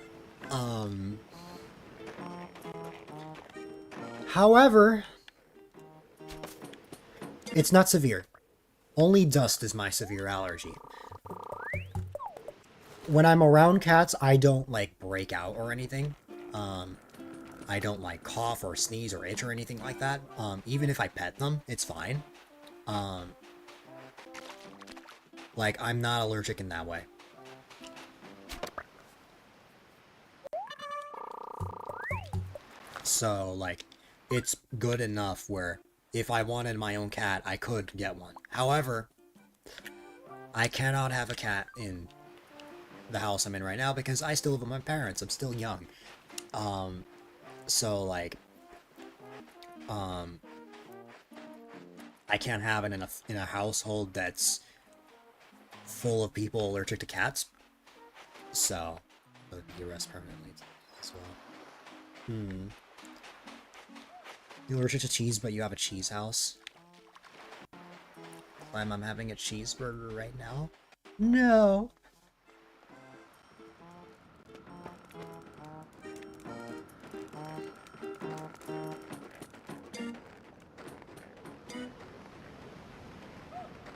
However, it's not severe. Only dust is my severe allergy. When I'm around cats, I don't, like, break out or anything. I don't, like, cough or sneeze or itch or anything like that. Even if I pet them, it's fine. Like, I'm not allergic in that way. So, like, it's good enough where if I wanted my own cat, I could get one. However, I cannot have a cat in the house I'm in right now because I still live with my parents. I'm still young. So, like, I can't have it in a household that's full of people allergic to cats. So, you rest permanently as well. You're allergic to cheese, but you have a cheese house. I'm having a cheeseburger right now. No.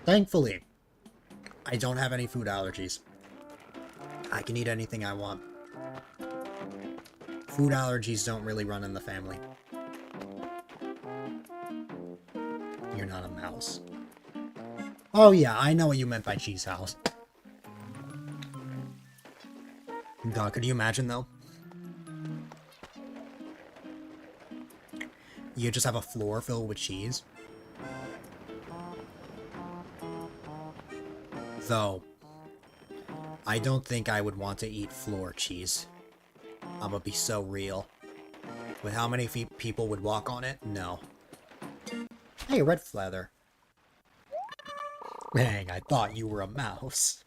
Thankfully, I don't have any food allergies. I can eat anything I want. Food allergies don't really run in the family. You're not a mouse. Oh yeah, I know what you meant by cheese house. God, could you imagine though? You just have a floor filled with cheese. Though, I don't think I would want to eat floor cheese. I'm gonna be so real. With how many people would walk on it? No. Hey, red feather. Dang, I thought you were a mouse.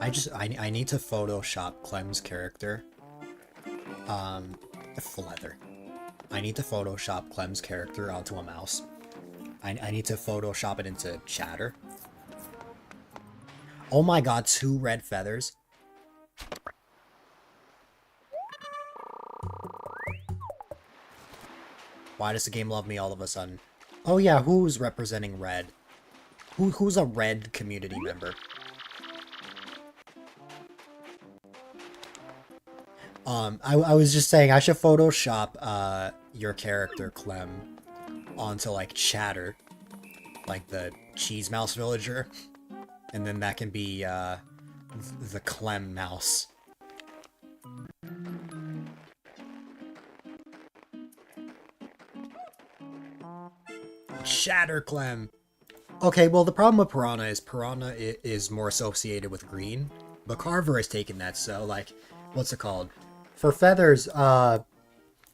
I need to Photoshop Clem's character. Feather. I need to Photoshop Clem's character onto a mouse. I need to Photoshop it into chatter. Oh my god, 2 red feathers. Why does the game love me all of a sudden? Oh yeah, who's representing red? Who's a red community member? I was just saying I should Photoshop your character Clem onto like chatter, like the cheese mouse villager, and then that can be the Clem mouse. Chatter Clem. Okay, well the problem with Piranha is more associated with green, but Carver has taken that, so like, what's it called? For feathers,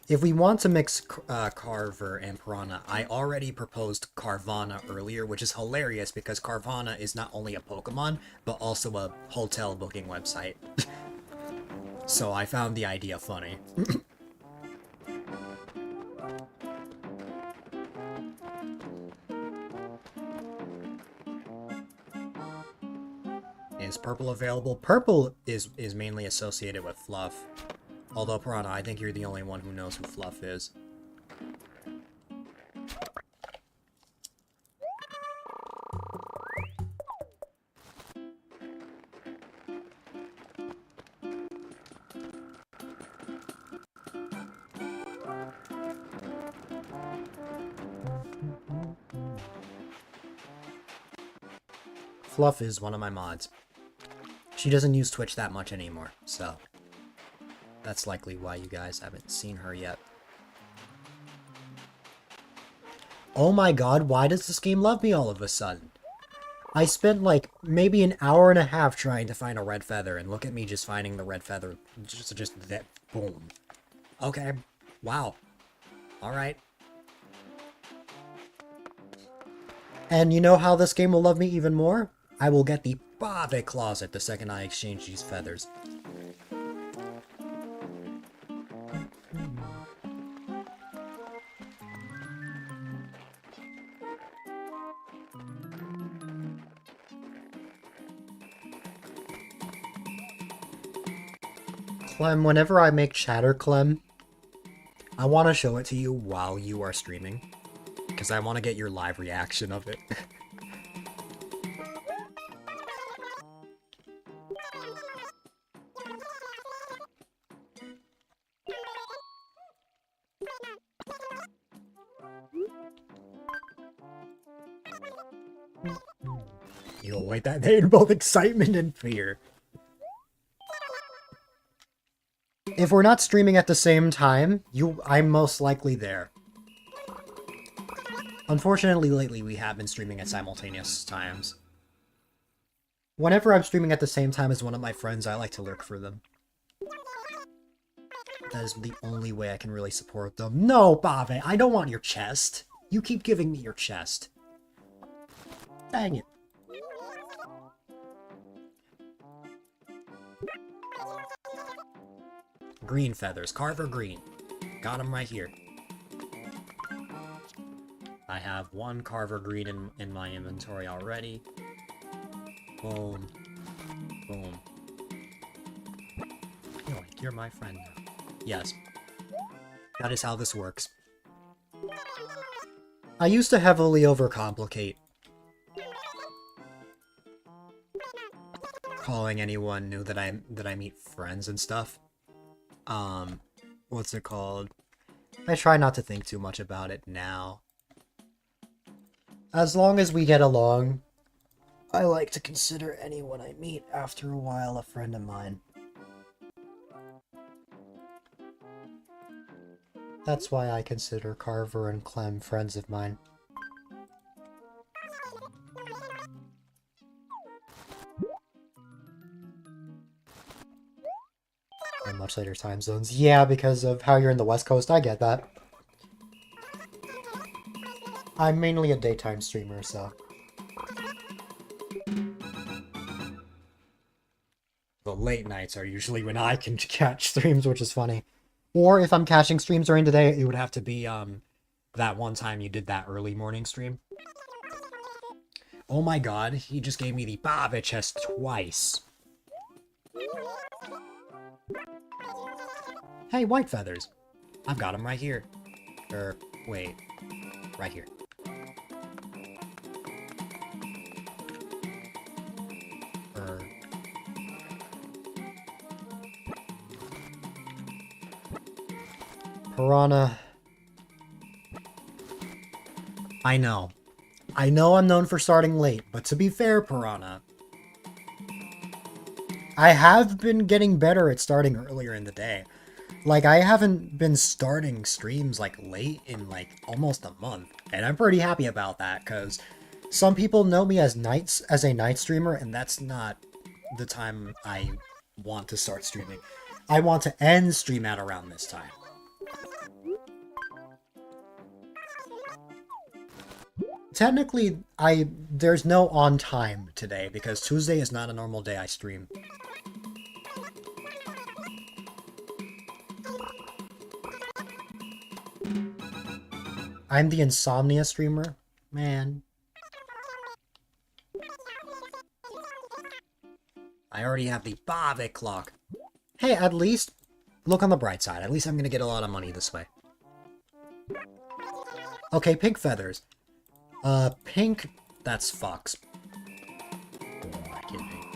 if we want to mix Carver and Piranha, I already proposed Carvana earlier, which is hilarious because Carvana is not only a Pokemon, but also a hotel booking website. So I found the idea funny. Is purple available? Purple is mainly associated with Fluff. Although, Piranha, I think you're the only one who knows who Fluff is. Fluff is one of my mods. She doesn't use Twitch that much anymore, so that's likely why you guys haven't seen her yet. Oh my god, why does this game love me all of a sudden? I spent like maybe an hour and a half trying to find a red feather, and look at me just finding the red feather. Just that, boom. Okay, wow. Alright. And you know how this game will love me even more? I will get the Bave Closet the second I exchange these feathers. Clem, whenever I make chatter, Clem, I want to show it to you while you are streaming. Because I want to get your live reaction of it. You'll wait that day in both excitement and fear. If we're not streaming at the same time, I'm most likely there. Unfortunately, lately we have been streaming at simultaneous times. Whenever I'm streaming at the same time as one of my friends, I like to lurk for them. That is the only way I can really support them. No, Bave, I don't want your chest. You keep giving me your chest. Dang it. Green feathers. Carver green. Got them right here. I have 1 Carver green in my inventory already. Boom. Boom. Yoink, you're my friend now. Yes. That is how this works. I used to heavily overcomplicate calling anyone new that I meet friends and stuff. What's it called? I try not to think too much about it now. As long as we get along, I like to consider anyone I meet after a while a friend of mine. That's why I consider Carver and Clem friends of mine. In much later time zones. Yeah, because of how you're in the West Coast, I get that. I'm mainly a daytime streamer, so... The late nights are usually when I can catch streams, which is funny. Or if I'm catching streams during the day, it would have to be, that one time you did that early morning stream. Oh my god, he just gave me the Baba chest twice. Hey, white feathers. I've got them right here. Wait. Right here. Piranha. I know. I know I'm known for starting late, but to be fair, Piranha, I have been getting better at starting earlier in the day. Like, I haven't been starting streams, like, late in, like, almost a month. And I'm pretty happy about that, because some people know me as a night streamer, and that's not the time I want to start streaming. I want to end stream at around this time. Technically, there's no on time today, because Tuesday is not a normal day I stream. I'm the insomnia streamer? Man. I already have the Bave clock. Hey, at least, look on the bright side. At least I'm gonna get a lot of money this way. Okay, pink feathers. Pink, that's Fox. Oh, I can't think.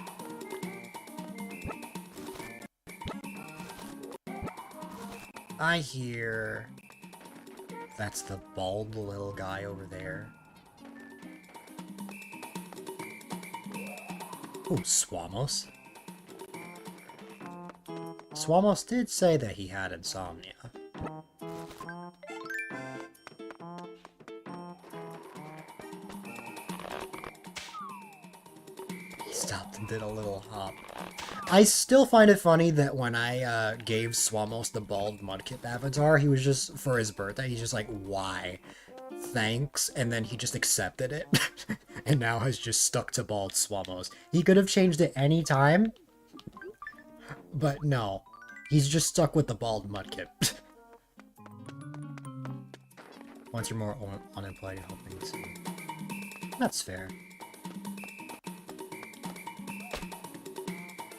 I hear... That's the bald little guy over there. Ooh, Swamos. Swamos did say that he had insomnia. He stopped and did a little hop. I still find it funny that when I gave Swamos the bald Mudkip avatar, he was just, for his birthday, he's just like, why? Thanks, and then he just accepted it, and now has just stuck to bald Swamos. He could have changed it any time, but no. He's just stuck with the bald Mudkip. Once you're more unemployed, you're hoping to see. That's fair.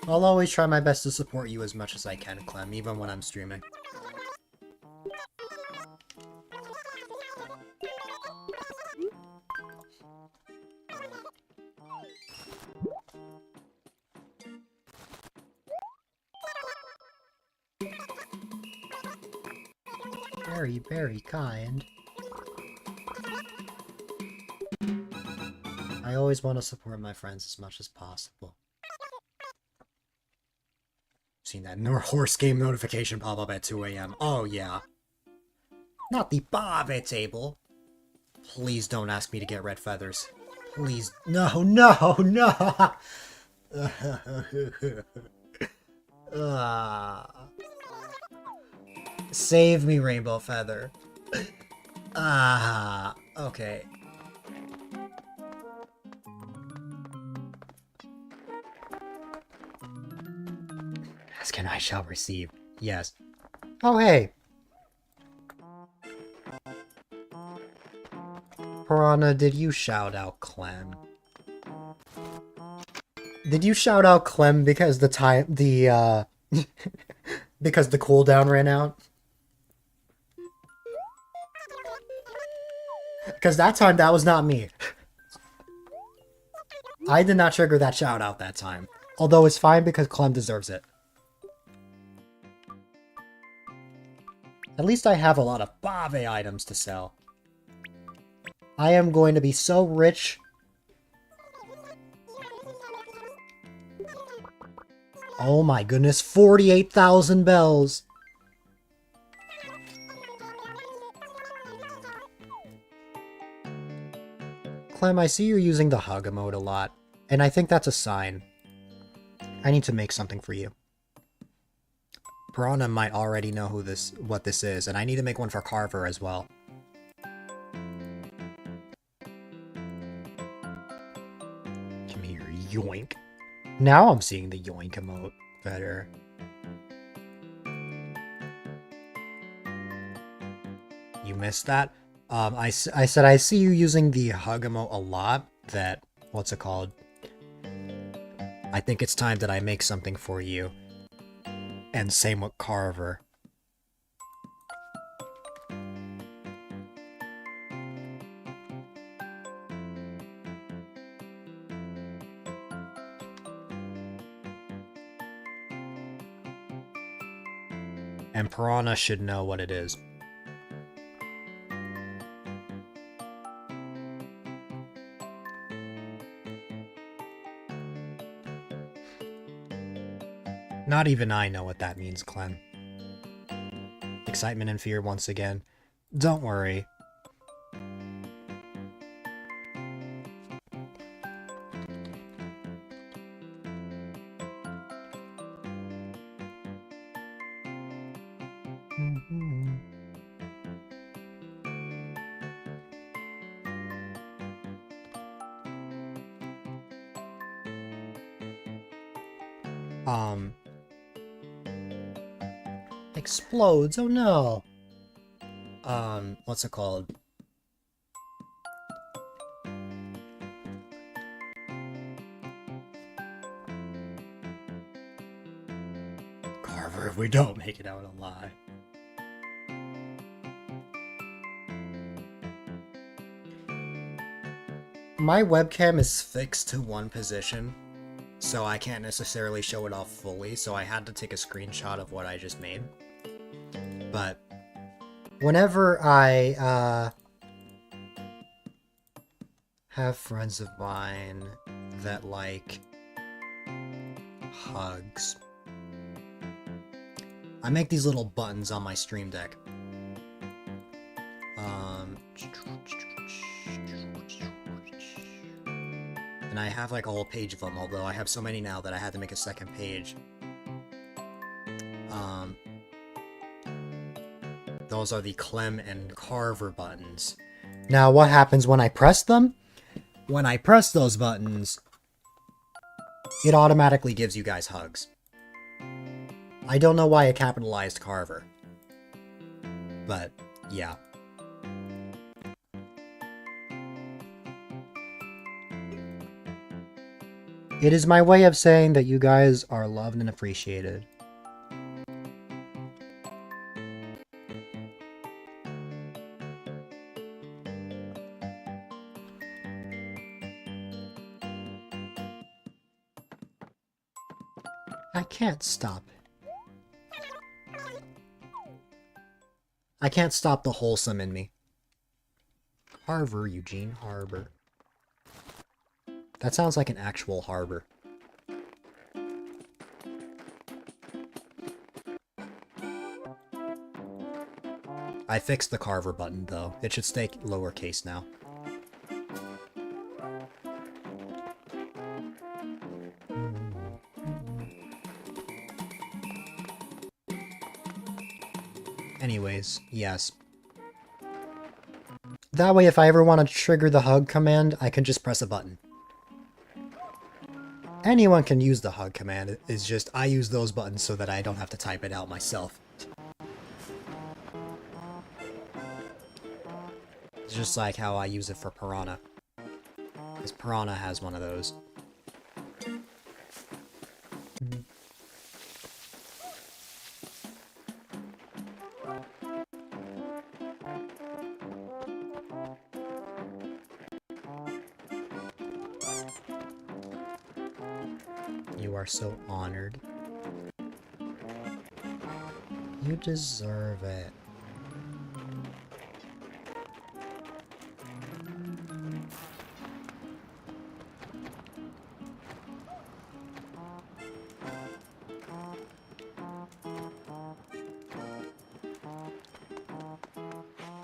I'll always try my best to support you as much as I can, Clem, even when I'm streaming. Very, very kind. I always want to support my friends as much as possible. Seen that horse game notification pop up at 2 a.m. Oh, yeah. Not the Bave table. Please don't ask me to get red feathers. Please. No, no, no! Save me, Rainbow Feather. Okay. Ask and I shall receive. Yes. Oh, hey. Piranha, did you shout out Clem? Did you shout out Clem because because the cooldown ran out? Because that time, that was not me. I did not trigger that shout out that time. Although it's fine because Clem deserves it. At least I have a lot of Bave items to sell. I am going to be so rich. Oh my goodness, 48,000 bells! Clem, I see you're using the hug emote a lot, and I think that's a sign. I need to make something for you. Piranha might already know what this is, and I need to make one for Carver as well. Come here, yoink. Now I'm seeing the yoink emote better. You missed that? I said I see you using the hug emote a lot. That, what's it called? I think it's time that I make something for you. And same with Carver. And Piranha should know what it is. Not even I know what that means, Clem. Excitement and fear once again. Don't worry. Explodes, oh no. What's it called? Carver, if we don't make it out alive. My webcam is fixed to one position, so I can't necessarily show it off fully, so I had to take a screenshot of what I just made. But whenever I have friends of mine that like hugs, I make these little buttons on my stream deck. And I have like a whole page of them, although I have so many now that I had to make a second page. Those are the Clem and Carver buttons. Now, what happens when I press them? When I press those buttons, it automatically gives you guys hugs. I don't know why I capitalized Carver. But, yeah. It is my way of saying that you guys are loved and appreciated. I can't stop it. I can't stop the wholesome in me. Harbor, Eugene Harbor. That sounds like an actual harbor. I fixed the Carver button, though. It should stay lowercase now. Anyways, yes. That way, if I ever want to trigger the hug command, I can just press a button. Anyone can use the hug command, it's just I use those buttons so that I don't have to type it out myself. It's just like how I use it for Piranha. Because Piranha has one of those. are so honored. You deserve it.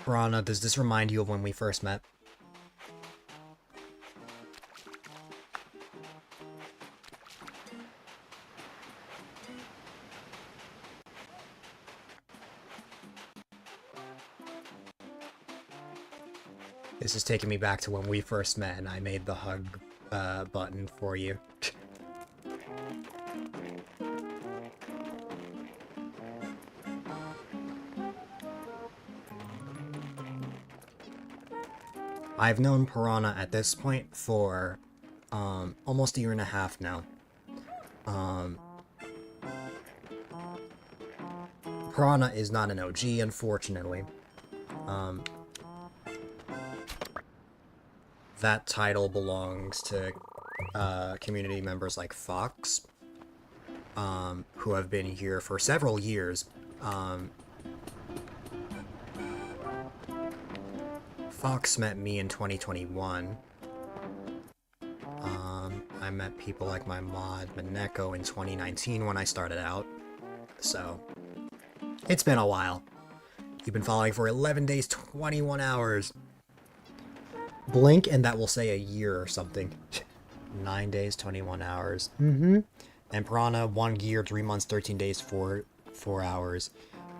Piranha, does this remind you of when we first met? This is taking me back to when we first met and I made the hug button for you. I've known Piranha at this point for almost a year and a half now. Piranha is not an OG, unfortunately. That title belongs to community members like Fox, who have been here for several years. Fox met me in 2021. I met people like my mod, Mineko, in 2019 when I started out. So, it's been a while. You've been following for 11 days, 21 hours. Blink and that will say a year or something. 9 days, 21 hours. And Piranha, 1 year, 3 months, 13 days, 4 hours.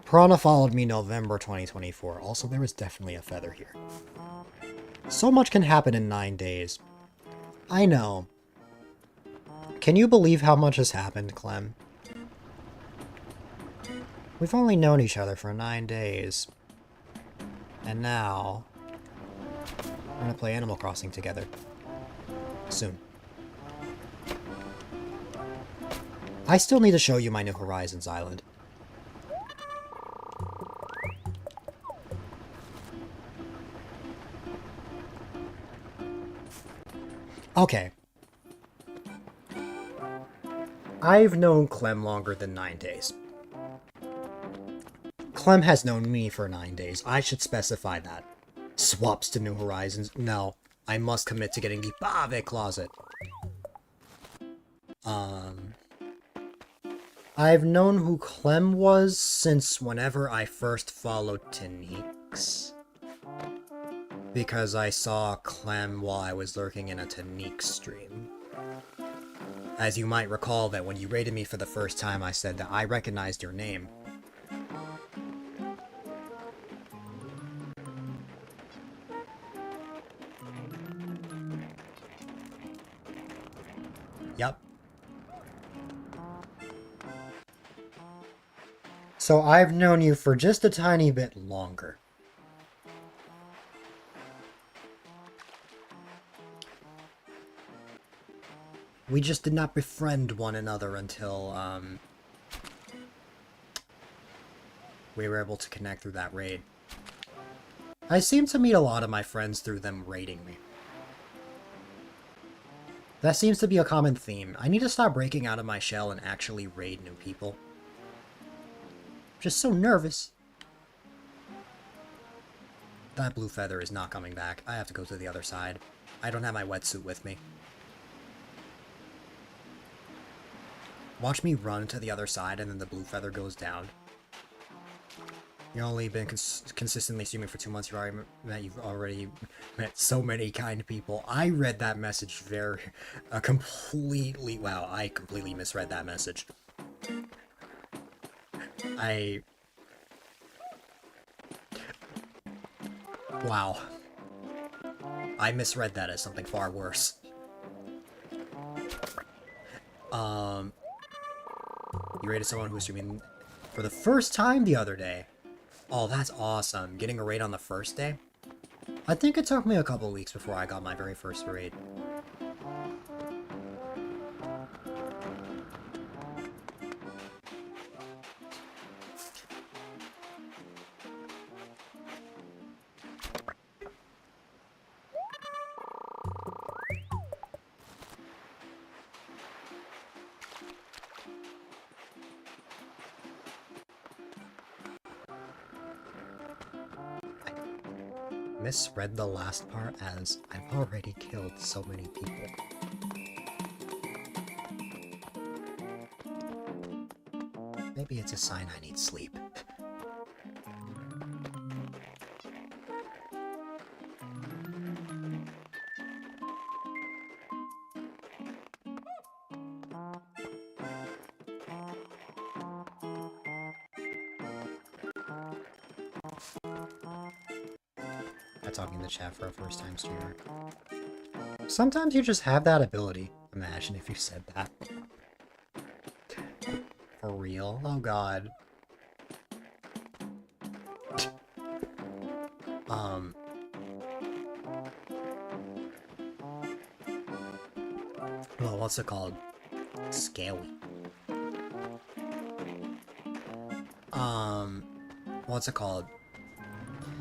Piranha followed me November 2024. Also, there was definitely a feather here. So much can happen in 9 days. I know. Can you believe how much has happened, Clem? We've only known each other for 9 days. And now, we're gonna play Animal Crossing together. Soon. I still need to show you my New Horizons island. Okay. I've known Clem longer than 9 days. Clem has known me for 9 days. I should specify that. Swaps to New Horizons. No, I must commit to getting the Bave closet. I've known who Clem was since whenever I first followed Tanique's. Because I saw Clem while I was lurking in a Tanique stream. As you might recall that when you raided me for the first time, I said that I recognized your name. Yup. So I've known you for just a tiny bit longer. We just did not befriend one another until, we were able to connect through that raid. I seem to meet a lot of my friends through them raiding me. That seems to be a common theme. I need to stop breaking out of my shell and actually raid new people. I'm just so nervous. That blue feather is not coming back. I have to go to the other side. I don't have my wetsuit with me. Watch me run to the other side and then the blue feather goes down. You've only been consistently streaming for 2 months. You've already met so many kind people. I read that message completely... Wow, I completely misread that message. Wow. I misread that as something far worse. You raided someone who was streaming for the first time the other day. Oh, that's awesome. Getting a raid on the first day? I think it took me a couple weeks before I got my very first raid. misread the last part as I've already killed so many people. Maybe it's a sign I need sleep. I'm talking to the chat for a first-time streamer. Sometimes you just have that ability. Imagine if you said that. For real? Oh god. Well, what's it called? Scaly. What's it called?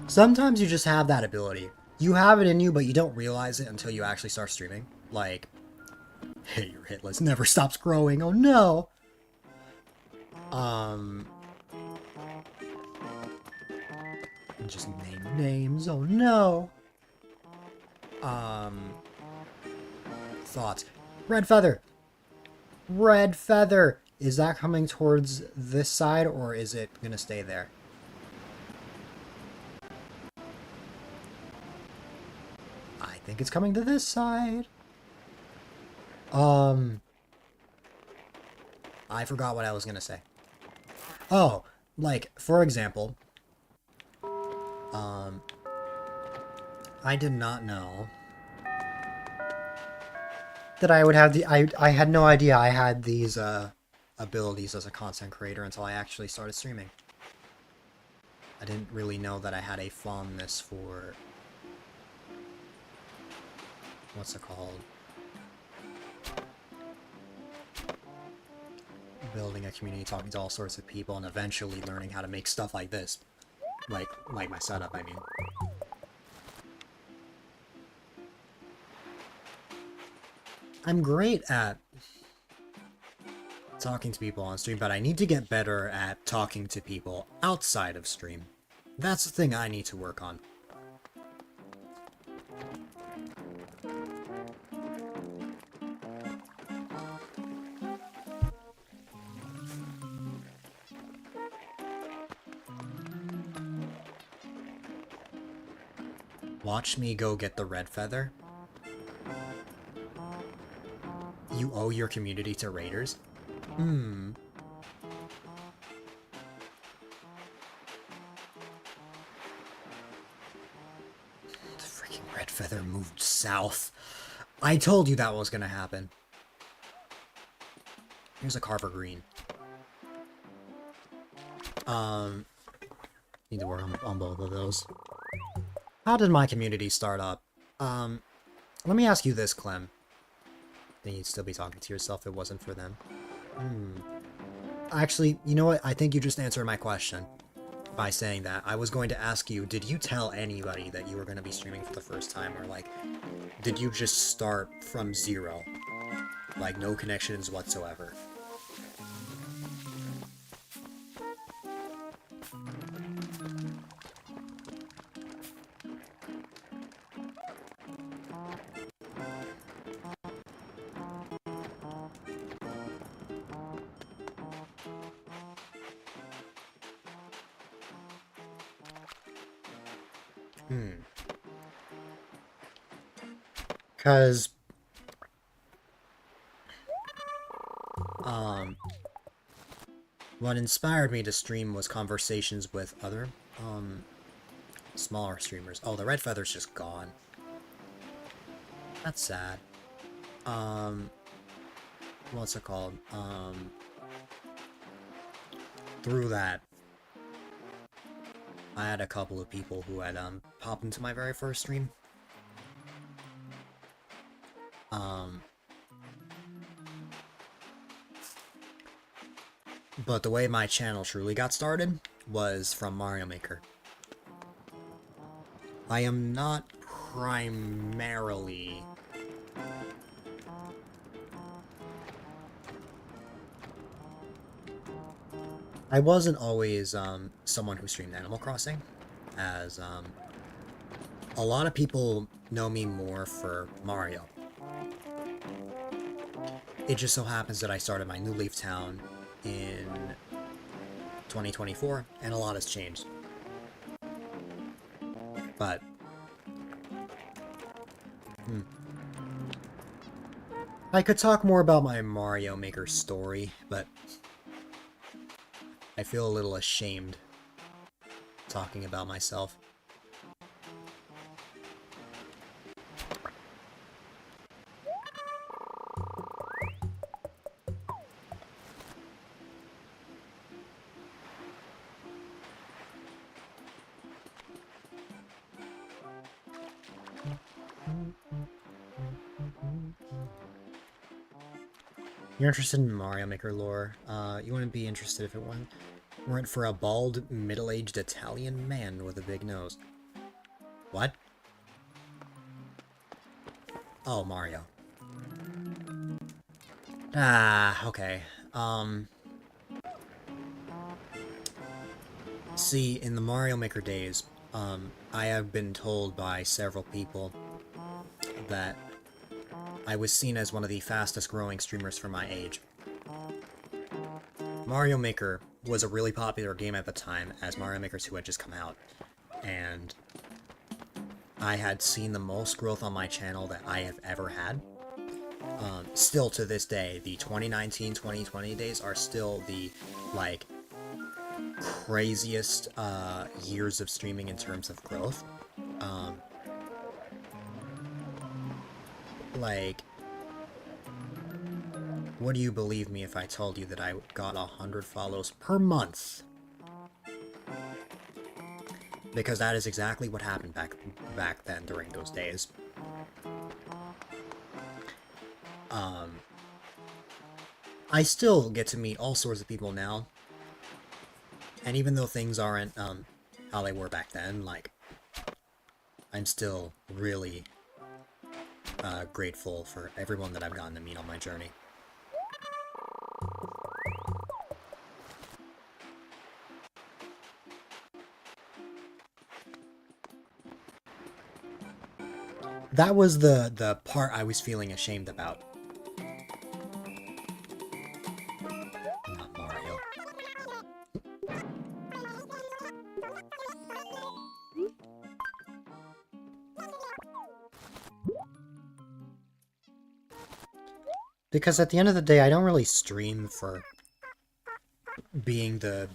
Sometimes you just have that ability. You have it in you, but you don't realize it until you actually start streaming. Like, hey, your hit list never stops growing. Oh no! Just name names. Oh no! Thoughts. Red feather! Red feather! Is that coming towards this side, or is it gonna stay there? I think it's coming to this side. I forgot what I was gonna say. Oh, like, for example, I did not know that I would have I had no idea I had these, abilities as a content creator until I actually started streaming. I didn't really know that I had a fondness for... what's it called? Building a community, talking to all sorts of people, and eventually learning how to make stuff like this. Like my setup, I mean. I'm great at talking to people on stream, but I need to get better at talking to people outside of stream. That's the thing I need to work on. Watch me go get the red feather. You owe your community to raiders? Hmm. The freaking red feather moved south. I told you that was gonna happen. Here's a Carver Green. Need to work on both of those. How did my community start up? Let me ask you this, Clem. Then you'd still be talking to yourself if it wasn't for them. Actually, you know what? I think you just answered my question by saying that. I was going to ask you, did you tell anybody that you were going to be streaming for the first time? Or, like, did you just start from zero? Like, no connections whatsoever? Because... what inspired me to stream was conversations with other, smaller streamers. Oh, the red feather's just gone. That's sad. What's it called? Through that, I had a couple of people who had, popped into my very first stream. But the way my channel truly got started was from Mario Maker. I am not primarily... I wasn't always, someone who streamed Animal Crossing, as, a lot of people know me more for Mario. It just so happens that I started my New Leaf Town in 2024, and a lot has changed. But, I could talk more about my Mario Maker story, but I feel a little ashamed talking about myself. You're interested in Mario Maker lore. You wouldn't be interested if it weren't for a bald, middle-aged Italian man with a big nose. What? Oh, Mario. Ah, okay. See, in the Mario Maker days, I have been told by several people that I was seen as one of the fastest growing streamers for my age. Mario Maker was a really popular game at the time, as Mario Maker 2 had just come out, and I had seen the most growth on my channel that I have ever had. Still to this day, the 2019-2020 days are still the, like, craziest years of streaming in terms of growth. Like, would you believe me if I told you that I got 100 follows per month? Because that is exactly what happened back then during those days. I still get to meet all sorts of people now, and even though things aren't how they were back then, like, I'm still really grateful for everyone that I've gotten to meet on my journey. That was the part I was feeling ashamed about. Not Mario. Because at the end of the day, I don't really stream for being the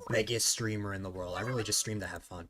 biggest streamer in the world. I really just stream to have fun.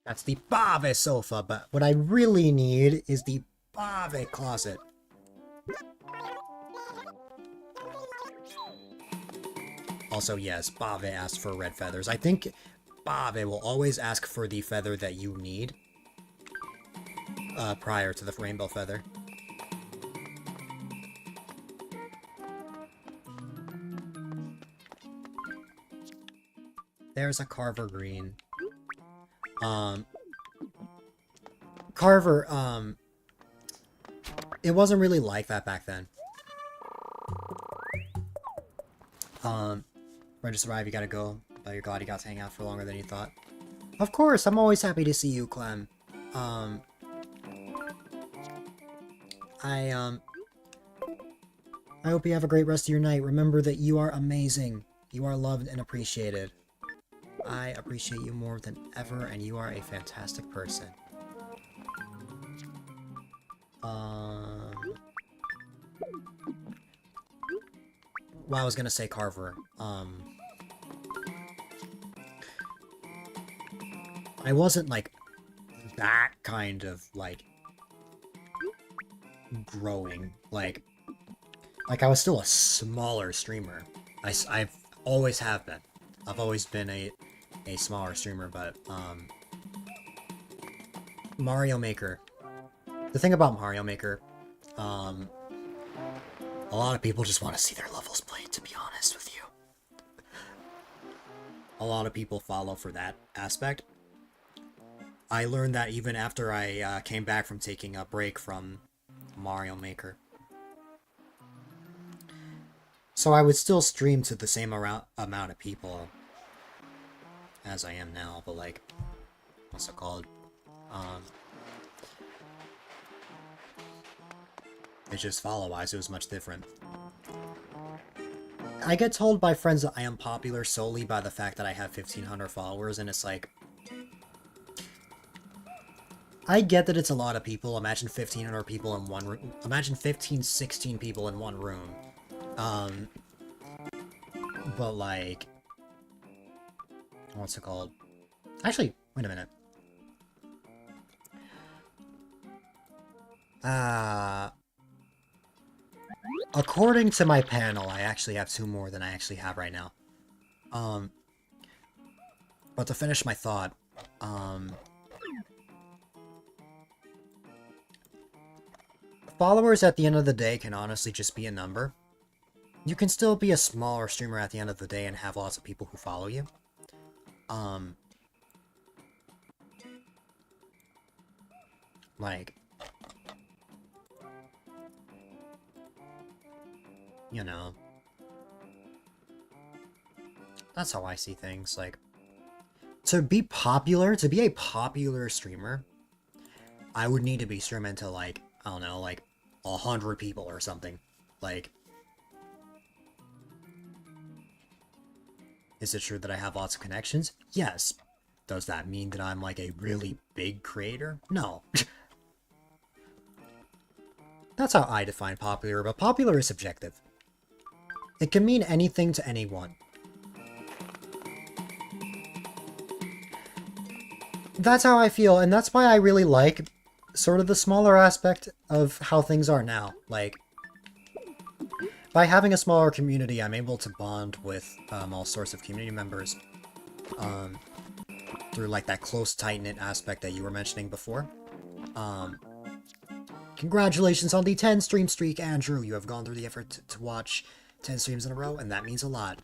That's the Bave sofa, but what I really need is the Bave closet. Also, yes, Bave asked for red feathers. I think Bave will always ask for the feather that you need prior to the rainbow feather. There's a Carver Green. Carver, it wasn't really like that back then. Ready to survive, you gotta go. But you're glad you got to hang out for longer than you thought. Of course, I'm always happy to see you, Clem. I hope you have a great rest of your night. Remember that you are amazing. You are loved and appreciated. I appreciate you more than ever, and you are a fantastic person. Well, I was gonna say Carver. I wasn't, like, that kind of, like, growing. Like I was still a smaller streamer. I've always have been. I've always been a a smaller streamer, but Mario Maker. The thing about Mario Maker, um, a lot of people just want to see their levels played, to be honest with you. A lot of people follow for that aspect. I learned that even after I came back from taking a break from Mario Maker. So I would still stream to the same amount of people as I am now, but like, what's it called? It's just follow-wise, it was much different. I get told by friends that I am popular solely by the fact that I have 1,500 followers, and it's like, I get that it's a lot of people. Imagine 1,500 people in one room. Imagine 15, 16 people in one room. But like, what's it called? Actually, wait a minute. According to my panel, I actually have 2 more than I actually have right now. But to finish my thought, followers at the end of the day can honestly just be a number. You can still be a smaller streamer at the end of the day and have lots of people who follow you. Like, you know, that's how I see things. Like, to be popular, to be a popular streamer, I would need to be streaming to, like, I don't know, like 100 people or something. Like, is it true that I have lots of connections? Yes. Does that mean that I'm like a really big creator? No. That's how I define popular, but popular is subjective. It can mean anything to anyone. That's how I feel, and that's why I really like sort of the smaller aspect of how things are now. Like, by having a smaller community, I'm able to bond with all sorts of community members through like that close, tight-knit aspect that you were mentioning before. Congratulations on the 10 stream streak, Andrew. You have gone through the effort to watch 10 streams in a row, and that means a lot.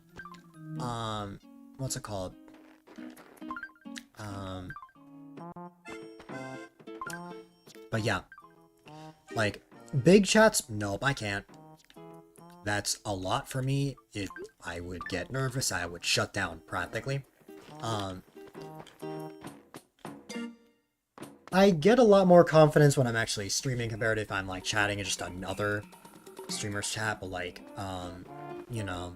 What's it called? But yeah. Like, big chats? Nope, I can't. That's a lot for me. I would get nervous, I would shut down, practically. I get a lot more confidence when I'm actually streaming compared to if I'm, like, chatting in just another streamer's chat, but, like, you know,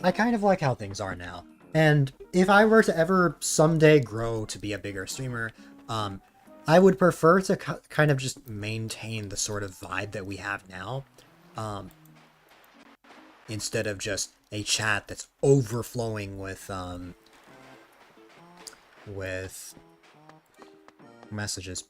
I kind of like how things are now. And if I were to ever someday grow to be a bigger streamer, I would prefer to kind of just maintain the sort of vibe that we have now, instead of just a chat that's overflowing with messages.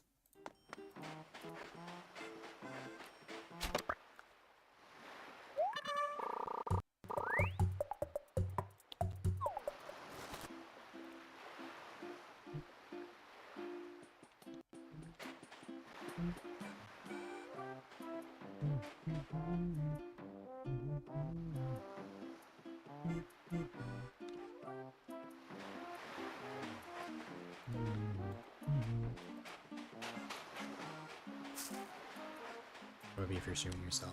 Maybe if you're streaming yourself.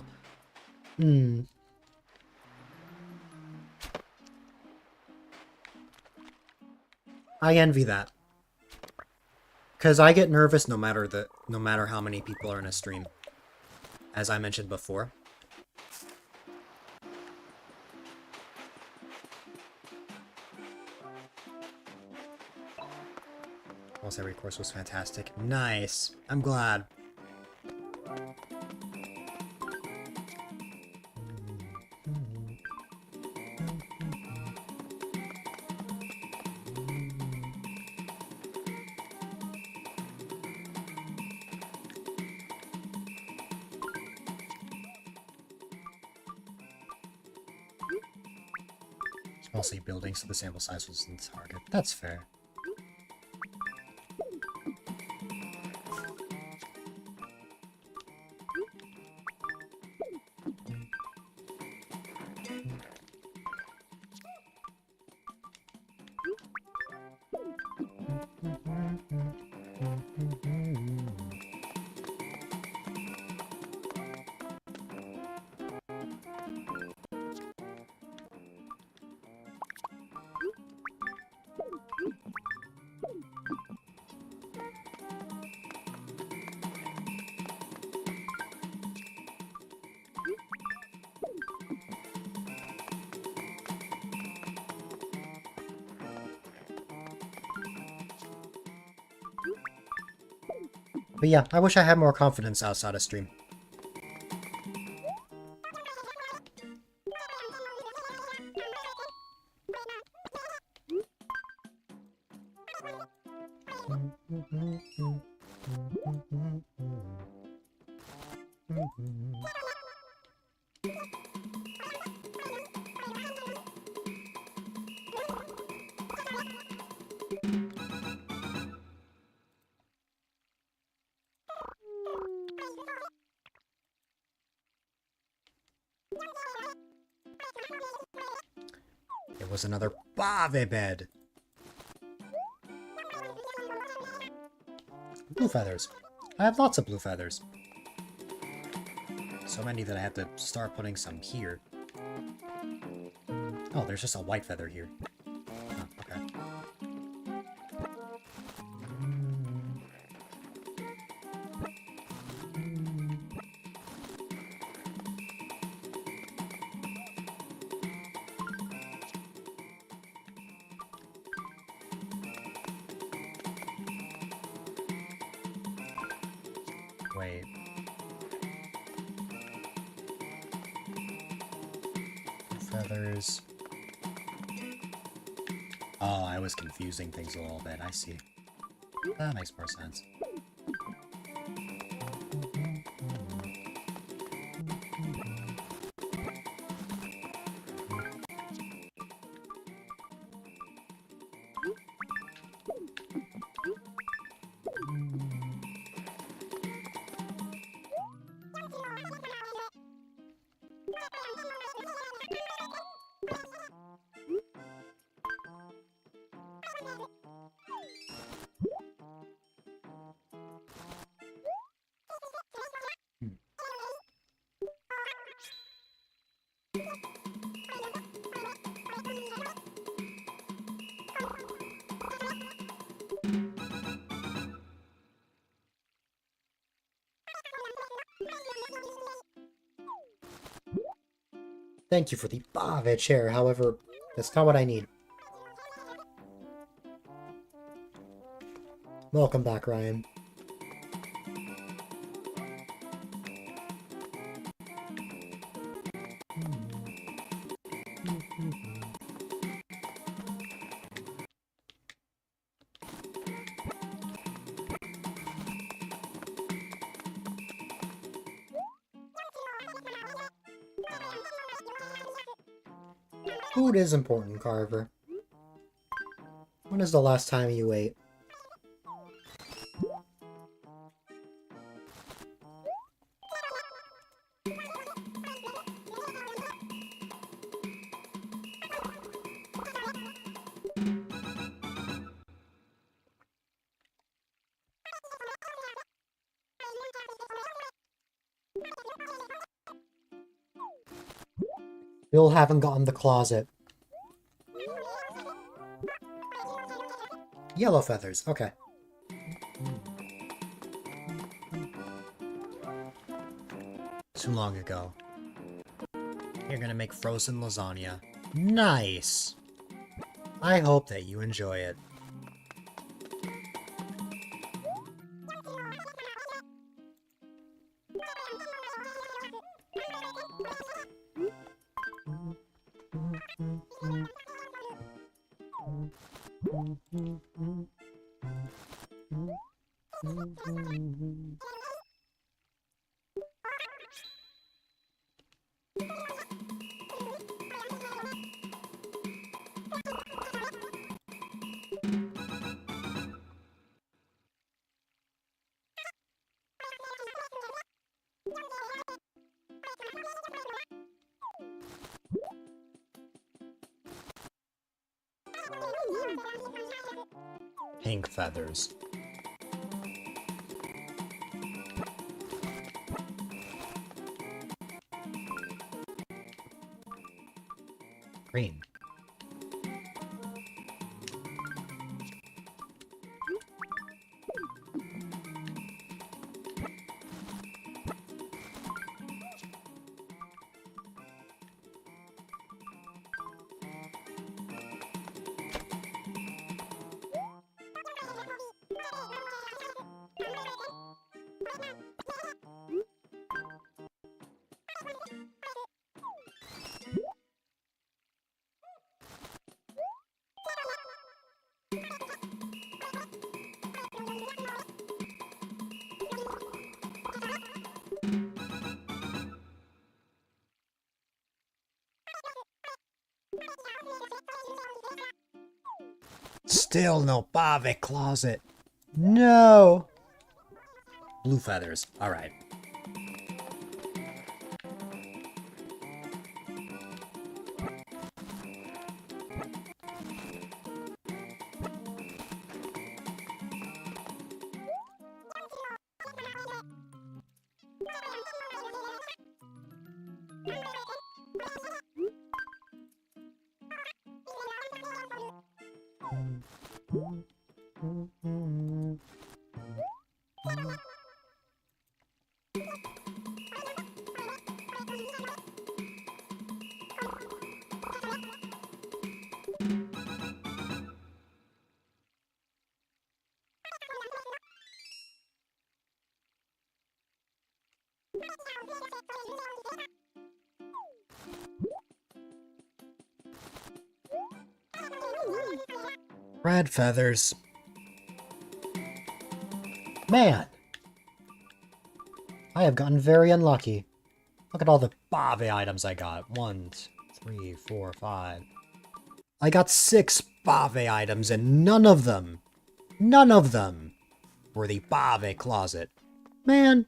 I envy that. Because I get nervous no matter how many people are in a stream. As I mentioned before. Almost every course was fantastic. Nice. I'm glad. Mostly building, so the sample size wasn't the target. That's fair. But yeah, I wish I had more confidence outside of stream. It was another Bave bed. Blue feathers. I have lots of blue feathers. So many that I have to start putting some here. Oh, there's just a white feather here. Oh, okay. Wait. Feathers. Oh, I was confusing things a little bit. I see. That makes more sense. Thank you for the Bave chair, however, that's not what I need. Welcome back, Ryan. Food is important, Carver. When is the last time you ate? Still haven't gotten the closet. Yellow feathers, okay. Too long ago. You're gonna make frozen lasagna. Nice! I hope that you enjoy it. Pink feathers. Green. Still no Bave closet. No. Blue feathers. All right. Red feathers. Man! I have gotten very unlucky. Look at all the... Bave items I got. 1, 2, 3, 4, 5. I got 6 Bave items and none of them were the Bave closet. Man!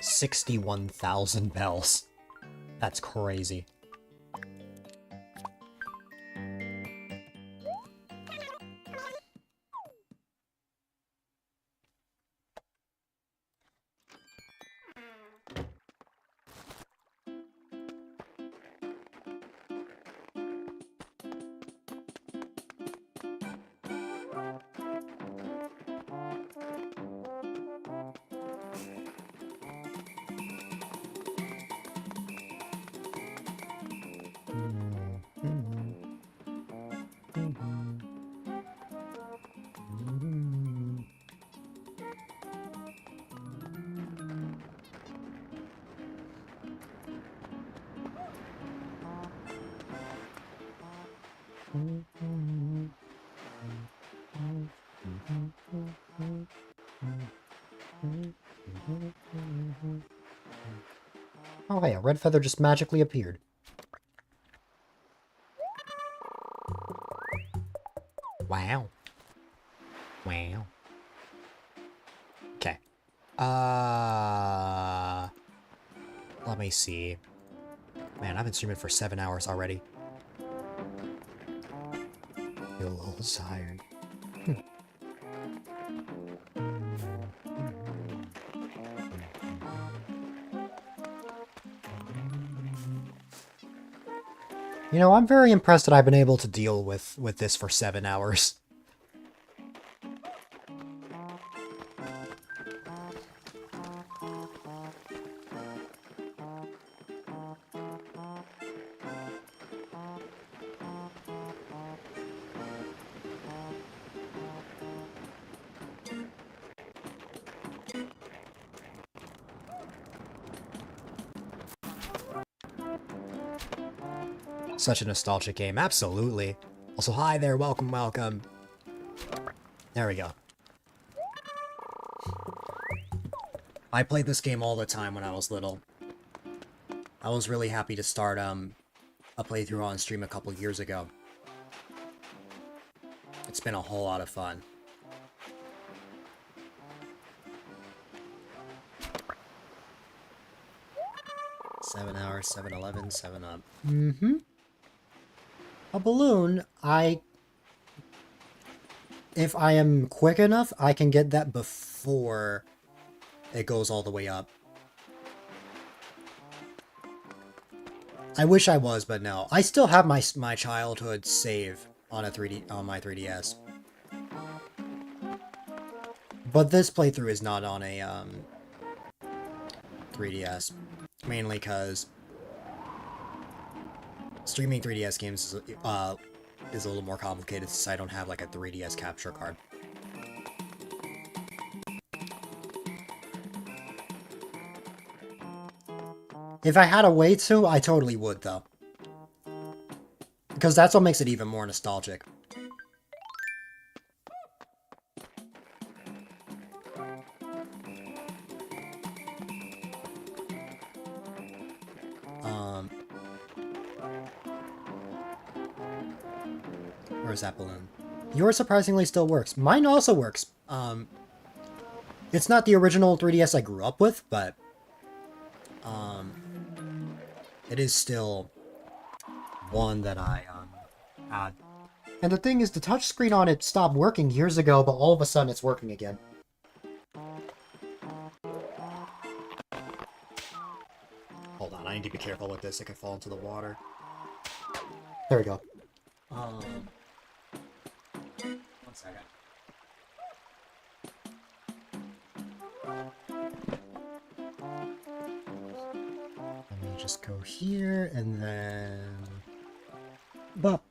$61,000 bells. That's crazy. Oh hey, a red feather just magically appeared. Wow. Wow. Okay. Let me see. Man, I've been streaming for 7 hours already. Feel a little tired. You know, I'm very impressed that I've been able to Deal with this for 7 hours. Such a nostalgic game, absolutely. Also, hi there, welcome, welcome. There we go. I played this game all the time when I was little. I was really happy to start a playthrough on stream a couple years ago. It's been a whole lot of fun. Seven hours, 7-Eleven, 7-Up. Mm-hmm. A balloon, if I am quick enough, I can get that Before it goes all the way up. I wish I was, but no. I still have my childhood save on my 3DS. But this playthrough is not on a 3DS, mainly because streaming 3DS games is a little more complicated since I don't have like a 3DS capture card. If I had a way to, I totally would, though. Because that's what makes it even more nostalgic. Where's that balloon? Yours surprisingly still works. Mine also works. It's not the original 3DS I grew up with, but it is still one that I had. And the thing is, the touchscreen on it stopped working years ago, but all of a sudden it's working again. Hold on, I need to be careful with this. It could fall into the water. There we go. 1 second. Let me just go here, and then... But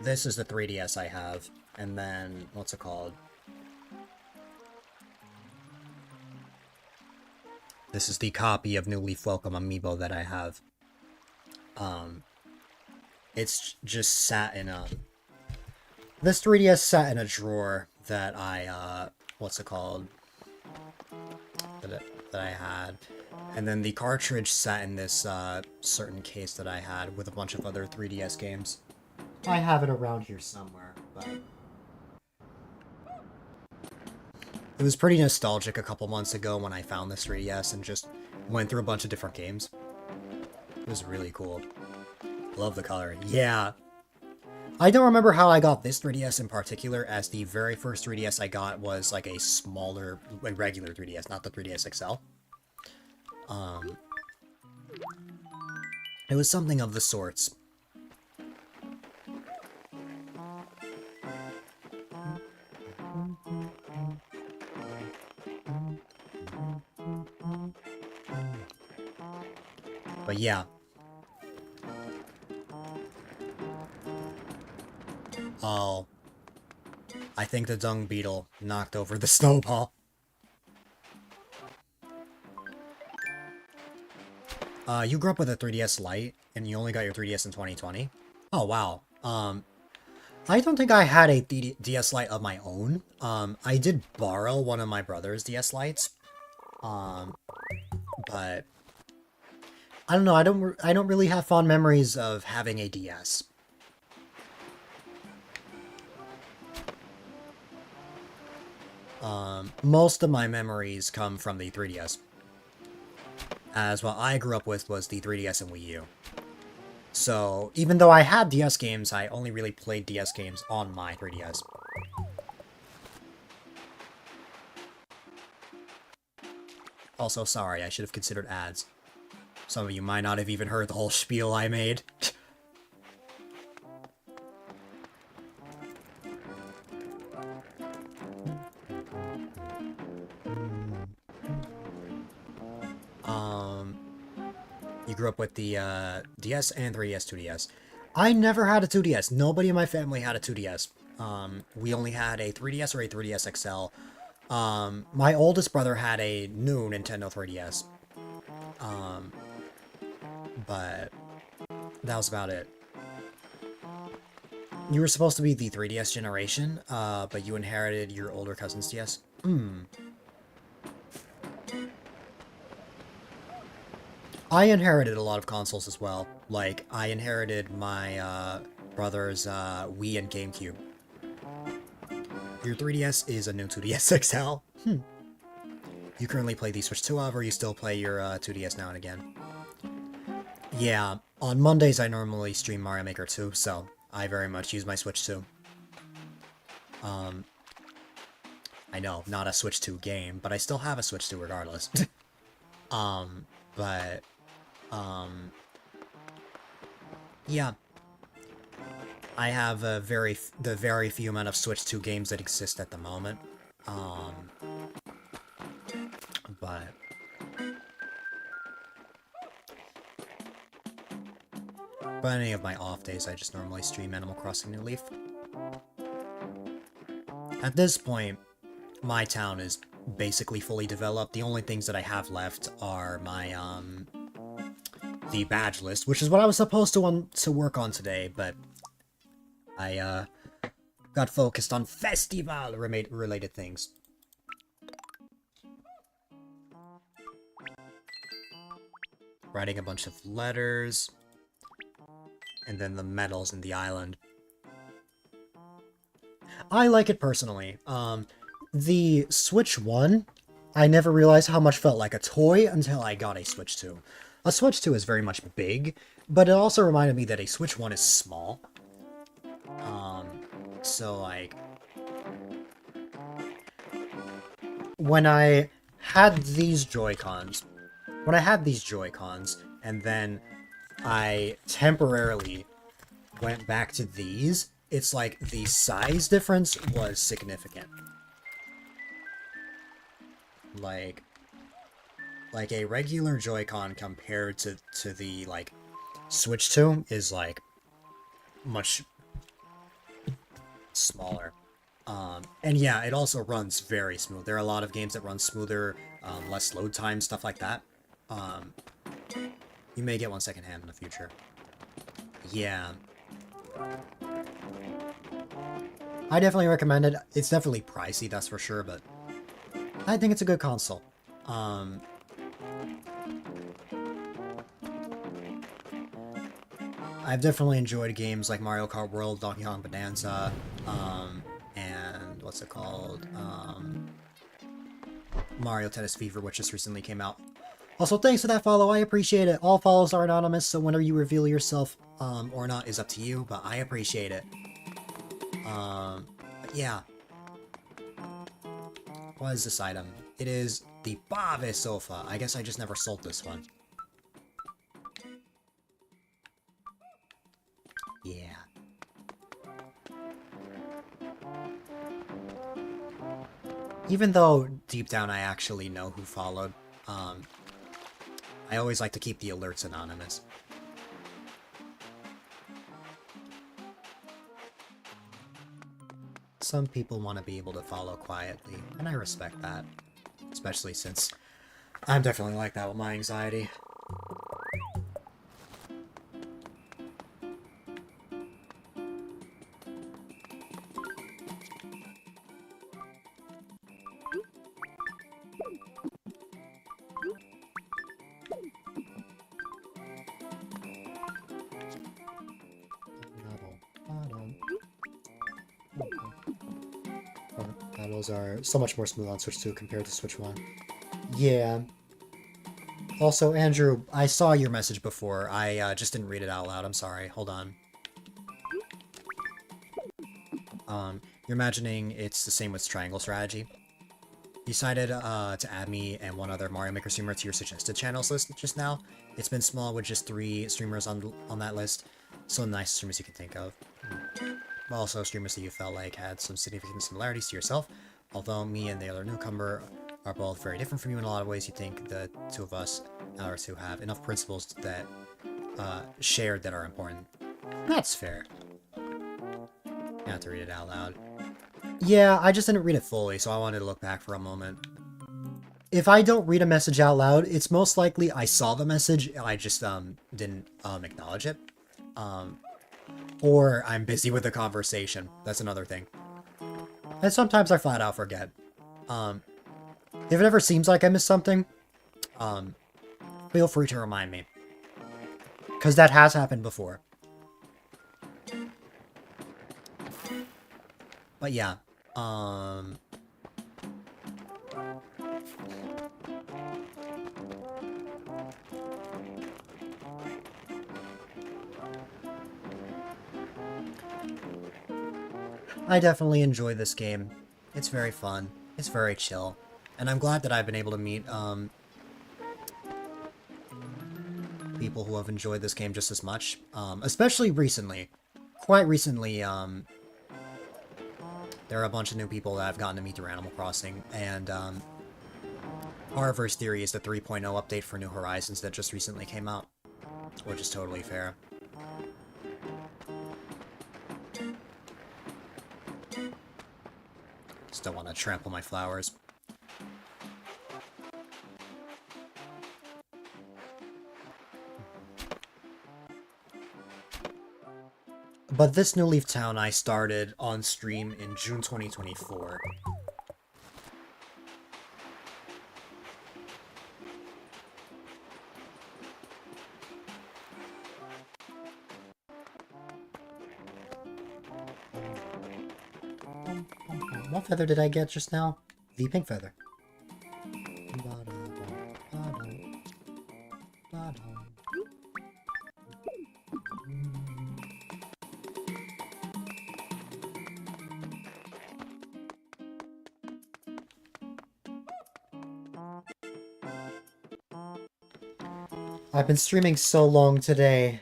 This is the 3DS I have, and then, what's it called? This is the copy of New Leaf Welcome Amiibo that I have. It's just sat in a... This 3DS sat in a drawer that I, what's it called? That I had. And then the cartridge sat in this, certain case that I had with a bunch of other 3DS games. I have it around here somewhere, but... It was pretty nostalgic a couple months ago when I found this 3DS and just went through a bunch of different games. It was really cool. Love the color. Yeah. I don't remember how I got this 3DS in particular, as the very first 3DS I got was like a smaller, like regular 3DS, not the 3DS XL. It was something of the sorts. But yeah. Oh. I think the dung beetle knocked over the snowball. You grew up with a 3DS Lite, and you only got your 3DS in 2020? Oh, wow. I don't think I had a DS Lite of my own. I did borrow one of my brother's DS Lites. But... I don't know, I don't really have fond memories of having a DS. Most of my memories come from the 3DS. As what I grew up with was the 3DS and Wii U. So, even though I had DS games, I only really played DS games on my 3DS. Also, sorry, I should have considered ads. Some of you might not have even heard the whole spiel I made. You grew up with the DS and 3DS, 2DS. I never had a 2DS. Nobody in my family had a 2DS. We only had a 3DS or a 3DS XL. My oldest brother had a new Nintendo 3DS. But that was about it. You were supposed to be the 3DS generation, but you inherited your older cousin's DS. I inherited a lot of consoles as well. Like, I inherited my brother's Wii and GameCube. Your 3DS is a new 2DS XL. You currently play the Switch 2, however, you still play your 2DS now and again. Yeah, on Mondays I normally stream Mario Maker 2, so I very much use my Switch 2. I know, not a Switch 2 game, but I still have a Switch 2 regardless. But, yeah. I have the very few amount of Switch 2 games that exist at the moment. But any of my off days, I just normally stream Animal Crossing New Leaf. At this point, my town is basically fully developed. The only things that I have left are my, the badge list, which is what I was supposed to work on today, but I, got focused on festival-related things. Writing a bunch of letters, and then the medals in the island. I like it personally. The Switch 1, I never realized how much felt like a toy until I got a Switch 2. A Switch 2 is very much big, but it also reminded me that a Switch 1 is small. So like, when I had these Joy-Cons, and then I temporarily went back to these, it's like the size difference was significant. Like a regular Joy-Con compared to the, like, Switch 2 is, like, much smaller. And yeah, it also runs very smooth. There are a lot of games that run smoother, less load time, stuff like that. You may get one secondhand in the future. Yeah. I definitely recommend it. It's definitely pricey, that's for sure, but I think it's a good console. I've definitely enjoyed games like Mario Kart World, Donkey Kong Bonanza, and what's it called? Mario Tennis Fever, which just recently came out. Also, thanks for that follow, I appreciate it. All follows are anonymous, so whenever you reveal yourself or not is up to you, but I appreciate it. Yeah. What is this item? It is the Bave Sofa. I guess I just never sold this one. Yeah. Even though deep down I actually know who followed, I always like to keep the alerts anonymous. Some people want to be able to follow quietly, and I respect that. Especially since I'm definitely like that with my anxiety. Battles are so much more smooth on Switch 2 compared to Switch 1. Yeah. Also, Andrew, I saw your message before. I just didn't read it out loud. I'm sorry. Hold on. You're imagining it's the same with Triangle Strategy. You decided to add me and one other Mario Maker streamer to your suggested channels list just now. It's been small with just 3 streamers on that list. So nice streamers you can think of. Also, streamers that you felt like had some significant similarities to yourself. Although me and the other newcomer are both very different from you in a lot of ways, you think the two of us are to have enough principles that shared that are important. That's fair. I have to read it out loud. Yeah, I just didn't read it fully, so I wanted to look back for a moment. If I don't read a message out loud, it's most likely I saw the message, I just didn't acknowledge it. Or I'm busy with the conversation. That's another thing. And sometimes I flat out forget. If it ever seems like I missed something, feel free to remind me. Because that has happened before. But yeah, I definitely enjoy this game. It's very fun. It's very chill. And I'm glad that I've been able to meet, people who have enjoyed this game just as much. Especially recently. Quite recently, there are a bunch of new people that I've gotten to meet through Animal Crossing, and, Harvard's Theory is the 3.0 update for New Horizons that just recently came out. Which is totally fair. Just don't want to trample my flowers. But this New Leaf Town I started on stream in June 2024. What feather did I get just now? The pink feather. I've been streaming so long today,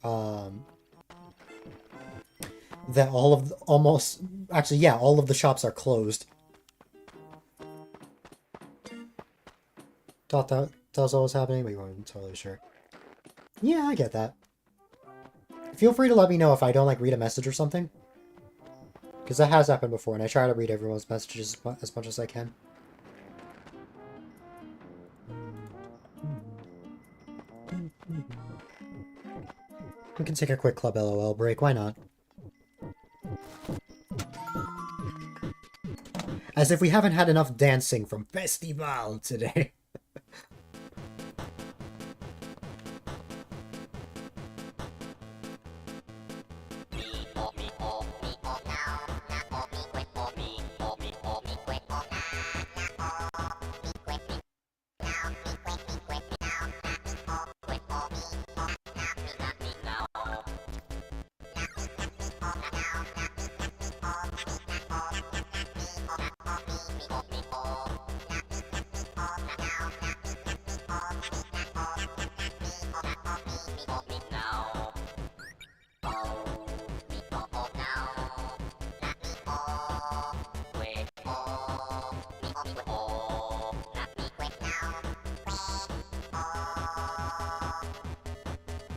that all of all of the shops are closed. Thought that was what was happening, but you weren't totally sure. Yeah, I get that. Feel free to let me know if I don't, like, read a message or something. Because that has happened before, and I try to read everyone's messages as much as I can. We can take a quick Club LOL break, why not? As if we haven't had enough dancing from Festival today.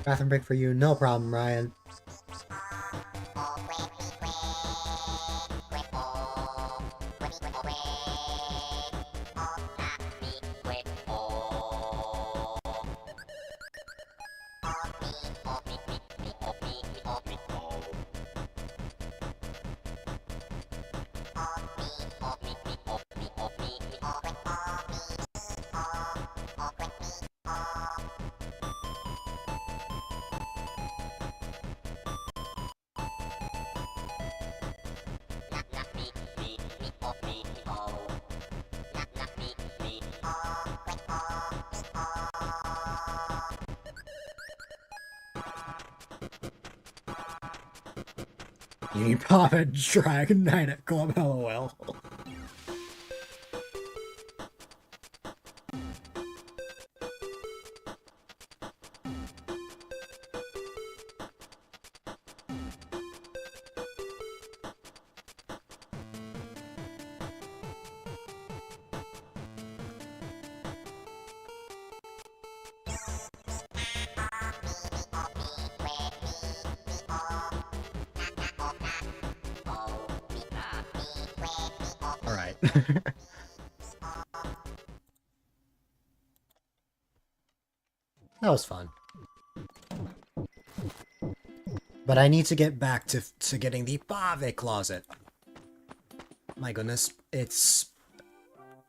Bathroom break for you, no problem, Ryan. You need pop and Dragon Knight at Club LOL. Alright. That was fun. But I need to get back to getting the Pave closet. My goodness,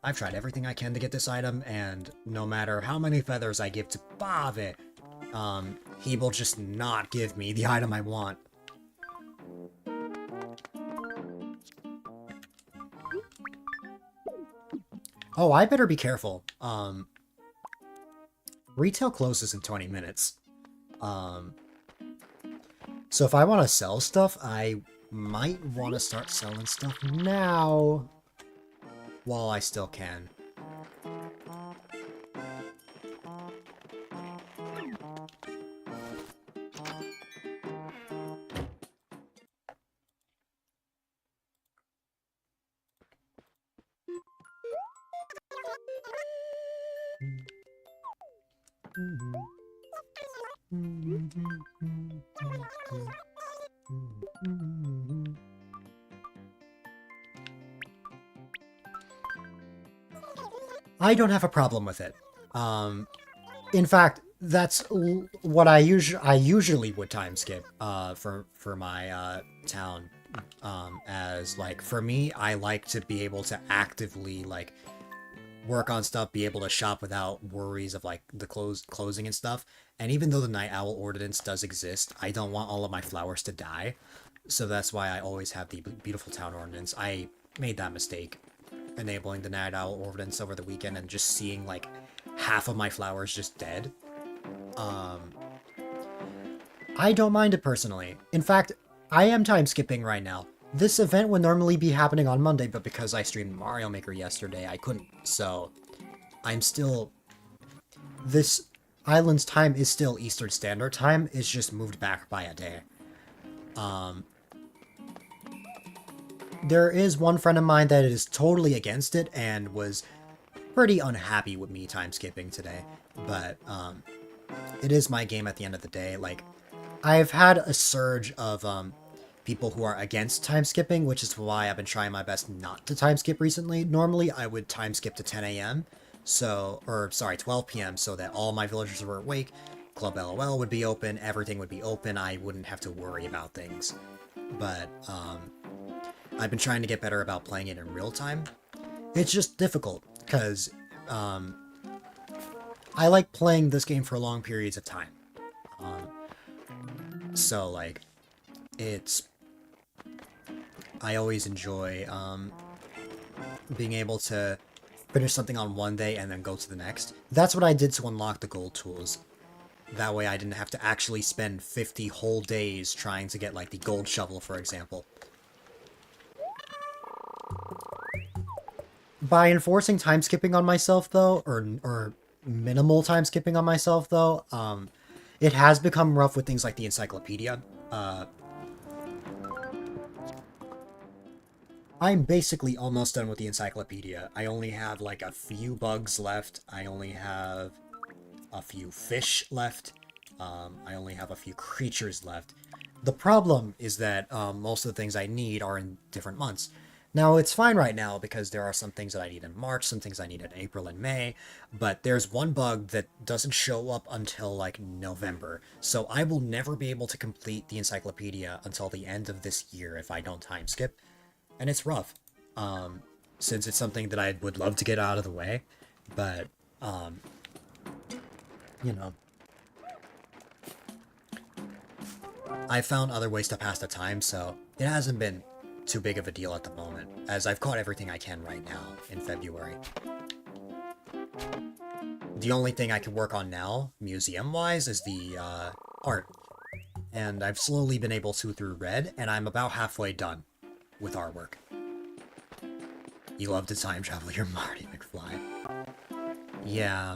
I've tried everything I can to get this item, and no matter how many feathers I give to Pave, he will just not give me the item I want. Oh, I better be careful. Retail closes in 20 minutes. So if I want to sell stuff, I might want to start selling stuff now while I still can. I don't have a problem with it. In fact, that's what I usually would time skip for my town. As like for me, I like to be able to actively like work on stuff, be able to shop without worries of like the closing and stuff. And even though the night owl ordinance does exist, I don't want all of my flowers to die. So that's why I always have the beautiful town ordinance. I made that mistake enabling the night owl ordinance over the weekend and just seeing like half of my flowers just dead. I don't mind it personally. In fact, I am time skipping right now. This event would normally be happening on Monday, but because I streamed Mario Maker yesterday, I couldn't. So, I'm still... This island's time is still Eastern Standard Time. It's just moved back by a day. There is one friend of mine that is totally against it and was pretty unhappy with me time skipping today. But, it is my game at the end of the day. Like, I've had a surge of, people who are against time skipping, which is why I've been trying my best not to time skip recently. Normally, I would time skip to 10 a.m. Or sorry, 12 p.m. so that all my villagers were awake, Club LOL would be open, everything would be open, I wouldn't have to worry about things. But, I've been trying to get better about playing it in real time. It's just difficult, because, I like playing this game for long periods of time. So, like, I always enjoy, being able to finish something on one day and then go to the next. That's what I did to unlock the gold tools. That way I didn't have to actually spend 50 whole days trying to get, like, the gold shovel, for example. By enforcing time skipping on myself, though, or minimal time skipping on myself, though, it has become rough with things like the encyclopedia. I'm basically almost done with the encyclopedia. I only have like a few bugs left. I only have a few fish left. I only have a few creatures left. The problem is that most of the things I need are in different months. Now, it's fine right now because there are some things that I need in March, some things I need in April and May, but there's one bug that doesn't show up until like November. So I will never be able to complete the encyclopedia until the end of this year if I don't time skip. And it's rough, since it's something that I would love to get out of the way, but, you know. I found other ways to pass the time, so it hasn't been too big of a deal at the moment, as I've caught everything I can right now in February. The only thing I can work on now, museum-wise, is the, art. And I've slowly been able to through Red, and I'm about halfway done with artwork. You love to time travel your Marty McFly. Yeah.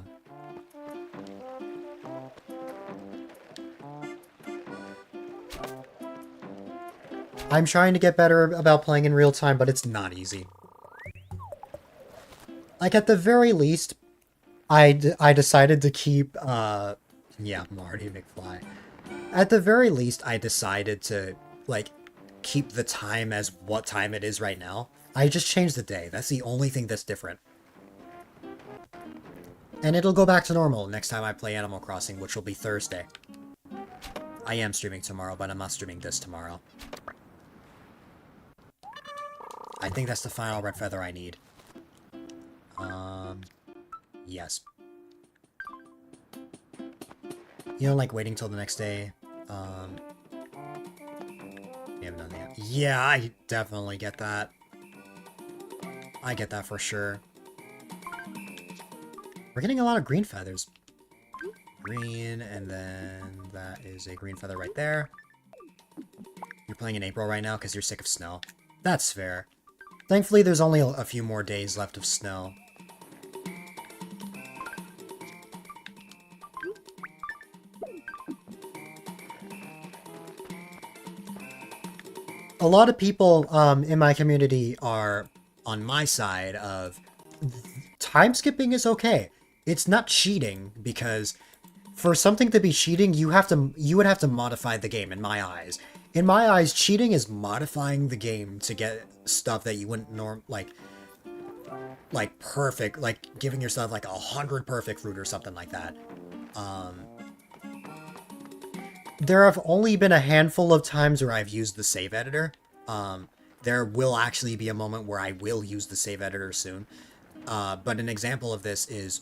I'm trying to get better about playing in real time, but it's not easy. Like, at the very least, I decided to keep, yeah, Marty McFly. At the very least, I decided to, like, keep the time as what time it is right now. I just changed the day. That's the only thing that's different. And it'll go back to normal next time I play Animal Crossing, which will be Thursday. I am streaming tomorrow, but I'm not streaming this tomorrow. I think that's the final red feather I need. Yes. You know, like waiting till the next day. You haven't done that yet. Yeah, I definitely get that. I get that for sure. We're getting a lot of green feathers. Green, and then that is a green feather right there. You're playing in April right now because you're sick of snow. That's fair. Thankfully, there's only a few more days left of snow. A lot of people in my community are on my side of time skipping is okay. It's not cheating because for something to be cheating, you would have to modify the game in my eyes. In my eyes, cheating is modifying the game to get stuff that you wouldn't like perfect, like giving yourself like 100 perfect fruit or something like that. There have only been a handful of times where I've used the save editor. There will actually be a moment where I will use the save editor soon. But an example of this is,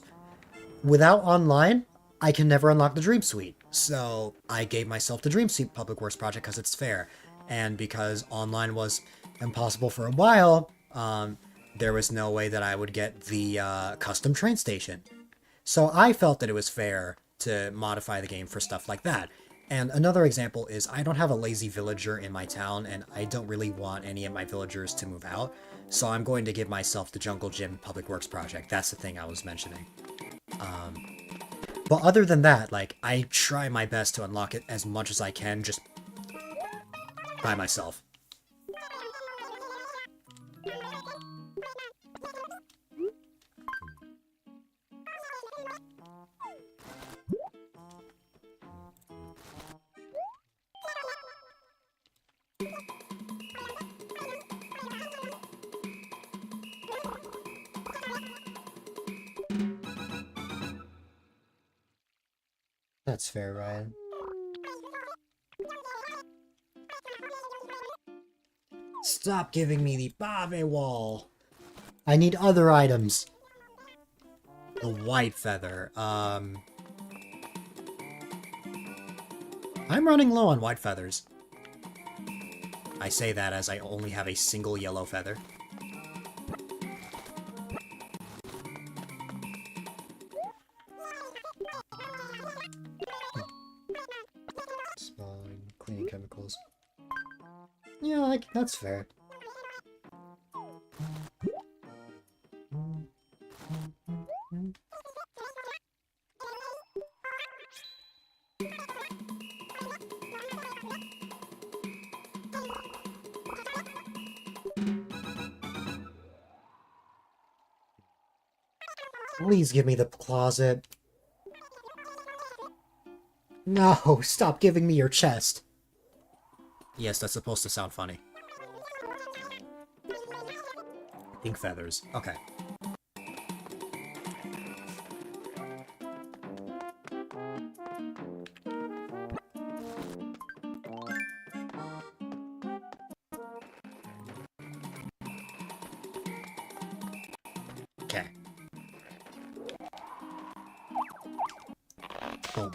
without online, I can never unlock the Dream Suite. So I gave myself the Dream Suite Public Works project because it's fair. And because online was impossible for a while, there was no way that I would get the custom train station. So I felt that it was fair to modify the game for stuff like that. And another example is I don't have a lazy villager in my town, and I don't really want any of my villagers to move out. So I'm going to give myself the Jungle Gym Public Works project. That's the thing I was mentioning. But other than that, like, I try my best to unlock it as much as I can just by myself. That's fair, Ryan. Stop giving me the Bave wall. I need other items. The white feather. I'm running low on white feathers. I say that as I only have a single yellow feather. Smelling, cleaning chemicals. Yeah, like, that's fair. Please give me the closet. No, stop giving me your chest. Yes, that's supposed to sound funny. Pink feathers. Okay. Okay. Boom.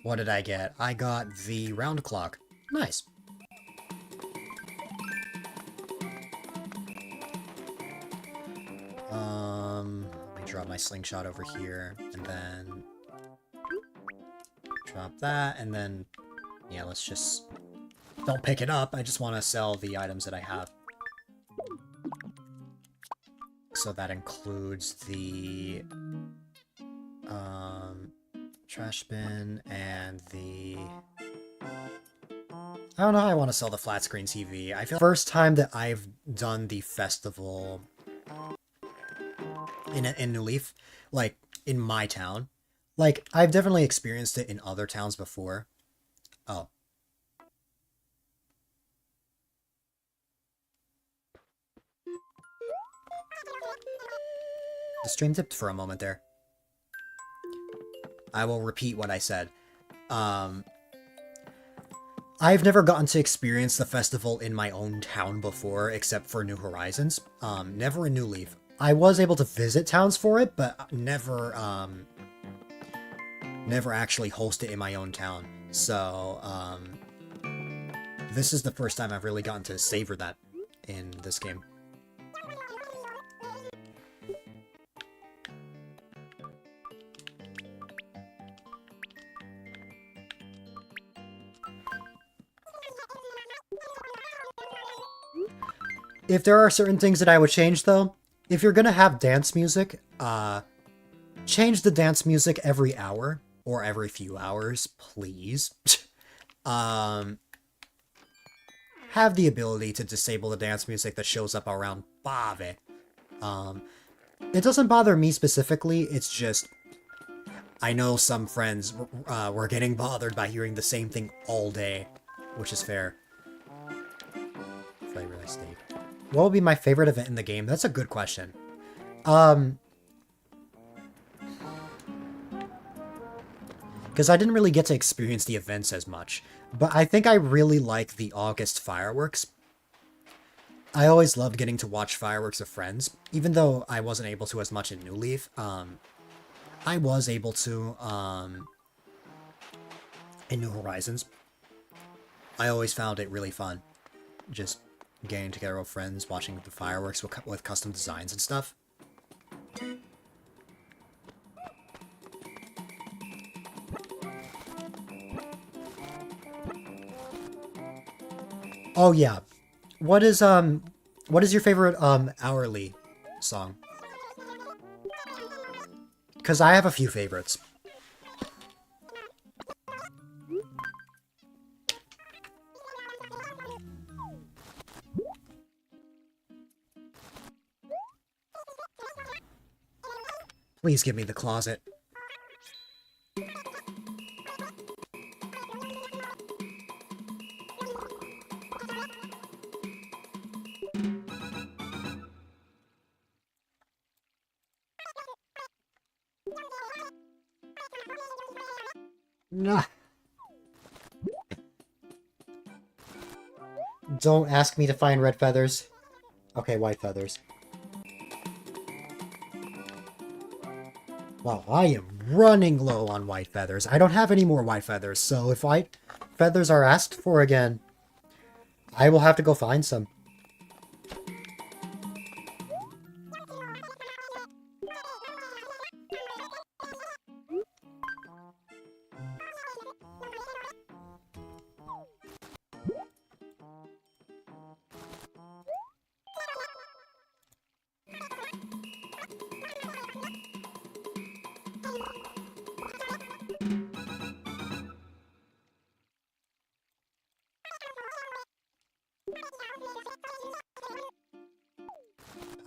What did I get? I got the round clock. Nice. Let me drop my slingshot over here, and then drop that, and then, yeah, let's just, don't pick it up, I just want to sell the items that I have. So that includes the, trash bin, and the, I don't know how I want to sell the flat screen TV. I feel first time that I've done the festival in New Leaf, like, in my town. Like, I've definitely experienced it in other towns before. Oh. The stream dipped for a moment there. I will repeat what I said. Um, I've never gotten to experience the festival in my own town before, except for New Horizons. Never in New Leaf. I was able to visit towns for it, but never actually host it in my own town. So, this is the first time I've really gotten to savor that in this game. If there are certain things that I would change, though, if you're gonna have dance music, change the dance music every hour or every few hours, please. Have the ability to disable the dance music that shows up around Bave. It doesn't bother me specifically, it's just I know some friends were getting bothered by hearing the same thing all day, which is fair. Flavorless steak. What would be my favorite event in the game? That's a good question. Because I didn't really get to experience the events as much, but I think I really like the August fireworks. I always loved getting to watch fireworks with friends, even though I wasn't able to as much in New Leaf. I was able to in New Horizons. I always found it really fun, just getting together with friends, watching the fireworks with custom designs and stuff. Oh yeah, what is your favorite hourly song? Because I have a few favorites. Please give me the closet. Nah. Don't ask me to find red feathers. Okay, white feathers. Wow, I am running low on white feathers. I don't have any more white feathers, so if white feathers are asked for again, I will have to go find some.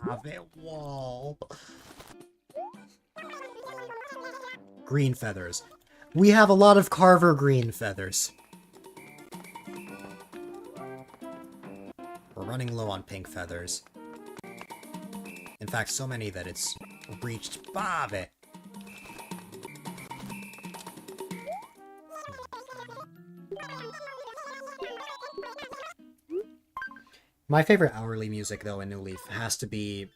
Ave wall. Green feathers. We have a lot of Carver green feathers. We're running low on pink feathers. In fact, so many that it's reached Bave. My favorite hourly music, though, in New Leaf has to be...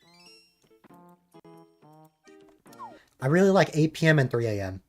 I really like 8 p.m. and 3 a.m.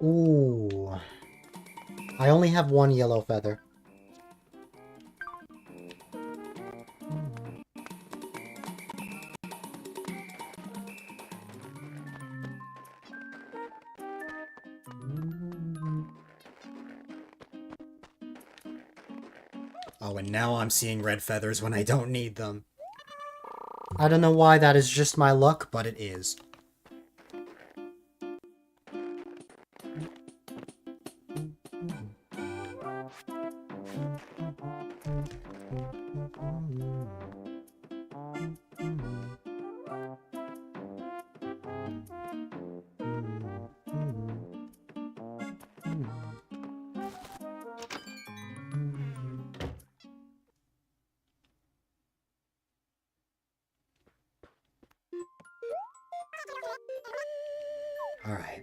Ooh. I only have one yellow feather. Oh, and now I'm seeing red feathers when I don't need them. I don't know why that is just my luck, but But it is. Alright.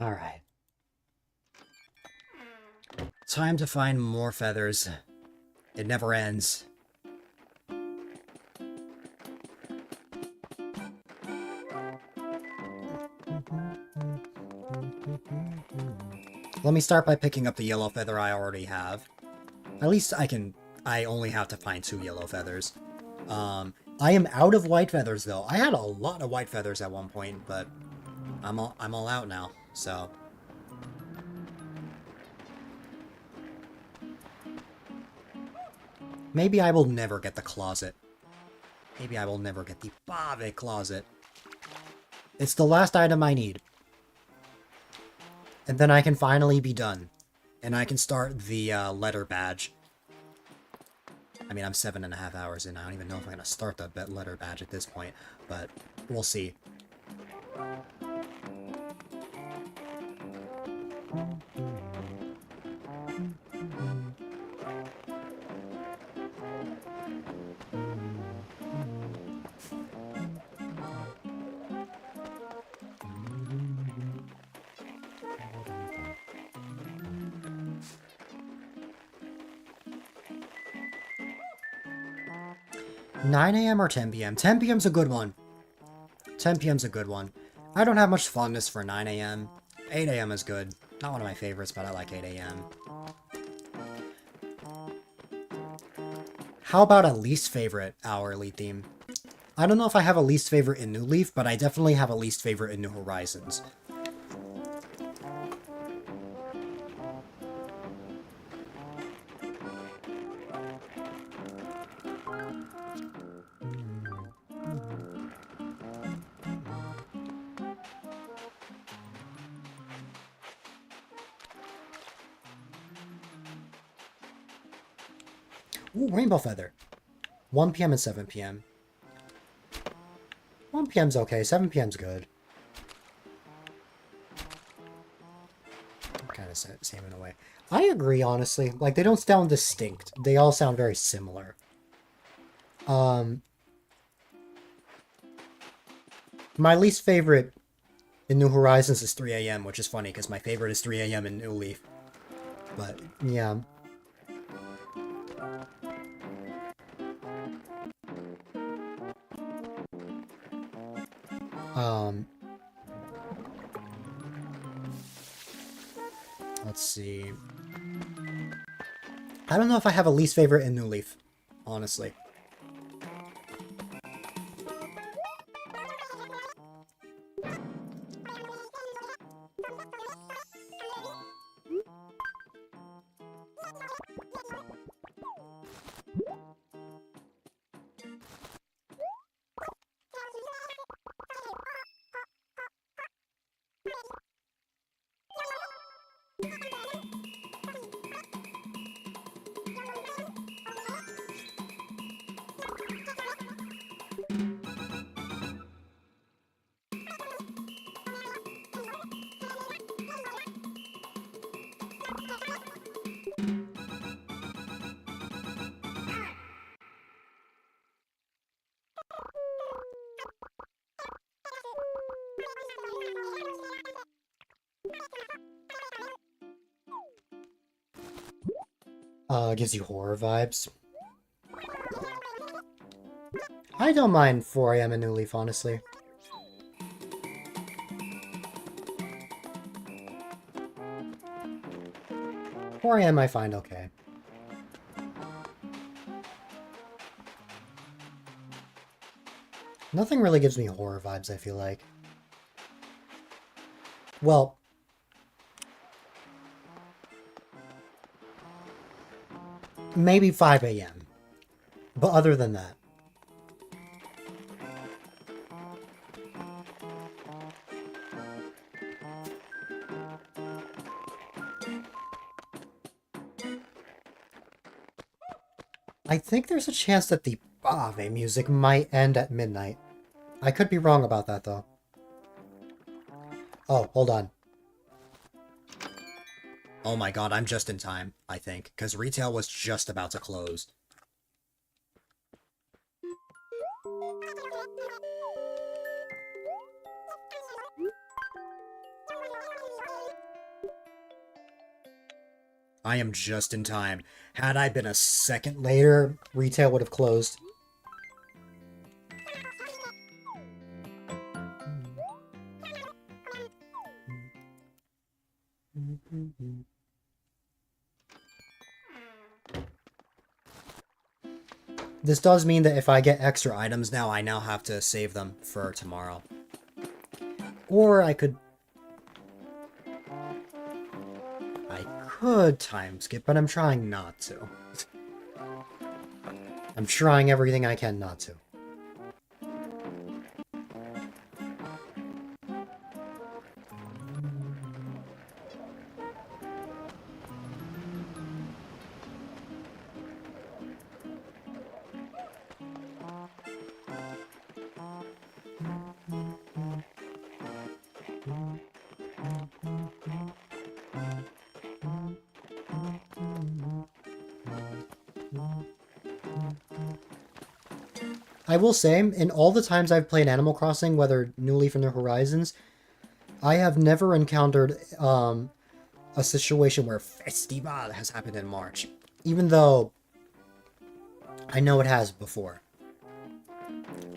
Alright. Time to find more feathers. It never ends. Let me start by picking up the yellow feather I already have. At least I only have to find 2 yellow feathers. I am out of white feathers though. I had a lot of white feathers at one point, but I'm all out now, so. Maybe I will never get the closet. Maybe I will never get the Bave closet. It's the last item I need. And then I can finally be done. And I can start the letter badge. I mean, I'm 7.5 hours in. I don't even know if I'm going to start the letter badge at this point. But we'll see. $9 a.m. or 10 p.m.? 10 p.m.'s a good one. 10 p.m.'s a good one. I don't have much fondness for 9 a.m. 8 a.m. is good. Not one of my favorites, but I like 8 a.m. How about a least favorite hourly theme? I don't know if I have a least favorite in New Leaf, but I definitely have a least favorite in New Horizons. Ooh, Rainbow Feather. 1 p.m. and 7 p.m. 1 p.m.'s okay, 7 p.m.'s good. Kind of same in a way. I agree, honestly. Like, they don't sound distinct. They all sound very similar. My least favorite in New Horizons is 3 a.m., which is funny, because my favorite is 3 a.m. in New Leaf. But, yeah. Let's see. I don't know if I have a least favorite in New Leaf, honestly. Gives you horror vibes. I don't mind 4 a.m. in New Leaf, honestly. 4 a.m. I find okay. Nothing really gives me horror vibes, I feel like. Well, maybe 5 a.m. But other than that. I think there's a chance that the Bave music might end at midnight. I could be wrong about that, though. Oh, hold on. Oh my god, I'm just in time, I think, because retail was just about to close. I am just in time. Had I been a second Later, retail would have closed. This does mean that if I get extra items now, I now have to save them for tomorrow. or I could Time skip, but I'm trying not to. I'm trying everything I can not to. I will say, in all the times I've played Animal Crossing, whether New Leaf or New Horizons, I have never encountered a situation where Festival has happened in March. even though I know it has before.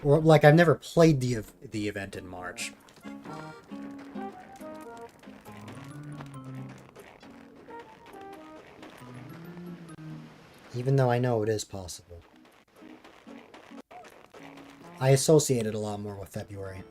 Or, like, I've never played The event in March. even though I know it is possible. I associate it a lot more with February.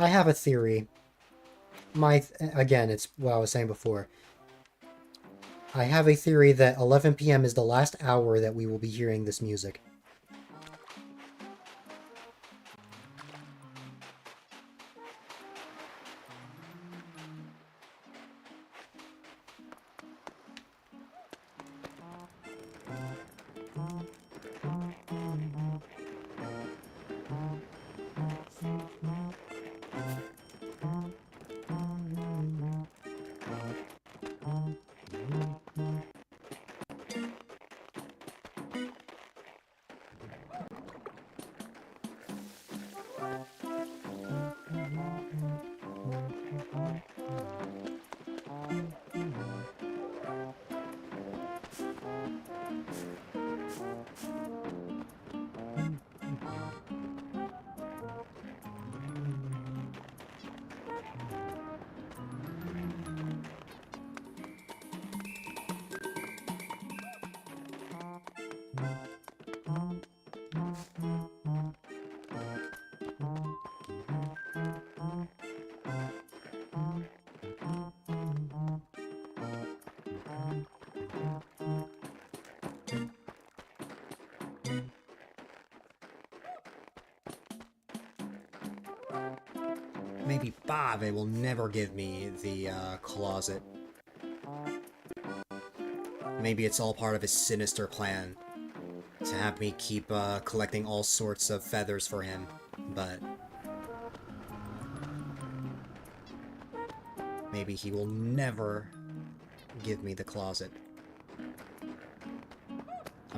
I have a theory. Again, it's what I was saying before. I have a theory that 11 p.m. is the last hour that we will be hearing this music. Maybe Bave will never give me the closet. Maybe it's all part of his sinister plan to have me keep collecting all sorts of feathers for him, but maybe he will never give me the closet.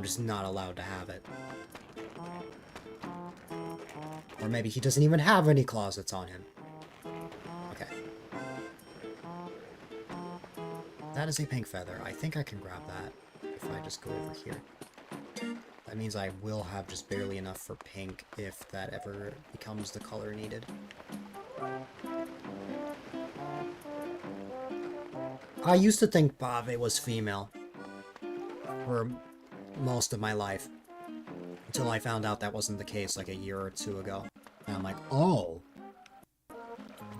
I'm just not allowed to have it. Or maybe he doesn't even have any closets on him. Okay. That is a pink feather. I think I can grab that if I just go over here. That means I will have just barely enough for pink if that ever becomes the color needed. I used to think Bave was female for most of my life. Until I found out that wasn't the case like a year or two ago. And I'm like, oh.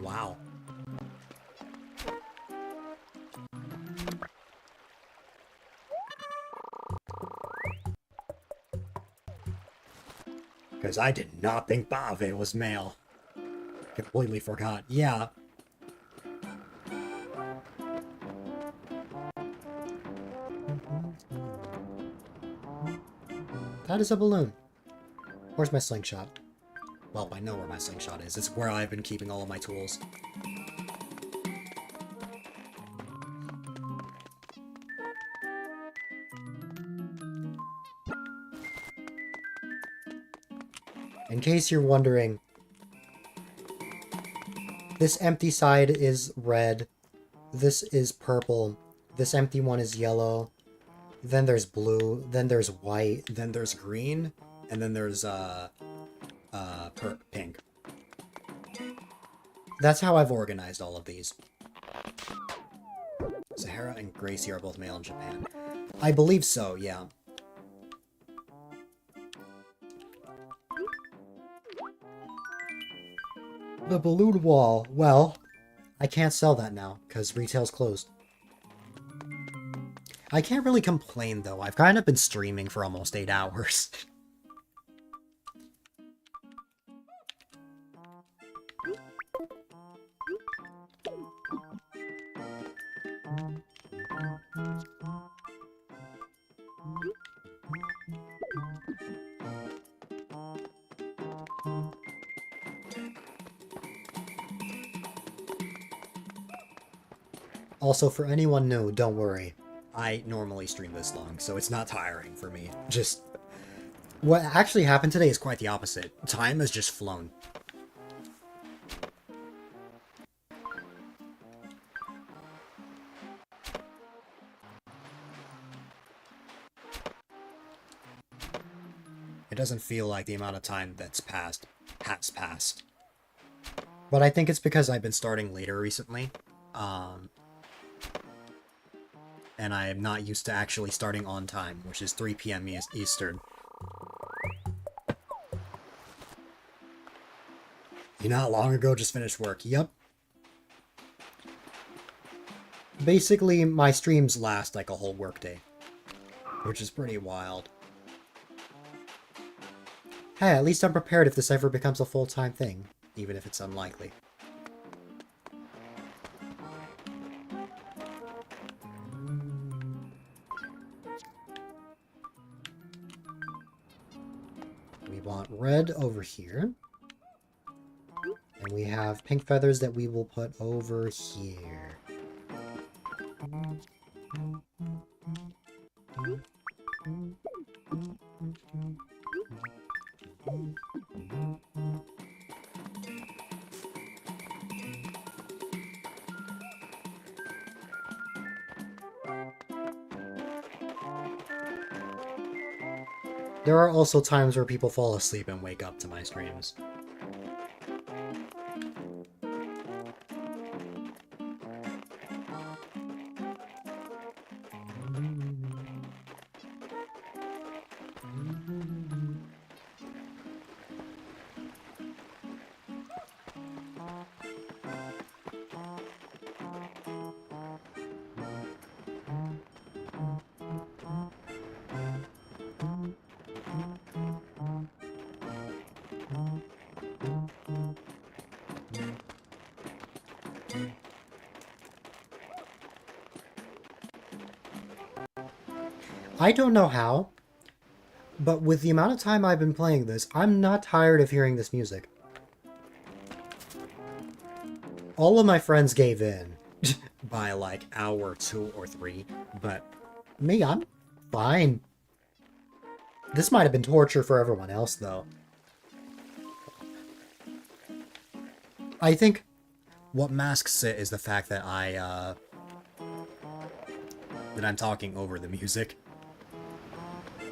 Wow. Because I did not think Bave was male. Completely forgot. Yeah. That is a balloon. Where's my slingshot? Well, I know where my slingshot is. It's where I've been keeping all of my tools. In case you're wondering, this empty side is red, this is purple, this empty one is yellow, then there's blue, then there's white, then there's green, and then there's pink. That's how I've organized all of these. Sahara and Gracie are both male in Japan. I believe so, yeah. The balloon wall. Well, I can't sell that now, because retail's closed. I can't really complain, though. I've kind of been streaming for almost 8 hours. Also, for anyone new, don't worry. I normally stream this long, so it's not tiring for me. Just... what actually happened today is quite the opposite. Time has just flown. It doesn't feel like the amount of time that's passed has passed. But I think it's because I've been starting later recently. And I am not used to actually starting on time, which is 3 p.m. Eastern. You not long ago just finished work. Yep. Basically, my streams last like a whole workday, which is pretty wild. Hey, at least I'm prepared if this ever becomes a full-time thing, even if it's unlikely. We want red over here. And we have pink feathers that we will put over here. There are also times where people fall asleep and wake up to my streams. I don't know how, but with the amount of time I've been playing this, I'm not tired of hearing this music. All of my friends gave in by like hour 2 or 3, but me, I'm fine. This might have been torture for everyone else, though. I think What masks it is the fact that I'm talking over the music.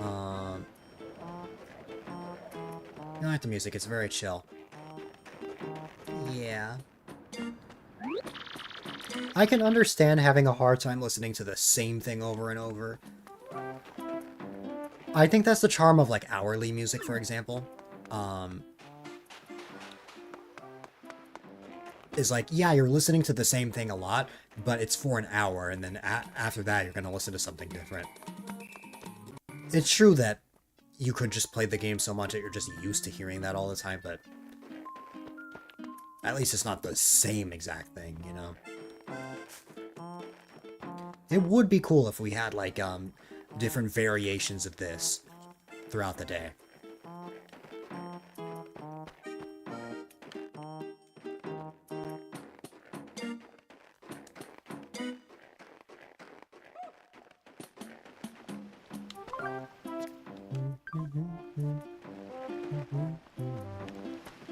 Um, I like the music. It's very chill. Yeah. I can understand having a hard time listening to the same thing over and over. I think that's the charm of, like, hourly music, for example. Um, is like, yeah, you're listening to the same thing a lot, but it's for an hour, and then after that, you're gonna listen to something different. It's true that you could just play the game so much that you're just used to hearing that all the time, but at least it's not the same exact thing, you know? It would be cool if we had, like, different variations of this throughout the day.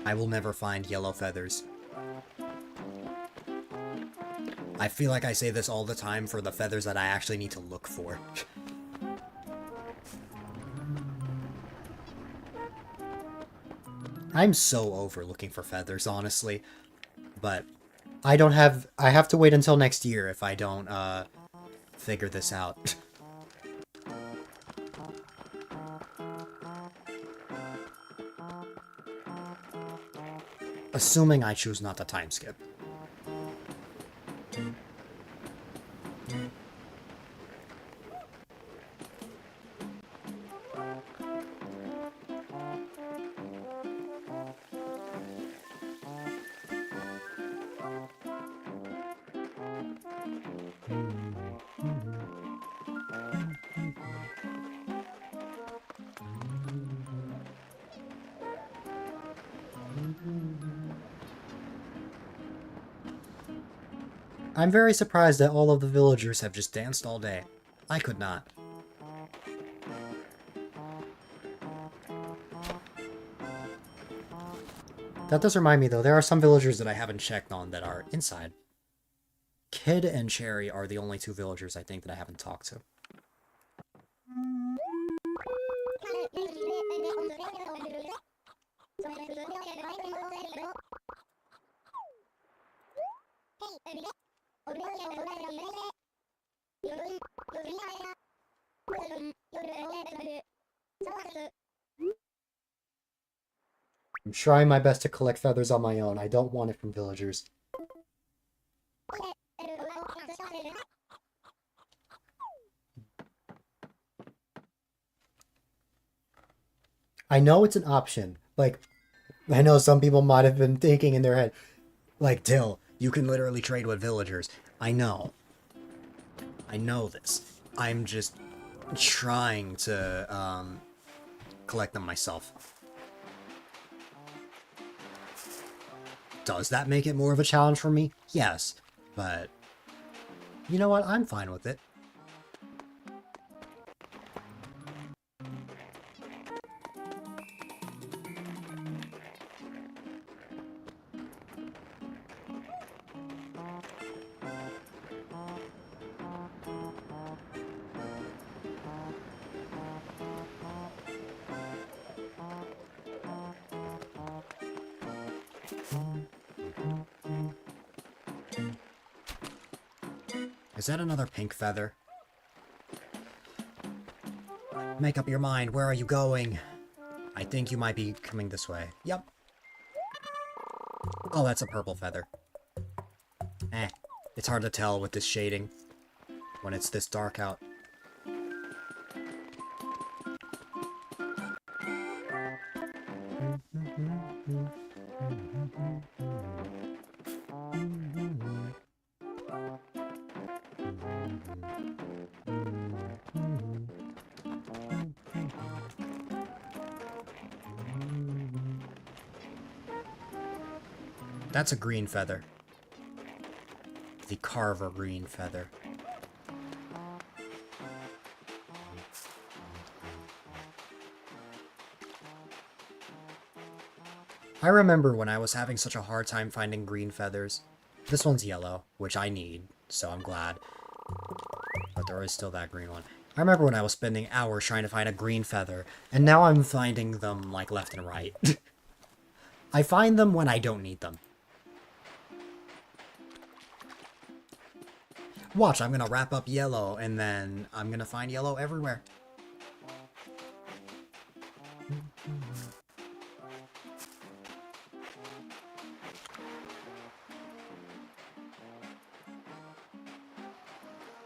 I will never find yellow feathers. I feel like I say this all the time for the feathers that I actually need to look for. I'm so over looking for feathers, honestly. But I don't have... I have to wait until next year if I don't, figure this out. Assuming I choose not to time skip. I'm very surprised that all of the villagers have just danced all day. I could not. That does remind me, though. There are some villagers That I haven't checked on that are inside. Kid and Cherry are the only two villagers I think that I haven't talked to. I'm trying my best to collect feathers on my own. I don't want it from villagers. I know it's an option. Like, I know some people might have been thinking in their head, Like, Dill, you can literally trade with villagers. I know. I know this. I'm just trying to, collect them myself. Does that make it more of a challenge for me? Yes. But, you know what? I'm fine with it. Is that another pink feather? Make up your mind. Where are you going? I think you might be coming this way. Yep. Oh, that's a purple feather. Eh. It's hard to tell with this shading when it's this dark out. That's a green feather. The Carver green feather. I remember when I was having such a hard time finding green feathers. This one's yellow, which I need, so I'm glad. But there is still that green one. I remember when I was spending hours trying to find a green feather, and now I'm finding them, like, left and right. I find them when I don't need them. Watch, I'm gonna wrap up yellow, and then I'm gonna find yellow everywhere.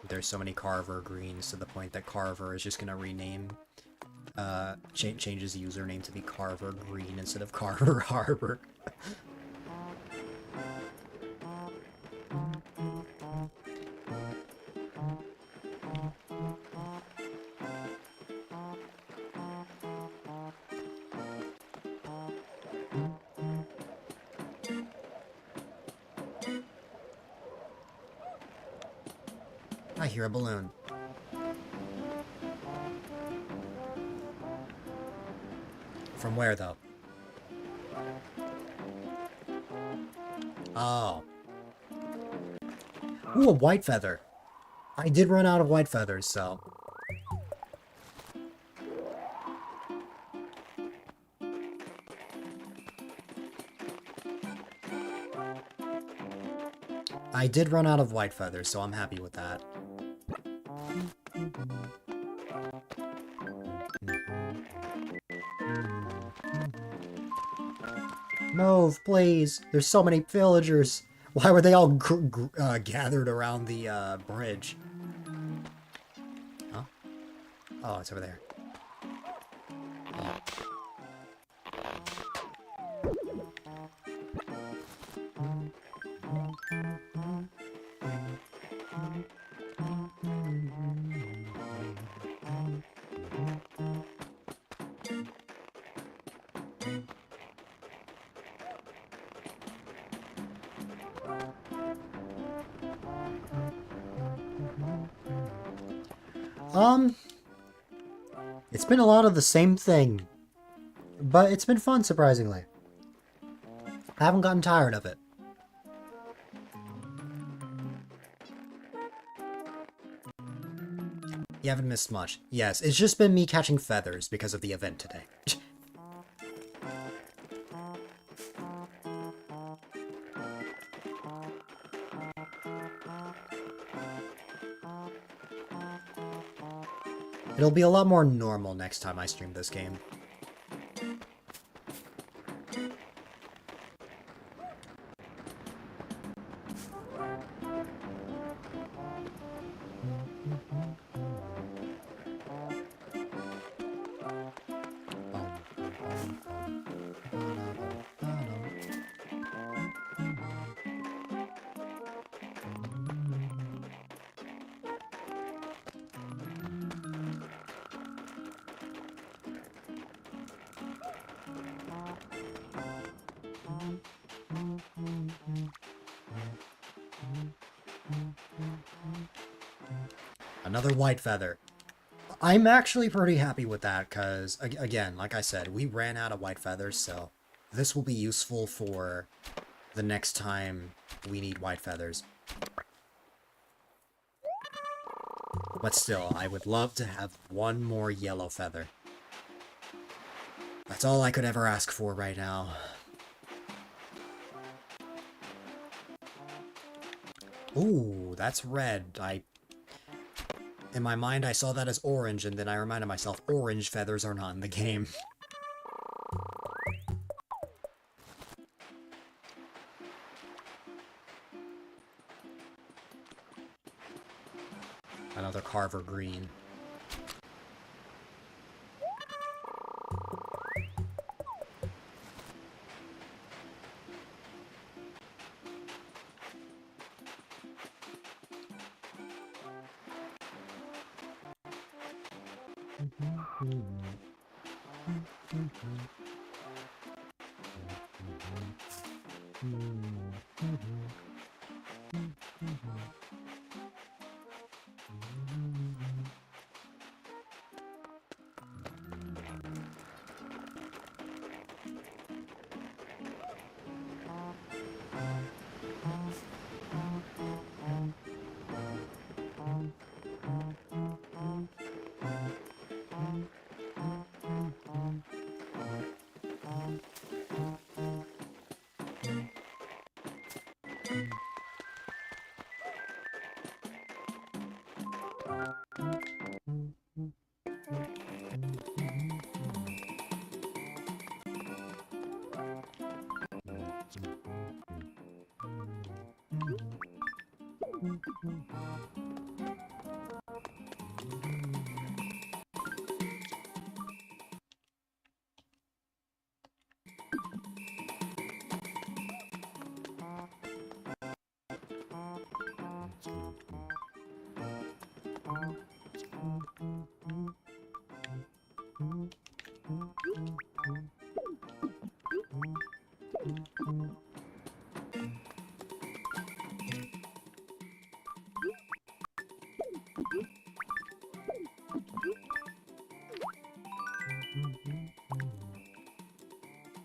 There's so many Carver greens to the point that Carver is just gonna rename, change his username to be Carver Green instead of Carver Harbor. I hear a balloon. From where, though? Oh. Ooh, a white feather. I did run out of white feathers, so... I did run out of white feathers, so I'm happy with that. Move, please. There's so many villagers. Why were they all gathered around the bridge? Huh? Oh, it's over there. It's been a lot of the same thing, but it's been fun, surprisingly. I haven't gotten tired of it. You haven't missed much. Yes, it's just been me catching feathers because of the event today. It'll be a lot more normal next time I stream this game. Another white feather. I'm actually pretty happy with that, because, again, like I said, we ran out of white feathers, so this will be useful for the next time we need white feathers. But still, I would love to have one more yellow feather. That's all I could ever ask for right now. Ooh, that's red. In my mind, I saw that as orange, and then I reminded myself, orange feathers are not in the game. Another Carver green.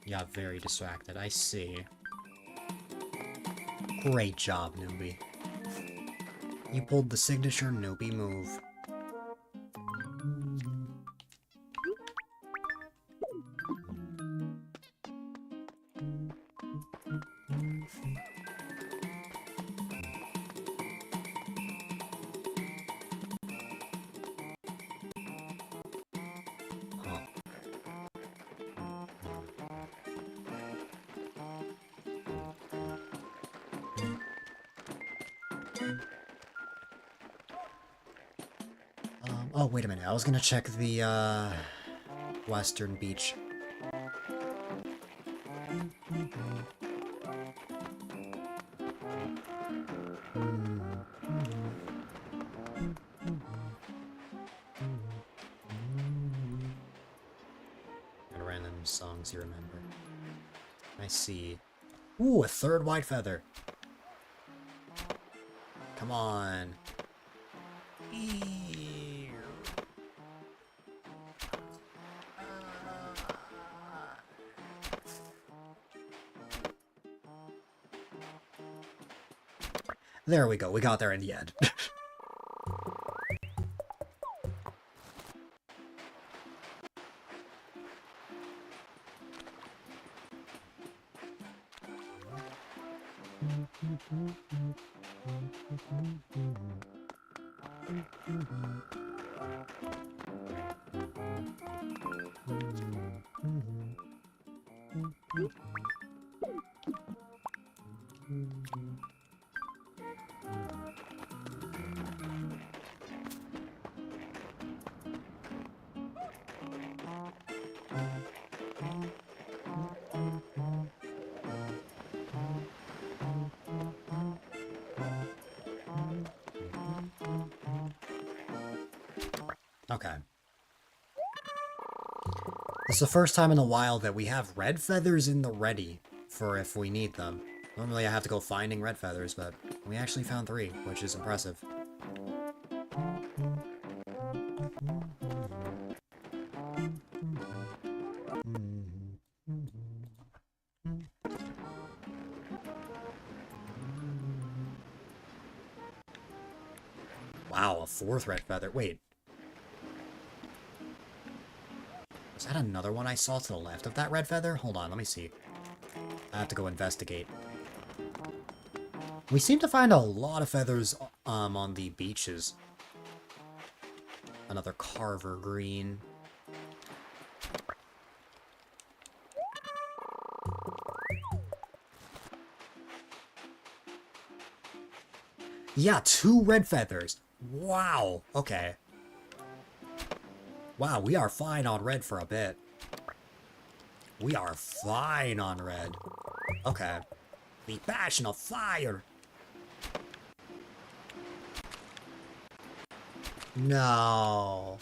Yeah, very distracted. I see. Great job, newbie. You pulled the signature newbie move. Huh. Oh, wait a minute. I was gonna check the, Western Beach. And random songs you remember. I see. Ooh, a third white feather. Come on. Ew. There we go. We got there in the end. Okay. It's the first time in a while that we have red feathers in the ready for if we need them. Normally I have to go finding red feathers, but we actually found 3, which is impressive. Wow, a 4th red feather. Wait. Was that another one I saw to the left of that red feather? Hold on, let me see. I have to go investigate. We seem to find a lot of feathers on the beaches. Another Carver green. Yeah, 2 red feathers. Wow. Okay. Wow, we are fine on red for a bit. We are fine on red. Okay. The passion of fire. No.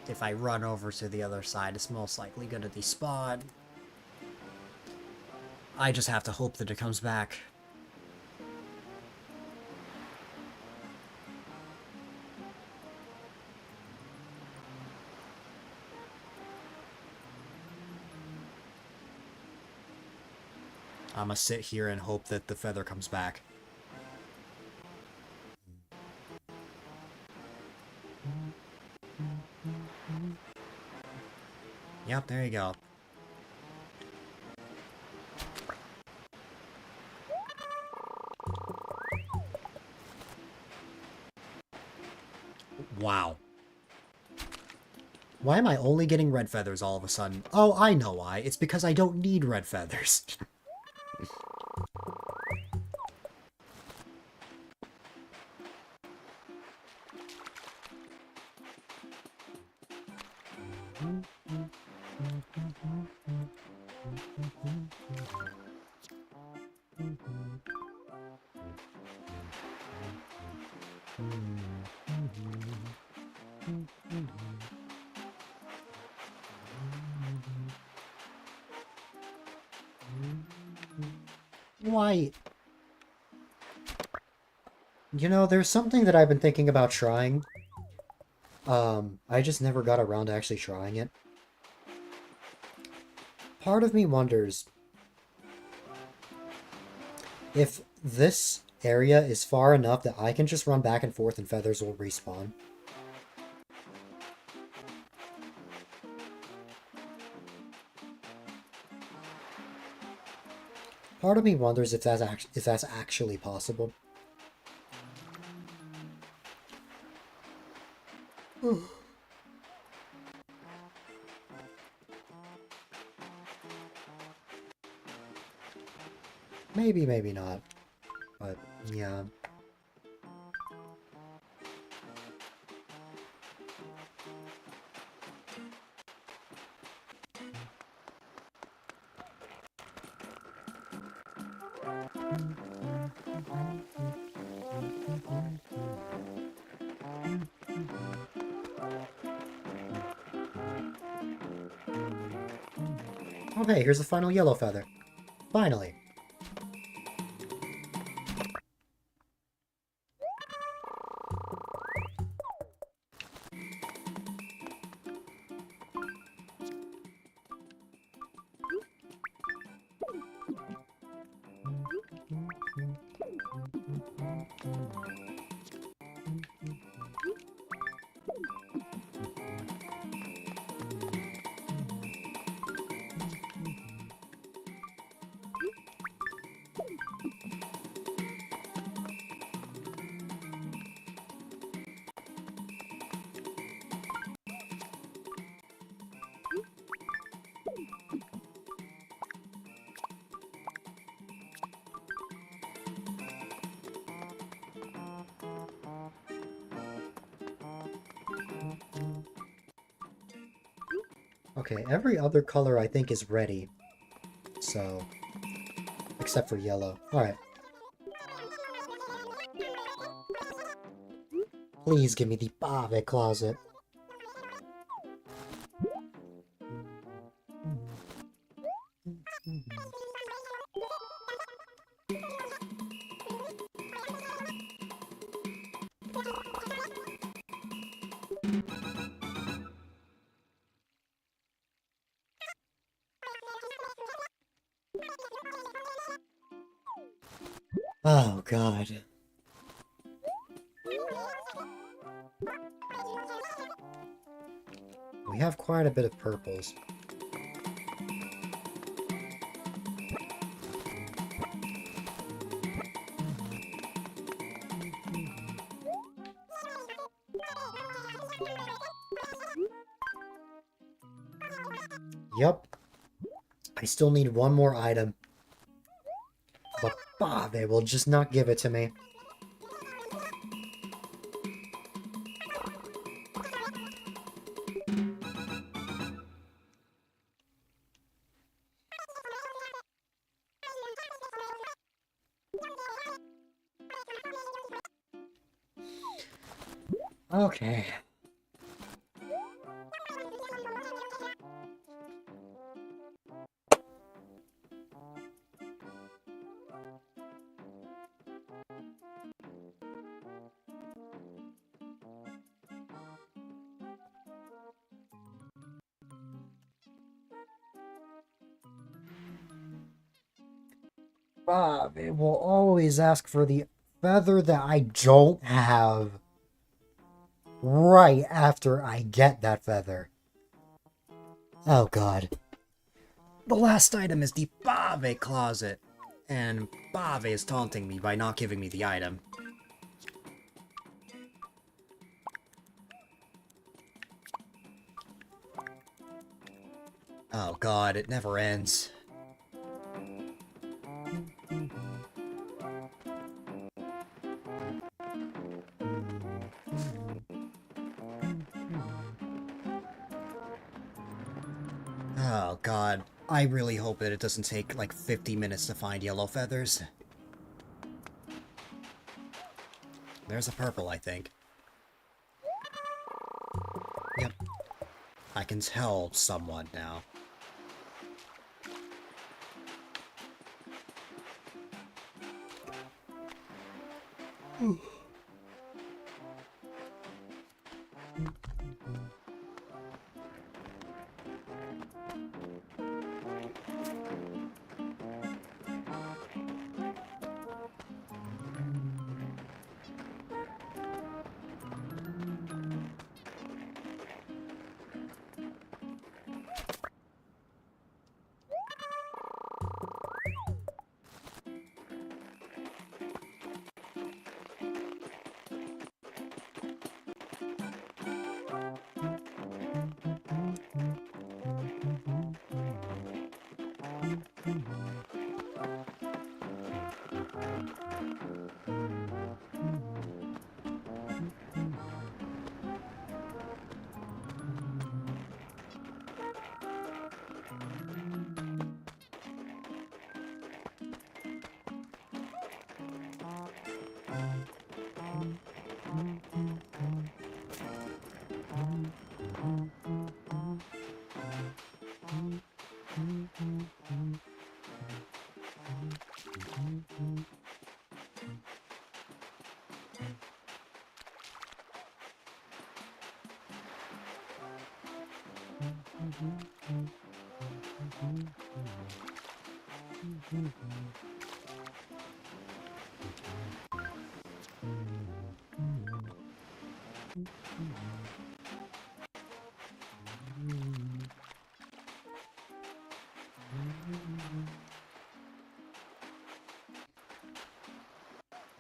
If I run over to the other side, it's most likely gonna despawn. I just have to hope that it comes back. I'ma sit here and hope that the feather comes back. Yep, there you go. Wow. Why am I only getting red feathers all of a sudden? Oh, I know why. It's because I don't need red feathers. Why? You know, there's something that I've been thinking about trying. I just never got around to actually trying it. Part of me wonders if this area is far enough that I can just run back and forth and feathers will respawn. Part of me wonders if that's actually possible. Maybe, maybe not. But, yeah. Okay, here's the final yellow feather. Finally. Okay, every other color I think is ready. So, except for yellow. Alright. Please give me the Bave closet. Oh, God. We have quite a bit of purples. Yep. I still need one more item. But Bave will just not give it to me. Okay. Bob, it will always ask for the feather that I don't have right after I get that feather. Oh, God. The last item is the Bave closet, and Bave is taunting me by not giving me the item. Oh god, it never ends. Oh god, I really hope that it doesn't take like 50 minutes to find yellow feathers. There's a purple, I think. Yep, I can tell somewhat now.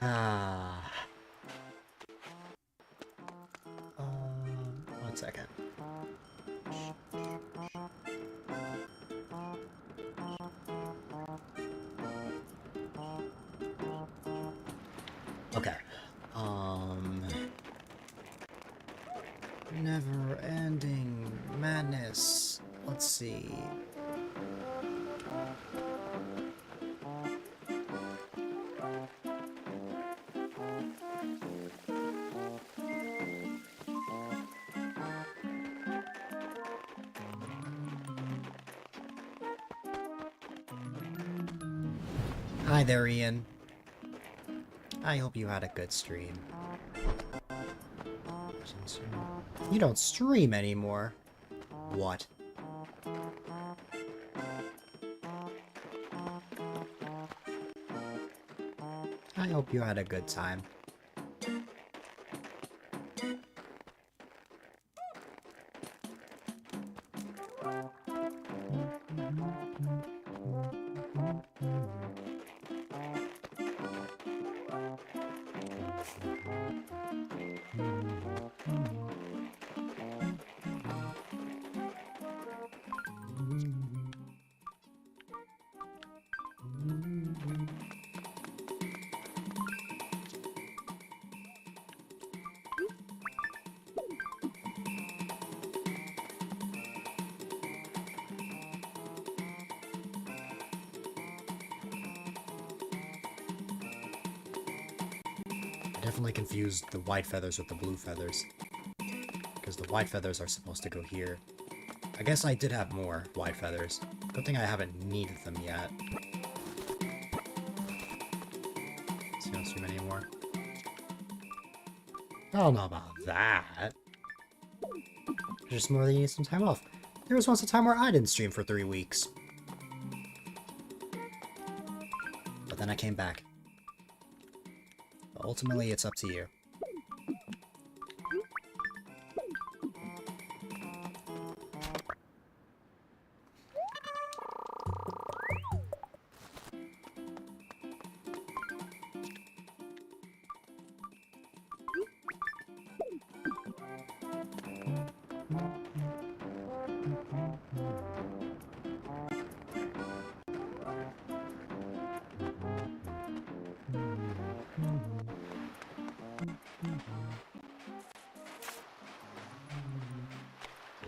Ah. 1 second. Okay. Never-ending madness. Let's see. Hi there, Ian. I hope you had a good stream. You don't stream anymore. What? I hope you had a good time. I definitely confused the white feathers with the blue feathers. Because the white feathers are supposed to go here. I guess I did have more white feathers. Good thing I haven't needed them yet. So you don't stream anymore. I don't know about that. Just more than you need some time off. There was once a time where I didn't stream for 3 weeks. But then I came back. But ultimately, it's up to you.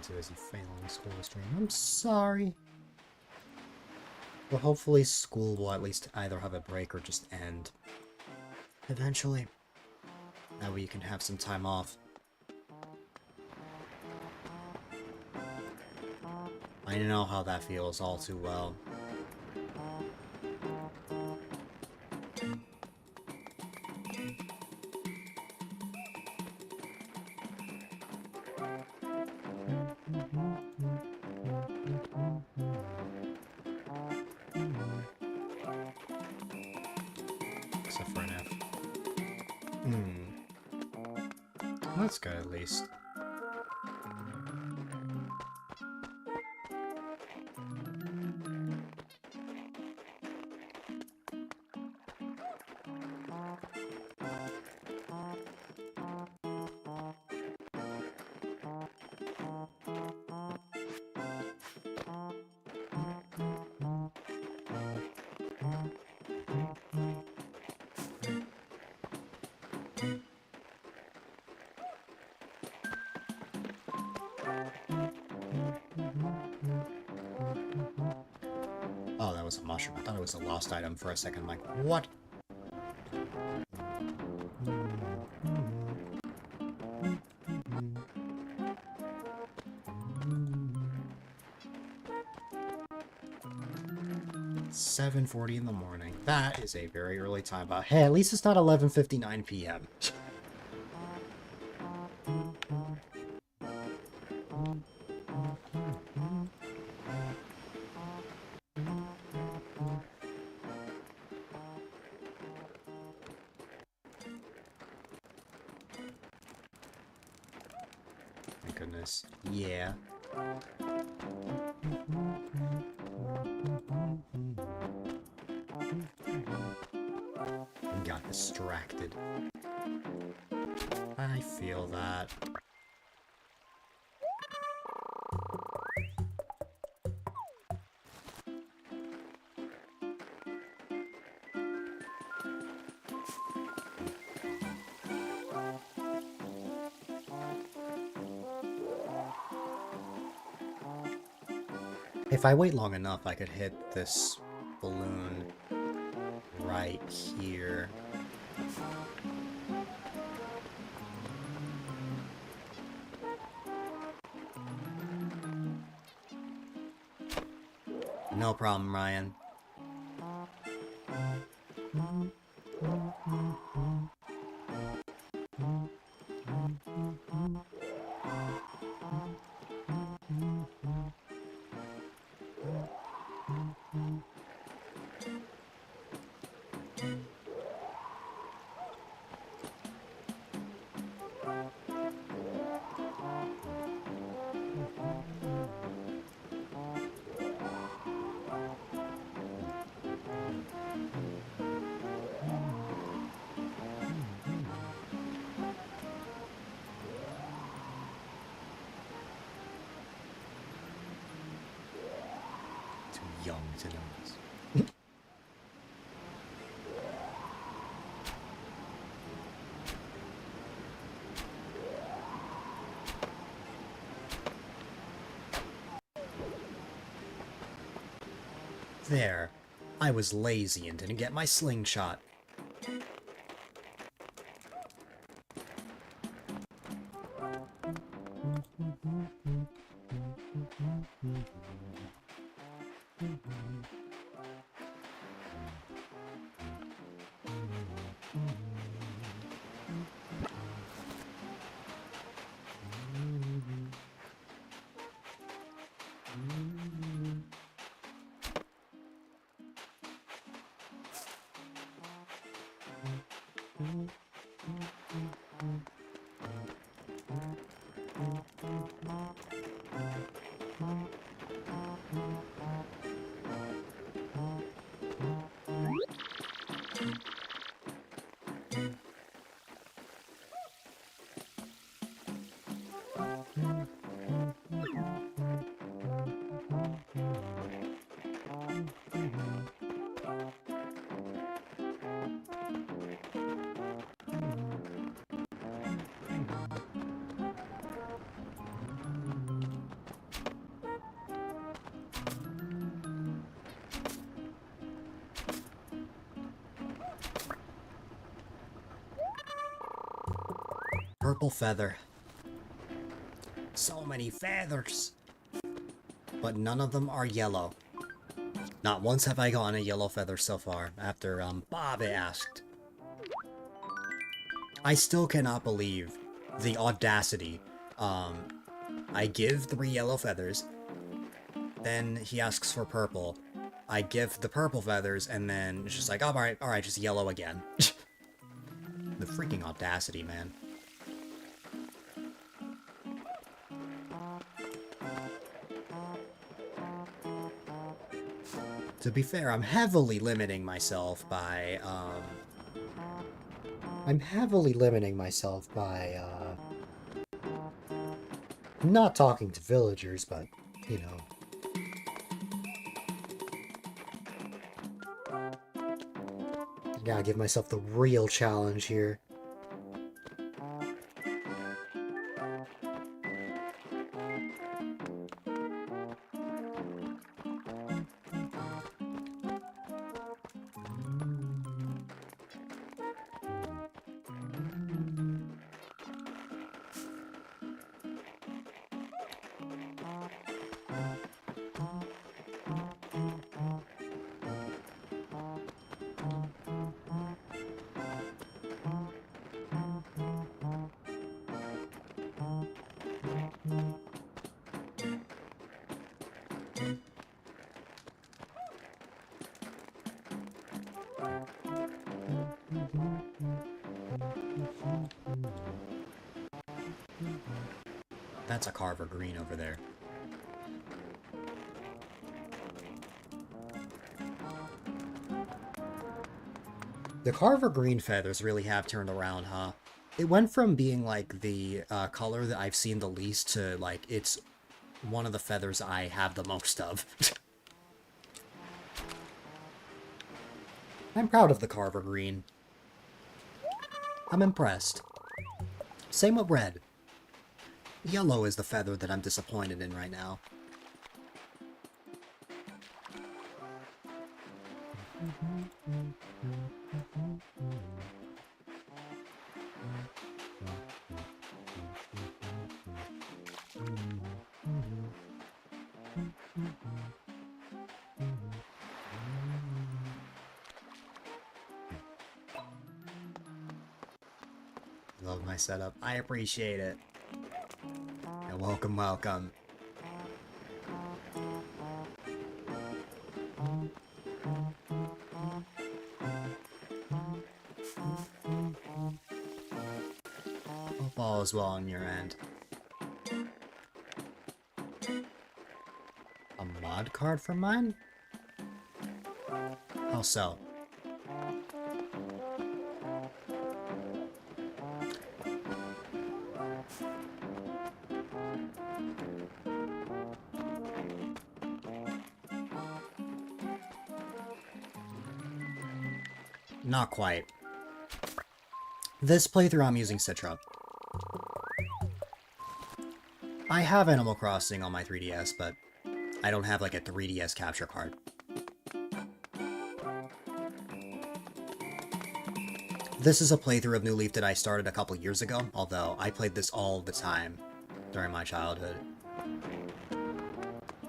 to as you fail in school stream. I'm sorry. But hopefully school will at least either have a break or just end. Eventually. That way you can have some time off. I know how that feels all too well. Except for an F. That's good at least. Oh, that was a mushroom. I thought it was a lost item for a second. I'm like, what? $7:40 in the morning. That is a very early time, but hey, at least it's not 11:59 p.m. My goodness. Yeah. And got distracted. I feel that. If I wait long enough, I could hit this balloon right here. No problem, Ryan. Too young to know this. There. I was lazy and didn't get my slingshot. Purple feather. So many feathers. But none of them are yellow. Not once have I gotten a yellow feather so far, after, Bobby asked. I still cannot believe the audacity. I give 3 yellow feathers, then he asks for purple. I give the purple feathers, and then it's just like, oh, alright, just yellow again. The freaking audacity, man. To be fair, I'm heavily limiting myself by, not talking to villagers, but, you know. Gotta give myself the real challenge here. That's a Carver Green over there. The Carver Green feathers really have turned around, huh? It went from being, like, the color that I've seen the least to, like, it's one of the feathers I have the most of. I'm proud of the Carver Green. I'm impressed. Same with red. Yellow is the feather that I'm disappointed in right now. Love my setup. I appreciate it. And welcome, welcome. Hope all is well on your end. A mod card for mine? How so? Not quite. This playthrough I'm using Citra. I have Animal Crossing on my 3DS, but I don't have like a 3DS capture card. This is a playthrough of New Leaf that I started a couple years ago, although I played this all the time during my childhood.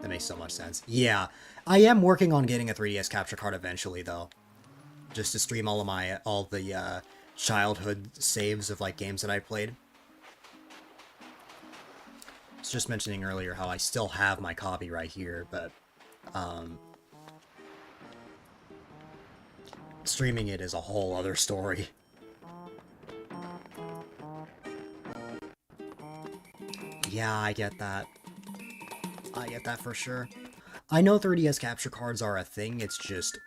That makes so much sense. Yeah, I am working on getting a 3DS capture card eventually, though. Just to stream all the childhood saves of, like, games that I played. I was just mentioning earlier how I still have my copy right here, but, streaming it is a whole other story. Yeah, I get that. I get that for sure. I know 3DS capture cards are a thing, it's just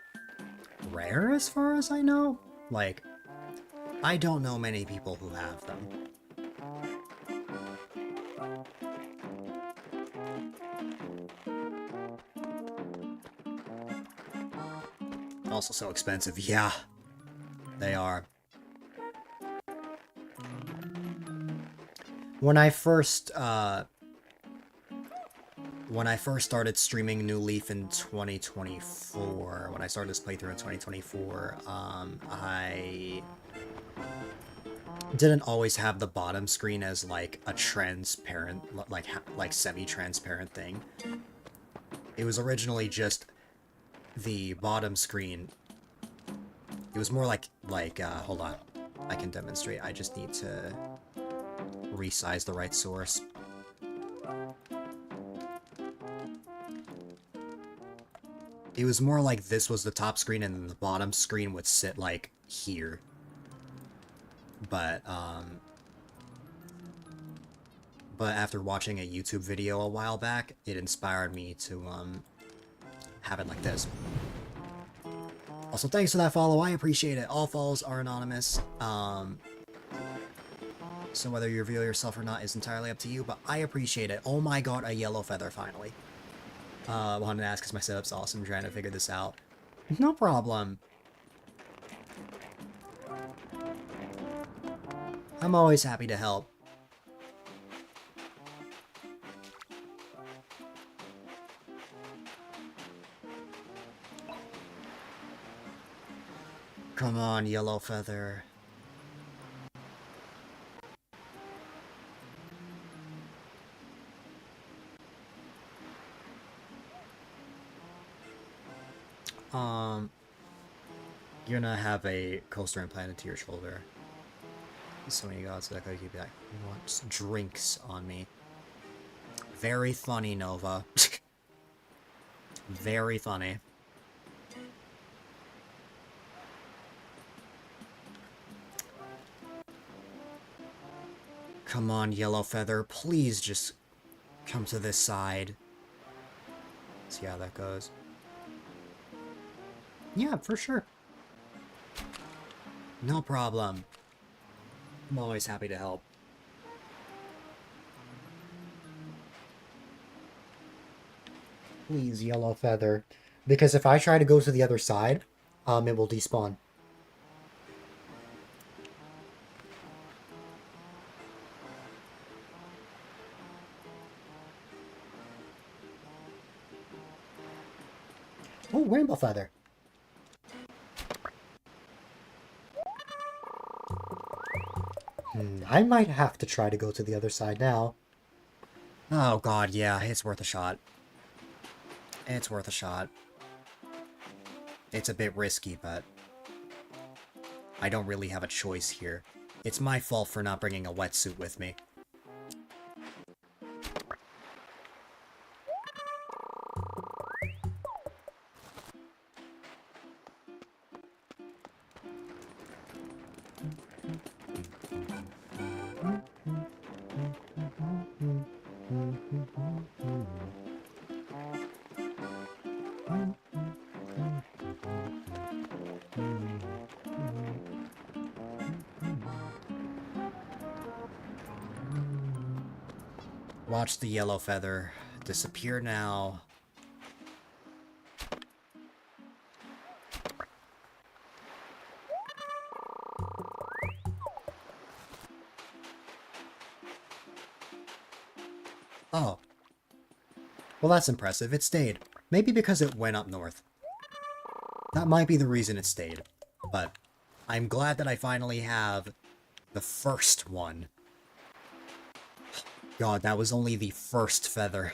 rare as far as I know. Like, I don't know many people who have them. Also so expensive. Yeah, they are. When I first started streaming New Leaf in 2024, when I started this playthrough in 2024, didn't always have the bottom screen as like a transparent, like semi-transparent thing. It was originally just the bottom screen. It was more hold on. I can demonstrate. I just need to resize the right source. It was more like this was the top screen and then the bottom screen would sit like here. But after watching a YouTube video a while back, it inspired me to have it like this. Also, thanks for that follow. I appreciate it. All follows are anonymous. So whether you reveal yourself or not is entirely up to you, but I appreciate it. Oh my god, a yellow feather finally. Wanted to ask because my setup's awesome, trying to figure this out. No problem. I'm always happy to help. Come on, yellow feather. You're gonna have a coaster implanted to your shoulder. So many gods that I could keep like, wants drinks on me. Very funny, Nova. Very funny. Come on, yellow feather. Please just come to this side. See how that goes. Yeah, for sure. No problem. I'm always happy to help. Please, yellow feather. Because if I try to go to the other side, it will despawn. Oh, rainbow feather. I might have to try to go to the other side now. Oh god, yeah, it's worth a shot. It's worth a shot. It's a bit risky, but I don't really have a choice here. It's my fault for not bringing a wetsuit with me. Watch the yellow feather disappear now. Oh. Well, that's impressive. It stayed. Maybe because it went up north. That might be the reason it stayed. But I'm glad that I finally have the first one. God, that was only the first feather.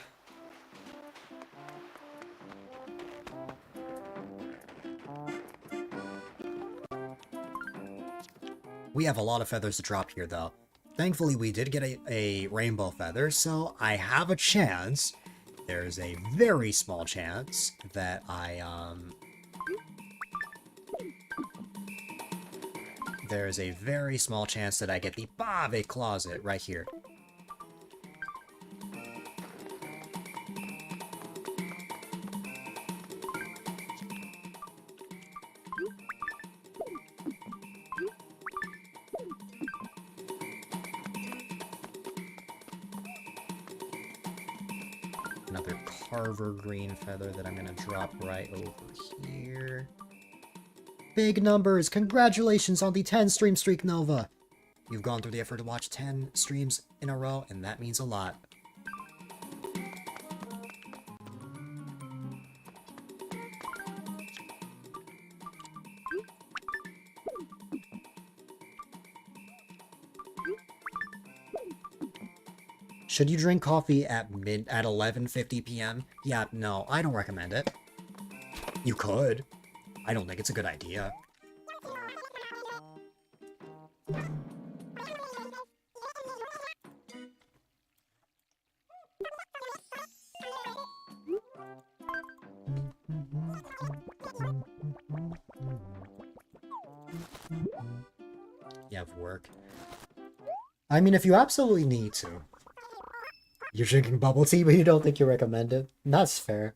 We have a lot of feathers to drop here, though. Thankfully, we did get a rainbow feather, so I have a chance. There's a very small chance that There's a very small chance that I get the Bave closet right here. Another Carver green feather that I'm gonna drop right over here. Big numbers! Congratulations on the 10 stream streak, Nova! You've gone through the effort to watch 10 streams in a row, and that means a lot. Should you drink coffee at 11:50 p.m.? Yeah, no, I don't recommend it. You could. I don't think it's a good idea. You have work. I mean, if you absolutely need to. You're drinking bubble tea, but you don't think you recommend it? That's fair.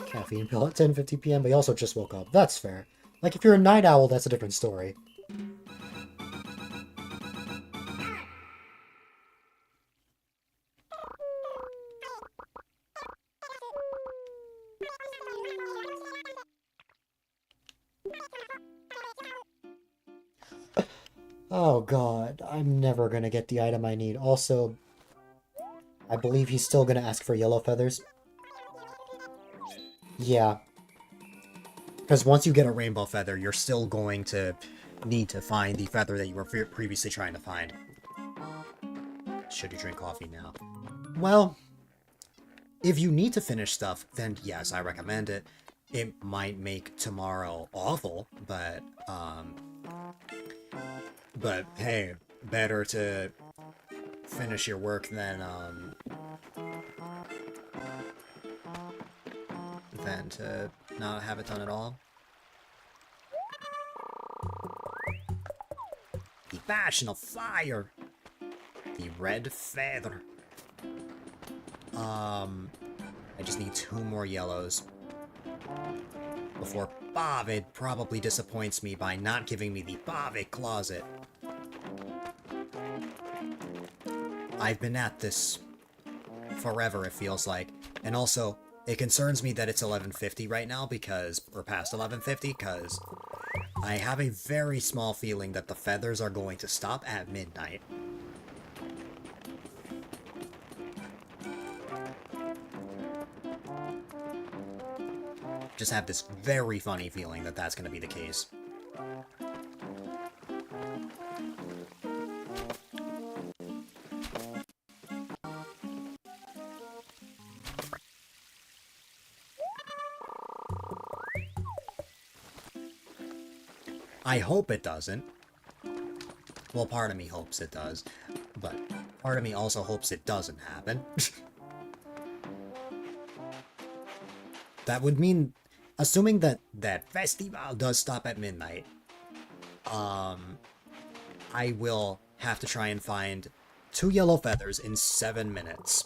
Caffeine pill at 10:50 p.m., but he also just woke up. That's fair. Like, if you're a night owl, that's a different story. Oh god, I'm never gonna get the item I need. Also, I believe he's still gonna ask for yellow feathers. Yeah. Because once you get a rainbow feather, you're still going to need to find the feather that you were previously trying to find. Should you drink coffee now? Well, if you need to finish stuff, then yes, I recommend it. It might make tomorrow awful, but hey, better to finish your work than to not have it done at all. The passion of fire! The red feather. I just need 2 more yellows. Before Bavid probably disappoints me by not giving me the Bavid closet. I've been at this forever, it feels like. And also, it concerns me that it's 11:50 right now because, or past 11:50, because I have a very small feeling that the feathers are going to stop at midnight. Just have this very funny feeling that that's going to be the case. I hope it doesn't. Well, part of me hopes it does, but part of me also hopes it doesn't happen. That would mean, assuming that festival does stop at midnight, I will have to try and find 2 yellow feathers in 7 minutes.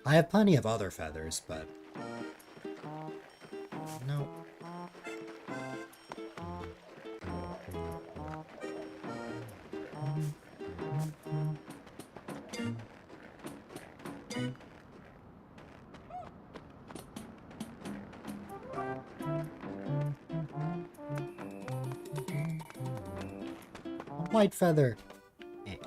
I have plenty of other feathers, but... no. A white feather. Eh.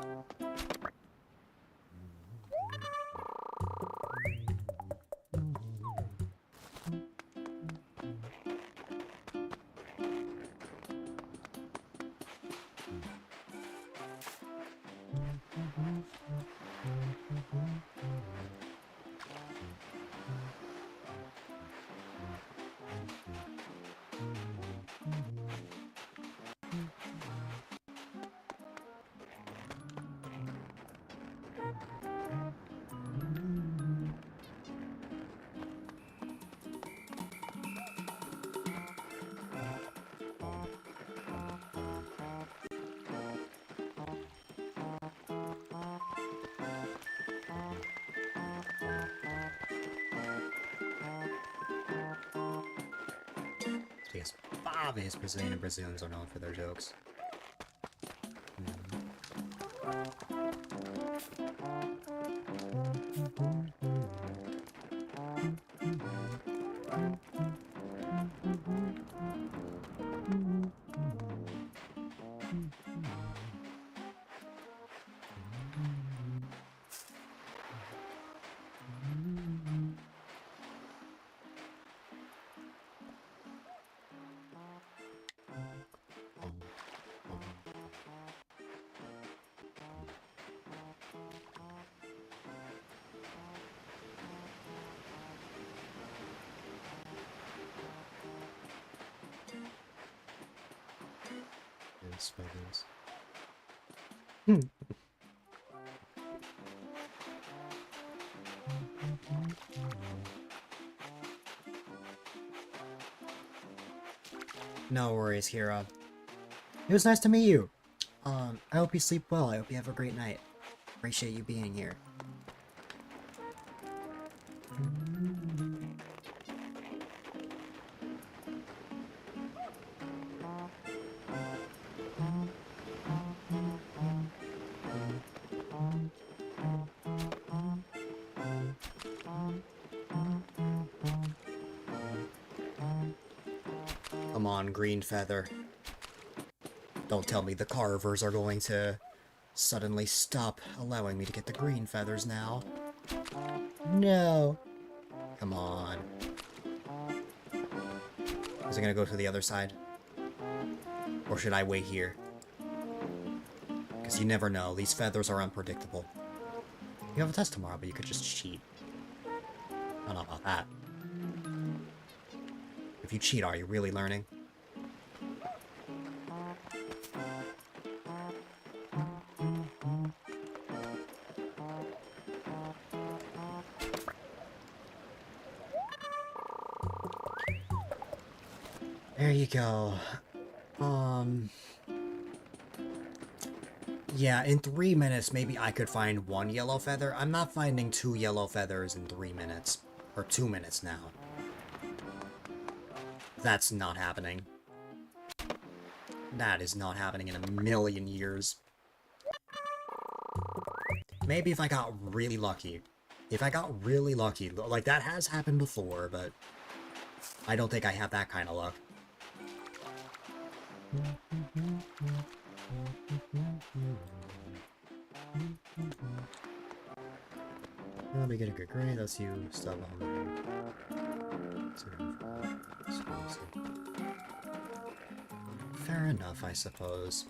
Because obvious Brazilian and Brazilians are known for their jokes. Spiders. No worries, Hira. It was nice to meet you. I hope you sleep well. I hope you have a great night. Appreciate you being here. Come on, Green Feather. Don't tell me the carvers are going to suddenly stop allowing me to get the green feathers now. No. Come on. Is it gonna go to the other side? Or should I wait here? Because you never know. These feathers are unpredictable. You have a test tomorrow, but you could just cheat. I don't know about that. If you cheat, are you really learning? There you go. Yeah, in 3 minutes, maybe I could find 1 yellow feather. I'm not finding 2 yellow feathers in 3 minutes. Or 2 minutes now. That's not happening. That is not happening in a million years. Maybe if I got really lucky. If I got really lucky. Like, that has happened before, but I don't think I have that kind of luck. Let me get a good grade. That's you. Stop. Fair enough, I suppose.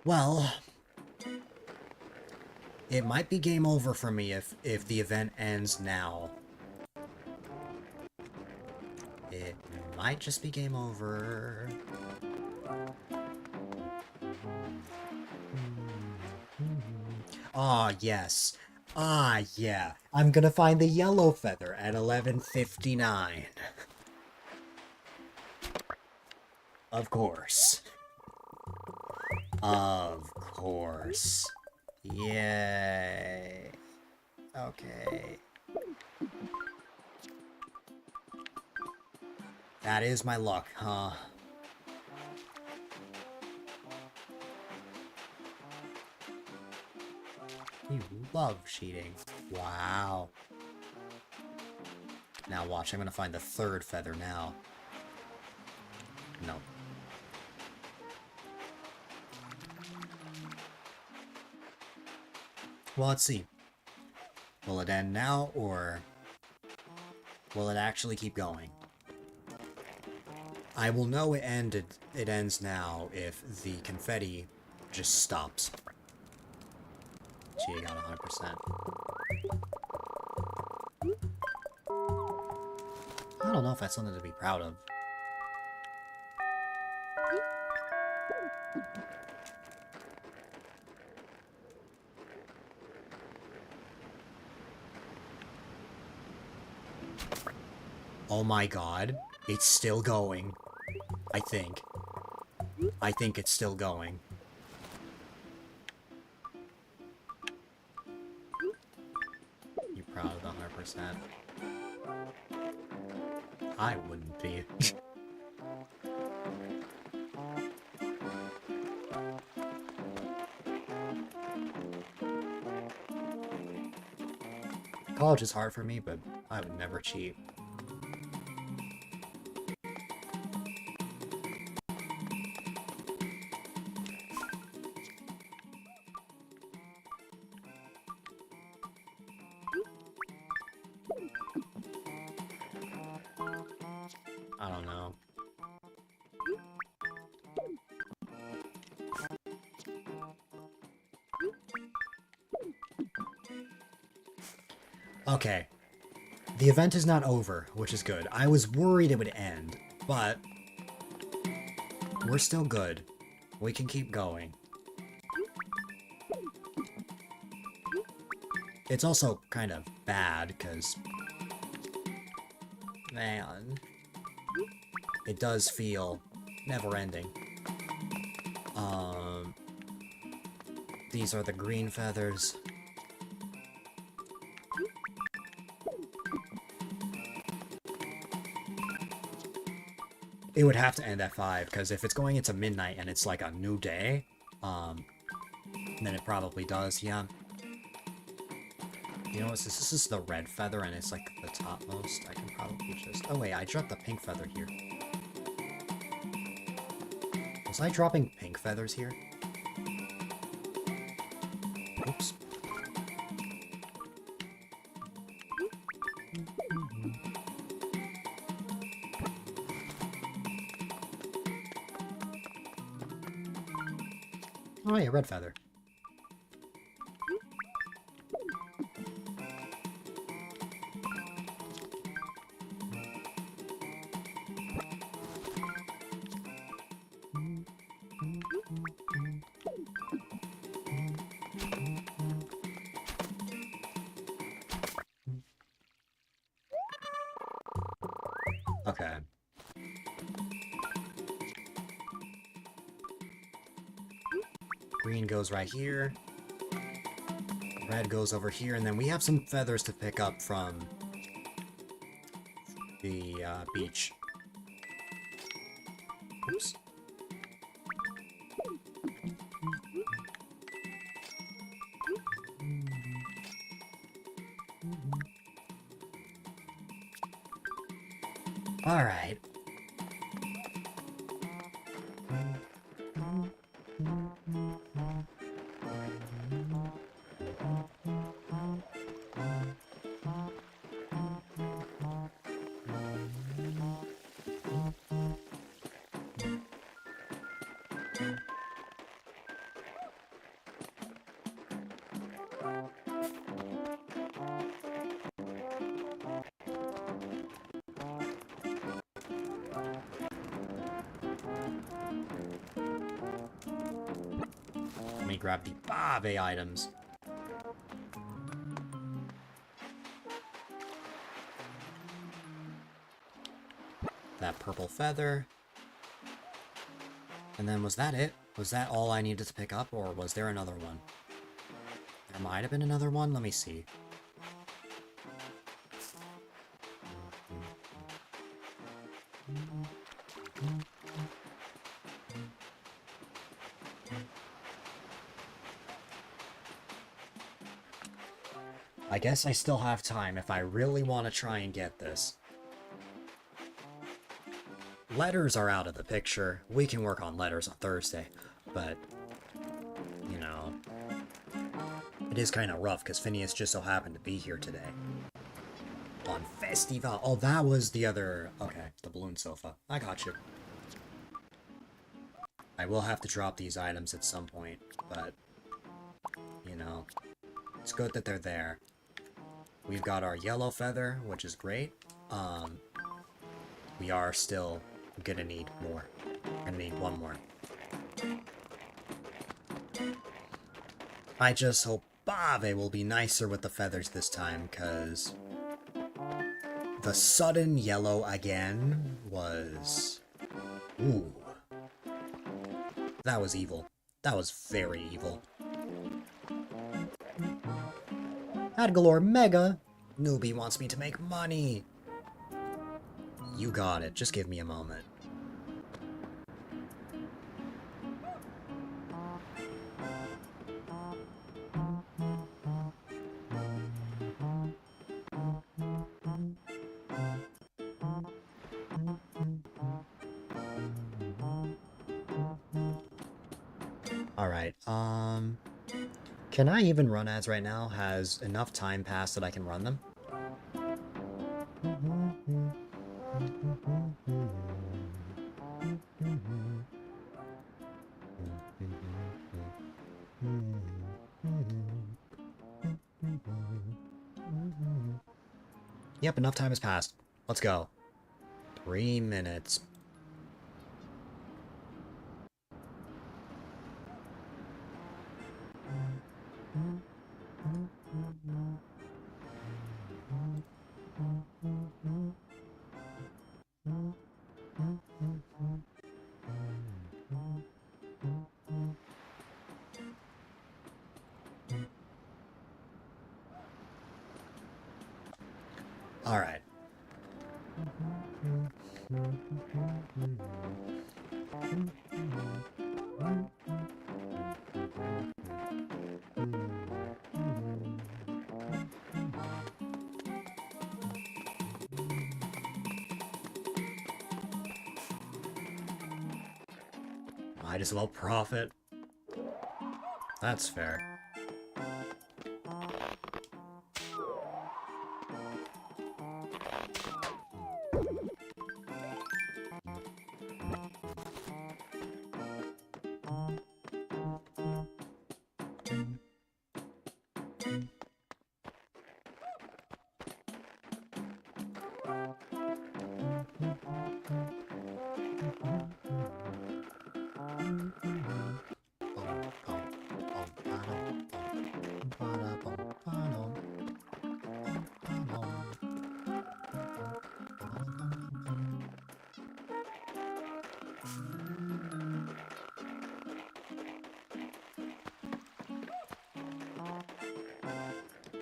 Well, it might be game over for me if the event ends now. It might just be game over. Ah, yes. Ah, yeah. I'm gonna find the yellow feather at 11:59. Of course. Of course. Yay. Okay. That is my luck, huh? You love cheating. Wow. Now watch, I'm gonna find the 3rd feather now. No. Well, let's see. Will it end now, or will it actually keep going? I will know it ends now if the confetti just stops. Gee, I got 100%. I don't know if that's something to be proud of. Oh my god. It's still going. I think. I think it's still going. You proud of the 100%? I wouldn't be. College is hard for me, but I would never cheat. I don't know. Okay. The event is not over, which is good. I was worried it would end, but we're still good. We can keep going. It's also kind of bad, because... Man... It does feel never-ending. These are the green feathers. It would have to end at 5, because if it's going into midnight and it's like a new day, then it probably does, yeah. You know what, since this is the red feather and it's like the topmost, I can probably just... Oh wait, I dropped the pink feather here. Was I dropping pink feathers here? Oops. Oh yeah, red feather. Okay. Green goes right here. Red goes over here, and then we have some feathers to pick up from the beach. Oops. All right. Let me grab the Bave items. That purple feather. And then was that it? Was that all I needed to pick up, or was there another one? There might have been another one. Let me see. I guess I still have time if I really want to try and get this. Letters are out of the picture. We can work on letters on Thursday, but, you know, it is kind of rough because Phineas just so happened to be here today. On Festival. Oh, that was the other... Okay, the balloon sofa. I got you. I will have to drop these items at some point, but, you know, it's good that they're there. We've got our yellow feather, which is great. We are still gonna need more. Gonna need one more. I just hope Bave will be nicer with the feathers this time, because The sudden yellow again was... Ooh. That was evil. That was very evil. Adgalore Mega! Newbie wants me to make money! You got it. Just give me a moment. Alright, can I even run ads right now? Has enough time passed that I can run them? Yep, enough time has passed. Let's go. 3 minutes. Alright. Might as well profit. That's fair.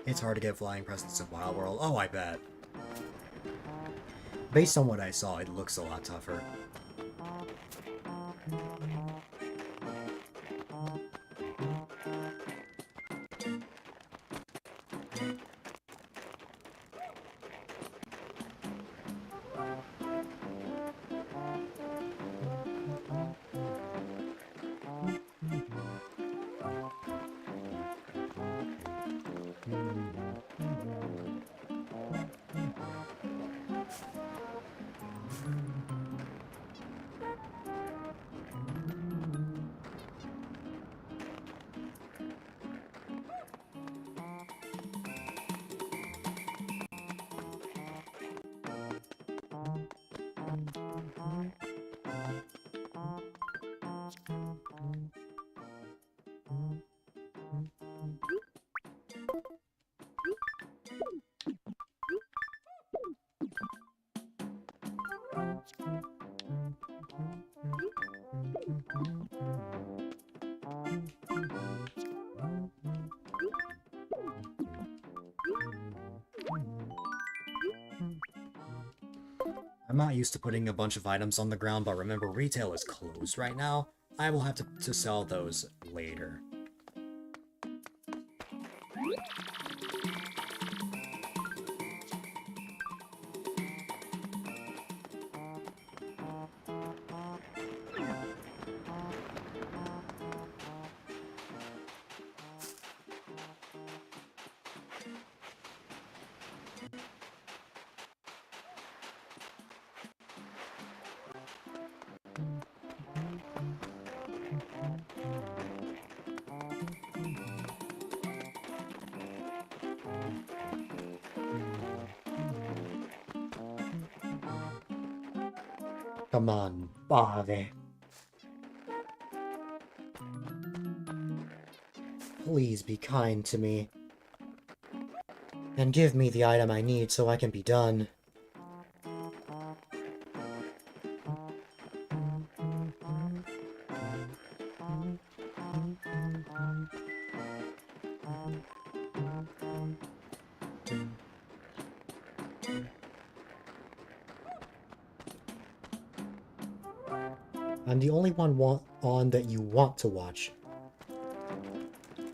It's hard to get flying presents in Wild World. Oh, I bet. Based on what I saw, it looks a lot tougher. I'm not used to putting a bunch of items on the ground, but remember, retail is closed right now. I will have to sell those later. Come on, Bave. Please be kind to me. And give me the item I need so I can be done. I'm the only one on that you want to watch.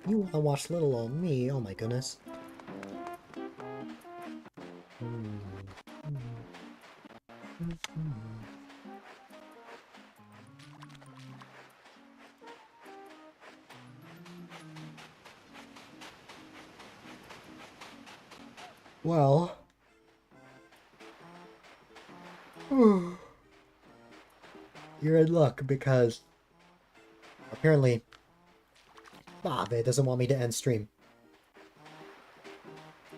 You want to watch little old me? Oh my goodness. Well, you're in luck because apparently Bave doesn't want me to end stream.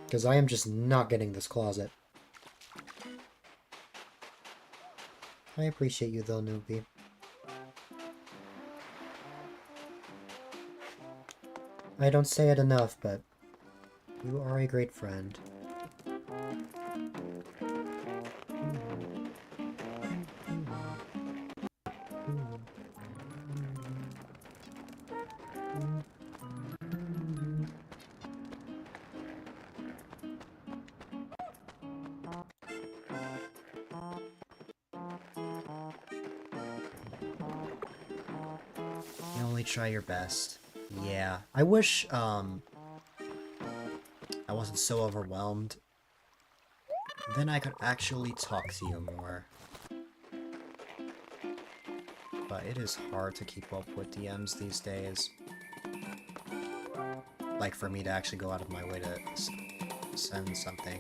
Because I am just not getting this closet. I appreciate you though, newbie. I don't say it enough, but you are a great friend. You only try your best. Yeah. I wish, I wasn't so overwhelmed. Then I could actually talk to you more. But it is hard to keep up with DMs these days. Like, for me to actually go out of my way to send something.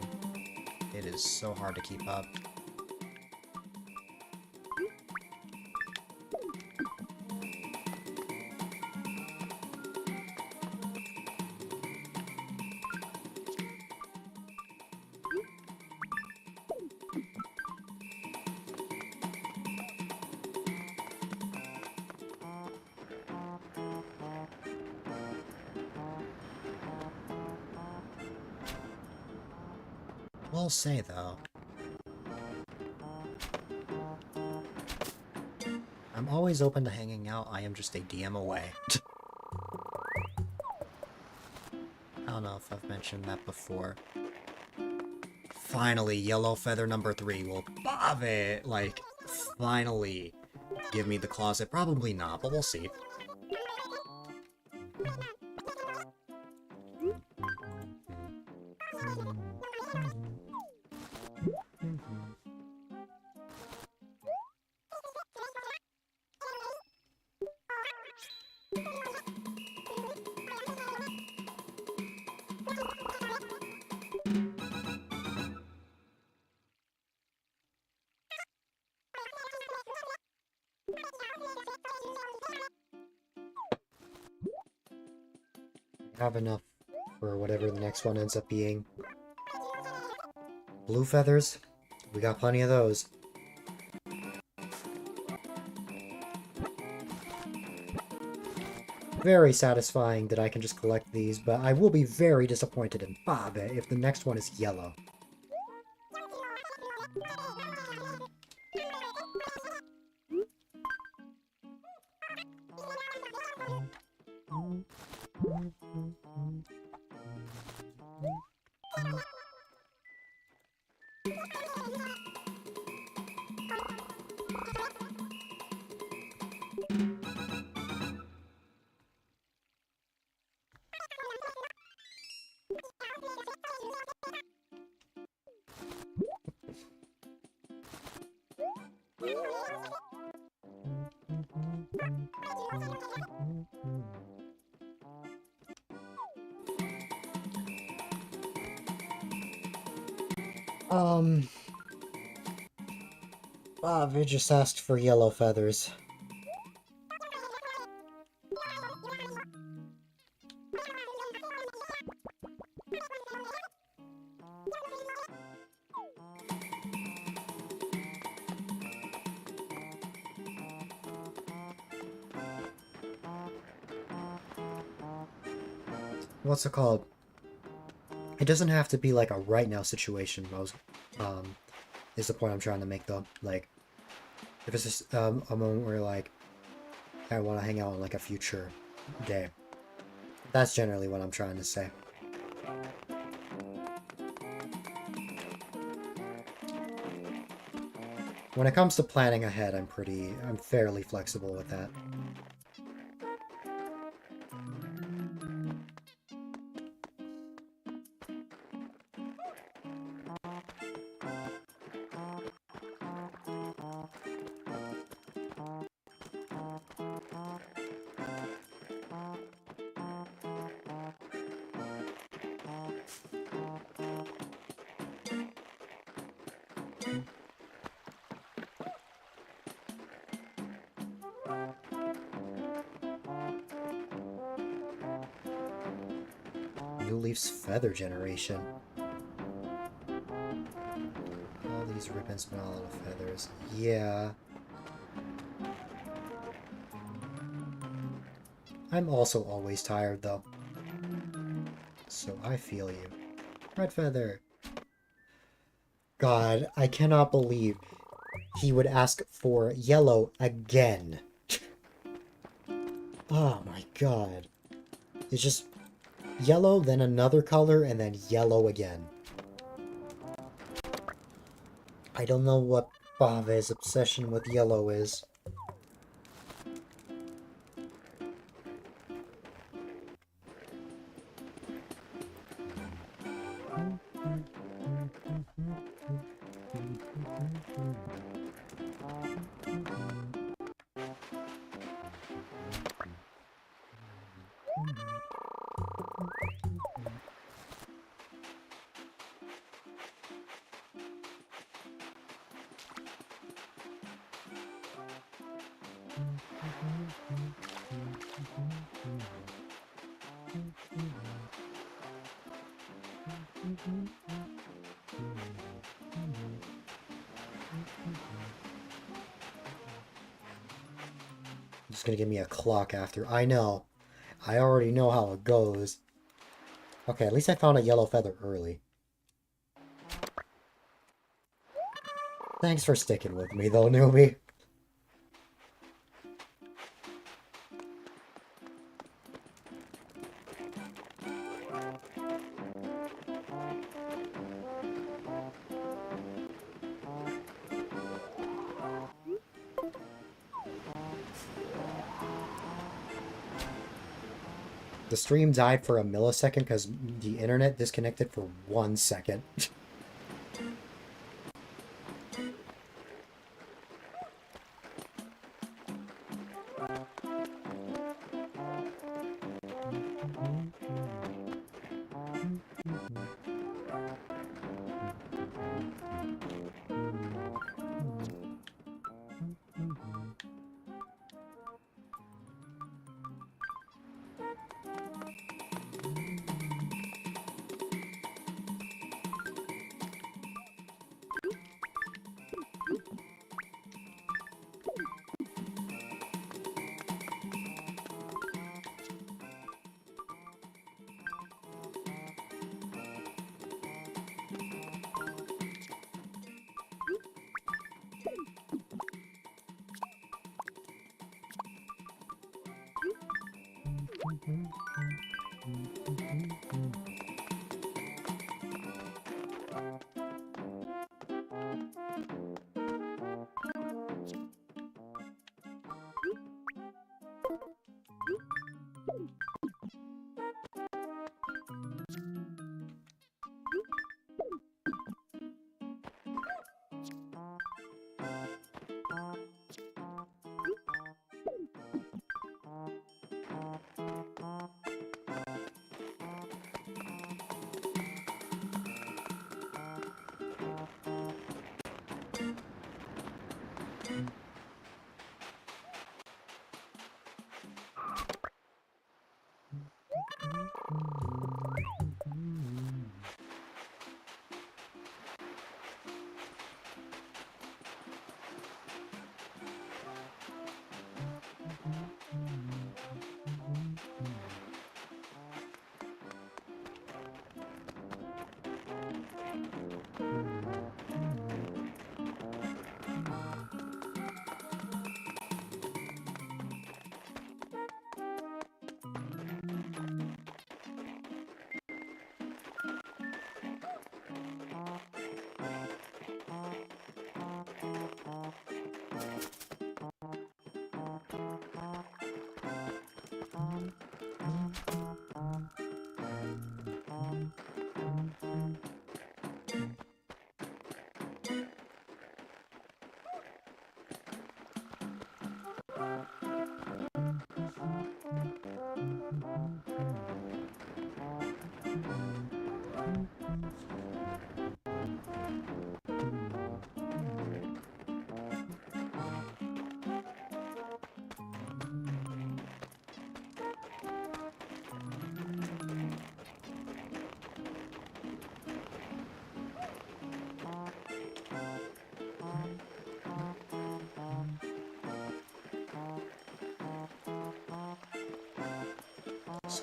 It is so hard to keep up. Will say, though, I'm always open to hanging out, I am just a DM away. I don't know if I've mentioned that before. Finally, yellow feather number 3 will bob it! Like, finally give me the closet. Probably not, but we'll see. Have enough for whatever the next one ends up being. Blue feathers, we got plenty of those. Very satisfying that I can just collect these, but I will be very disappointed in Babe if the next one is yellow. Babe just asked for yellow feathers. What's it called? It doesn't have to be like a right now situation, is the point I'm trying to make though. Like, if it's just a moment where like, I want to hang out on like a future day. That's generally what I'm trying to say. When it comes to planning ahead, I'm fairly flexible with that. New Leaf's feather generation. All these ribbons spin all little feathers. Yeah. I'm also always tired, though. So I feel you. Red feather. God, I cannot believe he would ask for yellow again. Oh my god. It's just yellow, then another color, and then yellow again. I don't know what Bave's obsession with yellow is. Just gonna give me a clock after. I know. I already know how it goes. Okay, at least I found a yellow feather early. Thanks for sticking with me, though, newbie. The stream died for a millisecond because the internet disconnected for 1 second.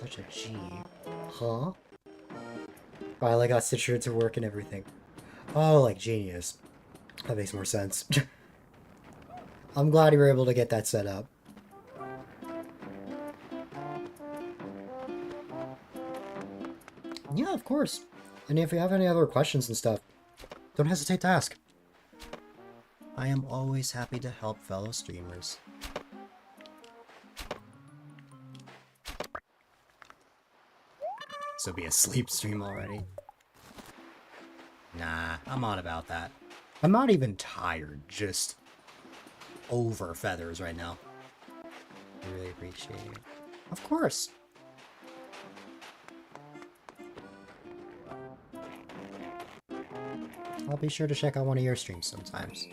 Such a G. Huh? Finally got Stitcher to work and everything. Oh, like genius. That makes more sense. I'm glad you were able to get that set up. Yeah, of course. And if you have any other questions and stuff, don't hesitate to ask. I am always happy to help fellow streamers. So be a sleep stream already? Nah, I'm on about that. I'm not even tired, just over feathers right now. I really appreciate it. Of course. I'll be sure to check out one of your streams sometimes.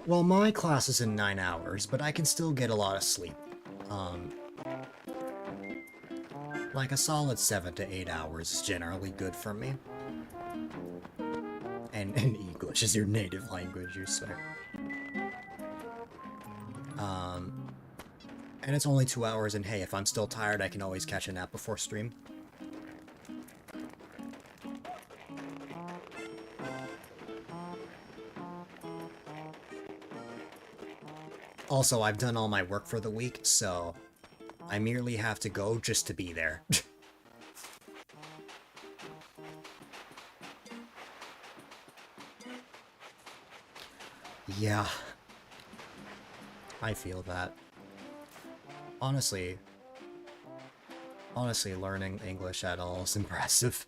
Well, my class is in 9 hours, but I can still get a lot of sleep. Like a solid 7 to 8 hours is generally good for me. And English is your native language, you say. And it's only 2 hours, and hey, if I'm still tired, I can always catch a nap before stream. Also, I've done all my work for the week, so I merely have to go just to be there. Yeah. I feel that. Honestly, learning English at all is impressive.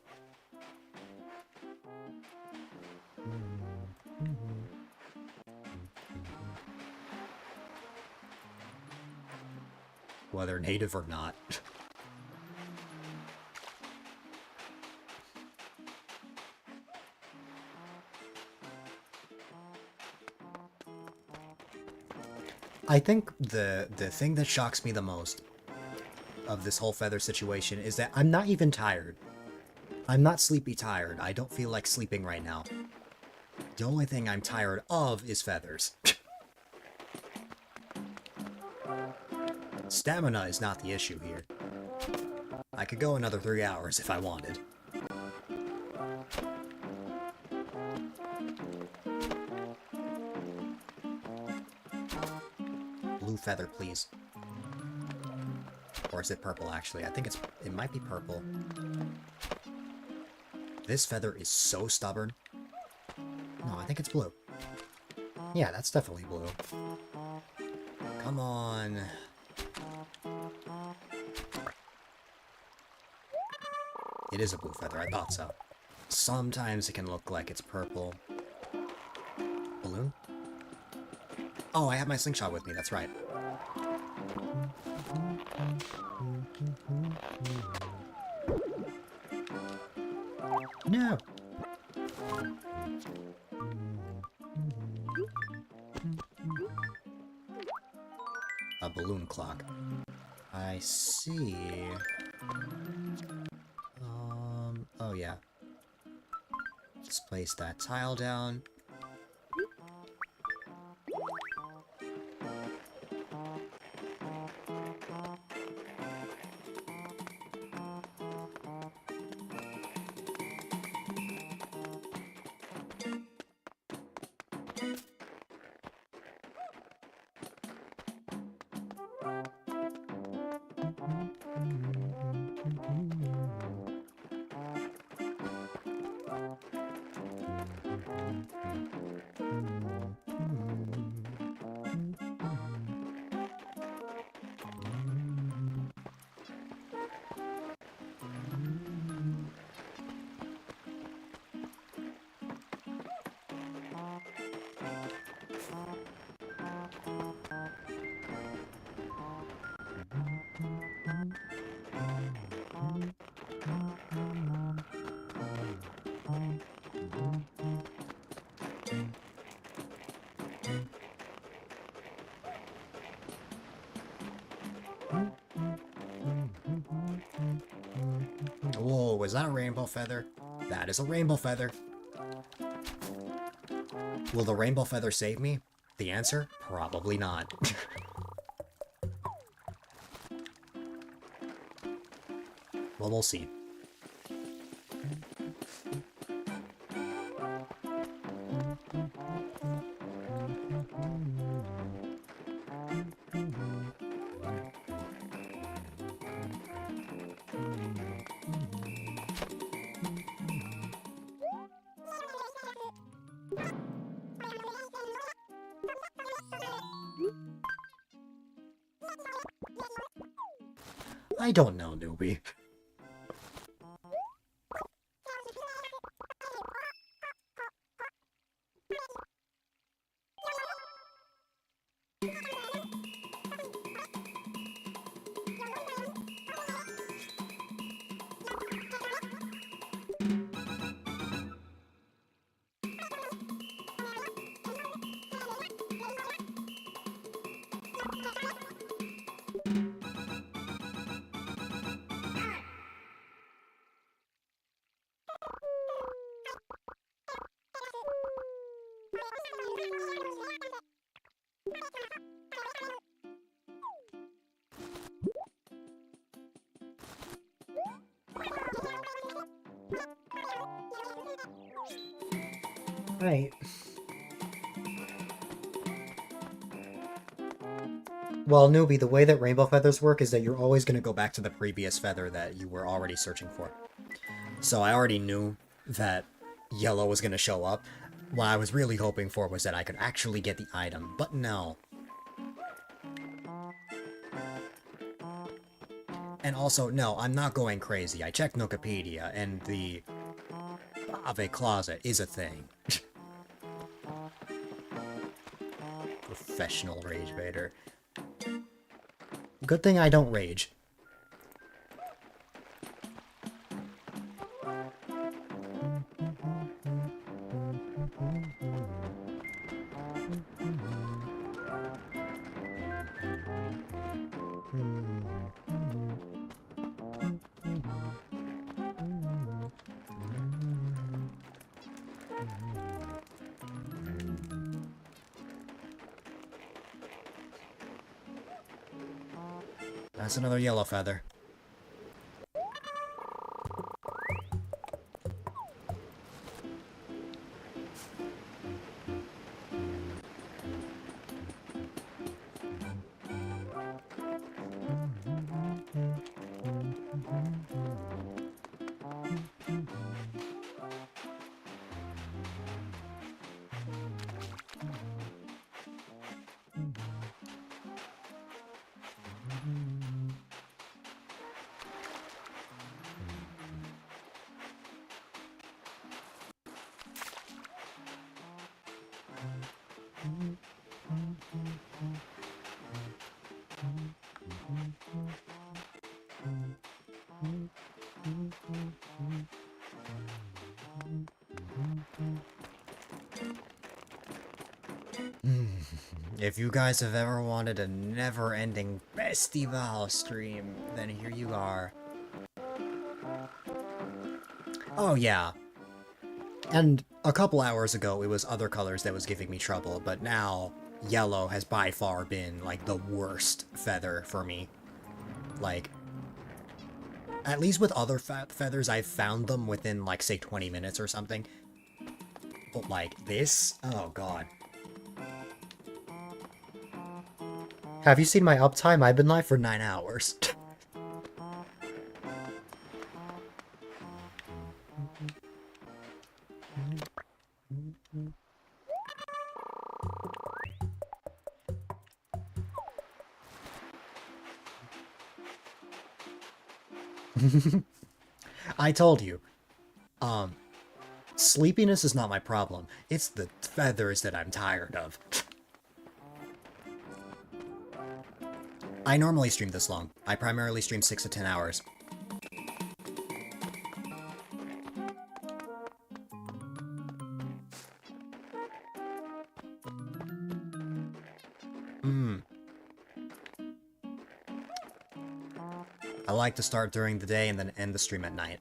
Whether native or not. I think the thing that shocks me the most of this whole feather situation is that I'm not even tired. I'm not sleepy tired. I don't feel like sleeping right now. The only thing I'm tired of is feathers. Stamina is not the issue here. I could go another 3 hours if I wanted. Blue feather, please. Or is it purple, actually? I think it might be purple. This feather is so stubborn. No, I think it's blue. Yeah, that's definitely blue. Come on. It is a blue feather, I thought so. Sometimes it can look like it's purple. Balloon? Oh, I have my slingshot with me, that's right. No! A balloon clock. I see. Oh yeah. Let's place that tile down. Whoa, is that a rainbow feather? That is a rainbow feather. Will the rainbow feather save me? The answer? Probably not. Well, we'll see. I don't know, newbie. Right. Well, newbie, the way that rainbow feathers work is that you're always going to go back to the previous feather that you were already searching for. So I already knew that yellow was going to show up. What I was really hoping for was that I could actually get the item, but no. And also, no, I'm not going crazy. I checked Wikipedia, and the Ave Closet is a thing. Professional rage baiter. Good thing I don't rage. That's another yellow feather. If you guys have ever wanted a never-ending festival stream, then here you are. Oh yeah. And a couple hours ago, it was other colors that was giving me trouble, but now yellow has by far been, like, the worst feather for me. Like, at least with other feathers, I've found them within, like, say 20 minutes or something. But, like, this? Oh, God. Have you seen my uptime? I've been live for 9 hours. I told you. Sleepiness is not my problem. It's the feathers that I'm tired of. I normally stream this long. I primarily stream 6 to 10 hours. I like to start during the day and then end the stream at night.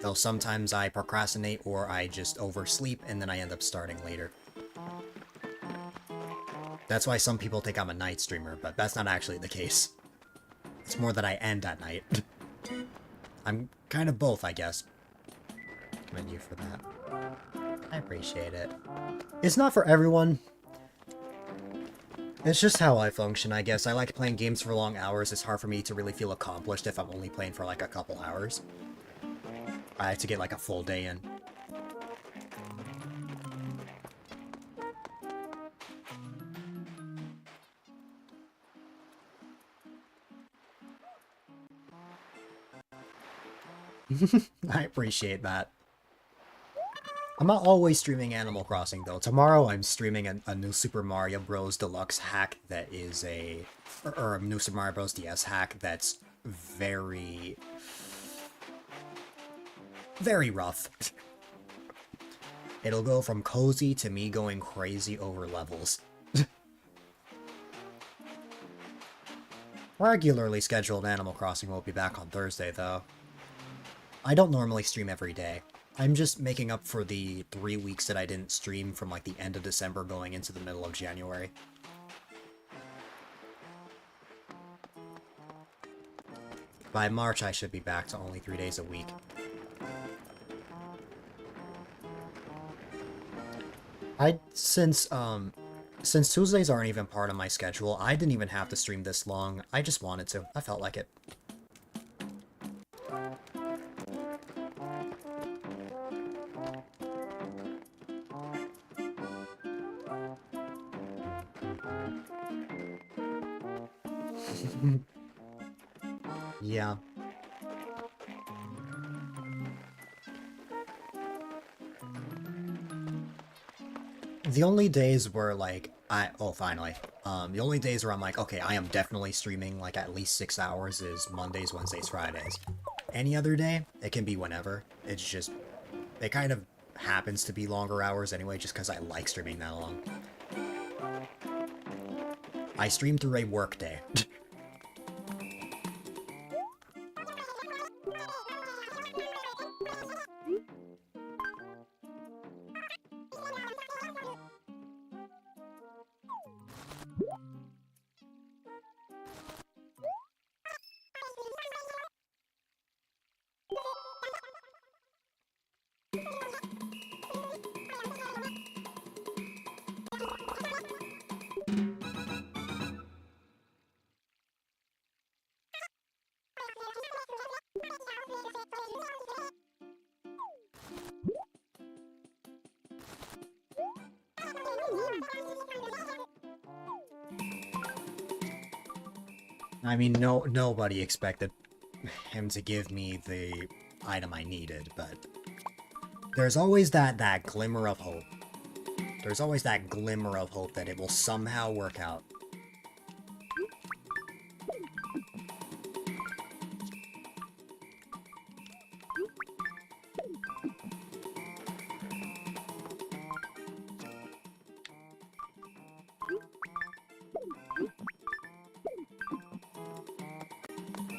Though sometimes I procrastinate or I just oversleep and then I end up starting later. That's why some people think I'm a night streamer, but that's not actually the case. It's more that I end at night. I'm kind of both, I guess. Commend you for that. I appreciate it. It's not for everyone. It's just how I function, I guess. I like playing games for long hours. It's hard for me to really feel accomplished if I'm only playing for like a couple hours. I like to get like a full day in. I appreciate that. I'm not always streaming Animal Crossing, though. Tomorrow I'm streaming a new Super Mario Bros. Deluxe hack that is or a new Super Mario Bros. DS hack that's very... very rough. It'll go from cozy to me going crazy over levels. Regularly scheduled Animal Crossing will be back on Thursday, though. I don't normally stream every day. I'm just making up for the 3 weeks that I didn't stream from like the end of December going into the middle of January. By March, I should be back to only 3 days a week. Since Tuesdays aren't even part of my schedule, I didn't even have to stream this long. I just wanted to. I felt like it. Yeah. The only days where, like, finally. The only days where I'm like, okay, I am definitely streaming, like, at least 6 hours is Mondays, Wednesdays, Fridays. Any other day, it can be whenever. It's just, it kind of happens to be longer hours anyway, just because I like streaming that long. I stream through a work day. I mean, nobody expected him to give me the item I needed, but there's always that glimmer of hope. There's always that glimmer of hope that it will somehow work out.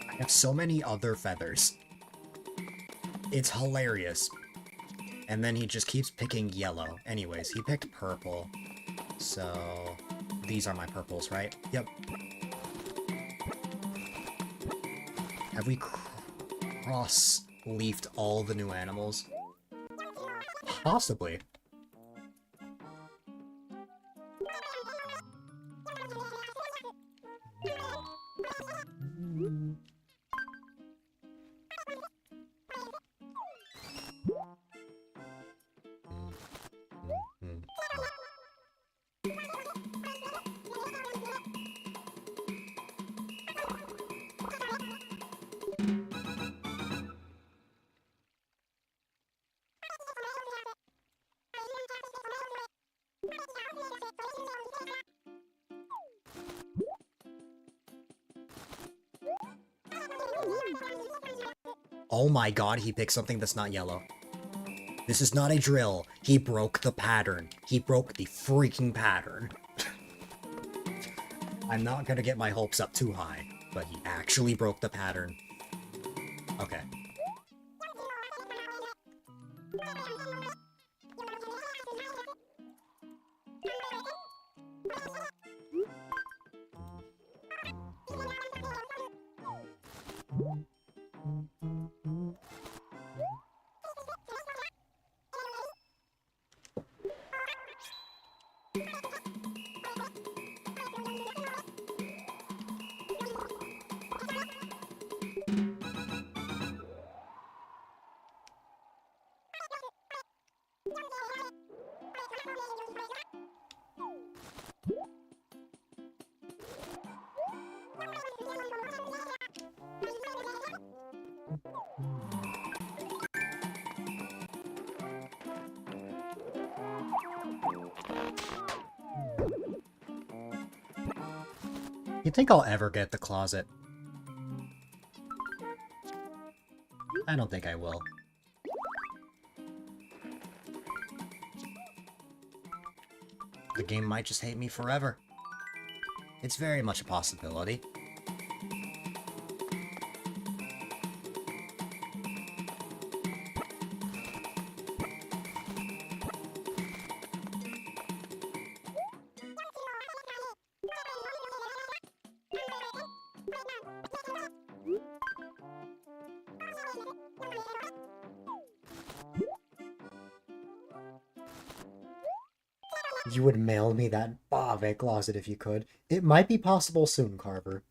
I have so many other feathers. It's hilarious. And then he just keeps picking yellow. Anyways, he picked purple. So, these are my purples, right? Yep. Have we cross-leafed all the new animals? Possibly. Oh my god, he picked something that's not yellow. This is not a drill. He broke the pattern. He broke the freaking pattern. I'm not gonna get my hopes up too high. But he actually broke the pattern. Okay. You think I'll ever get the closet? I don't think I will. The game might just hate me forever. It's very much a possibility. You would mail me that Bave closet if you could. It might be possible soon, Carver.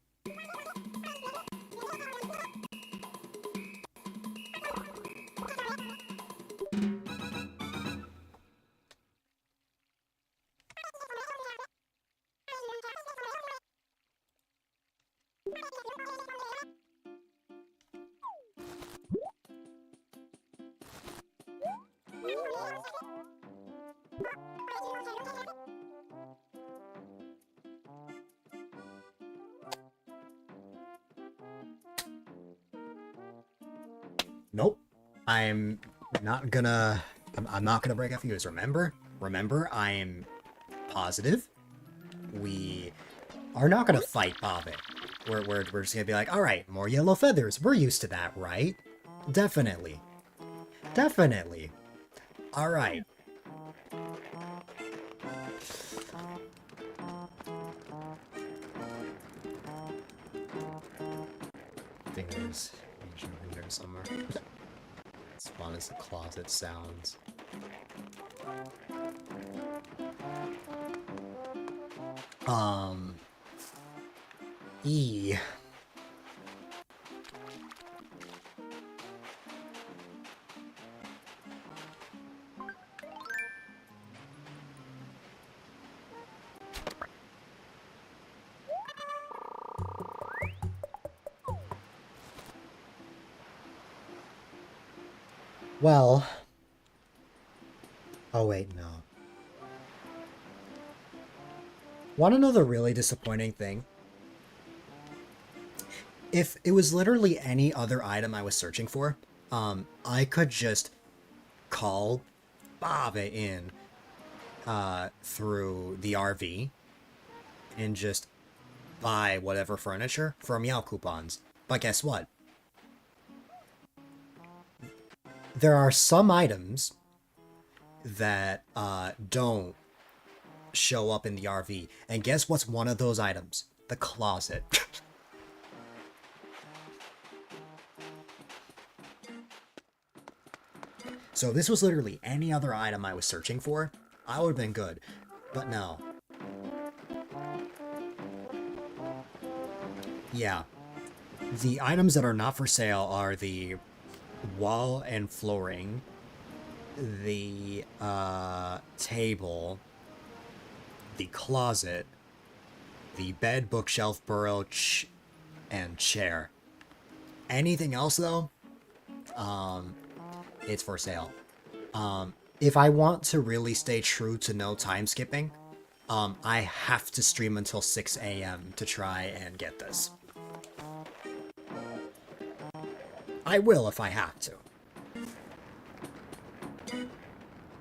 Nope. I'm not gonna... I'm not gonna break a fuse, remember? Remember, I am positive. We are not gonna fight Bobbit. We're just gonna be like, alright, more yellow feathers. We're used to that, right? Definitely. Definitely. Alright. Fingers. In there somewhere. As fun as the closet sounds. E. Well... Oh wait, no. Want to know the really disappointing thing? If it was literally any other item I was searching for, I could just call Bava in through the RV and just buy whatever furniture from Meow coupons. But guess what? There are some items that don't show up in the RV. And guess what's one of those items? The closet. So if this was literally any other item I was searching for, I would have been good. But no. Yeah. The items that are not for sale are the wall and flooring, the table, the closet, the bed, bookshelf, bureau, and chair. Anything else, though, it's for sale. If I want to really stay true to no time skipping, I have to stream until 6 a.m. to try and get this. I will if I have to.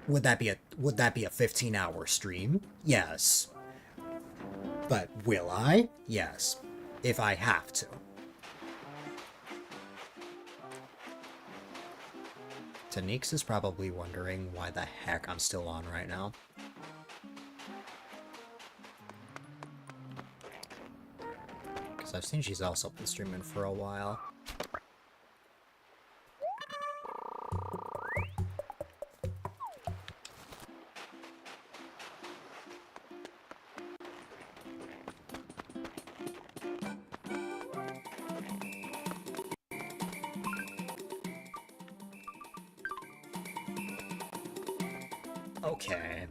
Would that be a 15-hour stream? Yes. But will I? Yes. if I have to. Tanix is probably wondering why the heck I'm still on right now. Because I've seen she's also been streaming for a while. Okay.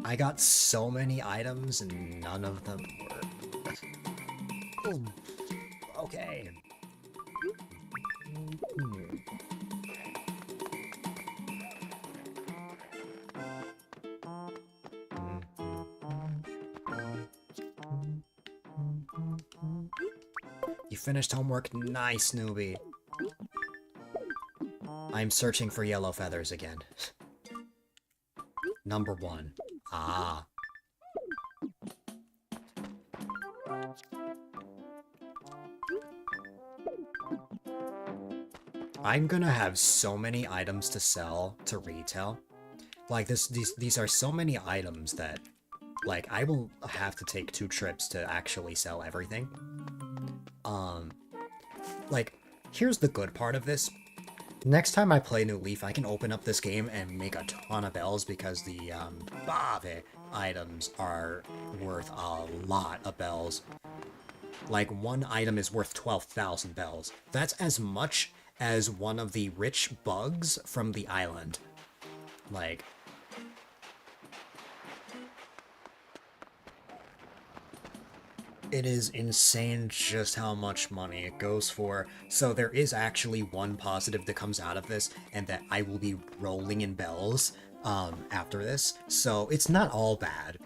I got so many items and none of them work. Ooh, okay. You finished homework? Nice, newbie. I'm searching for yellow feathers again. Number 1. Ah. I'm gonna have so many items to sell to retail. Like these are so many items that, like, I will have to take 2 trips to actually sell everything. Like, here's the good part of this. Next time I play New Leaf, I can open up this game and make a ton of bells because the Bave items are worth a lot of bells. Like, one item is worth 12,000 bells. That's as much as one of the rich bugs from the island. Like, it is insane just how much money it goes for. So there is actually one positive that comes out of this, and that I will be rolling in bells after this. So it's not all bad.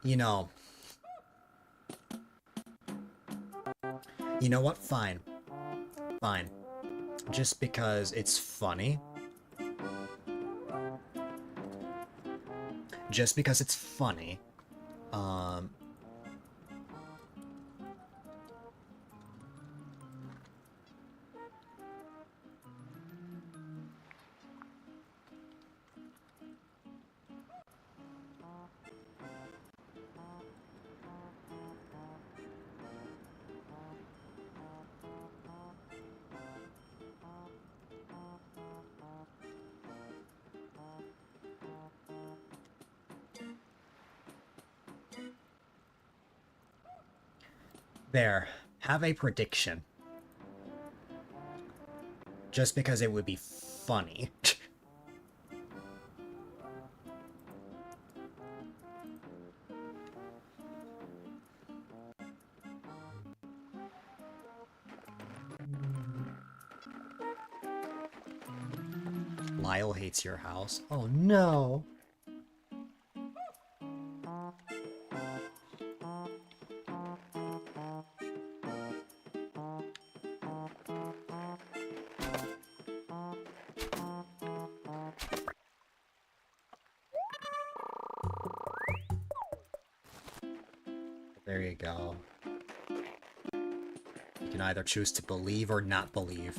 You know... You know what? Fine. Fine. Just because it's funny. Just because it's funny. There. Have a prediction. Just because it would be funny. Lyle hates your house. Oh no. There you go. You can either choose to believe or not believe.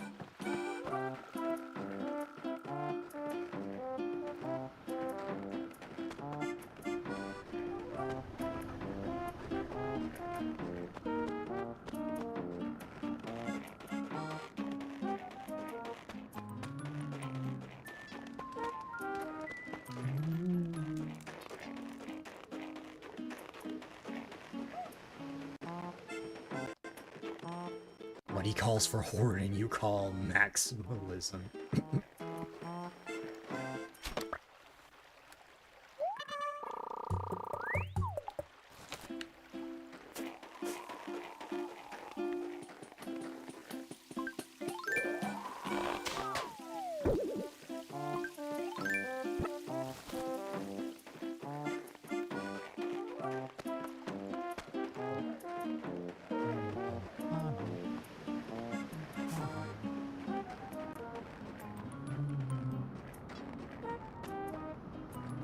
What he calls for hoarding, you call maximalism.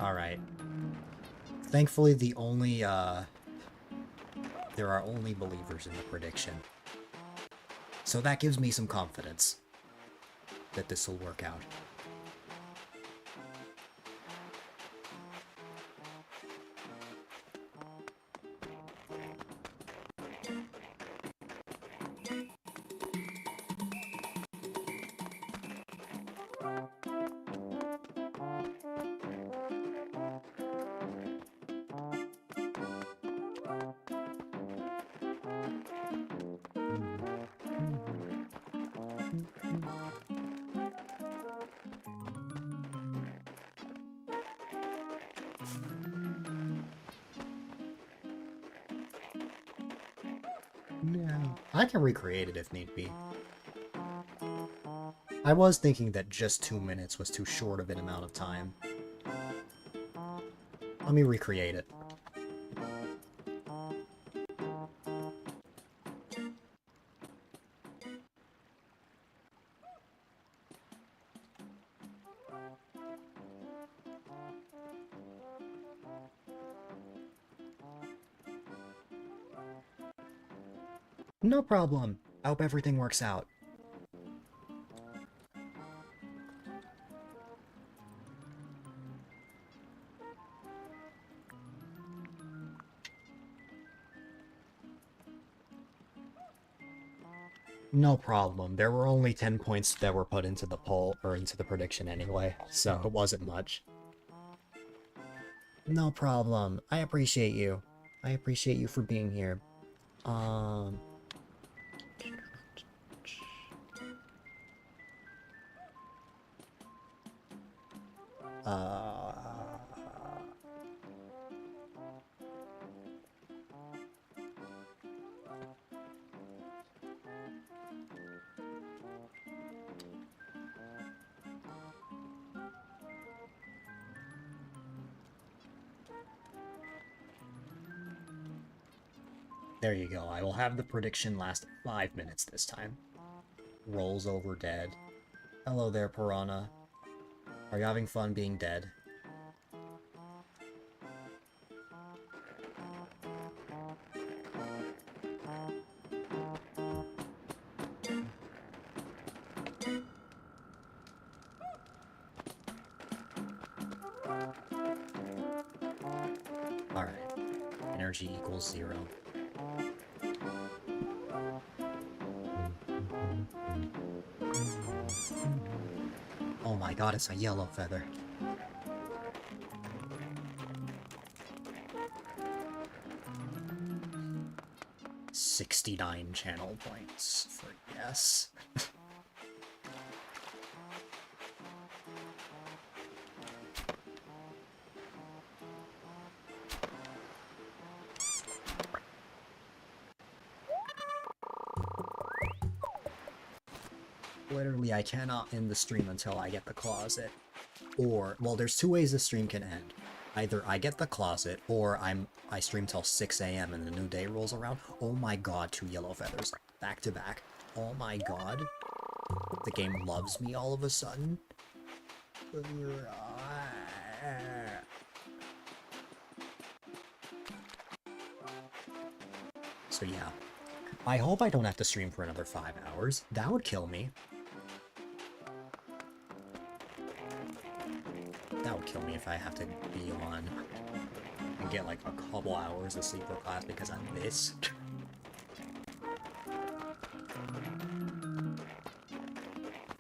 Alright. Thankfully, there are only believers in the prediction. So that gives me some confidence that this will work out. No. I can recreate it if need be. I was thinking that just 2 minutes was too short of an amount of time. Let me recreate it. No problem. I hope everything works out. No problem. There were only 10 points that were put into the poll, or into the prediction anyway, so it wasn't much. No problem. I appreciate you. I appreciate you for being here. Um... Uh... There you go. I will have the prediction last 5 minutes this time. Rolls over dead. Hello there, Piranha. Are you having fun being dead? Alright. Energy equals 0. Oh my god, it's a yellow feather. $69 channel points for yes. Literally, I cannot end the stream until I get the closet. Or, well, there's 2 ways the stream can end. Either I get the closet, or I stream till 6 AM and the new day rolls around. Oh my god, 2 yellow feathers. Back to back. Oh my god. The game loves me all of a sudden. So yeah. I hope I don't have to stream for another 5 hours. That would kill me. That would kill me if I have to be on and get like a couple hours of sleep for class because of this.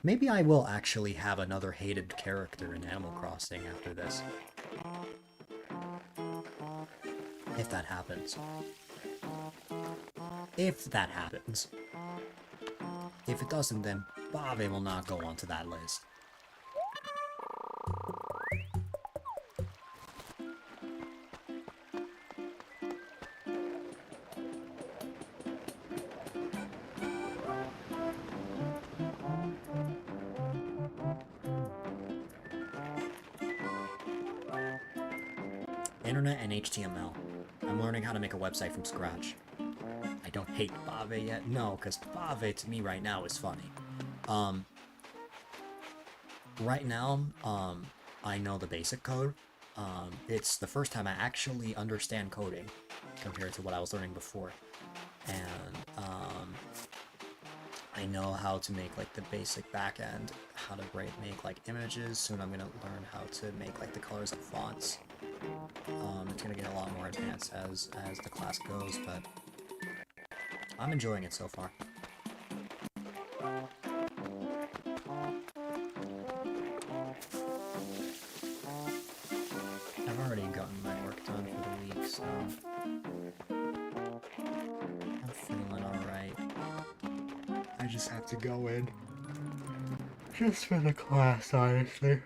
Maybe I will actually have another hated character in Animal Crossing after this. If that happens. If that happens. If it doesn't, then Bave will not go onto that list. Internet and HTML. I'm learning how to make a website from scratch. I don't hate Bave yet. No, because Bave to me right now is funny. Right now, I know the basic code, It's the first time I actually understand coding compared to what I was learning before. And I know how to make like the basic backend, how to make like images. Soon I'm gonna learn how to make like the colors of fonts. It's gonna get a lot more advanced as the class goes, but I'm enjoying it so far. I've already gotten my work done for the week, so I'm feeling alright. I just have to go in. Just for the class, honestly.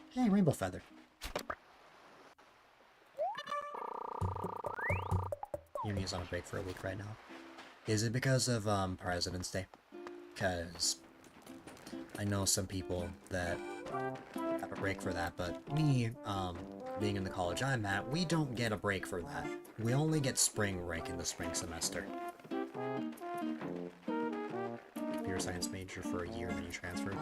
Hey, Rainbow Feather. Yumi's on a break for a week right now. Is it because of President's Day? Because I know some people that have a break for that, but me, being in the college I'm at, we don't get a break for that. We only get spring break in the spring semester. Computer science major for a year, then you transferred.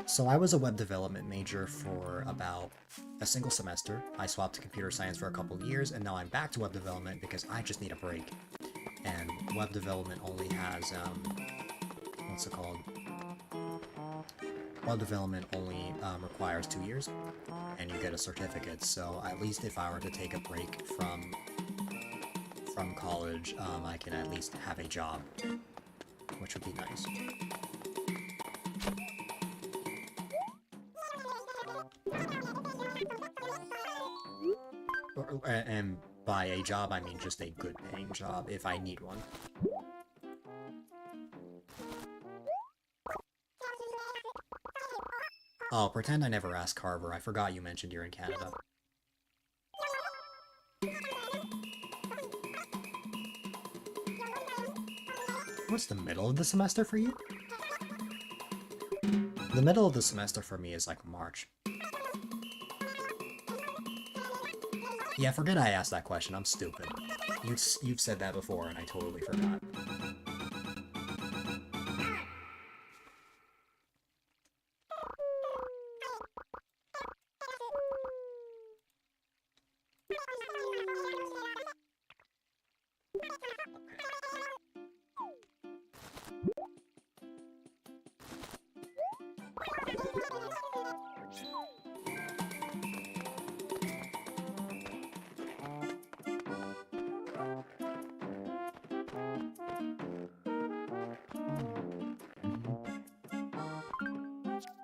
So I was a web development major for about a single semester. I swapped to computer science for a couple of years, and now I'm back to web development because I just need a break. And web development only has, what's it called? Web development only requires 2 years, and you get a certificate. So at least if I were to take a break from college, I can at least have a job, which would be nice. And by a job, I mean just a good paying job, if I need one. Oh, pretend I never asked Carver. I forgot you mentioned you're in Canada. What's the middle of the semester for you? The middle of the semester for me is like March. Yeah, forget I asked that question. I'm stupid. You've said that before, and I totally forgot.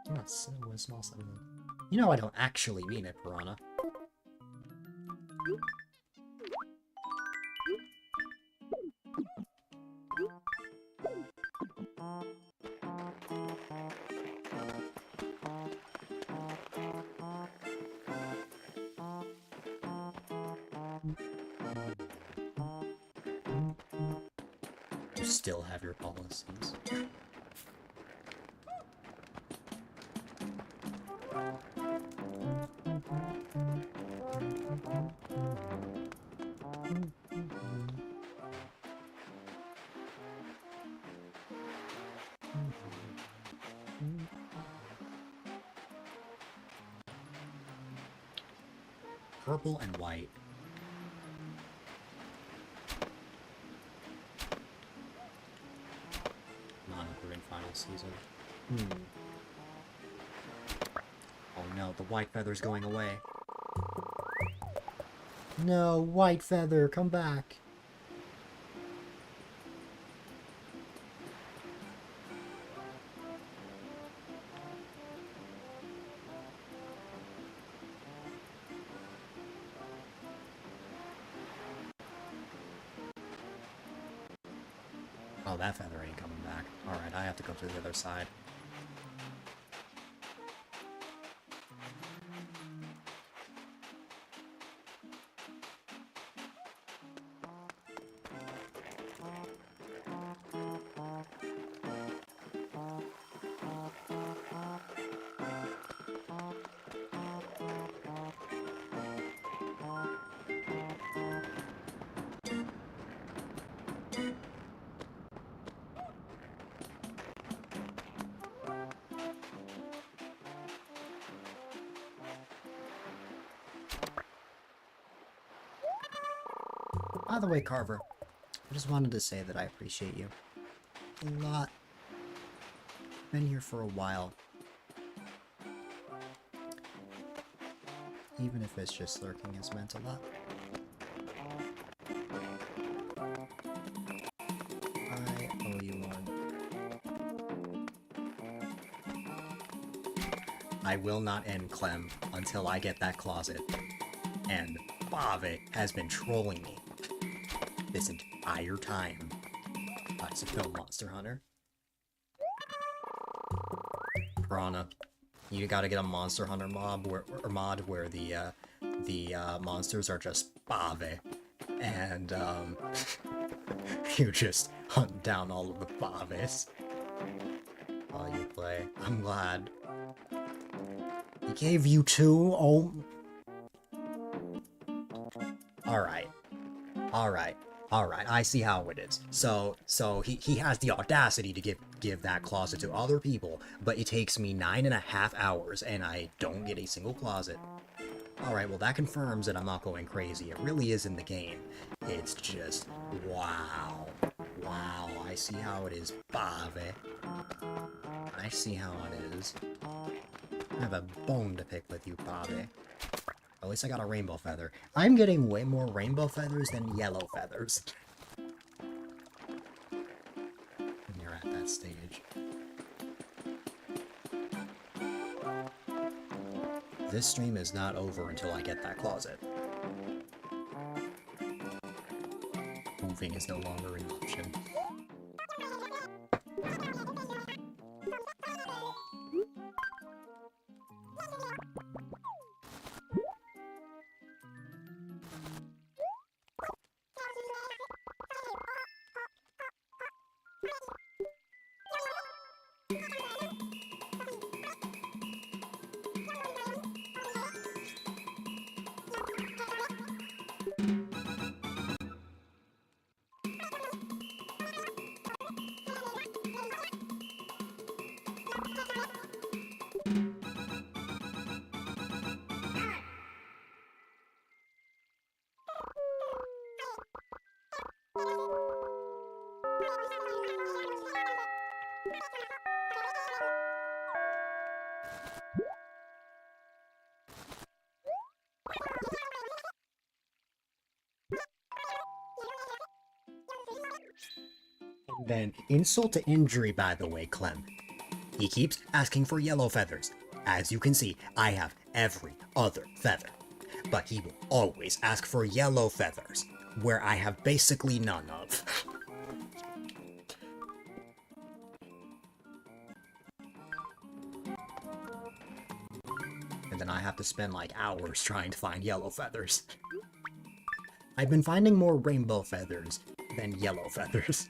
That's a small settlement. You know I don't actually mean it, Piranha. You still have your policies. Purple and white. Not including final season. Oh no, the white feather's going away. No, white feather, come back. Oh, that feather ain't coming back. Alright, I have to go to the other side. By the way, Carver, I just wanted to say that I appreciate you a lot. Been here for a while. Even if it's just lurking has meant a lot. I owe you one. I will not end Clem until I get that closet. And Bave has been trolling me this entire time. I suppose Monster Hunter. Piranha. You gotta get a Monster Hunter mod where the monsters are just Bave. And you just hunt down all of the Baves while you play. I'm glad. He gave you two? Oh. Alright. Alright. Alright, I see how it is. So he has the audacity to give that closet to other people, but it takes me 9.5 hours and I don't get a single closet. Alright, well that confirms that I'm not going crazy. It really is in the game. It's just, wow. Wow, I see how it is, Bave. I see how it is. I have a bone to pick with you, Bave. At least I got a rainbow feather. I'm getting way more rainbow feathers than yellow feathers. When you're at that stage. This stream is not over until I get that closet. Moving is no longer an option. And then, insult to injury, by the way, Clem. He keeps asking for yellow feathers. As you can see, I have every other feather. But he will always ask for yellow feathers, where I have basically none of. And then I have to spend like hours trying to find yellow feathers. I've been finding more rainbow feathers than yellow feathers.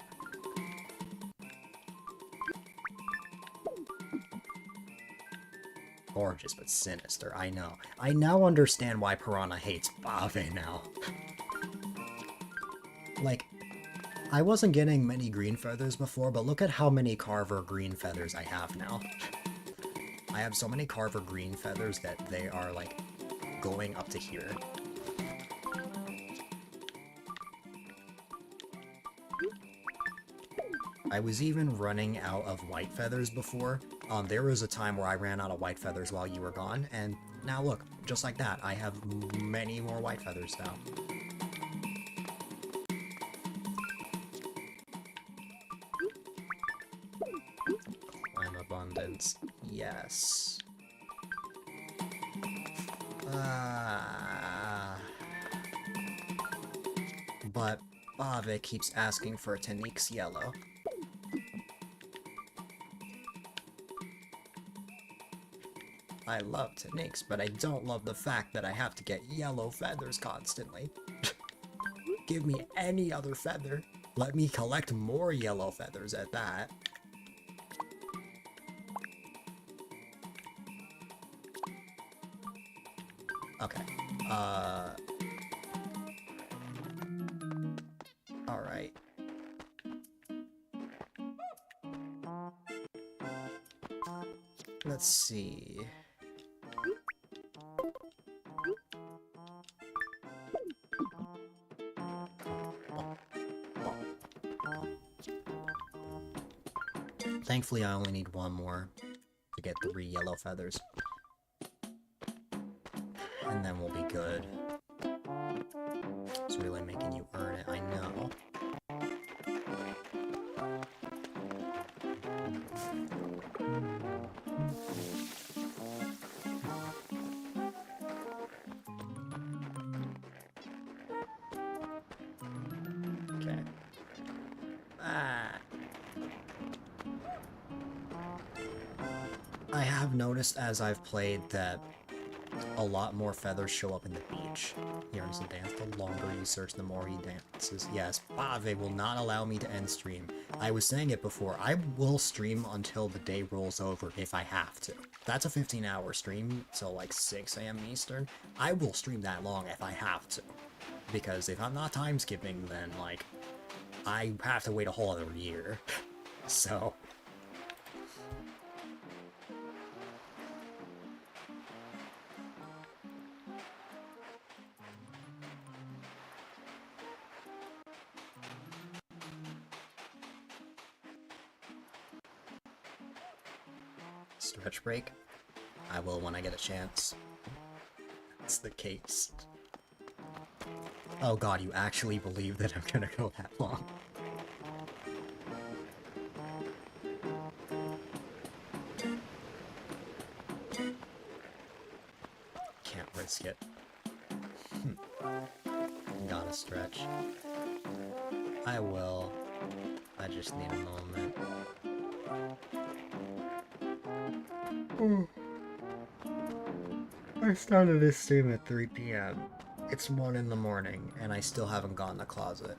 Gorgeous but sinister, I know. I now understand why Piranha hates Bave now. Like, I wasn't getting many green feathers before, but look at how many Carver green feathers I have now. I have so many Carver green feathers that they are, like, going up to here. I was even running out of white feathers before. There was a time where I ran out of white feathers while you were gone, and now look, just like that, I have many more white feathers now. Climb abundance. Yes. But Bave keeps asking for Tanique's yellow. I love Tanique's, but I don't love the fact that I have to get yellow feathers constantly. Give me any other feather. Let me collect more yellow feathers at that. Okay. Alright. Let's see. Thankfully, I only need one more to get 3 yellow feathers. And then we'll be good. It's really making you earn it, I know. Okay. I have noticed as I've played that a lot more feathers show up in the beach. He earns the dance. The longer you search, the more he dances. Yes, Bave will not allow me to end stream. I was saying it before. I will stream until the day rolls over if I have to. That's a 15-hour stream, so like 6 a.m. Eastern. I will stream that long if I have to. Because if I'm not time skipping, then like I have to wait a whole other year. So stretch break. I will when I get a chance. That's the case. Oh god, you actually believe that I'm gonna go that long? Can't risk it. Gotta stretch. I will. I just need a moment. I started this stream at 3 p.m. It's 1 in the morning, and I still haven't gone to the closet.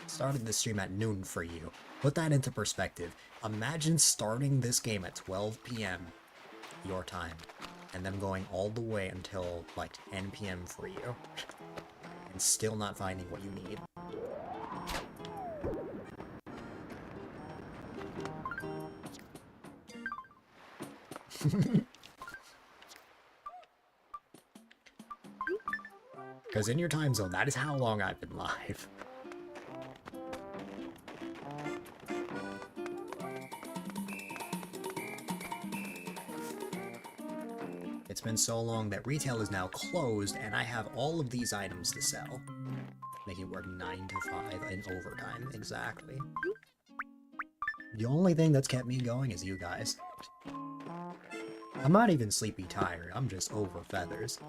Started this stream at noon for you. Put that into perspective. Imagine starting this game at 12 p.m. your time, and then going all the way until like 10 p.m. for you, and still not finding what you need. Because in your time zone, that is how long I've been live. It's been so long that retail is now closed, and I have all of these items to sell. Make it work 9 to 5 in overtime, exactly. The only thing that's kept me going is you guys. I'm not even sleepy tired, I'm just over feathers.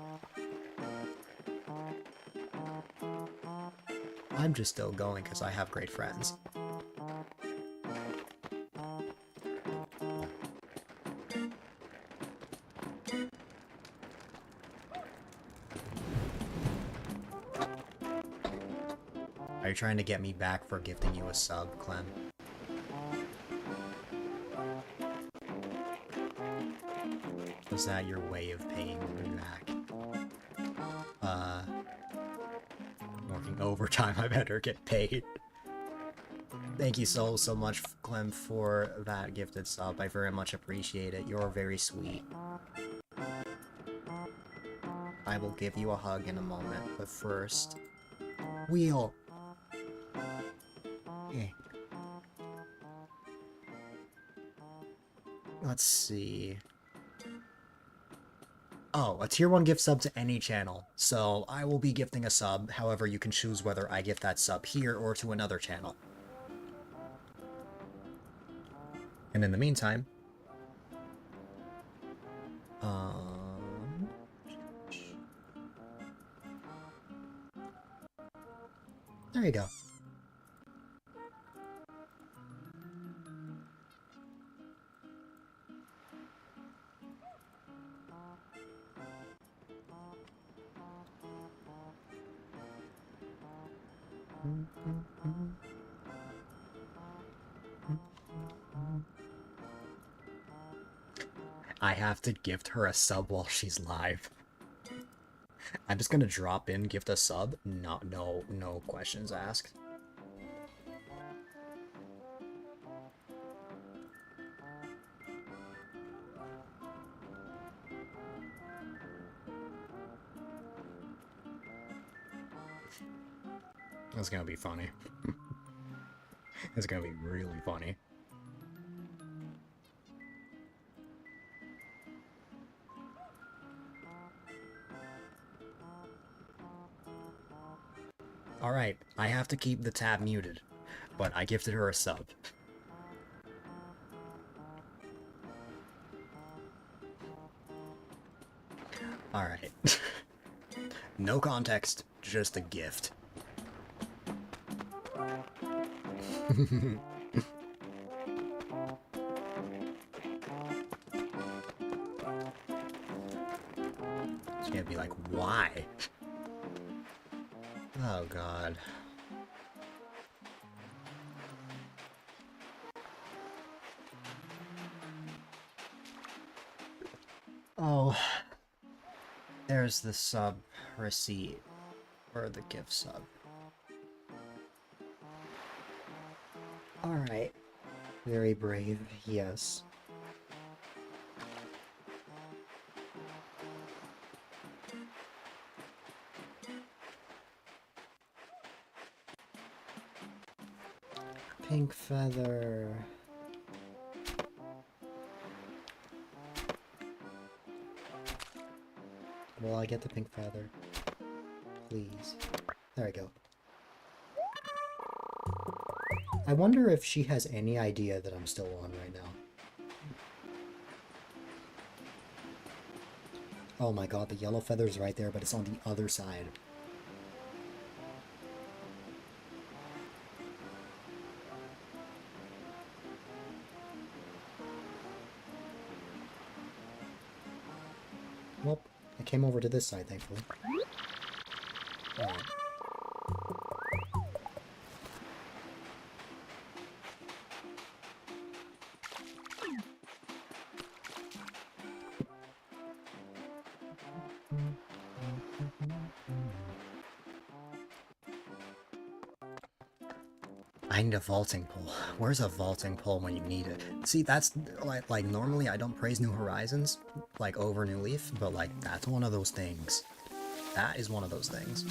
I'm just still going because I have great friends. Are you trying to get me back for gifting you a sub, Clem? Was that your way of paying me back? Working overtime, I better get paid. Thank you so much, Clem, for that gifted sub. I very much appreciate it. You're very sweet. I will give you a hug in a moment, but first... Wheel! Let's see... Oh, a tier 1 gift sub to any channel. So I will be gifting a sub, however you can choose whether I gift that sub here or to another channel. And in the meantime... There you go. I have to gift her a sub while she's live. I'm just gonna drop in, gift a sub. No questions asked. That's gonna be funny. It's gonna be really funny. Alright, I have to keep the tab muted, but I gifted her a sub. Alright. No context, just a gift. She's gonna be like, why? Oh god. Oh, there's the sub receipt, or the gift sub. Alright. Very brave, yes. Pink feather. Will I get the pink feather? Please. There we go. I wonder if she has any idea that I'm still on right now. Oh my god, the yellow feather's right there, but it's on the other side. Well, I came over to this side, thankfully. Alright. I need a vaulting pole. Where's a vaulting pole when you need it? See, that's like normally I don't praise New Horizons like over New Leaf, but like that's one of those things. That is one of those things.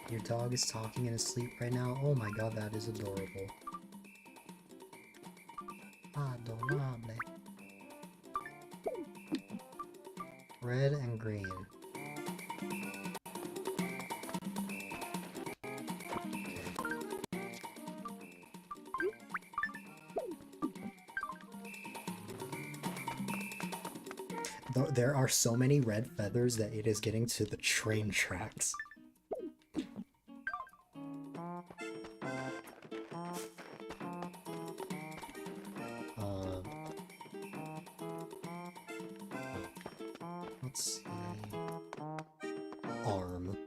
Your dog is talking in his sleep right now? Oh my god, that is adorable. Adorable. Red and green. There are so many red feathers that it is getting to the train tracks. Let's see. Arm.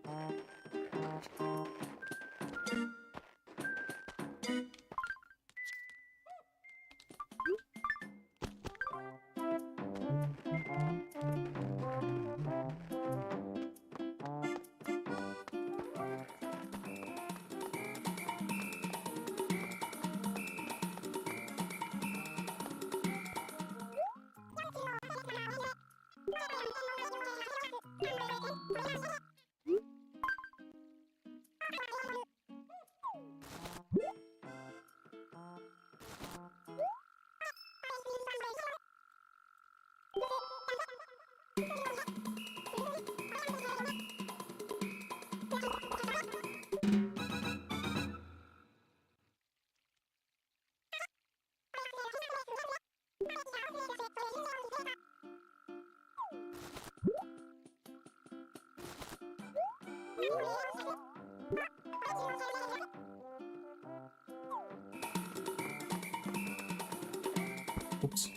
Oops.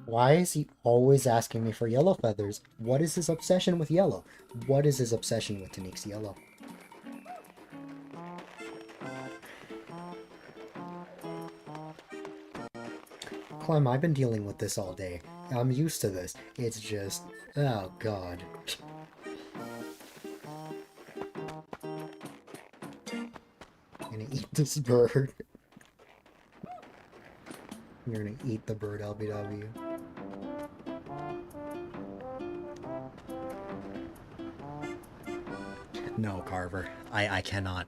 Why is he always asking me for yellow feathers? What is his obsession with yellow? What is his obsession with Tanique's yellow? Clem, I've been dealing with this all day. I'm used to this. It's just... oh god. I'm gonna eat this bird. You're gonna eat the bird, LBW. No, Carver. I cannot.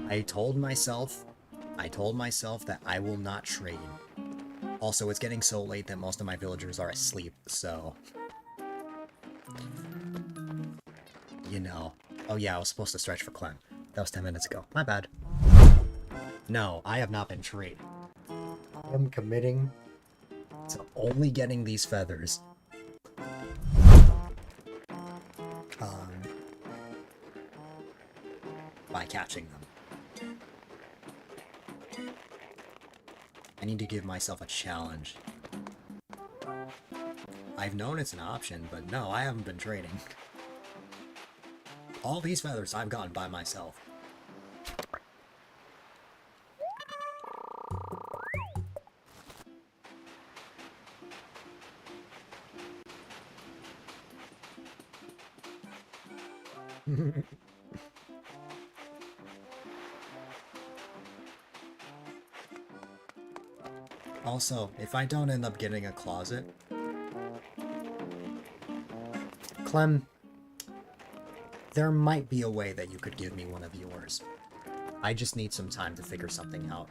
I told myself that I will not trade. Also, it's getting so late that most of my villagers are asleep, so... You know. Oh yeah, I was supposed to stretch for Clem. That was 10 minutes ago. My bad. No, I have not been trading. I'm committing to only getting these feathers. By catching them. I need to give myself a challenge. I've known it's an option, but no, I haven't been trading. All these feathers I've gotten by myself. Also, if I don't end up getting a closet... Clem, there might be a way that you could give me one of yours. I just need some time to figure something out.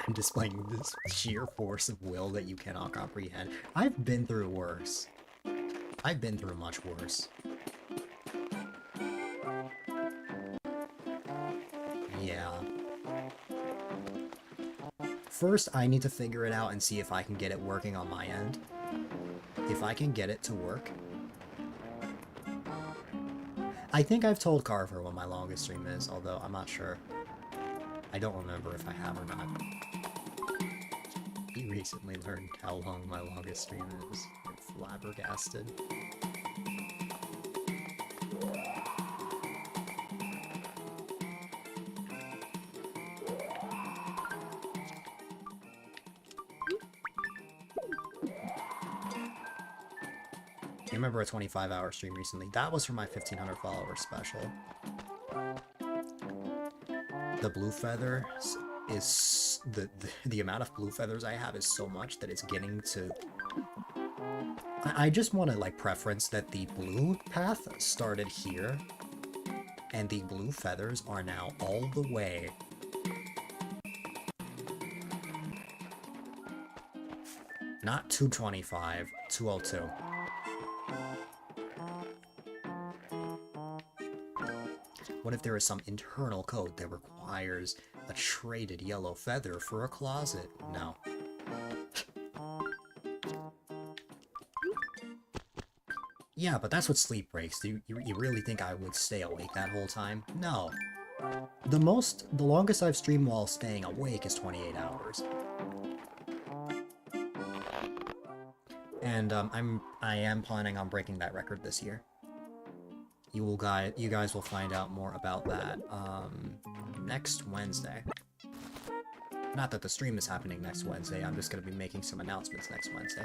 I'm displaying this sheer force of will that you cannot comprehend. I've been through worse. I've been through much worse. Yeah. First, I need to figure it out and see if I can get it working on my end. If I can get it to work... I think I've told Carver what my longest stream is, although I'm not sure. I don't remember if I have or not. He recently learned how long my longest stream is. I'm flabbergasted. I remember a 25-hour stream recently. That was for my 1,500 follower special. The blue feather is... The amount of blue feathers I have is so much that it's getting to... I just want to, like, preference that the blue path started here, and the blue feathers are now all the way... Not 225, 202. What if there is some internal code that requires a traded yellow feather for a closet? No. Yeah, but that's what sleep breaks. You really think I would stay awake that whole time? No. The longest I've streamed while staying awake is 28 hours. And I am planning on breaking that record this year. You guys will find out more about that next Wednesday. Not that the stream is happening next Wednesday, I'm just going to be making some announcements next Wednesday.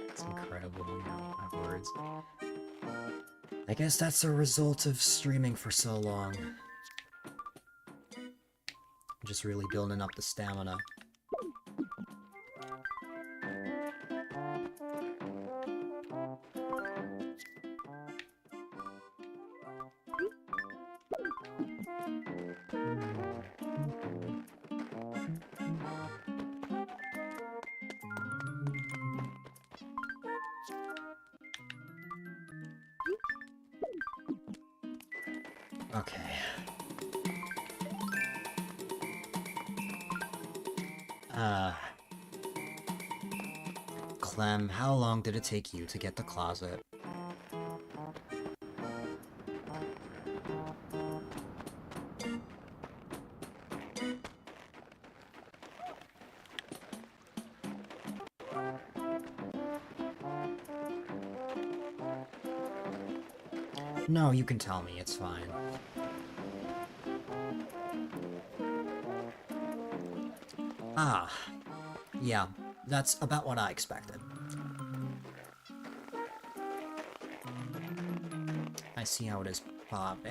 It's incredible, you know, my words. I guess that's a result of streaming for so long. Just really building up the stamina. Okay. Uh, Clem, how long did it take you to get the closet? No, you can tell me, it's fine. Ah, yeah, that's about what I expected. I see how it is, Bobby.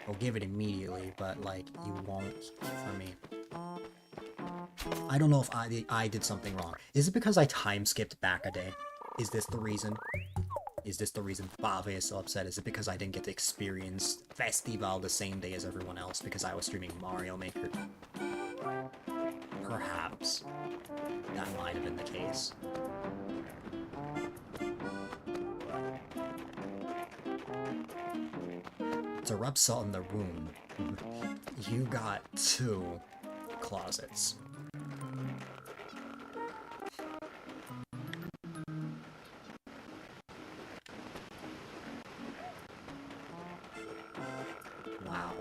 I'll give it immediately, but, like, you won't for me. I don't know if I did something wrong. Is it because I time skipped back a day? Is this the reason? Is this the reason Bave is so upset? Is it because I didn't get to experience Festival the same day as everyone else because I was streaming Mario Maker? Perhaps. That might have been the case. To rub salt in the wound, you got 2 closets. Wow.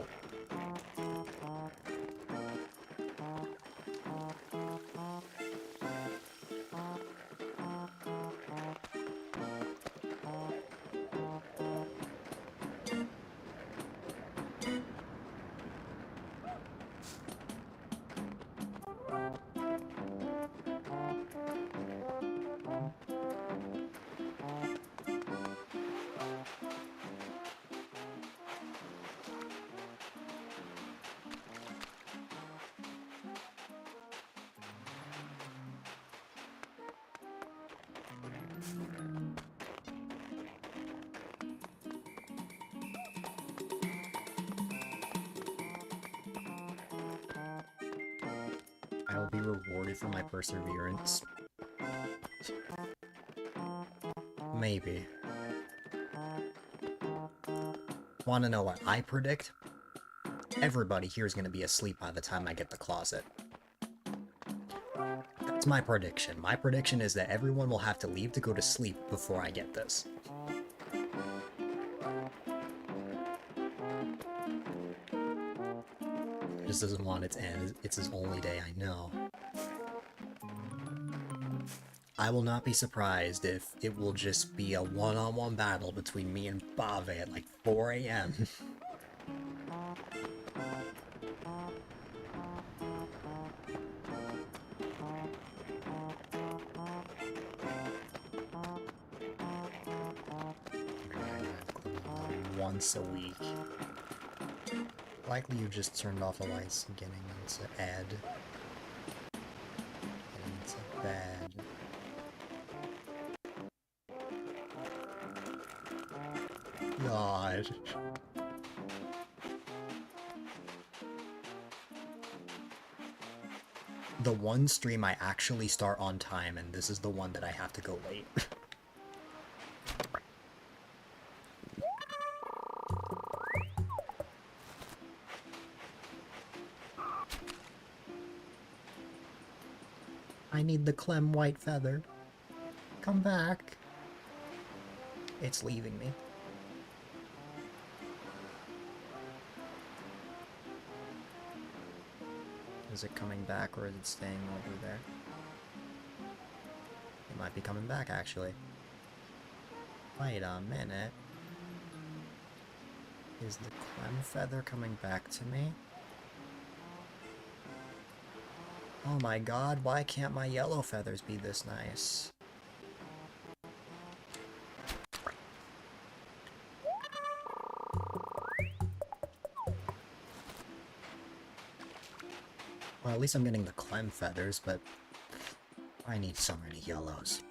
I will be rewarded for my perseverance. Maybe. Want to know what I predict? Everybody here is going to be asleep by the time I get the closet. That's my prediction. My prediction is that everyone will have to leave to go to sleep before I get this. Just doesn't want it to end. It's his only day, I know. I will not be surprised if it will just be a one-on-one battle between me and Bave at like 4 a.m. Once a week. Likely you just turned off the lights and getting into Ed. Getting into bed. God. The one stream I actually start on time, and this is the one that I have to go late. I need the Clem white feather. Come back. It's leaving me. Is it coming back or is it staying over there? It might be coming back, actually. Wait a minute. Is the Clem feather coming back to me? Oh my god, why can't my yellow feathers be this nice? Well, at least I'm getting the Clem feathers, but I need so many yellows.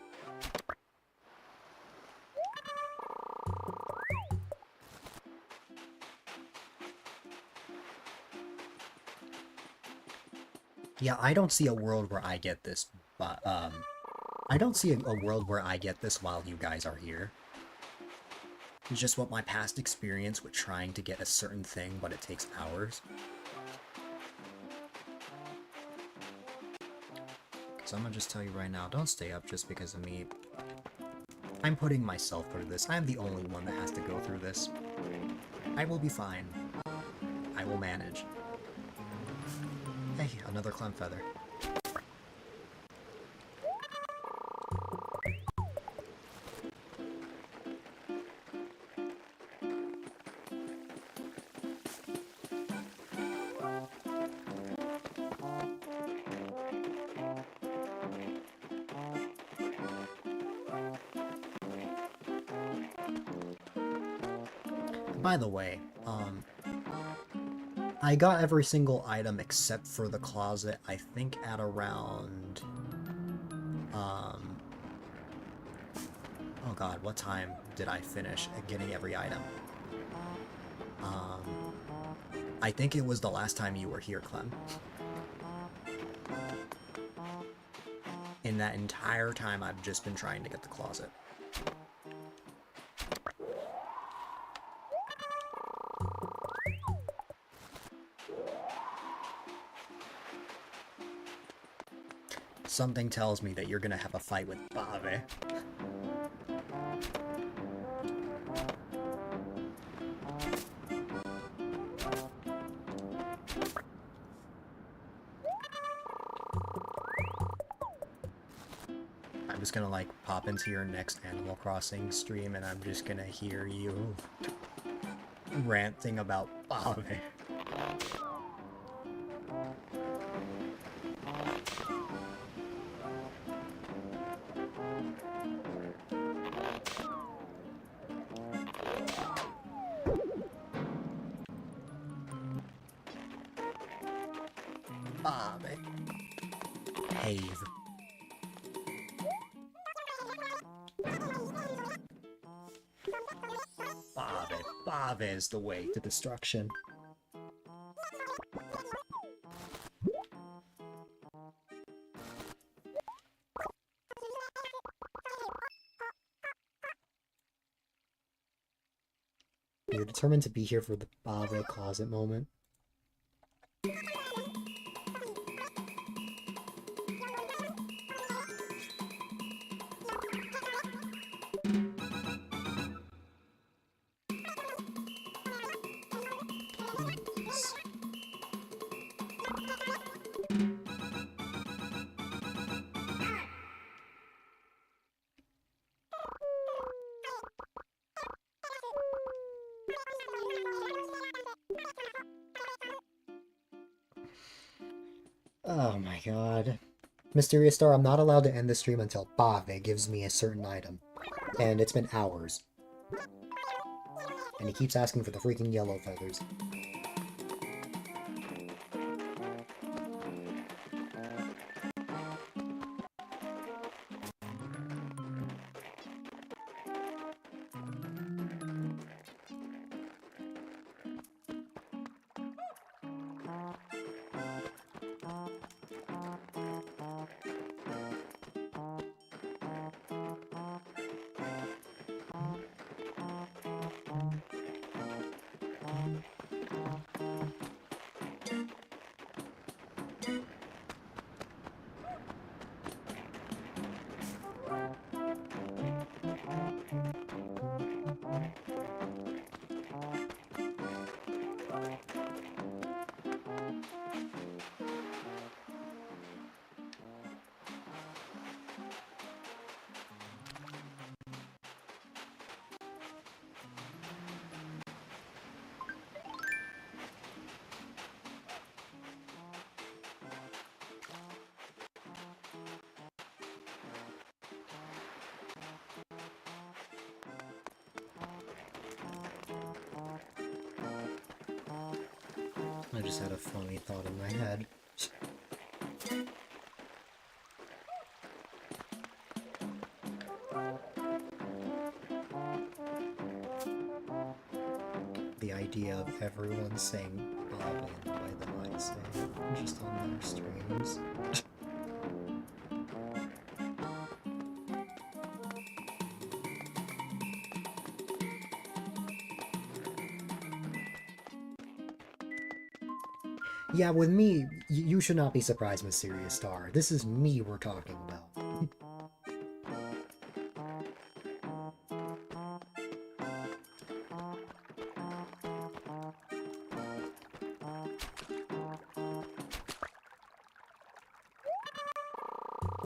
Yeah, I don't see a world where I get this, but, I don't see a world where I get this while you guys are here. just what my past experience with trying to get a certain thing, but it takes hours. So I'm gonna just tell you right now, don't stay up just because of me. I'm putting myself through this. I'm the only one that has to go through this. I will be fine. I will manage. Hey, another clam feather. By the way, I got every single item except for the closet, I think at around, oh god, what time did I finish at getting every item? I think it was the last time you were here, Clem. In that entire time, I've just been trying to get the closet. Something tells me that you're gonna have a fight with Bave. I'm just gonna like pop into your next Animal Crossing stream and I'm just gonna hear you ranting about Bave. Bave. Have. Bave. Bave is the way to destruction. You're determined to be here for the Bave closet moment. Oh my god. Mysterious Star, I'm not allowed to end the stream until Bave gives me a certain item. And it's been hours. And he keeps asking for the freaking yellow feathers. I just had a funny thought in my head. The idea of everyone saying Bobby in the way that I say it, just on their streams. Yeah, with me, you should not be surprised, Mysterious Star. This is me we're talking about.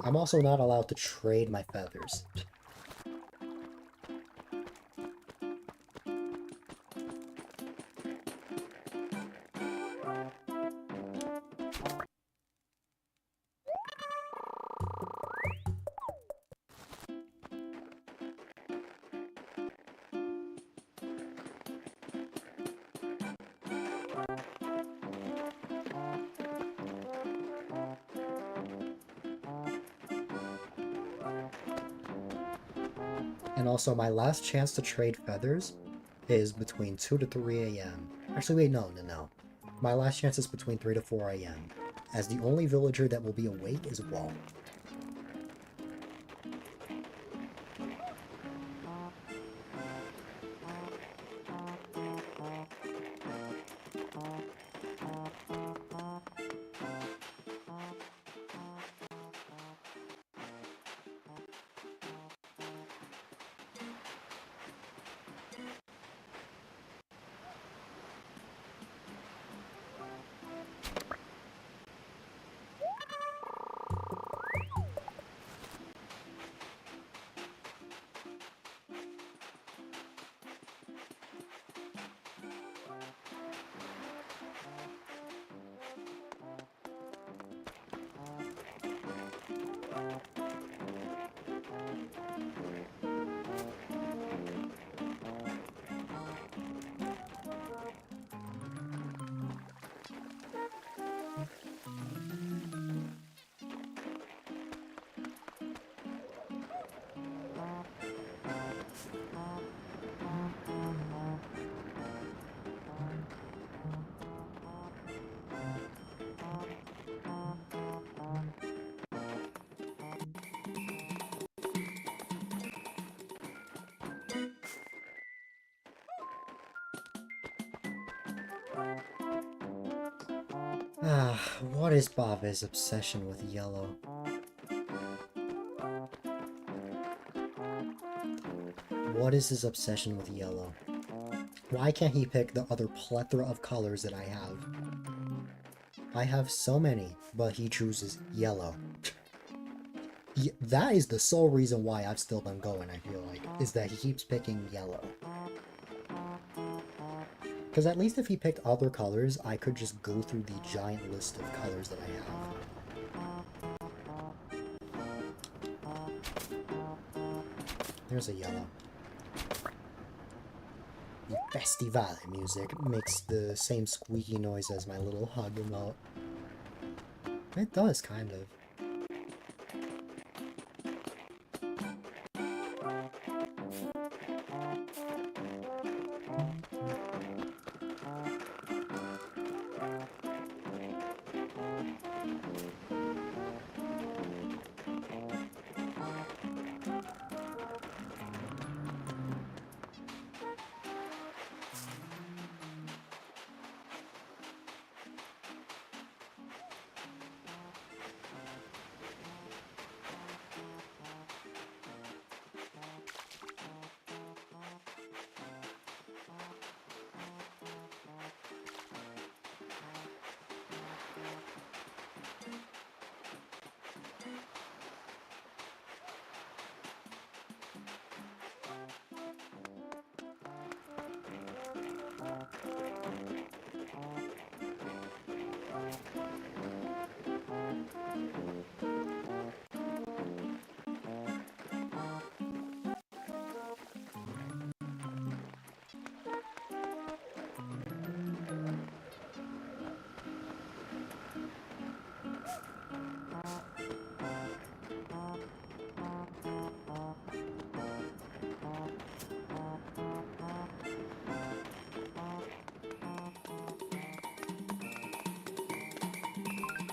I'm also not allowed to trade my feathers. And also, my last chance to trade feathers is between 2 to 3 a.m. Actually, wait, no. My last chance is between 3 to 4 a.m. As the only villager that will be awake is Wall. Ah, what is Babe's obsession with yellow? What is his obsession with yellow? Why can't he pick the other plethora of colors that I have? I have so many, but he chooses yellow. That is the sole reason why I've still been going, I feel like, is that he keeps picking yellow. Because at least if he picked other colors, I could just go through the giant list of colors that I have. There's a yellow. The Festivale music makes the same squeaky noise as my little hug emote. It does, kind of.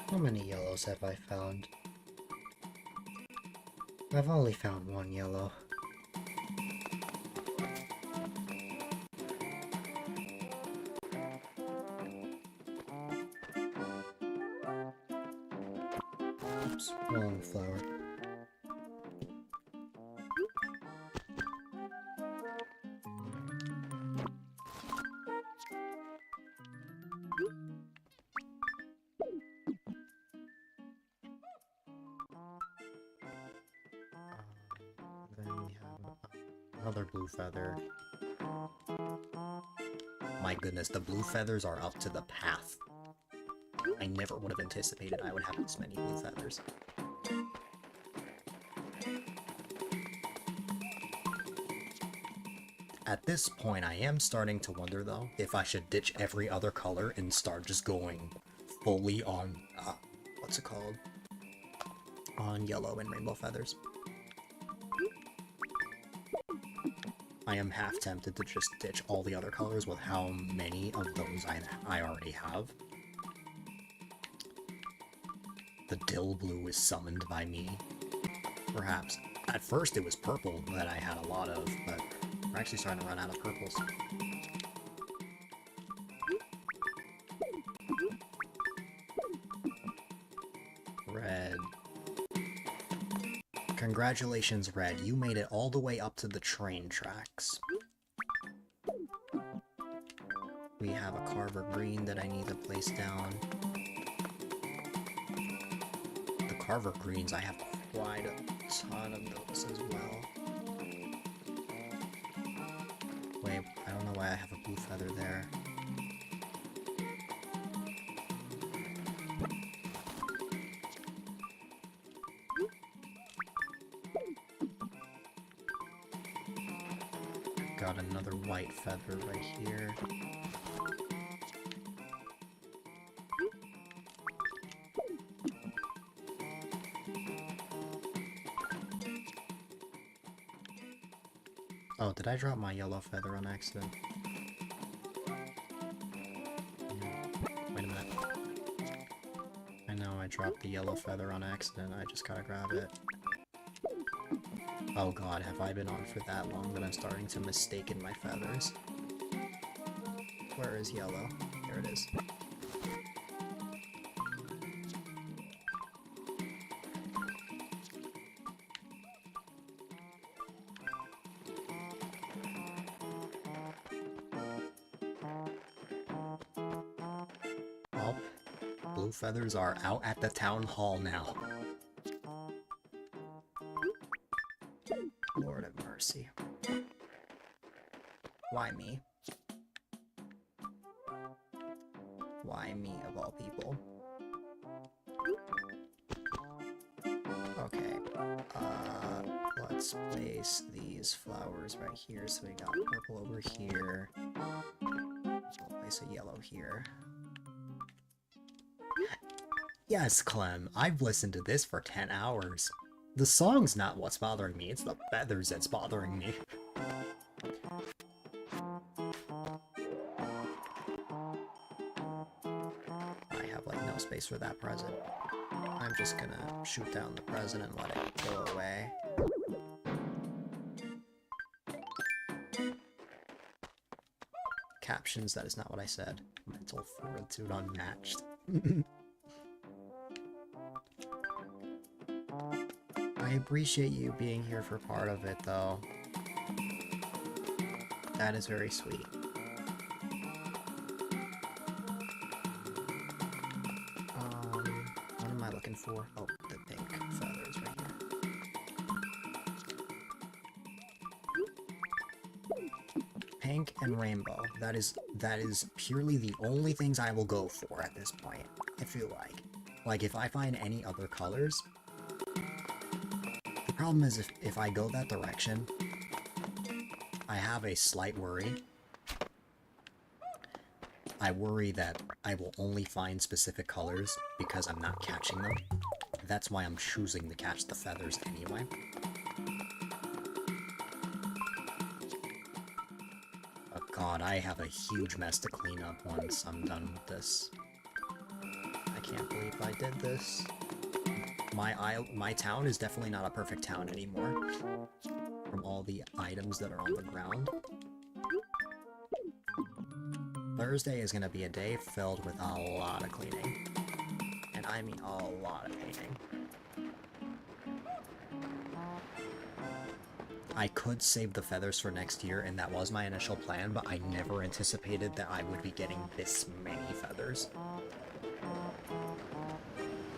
How many yellows have I found? I've only found one yellow. Oops, wrong flower. Then we have another blue feather. My goodness, the blue feathers are up to the path. I never would have anticipated I would have this many blue feathers. At this point, I am starting to wonder, though, if I should ditch every other color and start just going fully on, what's it called? On yellow and rainbow feathers. I am half tempted to just ditch all the other colors with how many of those I already have. The dill blue is summoned by me. Perhaps. At first it was purple that I had a lot of, but we're actually starting to run out of purples. Red. Congratulations, Red. You made it all the way up to the train tracks. We have a Carver Green that I need to place down. The Carver Greens, I have quite a ton of those as well. Wait, I don't know why I have a blue feather there. Got another white feather right here. Oh, did I drop my yellow feather on accident? Wait a minute. I know I dropped the yellow feather on accident, I just gotta grab it. Oh god, have I been on for that long that I'm starting to mistaken my feathers? Where is yellow? Here it is. Well, blue feathers are out at the town hall now. Lord have mercy. Why me? Why me, of all people? Okay, let's place these flowers right here. So we got purple over here. We'll place a yellow here. Yes, Clem, I've listened to this for 10 hours. The song's not what's bothering me, it's the feathers that's bothering me. I have, like, no space for that present. I'm just gonna shoot down the present and let it go away. Captions, that is not what I said. Mental fortitude unmatched. I appreciate you being here for part of it, though. That is very sweet. What am I looking for? Oh, the pink feathers right here. Pink and rainbow. That is purely the only things I will go for at this point, I feel like. Like, if I find any other colors... The problem is if I go that direction, I have a slight worry. I worry that I will only find specific colors because I'm not catching them. That's why I'm choosing to catch the feathers anyway. Oh god, I have a huge mess to clean up once I'm done with this. I can't believe I did this. My town is definitely not a perfect town anymore. From all the items that are on the ground. Thursday is gonna be a day filled with a lot of cleaning. And I mean a lot of cleaning. I could save the feathers for next year, and that was my initial plan, but I never anticipated that I would be getting this many feathers.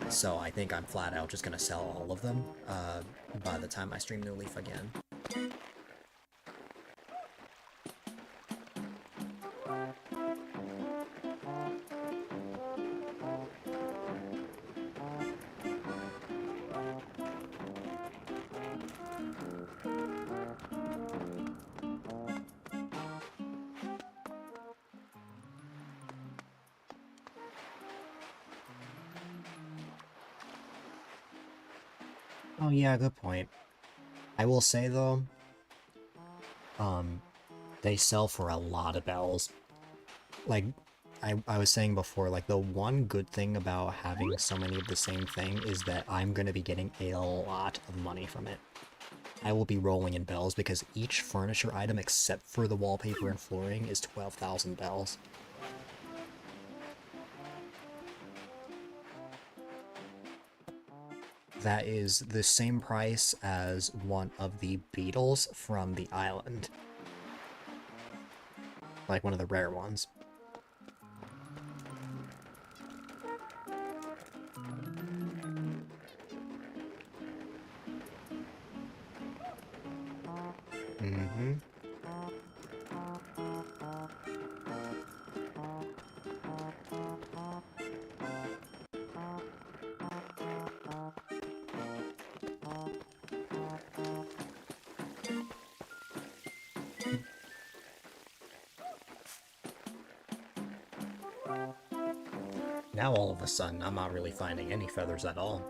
So I think I'm flat out just gonna sell all of them by the time I stream New Leaf again. Oh yeah, good point. I will say though, um, they sell for a lot of bells. Like, I was saying before, like, the one good thing about having so many of the same thing is that I'm gonna be getting a lot of money from it. I will be rolling in bells because each furniture item except for the wallpaper and flooring is 12,000 bells. That is the same price as one of the beetles from the island. Like one of the rare ones. Mm-hmm. Now all of a sudden, I'm not really finding any feathers at all.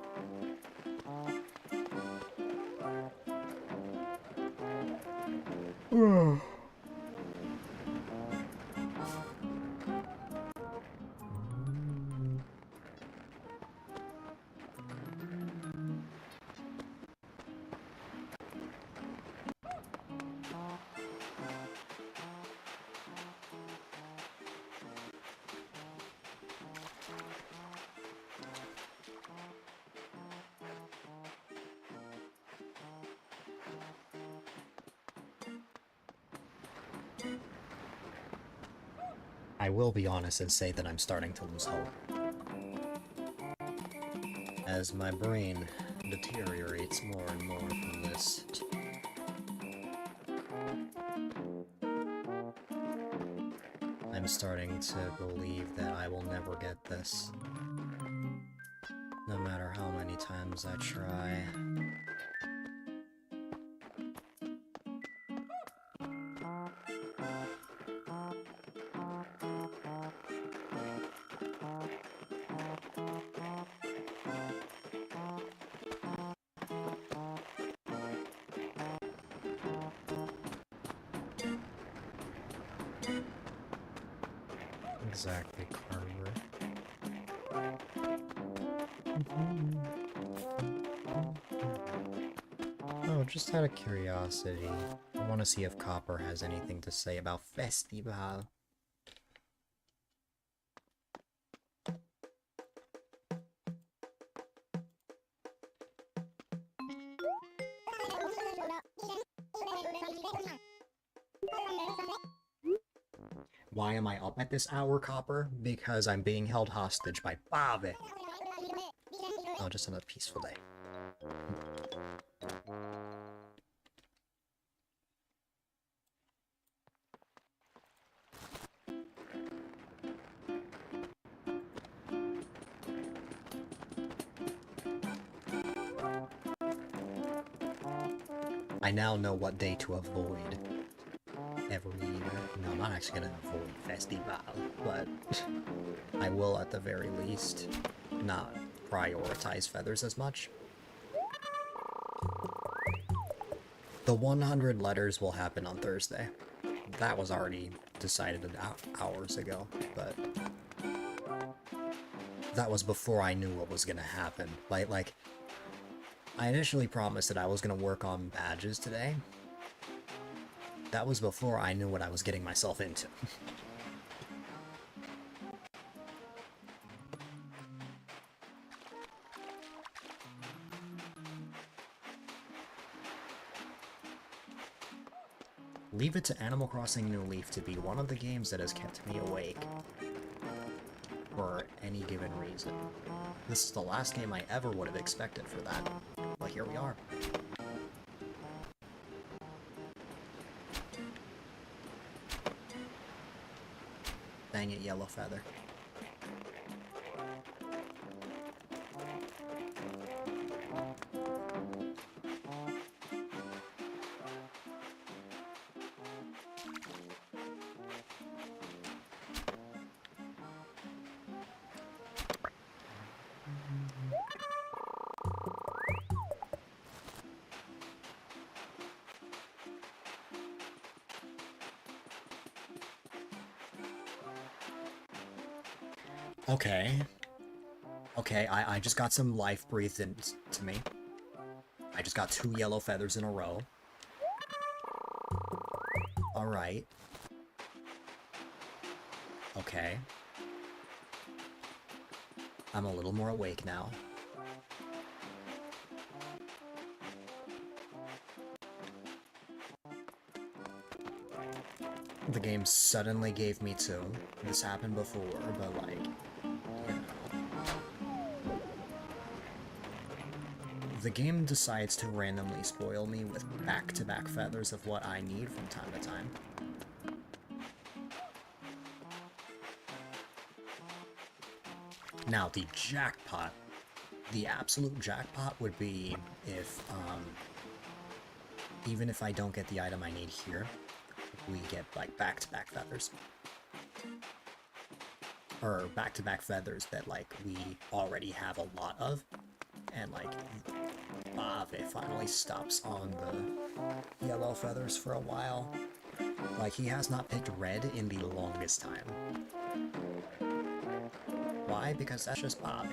I will be honest and say that I'm starting to lose hope. As my brain deteriorates more and more from this. I'm starting to believe that I will never get this. No matter how many times I try. Exactly, Carver. Oh, just out of curiosity, I want to see if Copper has anything to say about Festival. Why am I up at this hour, Copper? Because I'm being held hostage by Bave. Oh, just another peaceful day. I now know what day to avoid every year. No, I'm not actually gonna avoid Festival, but I will at the very least not prioritize feathers as much. The 100 letters will happen on Thursday. That was already decided hours ago, but that was before I knew what was gonna happen. Like, I initially promised that I was gonna work on badges today. That was before I knew what I was getting myself into. Leave it to Animal Crossing New Leaf to be one of the games that has kept me awake for any given reason. This is the last game I ever would have expected for that, but here we are. Dang it, Yellow Feather. Okay. Okay, I just got some life breathed into me. I just got 2 yellow feathers in a row. Alright. Okay. I'm a little more awake now. The game suddenly gave me 2. This happened before, but like, you know. The game decides to randomly spoil me with back-to-back feathers of what I need from time to time. Now, the jackpot, the absolute jackpot would be if, even if I don't get the item I need here, we get, like, back-to-back feathers. Or back-to-back feathers that, like, we already have a lot of. And, like, Ave finally stops on the yellow feathers for a while. Like, he has not picked red in the longest time. Why? Because that's just Bobby.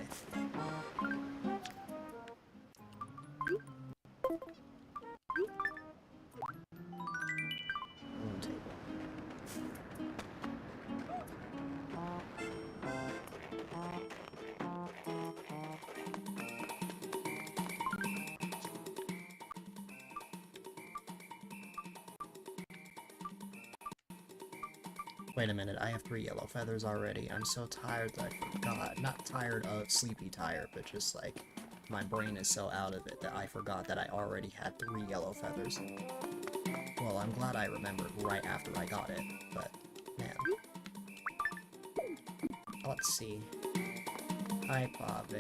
Wait a minute, I have 3 yellow feathers already. I'm so tired that I forgot. Not tired of sleepy tired, but just like my brain is so out of it that I forgot that I already had 3 yellow feathers. Well, I'm glad I remembered right after I got it, but man. Let's see. Hi, Bobby.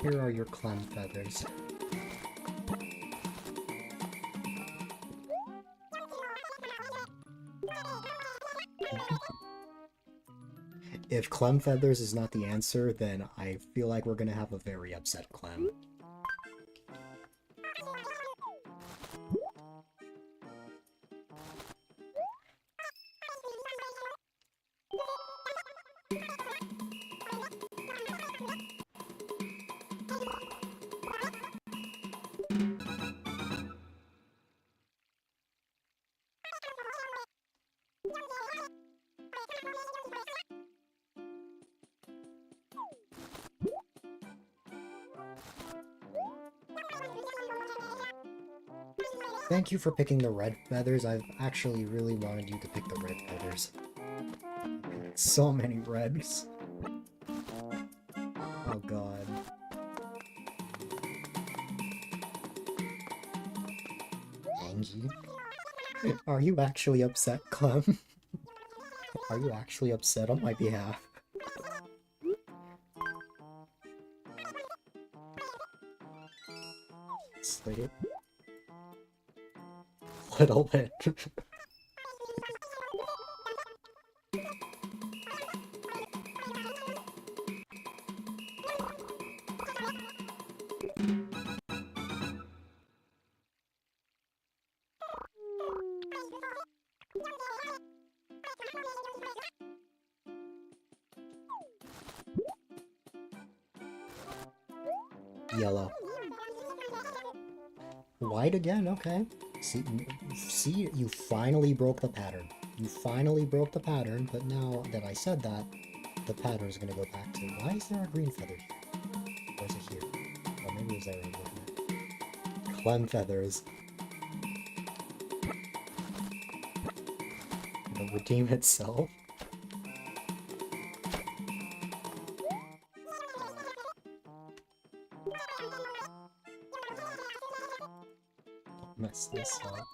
Here are your clam feathers. If Clem Feathers is not the answer, then I feel like we're gonna have a very upset Clem. Thank you for picking the red feathers. I've actually really wanted you to pick the red feathers. So many reds. Oh god. Angie? Are you actually upset, Clem? Are you actually upset on my behalf? Honestly. Little bit. Yellow. White again, okay. See, you finally broke the pattern. You finally broke the pattern, but now that I said that, the pattern is gonna go back to, why is there a green feather here? Or is it here? Or maybe it was there originally. Clem feathers. It'll redeem itself. Don't mess this up.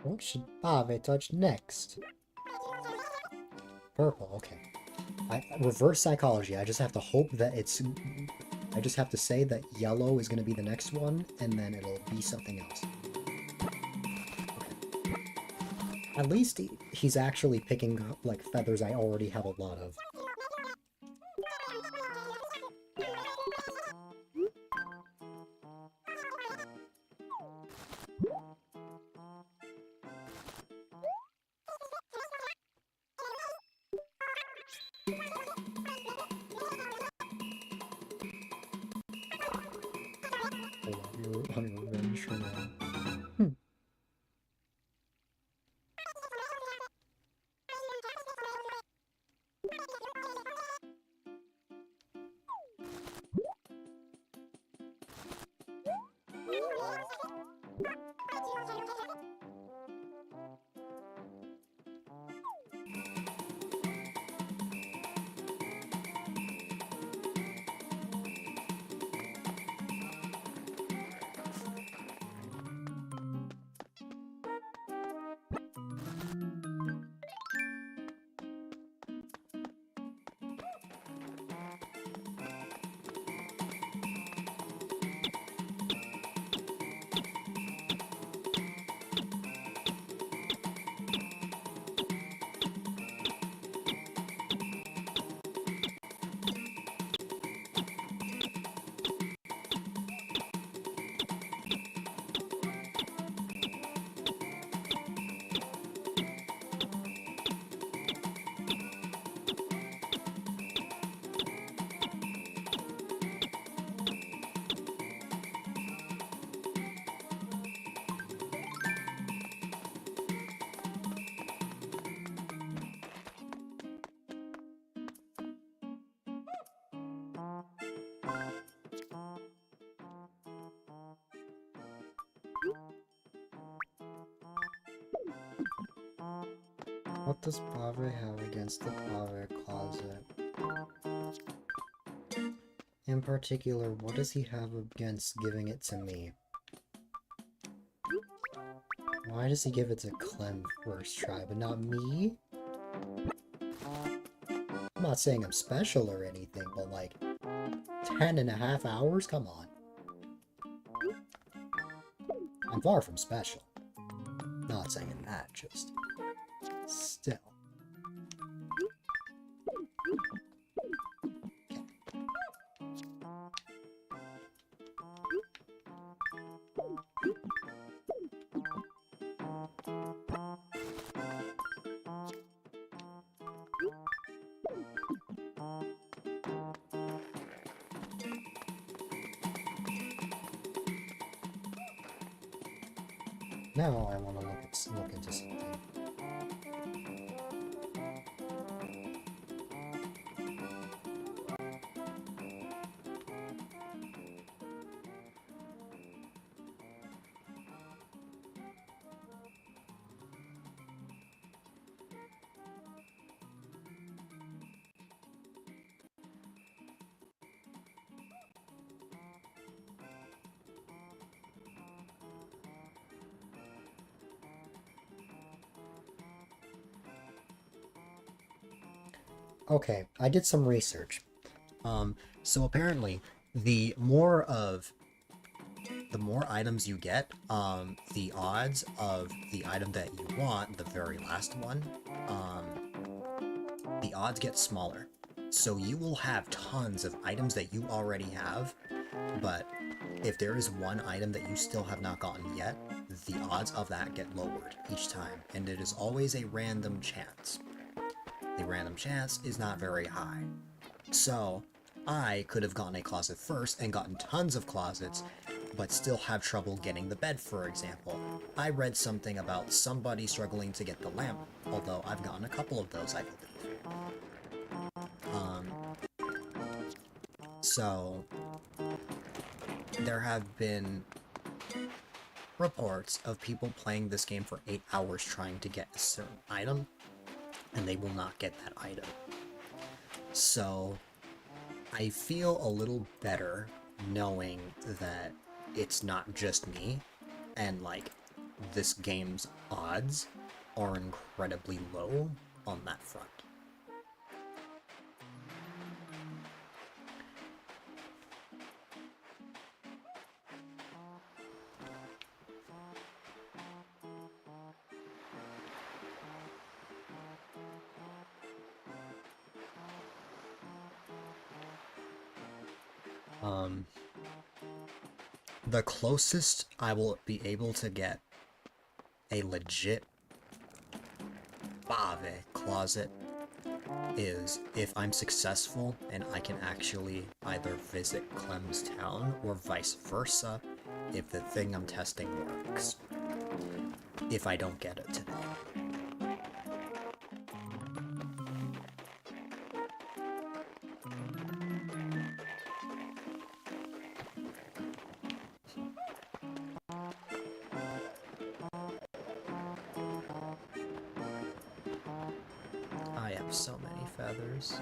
What should Ave touch next? Purple, okay. Reverse psychology. I just have to hope that it's... I just have to say that yellow is going to be the next one, and then it'll be something else. Okay. At least he's actually picking up, like, feathers I already have a lot of. You're on revenge for now. What does Pave have against the Pave closet? In particular, what does he have against giving it to me? Why does he give it to Clem first try, but not me? I'm not saying I'm special or anything, but like, 10.5 hours? Come on. I'm far from special. Not saying that, just... still. Now I want to look into something. Okay, I did some research. So apparently, the more of the more items you get, the odds of the item that you want, the very last one, the odds get smaller. So you will have tons of items that you already have, but if there is one item that you still have not gotten yet, the odds of that get lowered each time, and it is always a random chance. The random chance is not very high. So, I could have gotten a closet first and gotten tons of closets, but still have trouble getting the bed, for example. I read something about somebody struggling to get the lamp, although I've gotten a couple of those, I believe. So, there have been reports of people playing this game for 8 hours trying to get a certain item, and they will not get that item. So, I feel a little better knowing that it's not just me, and like, this game's odds are incredibly low on that front. Um, the closest I will be able to get a legit Bave closet is if I'm successful and I can actually either visit Clem's town or vice versa if the thing I'm testing works. If I don't get it today. I have so many feathers.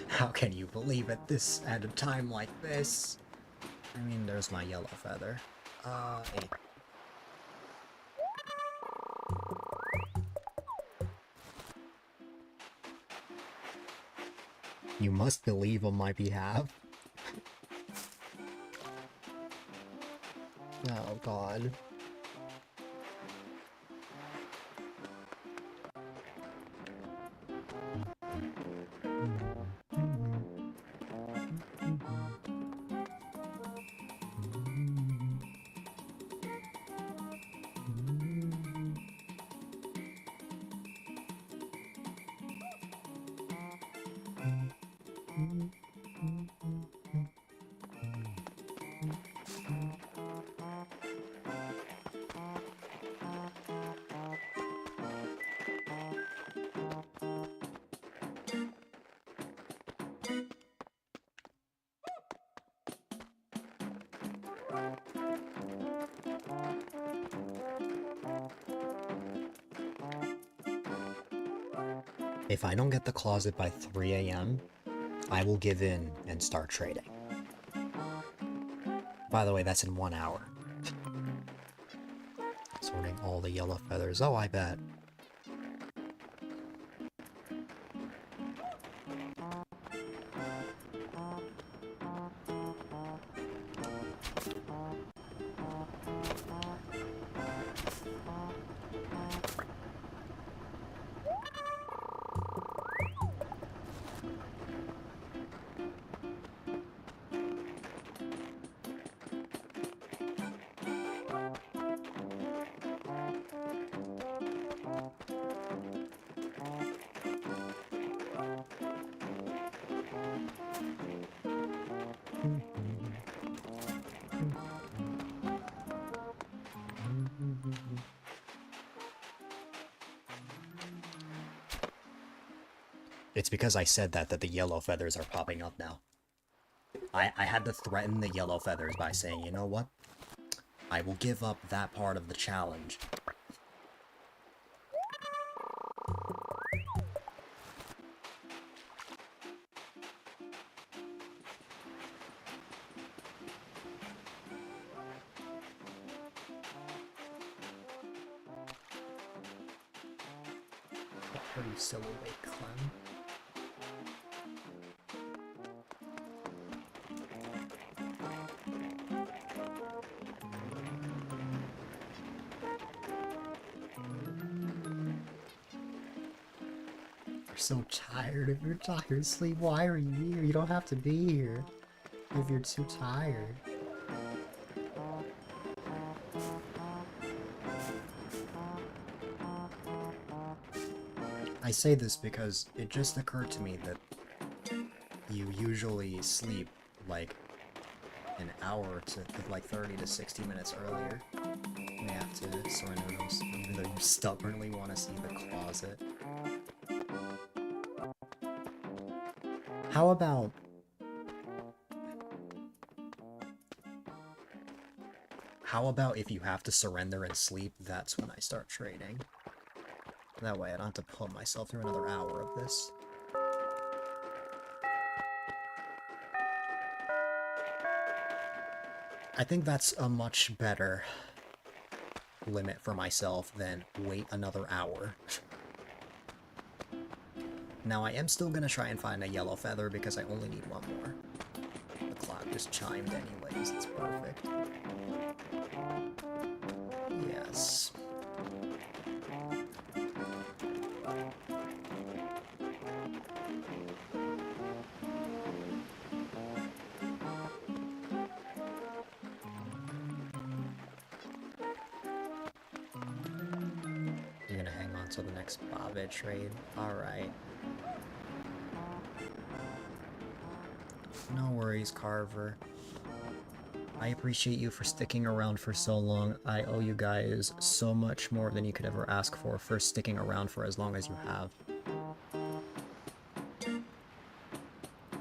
How can you believe it this at a time like this? I mean, there's my yellow feather. Eight. You must believe on my behalf. Oh god. If I don't get the closet by 3 a.m., I will give in and start trading. By the way, that's in 1 hour. Sorting all the yellow feathers. Oh, I bet. It's because I said that the yellow feathers are popping up now. I had to threaten the yellow feathers by saying, you know what? I will give up that part of the challenge. Are you still awake, Clem? You're so tired. If you're tired, sleep. Why are you here? You don't have to be here if you're too tired. I say this because it just occurred to me that you usually sleep like an hour to like 30 to 60 minutes earlier. We have to surrender those, even though you stubbornly want to see the closet. How about... How about if you have to surrender and sleep, that's when I start trading. That way I don't have to put myself through another hour of this. I think that's a much better limit for myself than wait another hour. Now I am still gonna try and find a yellow feather because I only need one more. The clock just chimed anyways, it's perfect. Yes. You're gonna hang on to the next Bobbit trade? Alright. No worries, Carver. I appreciate you for sticking around for so long. I owe you guys so much more than you could ever ask for sticking around for as long as you have.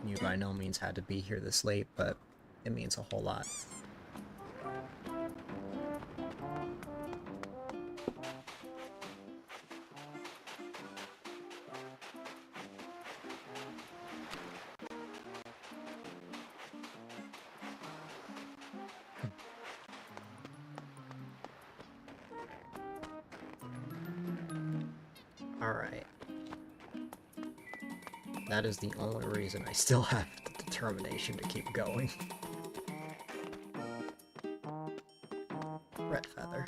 You by no means had to be here this late, but it means a whole lot. Alright. That is the only reason I still have the determination to keep going. Red feather.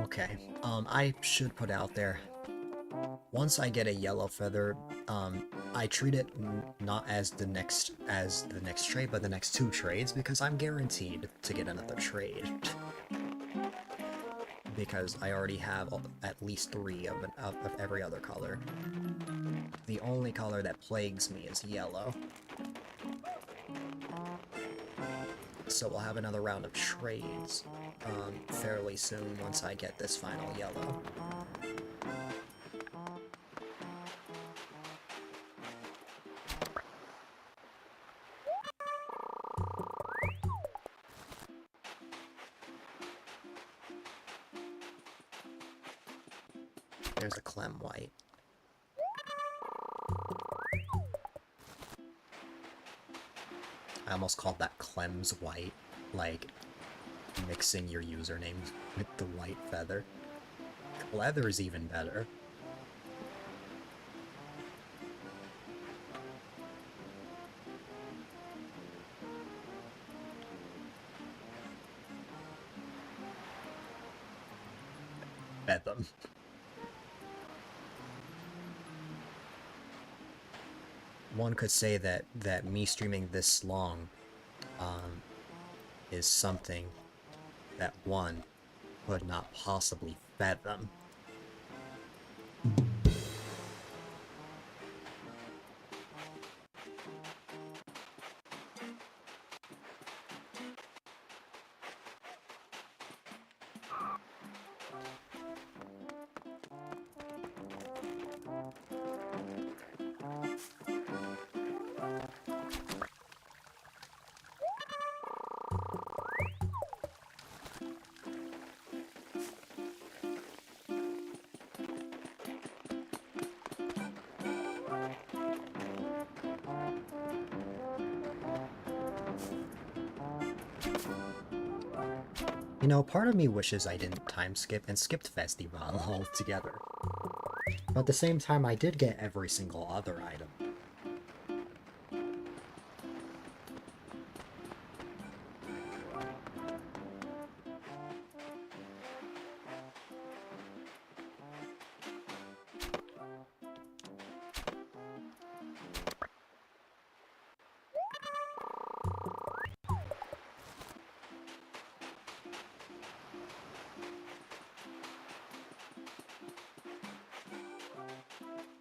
Okay, I should put out there, once I get a yellow feather, I treat it not as the next trade, but the next 2 trades, because I'm guaranteed to get another trade. Because I already have at least 3 of every other color. The only color that plagues me is yellow. So we'll have another round of trades fairly soon once I get this final yellow. There's a Clem White. I almost called that Clem's White, like mixing your username with the white feather. Leather's even better. Bet them. One could say that me streaming this long is something that one could not possibly fathom. You know, part of me wishes I didn't time skip and skipped Festival altogether. But at the same time, I did get every single other item.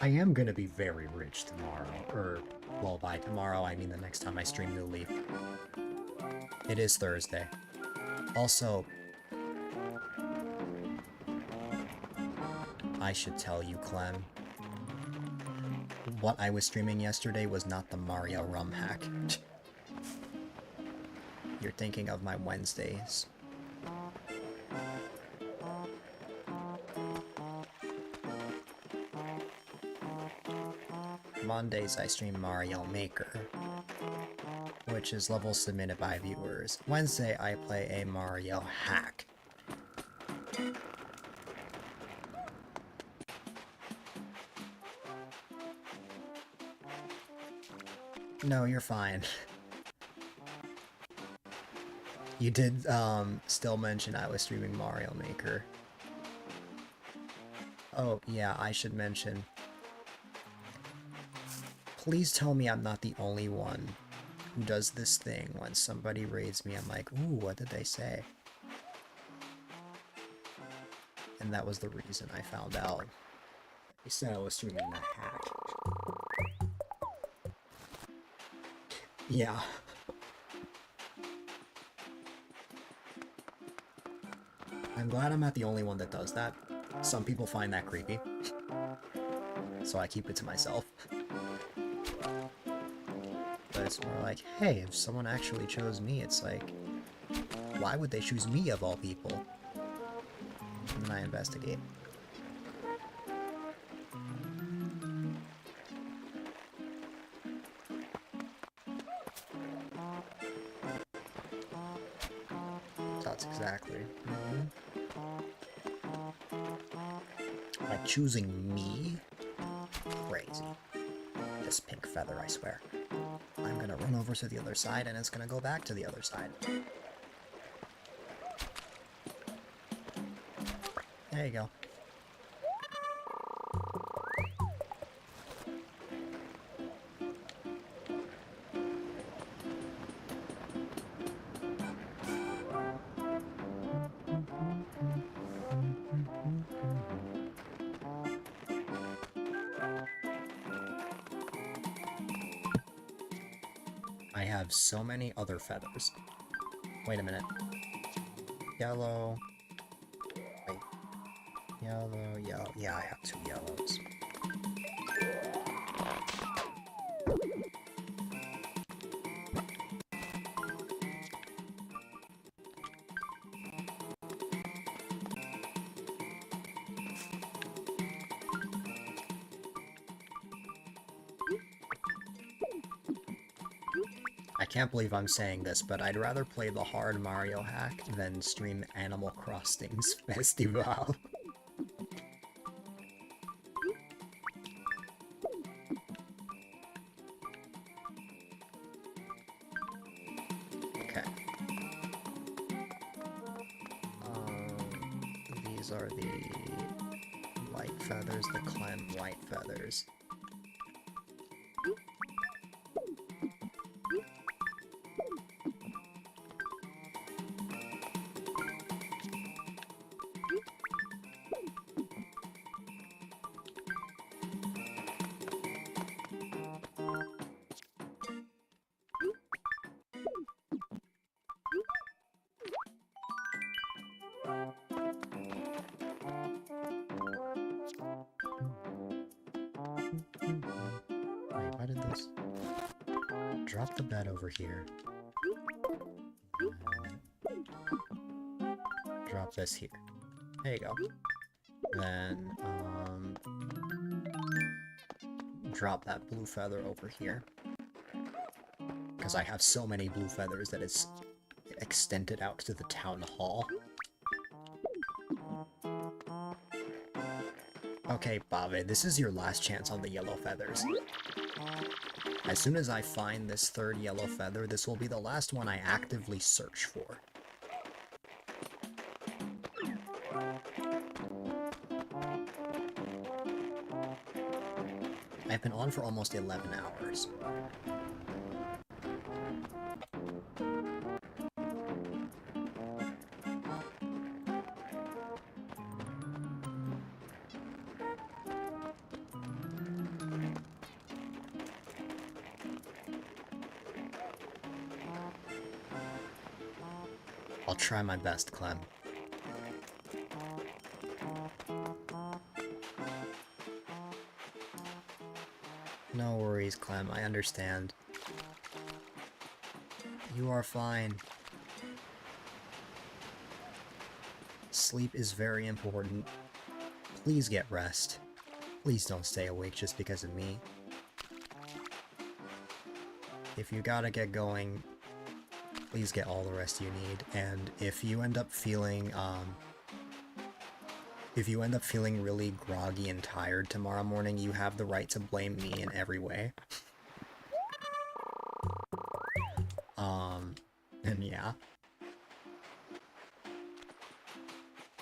I am gonna be very rich tomorrow, or, well, by tomorrow, I mean the next time I stream New Leaf. It is Thursday. Also, I should tell you, Clem, what I was streaming yesterday was not the Mario rum hack. You're thinking of my Wednesdays. Mondays I stream Mario Maker, which is levels submitted by viewers. Wednesday I play a Mario hack. No, you're fine. You did, still mention I was streaming Mario Maker. Oh, yeah, I should mention. Please tell me I'm not the only one who does this thing when somebody raids me. I'm like, ooh, what did they say? And that was the reason I found out. They said I was streaming the hack. Yeah. I'm glad I'm not the only one that does that. Some people find that creepy. So I keep it to myself. But it's more like, hey, if someone actually chose me, it's like, why would they choose me of all people? And then I investigate. That's exactly. Like choosing me? Crazy. This pink feather, I swear. I'm gonna run over to the other side and it's gonna go back to the other side. There you go. I have so many other feathers. Wait a minute. Yellow. Wait. Yellow, yellow. Yeah, I have 2 yellows. I can't believe I'm saying this, but I'd rather play the hard Mario hack than stream Animal Crossing's Festival. Okay. These are the white feathers, the Clem white feathers. Wait, why did this? Drop the bed over here. Drop this here. There you go. Then, drop that blue feather over here. Because I have so many blue feathers that extend it out to the town hall. Okay, Bave, this is your last chance on the yellow feathers. As soon as I find this third yellow feather, this will be the last one I actively search for. I've been on for almost 11 hours. I'll try my best, Clem. No worries, Clem, I understand. You are fine. Sleep is very important. Please get rest. Please don't stay awake just because of me. If you gotta get going, please get all the rest you need, and if you end up feeling really groggy and tired tomorrow morning, you have the right to blame me in every way. And yeah.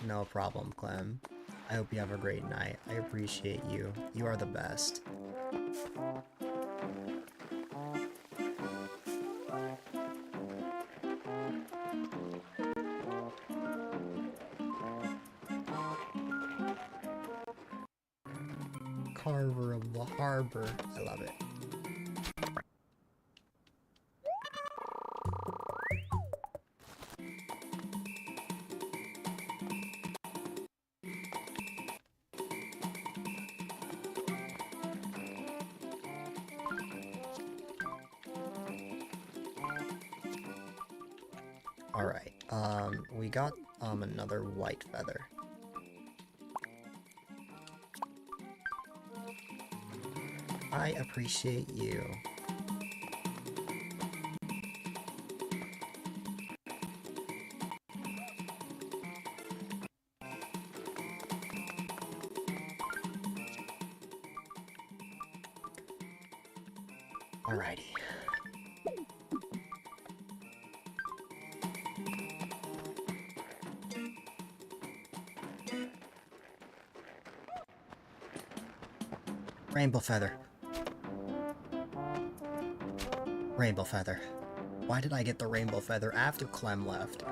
No problem, Clem. I hope you have a great night. I appreciate you. You are the best. Carver of the Harbor. I love it. Alright, we got, another white feather. I appreciate you. Alrighty. Rainbow feather. Rainbow feather. Why did I get the rainbow feather after Clem left?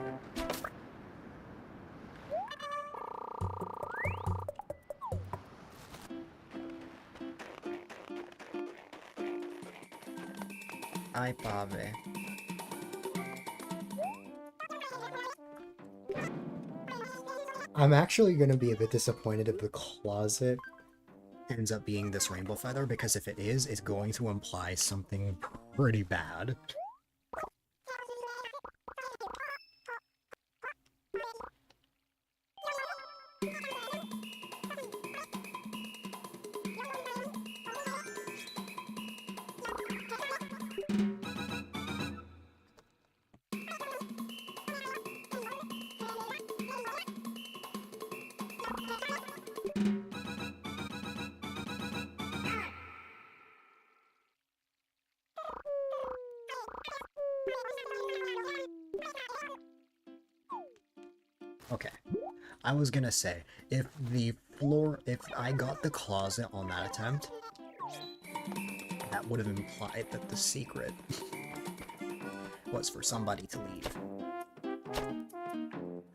Ay, pave. I'm actually gonna be a bit disappointed if the closet Ends up being this rainbow feather, because if it is, it's going to imply something pretty bad. Okay. I was gonna say, if I got the closet on that attempt, that would have implied that the secret was for somebody to leave.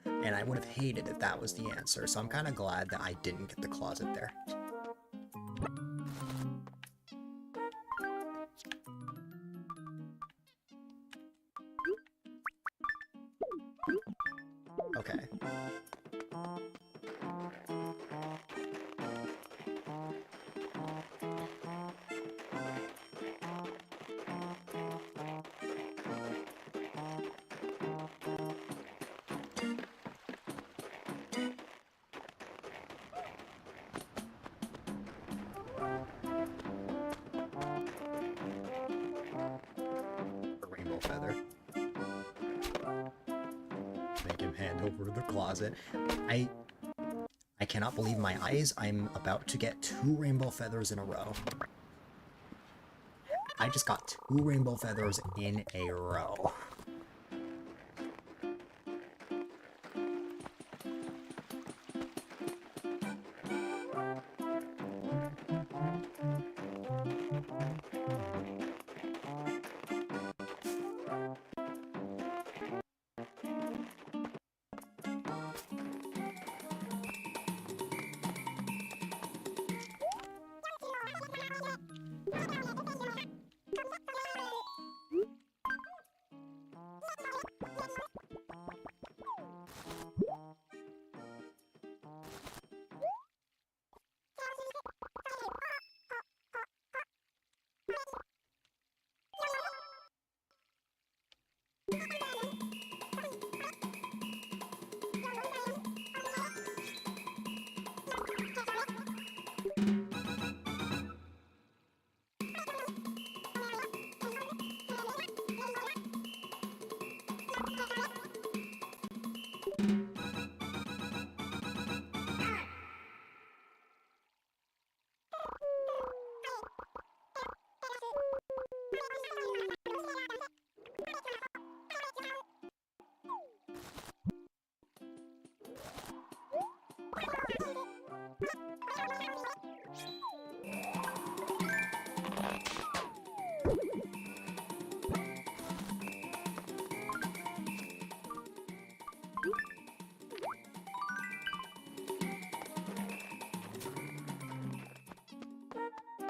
And I would have hated if that was the answer, so I'm kind of glad that I didn't get the closet there. Okay. The rainbow feather. over the closet. I I cannot believe my eyes. I'm about to get 2 rainbow feathers in a row. I just got 2 rainbow feathers in a row.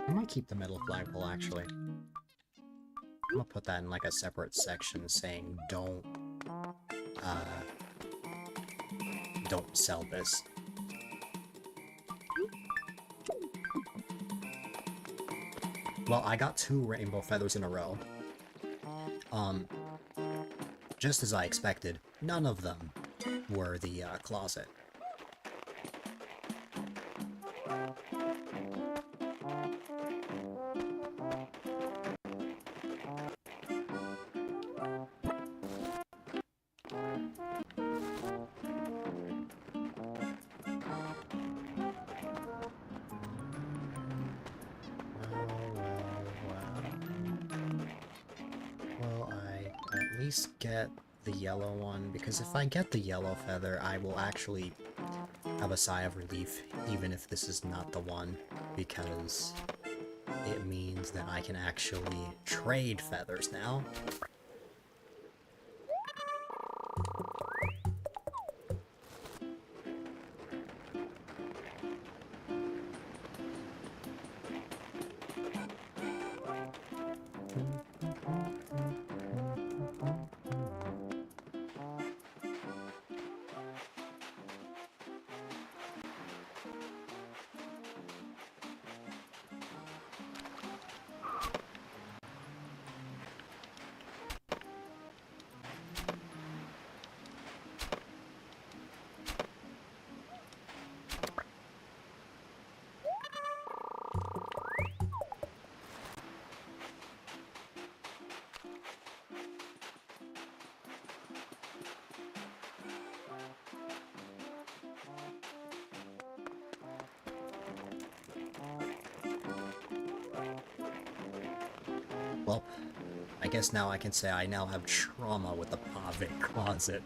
I might keep the metal flagpole, actually. I'm gonna put that in, like, a separate section saying, don't sell this. Well, I got 2 rainbow feathers in a row. Just as I expected, none of them were the, closet. Will I at least get the yellow one? Because if I get the yellow feather, I will actually have a sigh of relief, even if this is not the one, because it means that I can actually trade feathers now. Well, I guess now I can say I now have trauma with the Pave closet.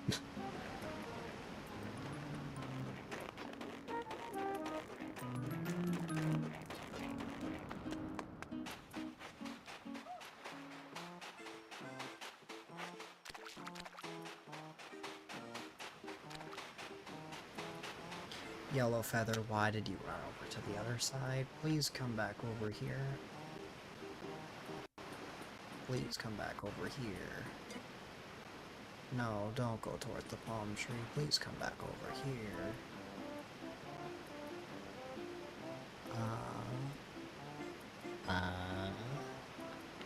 Yellow feather, why did you run over to the other side? Please come back over here. Please come back over here. No, don't go towards the palm tree. Please come back over here.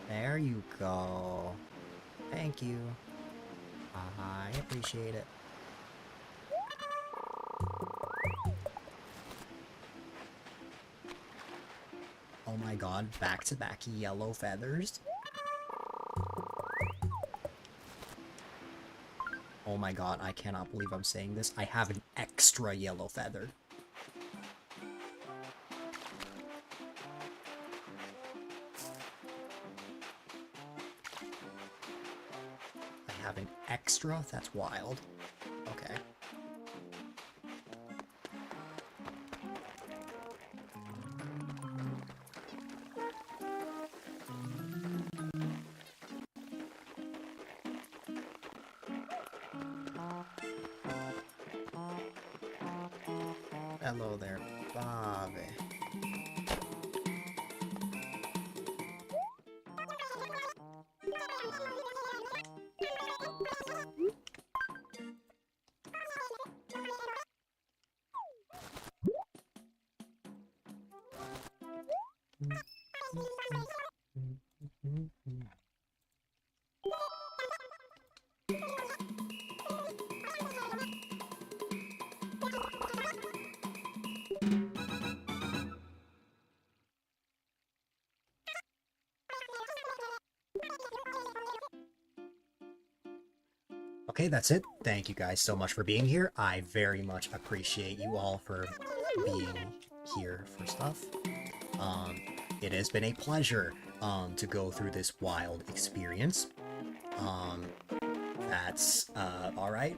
There you go. Thank you. I appreciate it. Oh my god, back-to-back yellow feathers? Oh my god, I cannot believe I'm saying this. I have an extra yellow feather. I have an extra? That's wild. Okay. Hello there, Bobby. Okay, that's it. Thank you guys so much for being here. I very much appreciate you all for being here for stuff. Um, it has been a pleasure to go through this wild experience. Um, that's all right.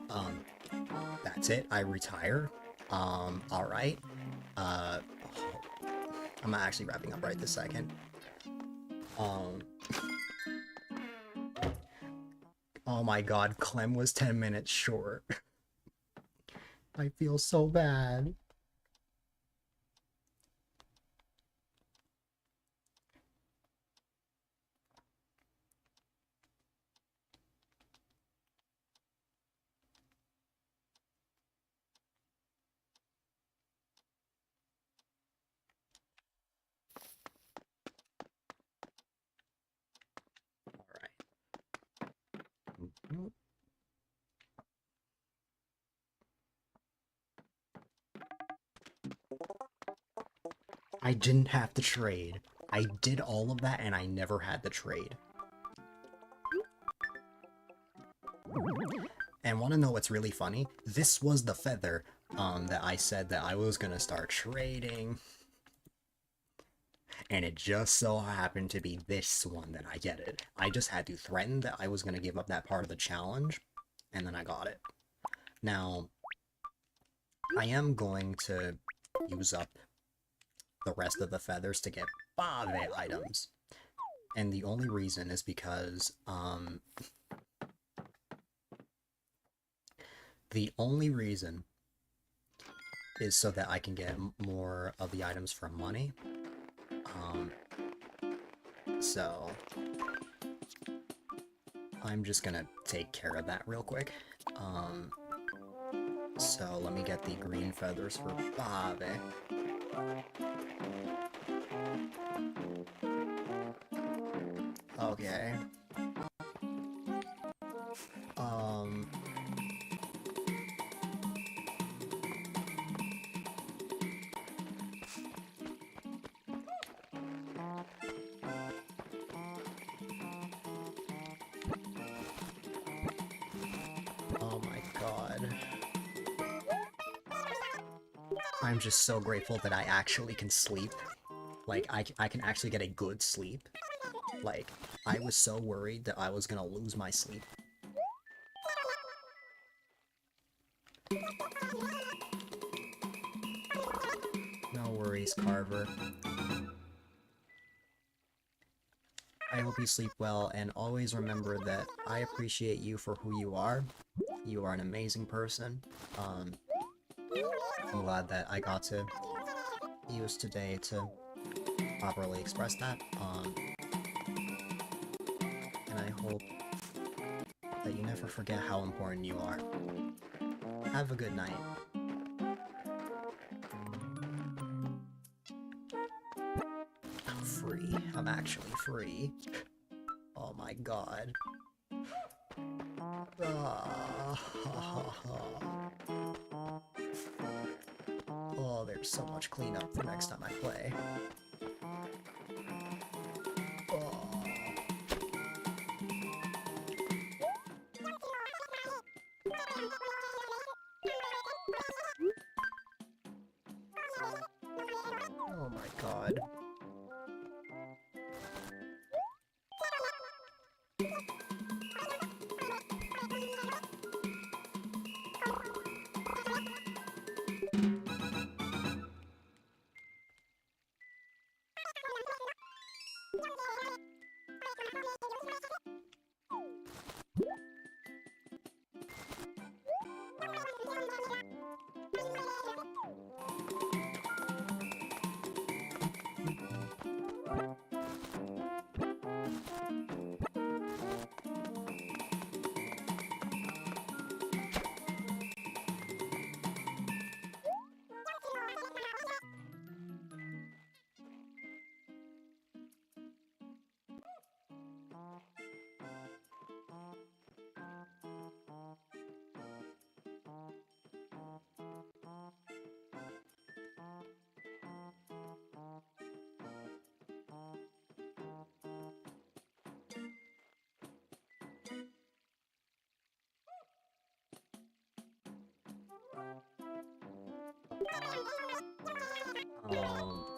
That's it. I retire. All right. Uh, I'm not actually wrapping up right this second. Um, oh my god, Clem was 10 minutes short. I feel so bad. All right. I didn't have to trade. I did all of that and I never had to trade. And want to know what's really funny? This was the feather that I said that I was gonna start trading. And it just so happened to be this one that I get it. I just had to threaten that I was gonna give up that part of the challenge, and then I got it. Now, I am going to use up the rest of the feathers to get 5 items. And the only reason is because, the only reason is so that I can get more of the items for money. So I'm just gonna take care of that real quick. So let me get the green feathers for Bobby. Okay. Um, oh my god. I'm just so grateful that I actually can sleep. Like, I can actually get a good sleep. Like, I was so worried that I was gonna lose my sleep. No worries, Carver. I hope you sleep well, and always remember that I appreciate you for who you are. You are an amazing person. I'm glad that I got to use today to properly express that. And I hope that you never forget how important you are. Have a good night. I'm free. I'm actually free. Oh my god. Ah, oh, there's so much cleanup for next time I play. Oh. Oh my god.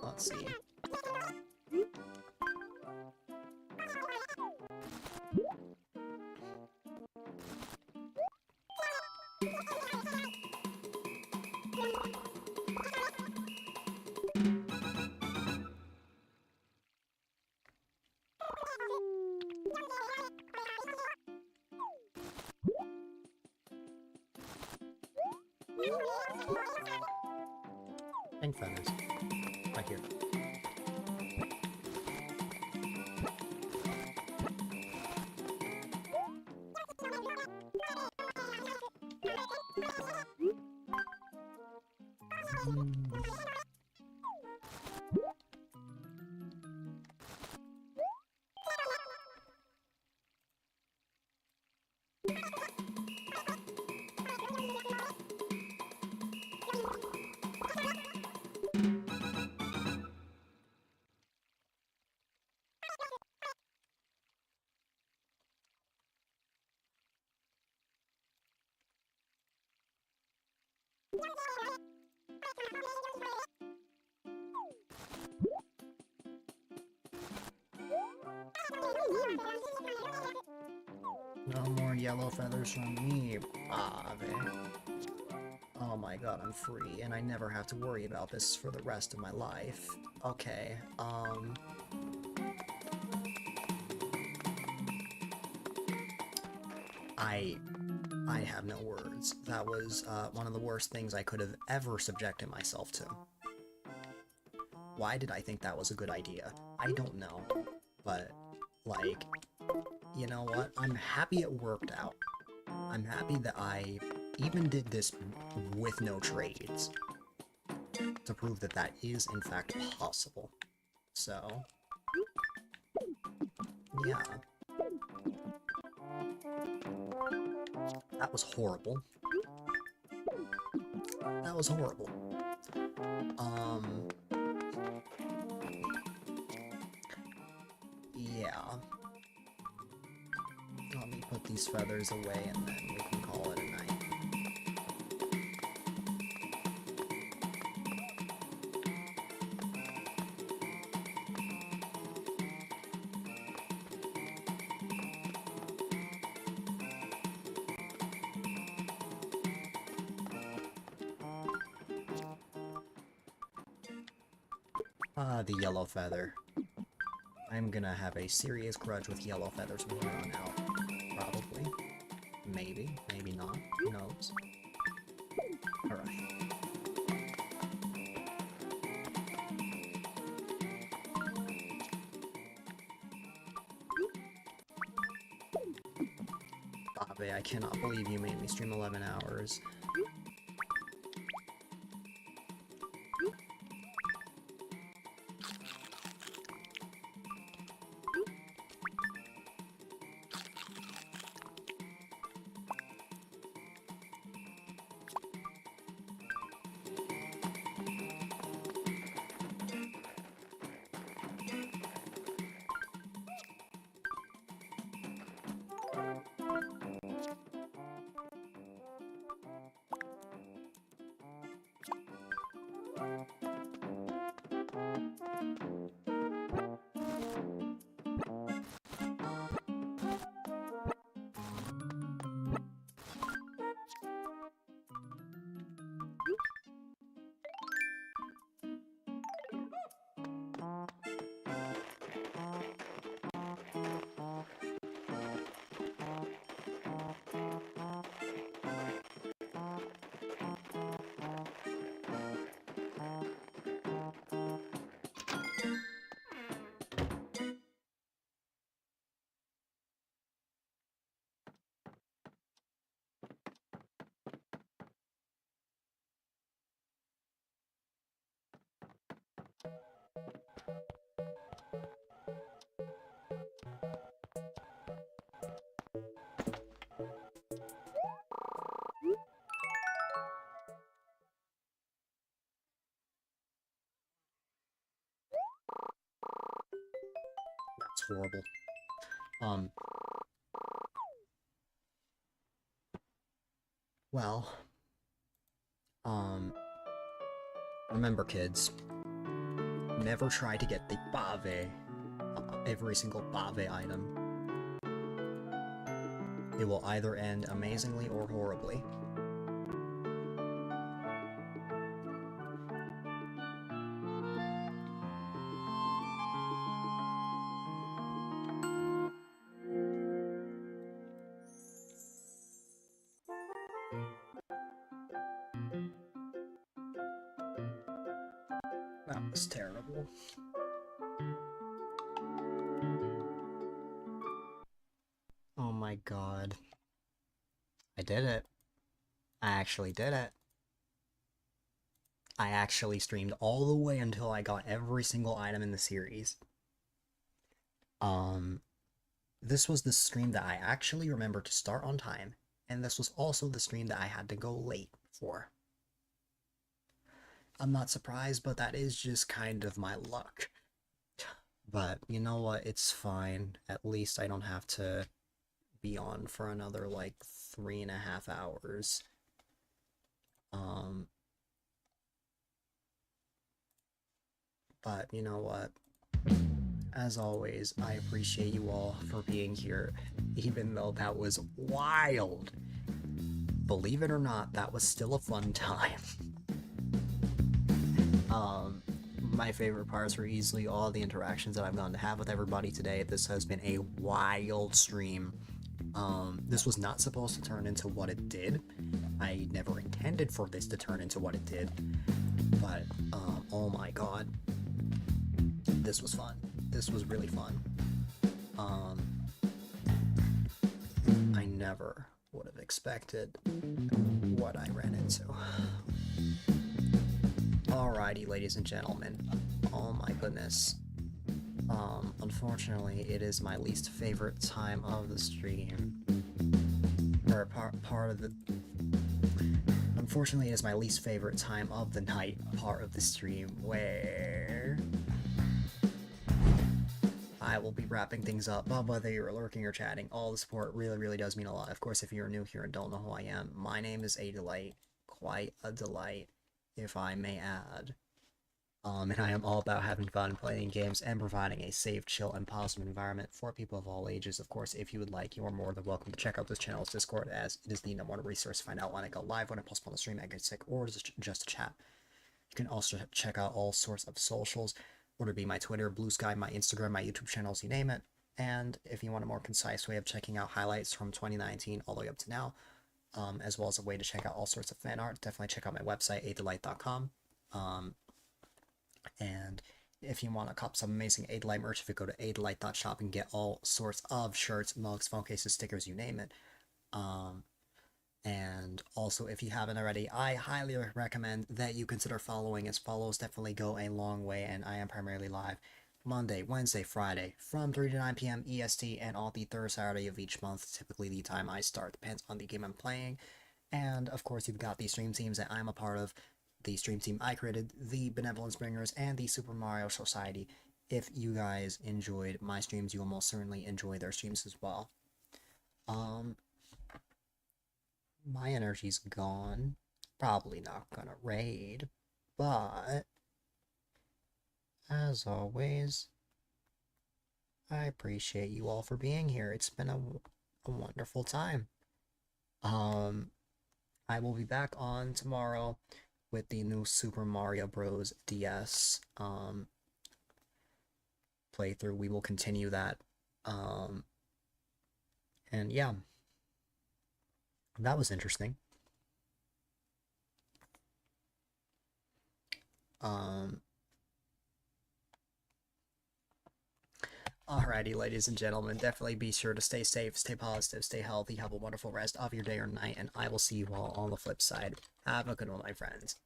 Let's see. Pink feathers. Right here. No more yellow feathers from me, Bobby. Oh my god, I'm free, and I never have to worry about this for the rest of my life. Okay, I have no words. That was, one of the worst things I could have ever subjected myself to. Why did I think that was a good idea? I don't know. But, like, you know what? I'm happy it worked out. I'm happy that I even did this with no trades. To prove that that is, in fact, possible. So, yeah. That was horrible. That was horrible. Yeah. Let me put these feathers away and then we can call it a night. Ah, the yellow feather. I'm gonna have a serious grudge with yellow feathers from here on out. Probably. Maybe. Maybe not. Who knows? Alright. Babe, I cannot believe you made me stream 11 hours. horrible. Um, well, um, remember kids, never try to get the bave, every single bave item. It will either end amazingly or horribly. That was terrible. Oh my god. I did it. I actually did it. I actually streamed all the way until I got every single item in the series. Um, this was the stream that I actually remembered to start on time, and this was also the stream that I had to go late for. I'm not surprised, but that is just kind of my luck. But you know what? It's fine. At least I don't have to be on for another like 3.5 hours. But you know what? As always, I appreciate you all for being here, even though that was wild. Believe it or not, that was still a fun time. My favorite parts were easily all the interactions that I've gotten to have with everybody today. This has been a wild stream. This was not supposed to turn into what it did. I never intended for this to turn into what it did. But, oh my god. This was fun. This was really fun. I never would have expected what I ran into. Alrighty, ladies and gentlemen. Oh my goodness. Unfortunately, it is my least favorite time of the stream. Or part of the... Unfortunately, it is my least favorite time of the night part of the stream, where... I will be wrapping things up, but whether you're lurking or chatting, all the support really does mean a lot. Of course, if you're new here and don't know who I am, my name is A-Dylite. Quite a delight, if I may add. And I am all about having fun, playing games, and providing a safe, chill, and positive environment for people of all ages. Of course, if you would like, you are more than welcome to check out this channel's Discord, as it is the #1 resource to find out when I go live, when I post on the stream, I get sick, or just to chat. You can also check out all sorts of socials, whether it be my Twitter, Blue Sky, my Instagram, my YouTube channels, you name it. And if you want a more concise way of checking out highlights from 2019 all the way up to now, as well as a way to check out all sorts of fan art, definitely check out my website, A-Dylite.com. And if you want to cop some amazing A-Dylite merch, if you go to A-Dylite.shop and get all sorts of shirts, mugs, phone cases, stickers, you name it. And also, if you haven't already, I highly recommend that you consider following, as follows definitely go a long way, and I am primarily live Monday, Wednesday, Friday, from 3 to 9 p.m. EST, and on the third Saturday of each month, typically the time I start, depends on the game I'm playing. And, of course, you've got the stream teams that I'm a part of, the stream team I created, the Benevolence Bringers, and the Super Mario Society. If you guys enjoyed my streams, you will most certainly enjoy their streams as well. My energy's gone. Probably not gonna raid, but as always, I appreciate you all for being here. It's been a wonderful time. I will be back on tomorrow with the new Super Mario Bros. DS playthrough. We will continue that. And yeah, that was interesting. Alrighty, ladies and gentlemen, definitely be sure to stay safe, stay positive, stay healthy, have a wonderful rest of your day or night, and I will see you all on the flip side. Have a good one, my friends.